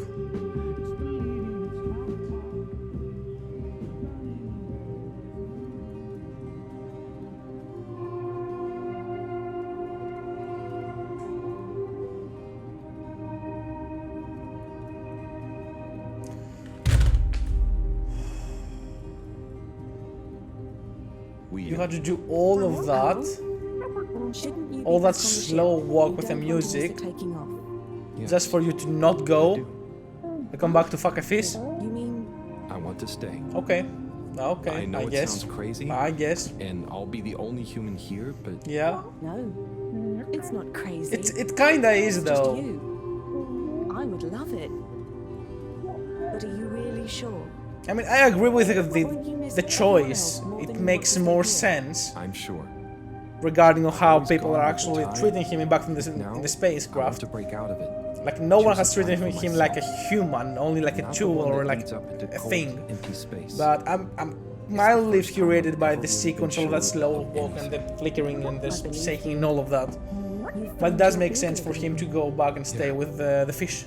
You had to do all of that, all that slow walk with the music, just for you to not go and come back to fuck a fish? I want to stay. Okay. Okay, I know it guess. sounds crazy. I guess. And I'll be the only human here, but... Yeah. No, it's not crazy. It kinda is, It's though. just you. I would love it. But are you really sure? I mean, I agree with the choice. It makes more sense. I'm sure. Regarding how people are actually treating him back in the spacecraft. To break out of it. Like, no one has treated him like a human, only like a tool or like a thing. But I'm mildly infuriated by the sequence of that slow walk and the flickering and the shaking and all of that. But it does make sense for him to go back and stay with the fish.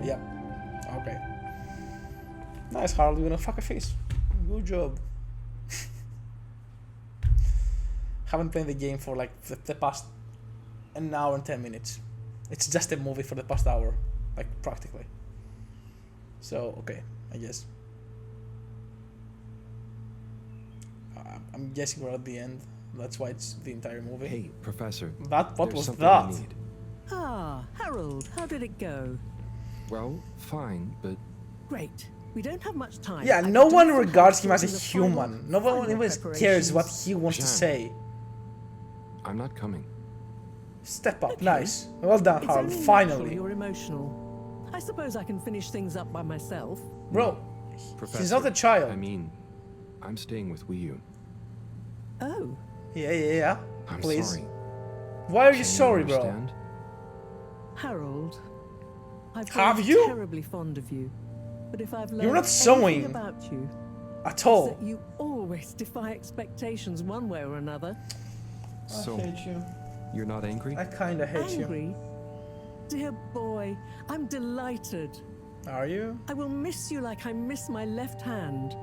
Yeah. Okay. Nice, Harold, you're gonna fuck a fish. Good job. Haven't played the game for like the past an hour and 10 minutes. It's just a movie for the past hour, like practically. So, okay, I guess. I'm guessing we're at the end. That's why it's the entire movie. Hey, Professor. What was that? Ah, Harold, how did it go? Well, fine, but... Great. We don't have much time. Yeah, no one regards him as a human. No one even cares what he wants to say. I'm not coming. Step up, nice. Well done, Harold, It's only finally. natural you're emotional. I suppose I can finish things up by myself. Bro, Professor, he's not a child. I mean, I'm staying with Wii-U. Oh. Yeah. I'm Please. sorry. Why are you Can sorry, understand? Harold, I've Have grown you? terribly fond of you. But if I've learned You're not anything sewing about you, at it's all. that you always defy expectations one way or another. So, I hate you. You're not angry? I kinda hate Angry? Dear boy, I'm delighted. Are you? I will miss you like I miss my left hand.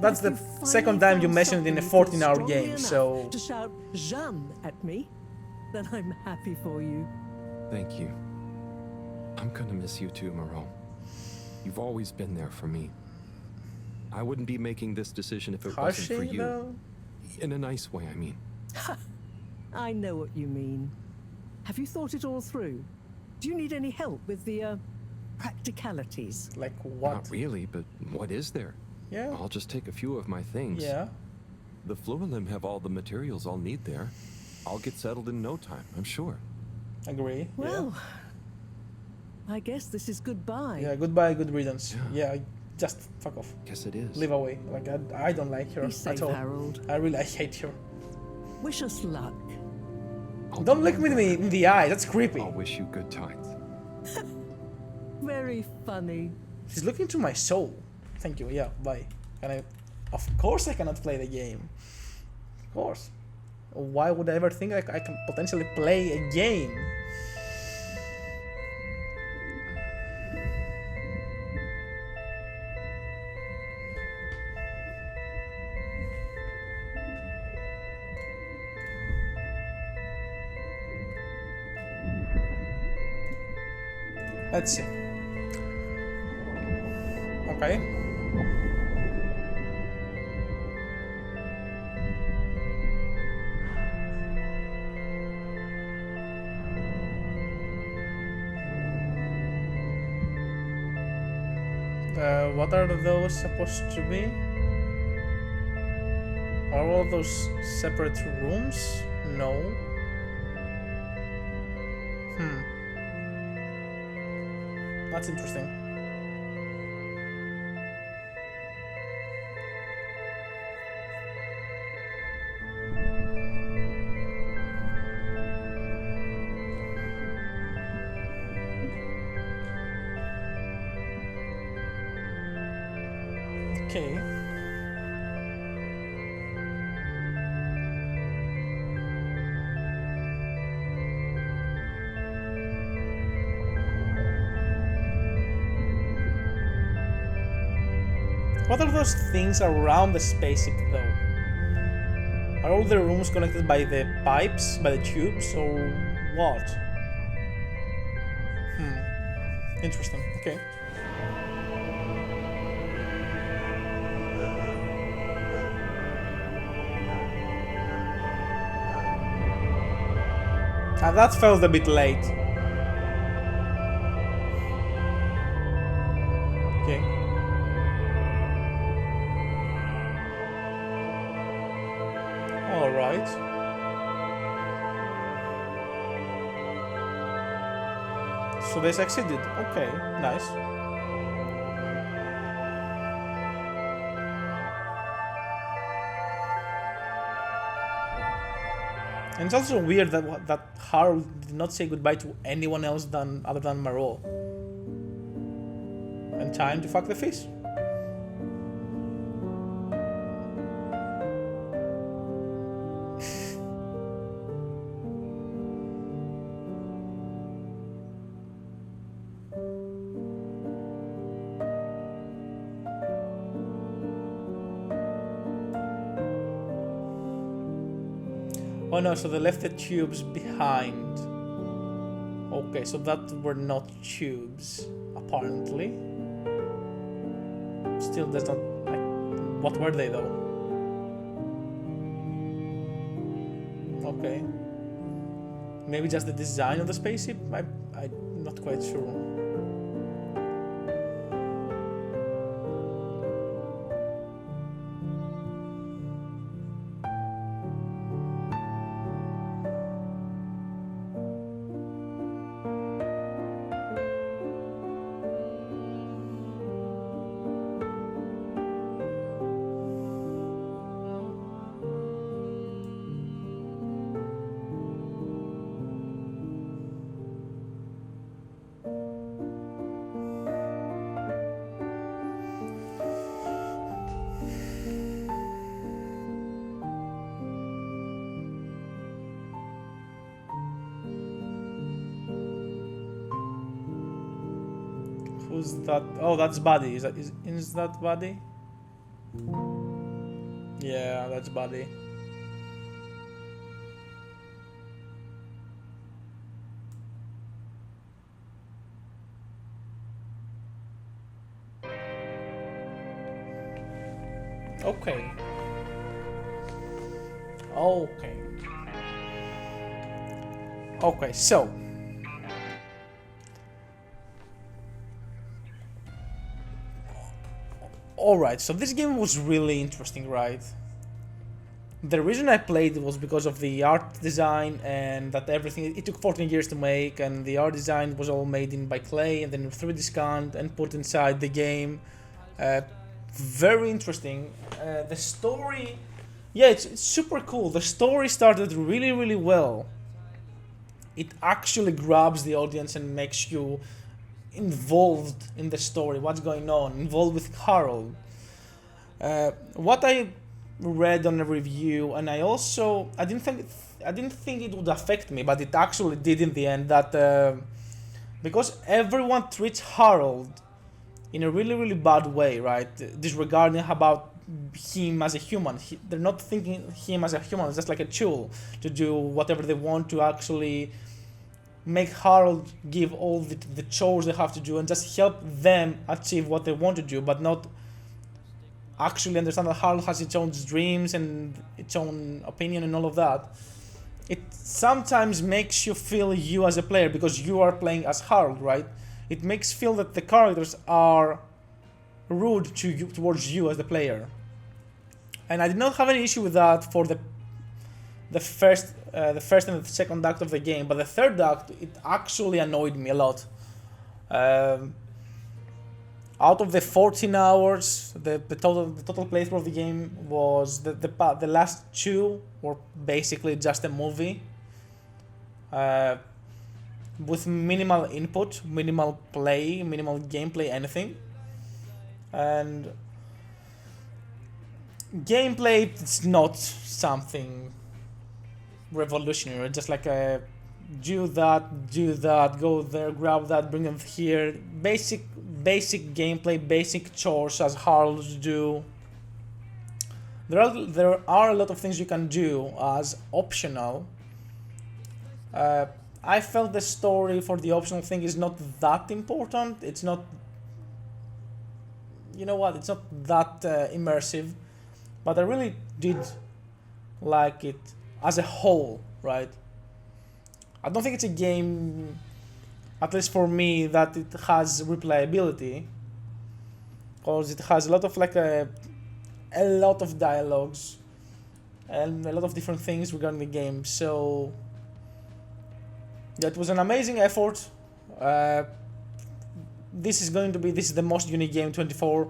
That's the second time you mentioned it in a 14-hour game, so... To shout Jeanne at me, then I'm happy for you. Thank you. I'm gonna miss you too, Moreau. You've always been there for me. I wouldn't be making this decision if it wasn't for you. Though? In a nice way, I mean. I know what you mean. Have you thought it all through? Do you need any help with the, practicalities? Like what? Not really, but what is there? Yeah. I'll just take a few of my things. Yeah. The Floralim have all the materials I'll need there. I'll get settled in no time, I'm sure. Agree. Well, I guess this is goodbye. Yeah, goodbye, good riddance. Yeah, just fuck off. Guess it is. Live away. Like, I don't like her Be safe, at all. Harold. I hate her. Wish us luck. Don't look me in the eye, that's creepy. I'll wish you good times. Very funny. She's looking to my soul. Thank you, yeah, bye. Can I... Of course I cannot play the game. Of course. Why would I ever think I can potentially play a game? Let's see. Okay. What are those supposed to be? Are all those separate rooms? No. That's interesting. Okay. What are those things around the spaceship though? Are all the rooms connected by the pipes, by the tubes, or what? Interesting, okay. That felt a bit late. Okay. Alright. So they succeeded. Okay, nice. And it's also weird that Harold did not say goodbye to anyone else other than Marot. And time to fuck the fish. Oh no, so they left the tubes behind. Okay, so that were not tubes, apparently. Still does not... like, what were they though? Okay. Maybe just the design of the spaceship? I'm not quite sure. Who's that? Oh, that's Buddy. Is that Buddy? Yeah, that's Buddy. Okay. Okay. Okay, so alright, so this game was really interesting, right? The reason I played it was because of the art design and that everything, it took 14 years to make, and the art design was all made in by clay and then 3D scanned and put inside the game. Very interesting. The story, yeah, it's super cool. The story started really well. It actually grabs the audience and makes you involved in the story, what's going on, involved with Harold. What I read on a review, and I didn't think it would affect me, but it actually did in the end, that because everyone treats Harold in a really bad way, right? Disregarding about him as a human. They're not thinking him as a human, it's just like a tool to do whatever they want, to actually make Harold give all the chores they have to do and just help them achieve what they want to do, but not actually understand that Harold has its own dreams and its own opinion and all of that. It sometimes makes you feel you as a player, because you are playing as Harold, right? It makes feel that the characters are rude to you, towards you as the player. And I did not have any issue with that for the first and the second act of the game, but the third act, it actually annoyed me a lot. Out of the 14 hours, the total playthrough of the game was the last 2 were basically just a movie, with minimal input, minimal play, minimal gameplay, anything. And gameplay, it's not something revolutionary, just like do that, go there, grab that, bring them here. Basic gameplay, basic chores as Harold do. There are a lot of things you can do as optional. I felt the story for the optional thing is not that important. It's not, you know what, it's not that immersive, but I really did like it as a whole, right? I don't think it's a game, at least for me, that it has replayability, because it has a lot of a lot of dialogues and a lot of different things regarding the game. So that was an amazing effort. This is the most unique game 24,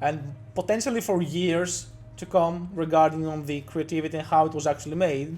and potentially for years to come, regarding on the creativity and how it was actually made.